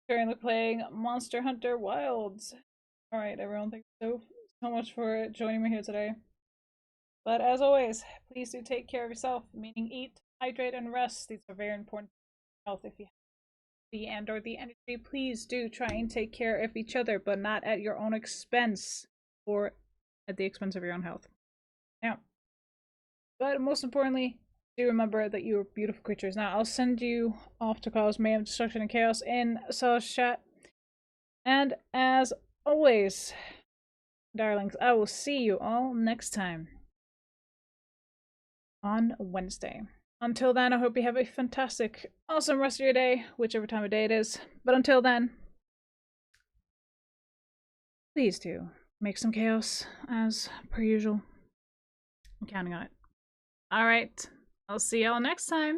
Currently playing Monster Hunter Wilds. Alright, everyone, thank you so much for joining me here today. But as always, please do take care of yourself, meaning eat, hydrate, and rest. These are very important for health. If you have the and/or the energy, please do try and take care of each other, but not at your own expense or at the expense of your own health. Now, but most importantly, do remember that you are beautiful creatures. Now, I'll send you off to cause mayhem, destruction, and chaos in Sal's chat. And as always, darlings, I will see you all next time on Wednesday. Until then, I hope you have a fantastic, awesome rest of your day, whichever time of day it is. But until then, please do make some chaos as per usual. I'm counting on it. Alright, I'll see y'all next time.